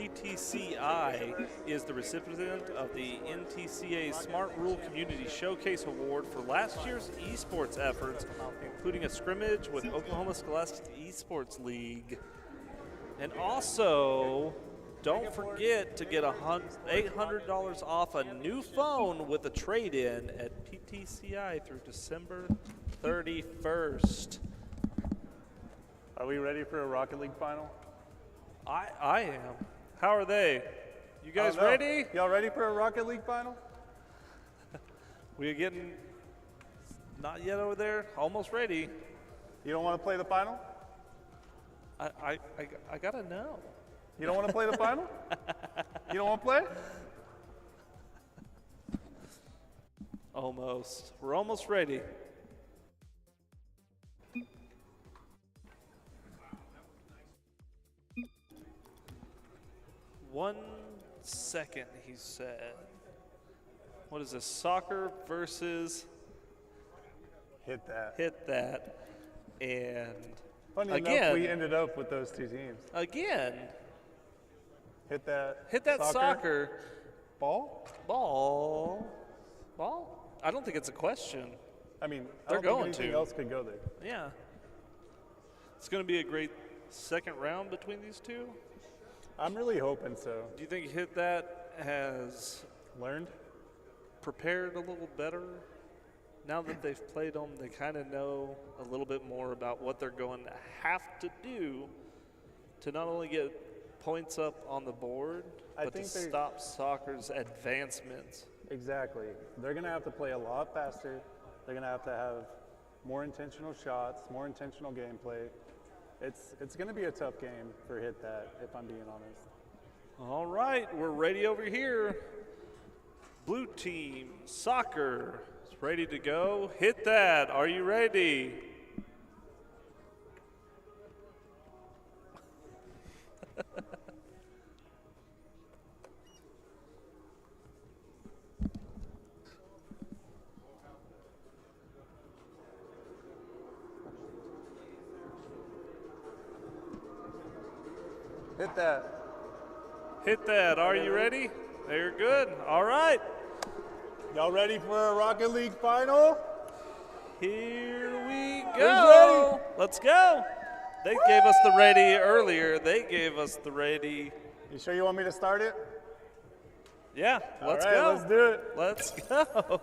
PTCI is the recipient of the NTCA Smart Rule Community Showcase Award for last year's esports efforts, including a scrimmage with Oklahoma Scholastic Esports League. And also, don't forget to get $800 off a new phone with a trade-in at PTCI through December 31st. Are we ready for a Rocket League final? I am. How are they? You guys ready? Y'all ready for a Rocket League final? We're getting, not yet over there, almost ready. You don't want to play the final? I gotta know. You don't want to play the final? You don't want to play? Almost. We're almost ready. One second, he said. What is this? Soccer versus Hit That. Hit That. And Funny again, enough, we ended up with those two teams. Again. Hit That. Hit That soccer. Ball? Ball. I don't think it's a question. I mean, they're going anything to. else could go there. Yeah. It's going to be a great second round between these two. I'm really hoping so. Do you think Hit That has learned, prepared a little better? Now that they've played them, they kind of know a little bit more about what they're going to have to do to not only get points up on the board, but to stop soccer's advancements. Exactly. They're going to have to play a lot faster. They're going to have more intentional shots, more intentional gameplay. It's going to be a tough game for Hit That, if I'm being honest. All right, we're ready over here. Blue team, soccer, is ready to go. Hit That, are you ready? Hit That. Hit That, are you ready? They're good. All right. Y'all ready for a Rocket League final? Here we go. Let's go. They gave us the ready earlier. They gave us the ready. You sure you want me to start it? Yeah, let's All right, go. let's do it. Let's go.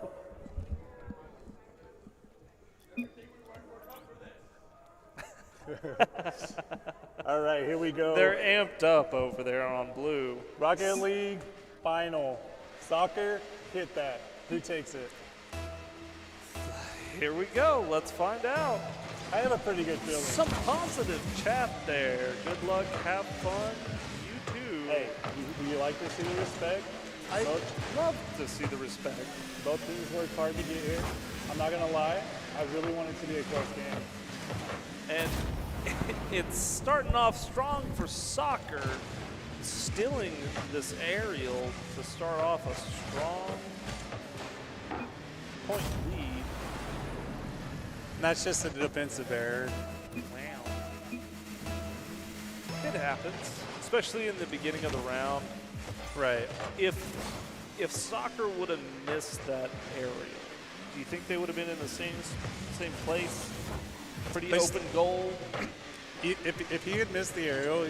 All right, here we go. They're amped up over there on blue. Rocket League final. Soccer, Hit That. Who takes it? Here we go. Let's find out. I have a pretty good feeling. Some positive chat there. Good luck. Have fun. You too. Hey, do you like to see the respect? I love to see the respect. Both teams worked hard to get here. I'm not going to lie. I really want it to be a close game. And it's starting off strong for soccer, stealing this aerial to start off a strong point lead. And that's just a defensive error. Wow. It happens, especially in the beginning of the round. Right. If soccer would have missed that aerial, do you think they would have been in the same place? Pretty open goal. If he had missed the aerial,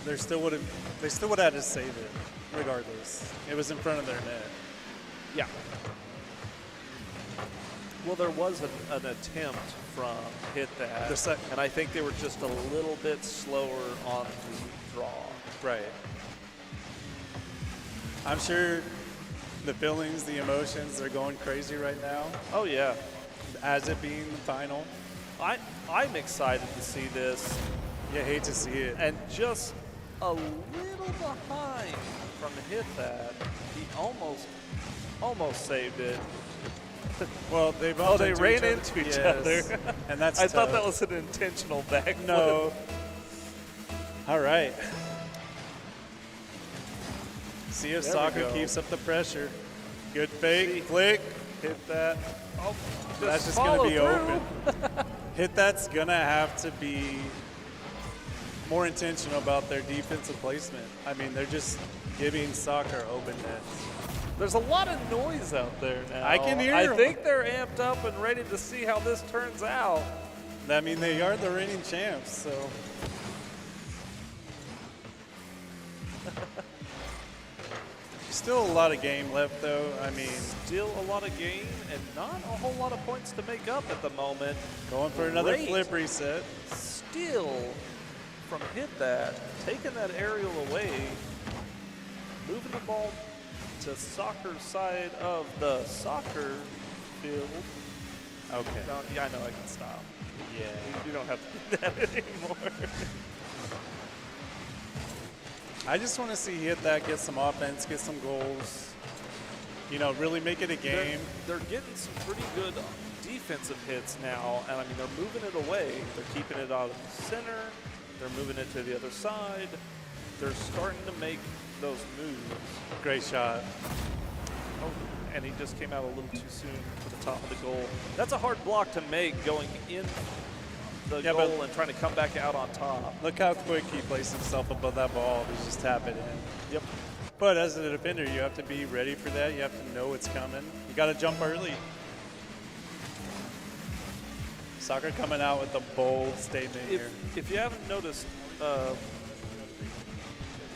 they still would have had to save it, regardless. It was in front of their net. Yeah. Well, there was an attempt from Hit That, and I think they were just a little bit slower on the draw. Right. I'm sure the feelings, the emotions, they're going crazy right now. Oh, yeah. As it being the final. I'm excited to see this. You hate to see it. And just a little behind from Hit That. He almost saved it. Well, they ran into each other. And that's I tough. thought that was an intentional backflip. No. All right. See if soccer keeps up the pressure. Good fake, flick. Hit That. Oh, that's just going to be open. Hit That's going to have to be more intentional about their defensive placement. I mean, they're just giving soccer open nets. There's a lot of noise out there now. I can hear I them. think they're amped up and ready to see how this turns out. I mean, they are the reigning champs, so. Still a lot of game left, though. I mean, still a lot of game and not a whole lot of points to make up at the moment. Going for another Great. flip reset. Still from hit that, taking that aerial away, moving the ball to soccer side of the soccer field. Okay. No, yeah, I know I can stop. Yeah, you don't have to do that anymore. I just want to see hit that, get some offense, get some goals. You know, really make it a game. They're getting some pretty good defensive hits now, and I mean, they're moving it away. They're keeping it out of the center. They're moving it to the other side. They're starting to make those moves. Great shot. Oh, and he just came out a little too soon for the top of the goal. That's a hard block to make going in the goal and trying to come back out on top. Look how quick he placed himself above that ball to just tap it in. Yep. But as a defender, you have to be ready for that. You have to know it's coming. You got to jump early. Soccer coming out with a bold statement here. If you haven't noticed,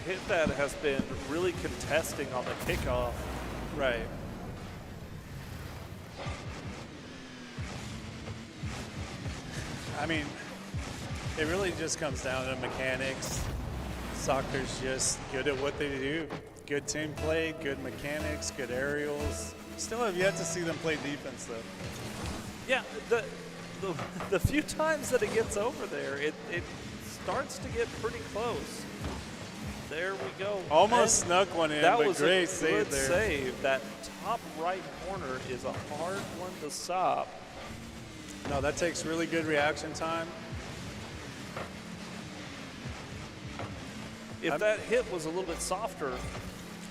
hit that has been really contesting on the kickoff. Right. I mean, it really just comes down to mechanics. Soccer's just good at what they do. Good team play, good mechanics, good aerials. Still have yet to see them play defense, though. Yeah, the few times that it gets over there, it starts to get pretty close. There we go. Almost snuck one in, that but was great a save good there. Save. That top right corner is a hard one to stop. No, that takes really good reaction time. If that hit was a little bit softer,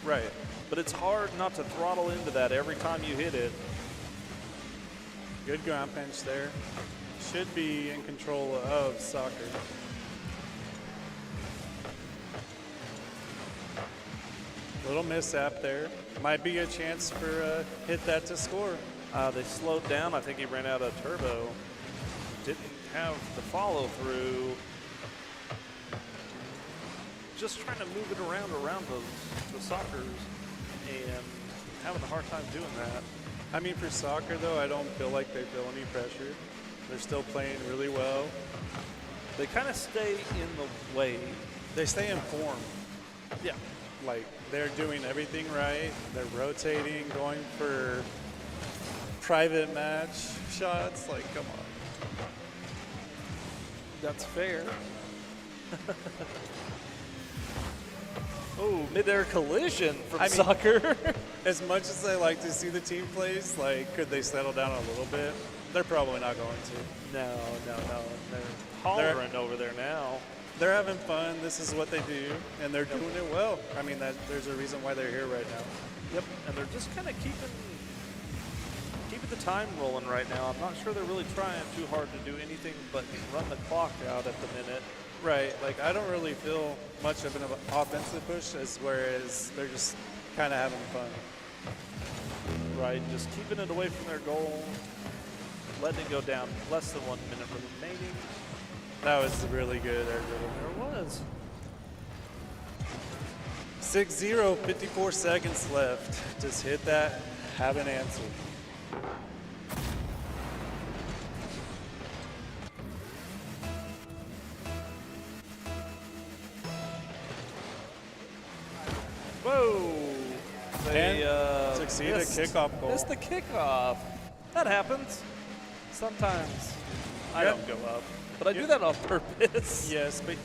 right, but it's hard not to throttle into that every time you hit it. Good ground pinch there. Should be in control of soccer. Little mishap there. Might be a chance for hit that to score. They slowed down. I think he ran out of turbo. Didn't have the follow through. Just trying to move it around the soccers and having a hard time doing that. I mean, for soccer, though, I don't feel like they feel any pressure. They're still playing really well. They kind of stay in the way. They stay in form. Yeah. Like, they're doing everything right. They're rotating, going for private match shots. Like, come on. That's fair. Oh, mid-air collision from soccer. As much as I like to see the team plays, like, could they settle down a little bit? They're probably not going to. No. They're hollering over there now. They're having fun. This is what they do, and they're doing it well. I mean, there's a reason why they're here right now. Yep, and they're just kind of keeping the time rolling right now. I'm not sure they're really trying too hard to do anything but run the clock out at the minute. Right, like I don't really feel much of an offensive push, whereas they're just kind of having fun. Right, just keeping it away from their goal, letting it go down. Less than 1 minute remaining. That was really good. There it was. 6-0, 54 seconds left. Just hit that, have an answer. Whoa! They succeeded a kickoff goal. Missed the kickoff. That happens. Sometimes I don't go up, but I do that on purpose. Yes, but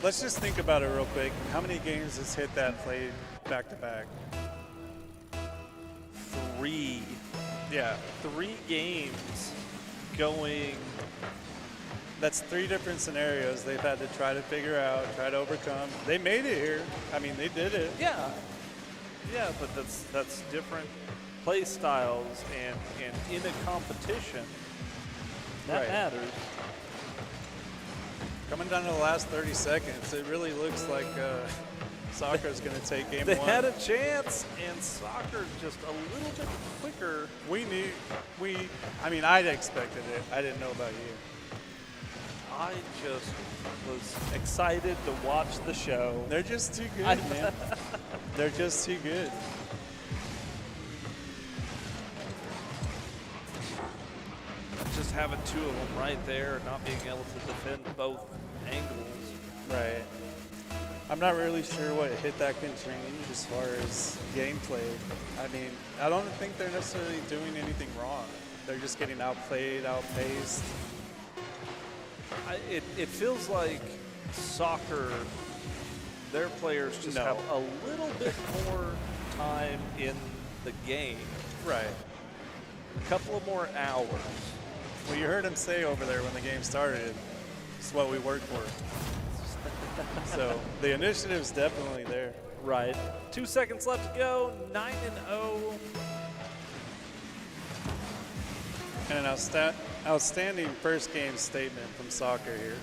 let's just think about it real quick. How many games has hit that played back to back? 3. Yeah. 3 games going. That's 3 different scenarios they've had to try to figure out, try to overcome. They made it here. I mean, they did it. Yeah. Yeah, but that's different play styles and in a competition. That matters. Coming down to the last 30 seconds, it really looks like soccer's going to take game They one. had a chance, and soccer just a little bit quicker. I mean, I'd expected it. I didn't know about you. I just was excited to watch the show. They're just too good, man. They're just too good. Just having two of them right there, not being able to defend both angles. Right. I'm not really sure what hit that can change as far as gameplay. I mean, I don't think they're necessarily doing anything wrong. They're just getting outplayed, outpaced. It feels like soccer, their players just have a little bit more time in the game. Right. A couple of more hours. Well, you heard him say over there when the game started, it's what we work for. So the initiative's definitely there. Right. 2 seconds left to go, 9-0. And an outstanding first game statement from soccer here.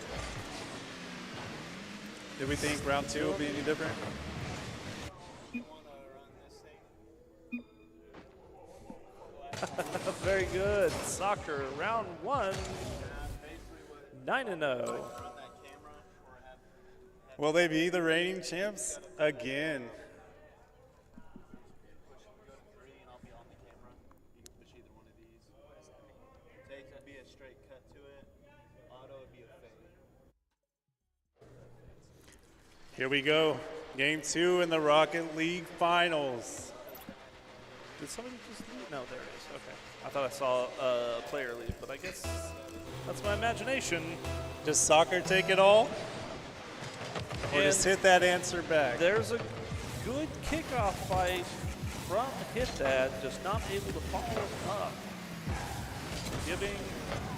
Did we think round two will be any different? Very good. Soccer, round one, 9-0. Will they be the reigning champs again? Here we go. Game two in the Rocket League Finals. Did somebody just leave? No, there it is. Okay. I thought I saw a player leave, but I guess that's my imagination. Does soccer take it all? Or And just hit that answer back? There's a good kickoff fight from Hit That, just not able to follow up. Giving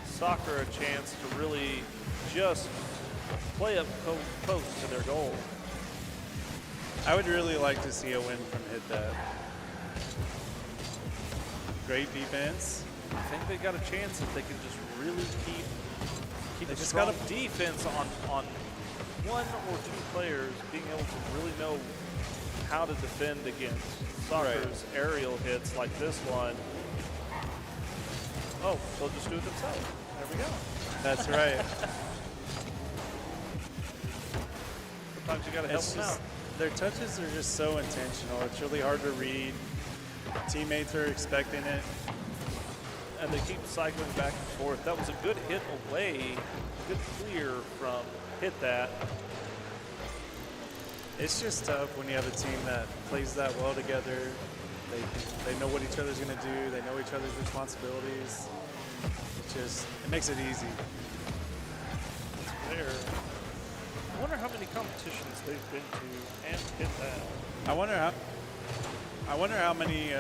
soccer a chance to really just play up close to their goal. I would really like to see a win from Hit That. Great defense. I think they got a chance if they can just really keep They a just strong gotta- defense on one or two players being able to really know how to defend against soccer's aerial hits like this one. Oh, they'll just do it themselves. There we go. That's right. Sometimes you got to help them out. Their touches are just so intentional. It's really hard to read. Teammates are expecting it. And they keep cycling back and forth. That was a good hit away, good clear from Hit That. It's just tough when you have a team that plays that well together. They know what each other's going to do. They know each other's responsibilities. It makes it easy. It's fair. I wonder how many competitions they've been to and Hit That. I wonder how many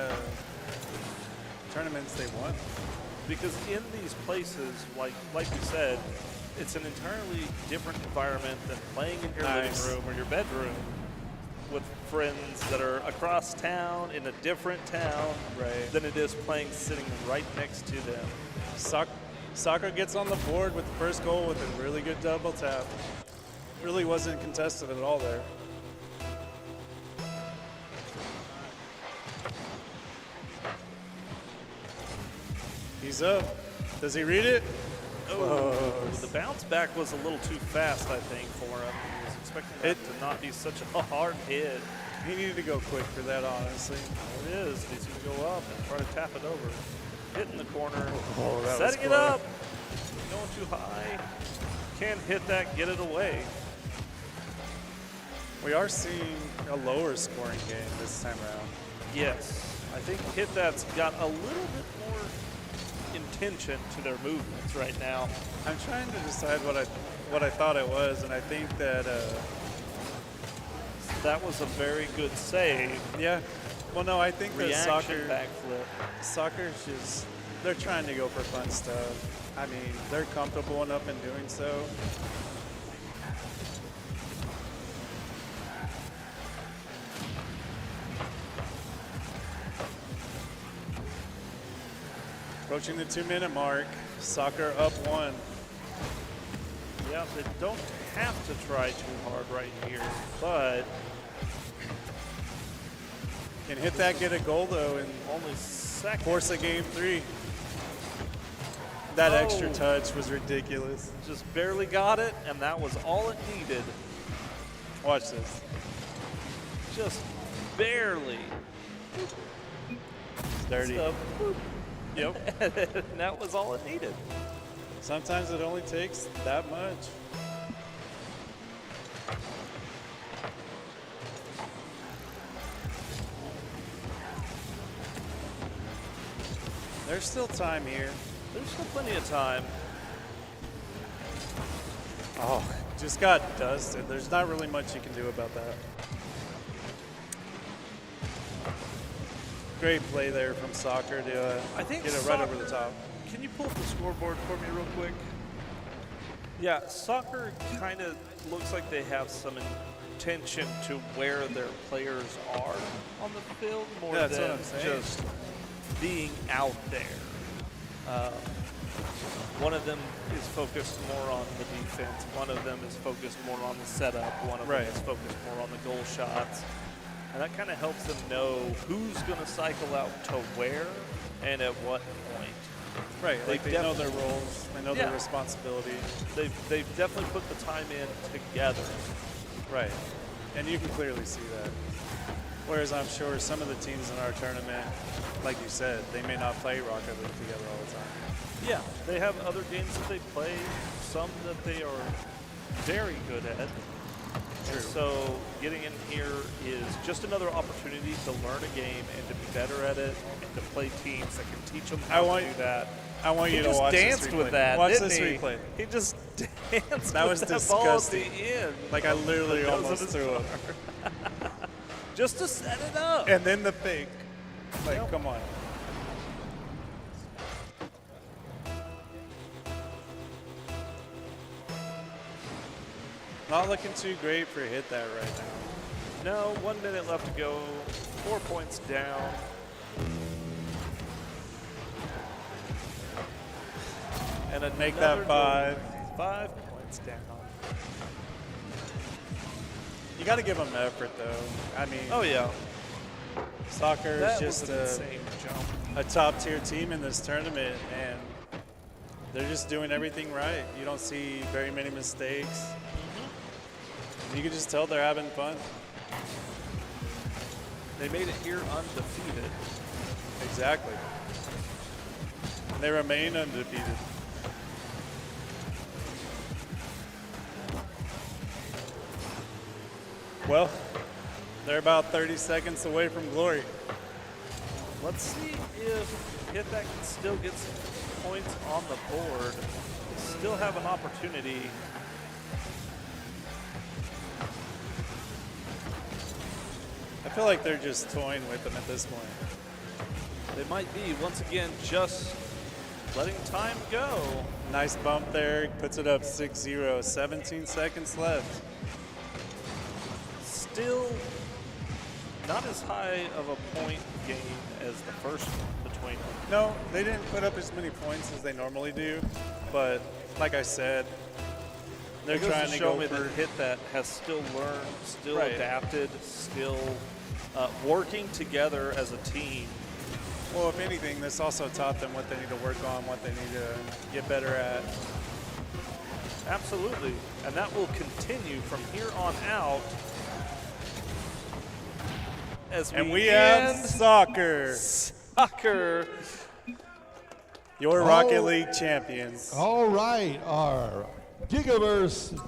tournaments they won. Because in these places, like you said, it's an entirely different environment than playing in your living room or your bedroom with friends that are across town in a different town than it is playing sitting right next to them. Soccer gets on the board with the first goal with a really good double tap. Really wasn't contested at all there. He's up. Does he read it? Oh, the bounce back was a little too fast, I think, for him. He was expecting that to not be such a hard hit. He needed to go quick for that, honestly. It is. He's going to go up and try to tap it over. Hitting the corner. Oh, that setting was it up. Going too high. Can't hit that, get it away. We are seeing a lower scoring game this time around. Yes. I think Hit That's got a little bit more intention to their movements right now. I'm trying to decide what I thought it was, and I think that that was a very good save. Yeah. Well, no, I think that Reaction backflip. Soccer's just, they're trying to go for fun stuff. I mean, they're comfortable enough in doing so. Approaching the 2-minute mark. Soccer up 1. out they don't have to try too hard right here, but can hit that, get a goal though, and only second. Force a game 3. That extra touch was ridiculous. Just barely got it, and that was all it needed. Watch this. Just barely. It's dirty. Yep. And that was all it needed. Sometimes it only takes that much. There's still time here. There's still plenty of time. Oh, just got dusted. There's not really much you can do about that. Great play there from Soccer to I think get it right over the top. Can you pull up the scoreboard for me real quick? Yeah, Soccer kind of looks like they have some intention to where their players are on the field more That's than what I'm saying. just being out there. One of them is focused more on the defense. One of them is focused more on the setup. One of them is focused more on the goal shots. And that kind of helps them know who's going to cycle out to where and at what point. Right, like they know their roles, they know their responsibilities. They've definitely put the time in together. Right, and you can clearly see that. Whereas I'm sure some of the teams in our tournament, like you said, they may not play Rocket League together all the time. Yeah, they have other games that they play, some that they are very good at. True. So getting in here is just another opportunity to learn a game and to be better at it and to play teams that can teach them how to do that. I want you to watch He this just danced replay. with that, Watch didn't this he? replay. He just danced That was with that ball at the disgusting. end. Like I literally That was almost his threw up. Just to set it up. And then the fake. Like, come on. Not looking too great for Hit That right now. No, 1 minute left to go. 4 points down. And Make that 5. 5 points down. You got to give them effort, though. I mean, Oh yeah, Soccer is that just was an insane jump. a top-tier team in this tournament, and they're just doing everything right. You don't see very many mistakes. You can just tell they're having fun. They made it here undefeated. Exactly. And they remain undefeated. Well, they're about 30 seconds away from glory. Let's see if Hit That can still get some points on the board. They still have an opportunity. I feel like they're just toying with them at this point. They might be, once again, just letting time go. Nice bump there, puts it up 6-0, 17 seconds left. Still not as high of a point gain as the first one between them. No, they didn't put up as many points as they normally do, but like I said, they're It goes trying to show go me for that Hit That has still learned, still Right. adapted, still working together as a team. Well, if anything, this also taught them what they need to work on, what they need to get better at. Absolutely, and that will continue from here on out. As We have end Soccer. Soccer. Your Rocket League champions. All right, our Gigaverse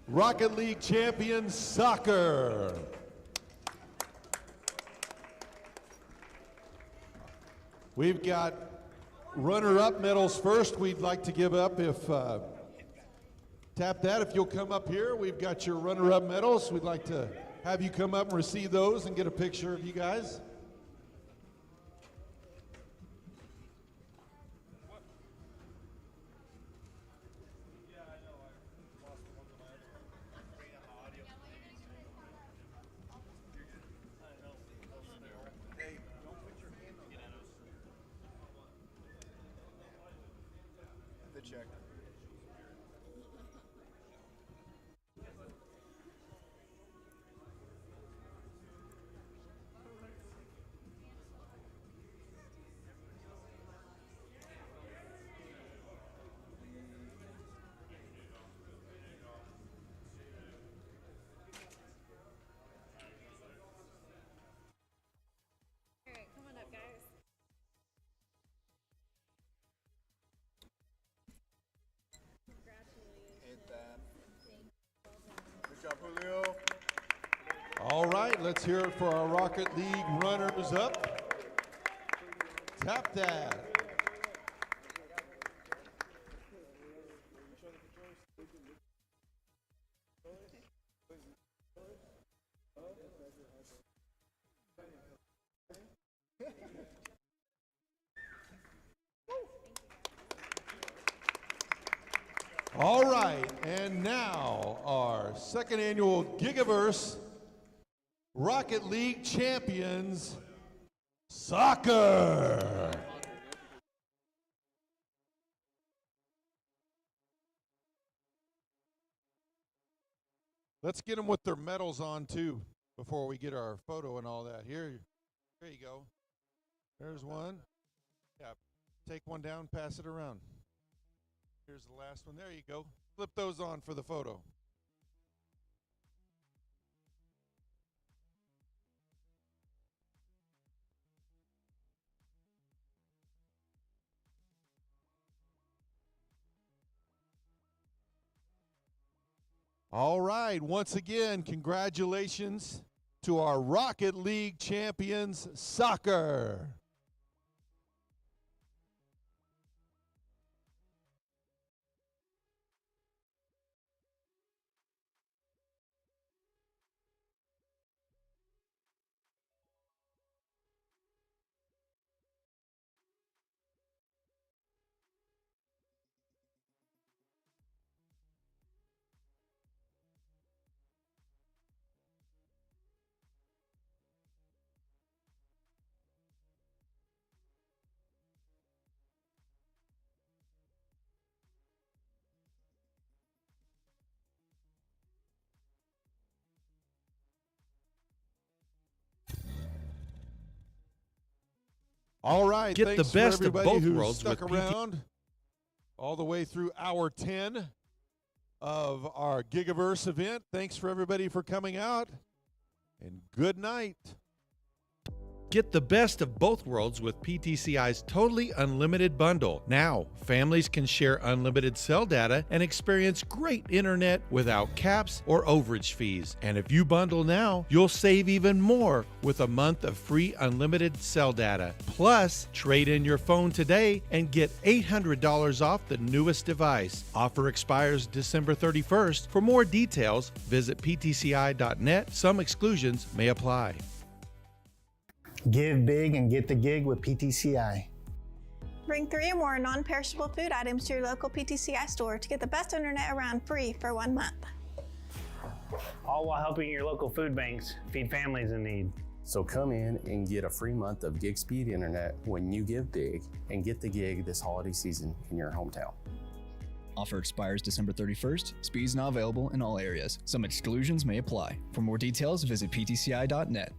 Rocket League champion Soccer. We've got runner-up medals first. We'd like to give up if tap that if you'll come up here. We've got your runner-up medals. We'd like to have you come up and receive those and get a picture of you guys. The check. All right, let's hear it for our Rocket League runners up. Tap that. All right, and now our second annual Gigaverse Rocket League champions, soccer. Let's get them with their medals on too before we get our photo and all that. Here you go. There's one. Yeah, take one down, pass it around. Here's the last one. There you go. Flip those on for the photo. All right, once again, congratulations to our Rocket League champions, soccer. All right, Get thanks the best for of everybody both who worlds stuck with around all the way through hour 10 of our Gigaverse event. Thanks for everybody for coming out, and good night. Get the best of both worlds with PTCI's totally unlimited bundle. Now, families can share unlimited cell data and experience great internet without caps or overage fees. And if you bundle now, you'll save even more with a month of free unlimited cell data. Plus, trade in your phone today and get $800 off the newest device. Offer expires December 31st. For more details, visit ptci.net. Some exclusions may apply. Give big and get the gig with PTCI. Bring 3 or more non-perishable food items to your local PTCI store to get the best internet around free for 1 month. All while helping your local food banks feed families in need. So come in and get a free month of gig speed internet when you give big, and get the gig this holiday season in your hometown. Offer expires December 31st. Speeds not available in all areas. Some exclusions may apply. For more details, visit ptci.net.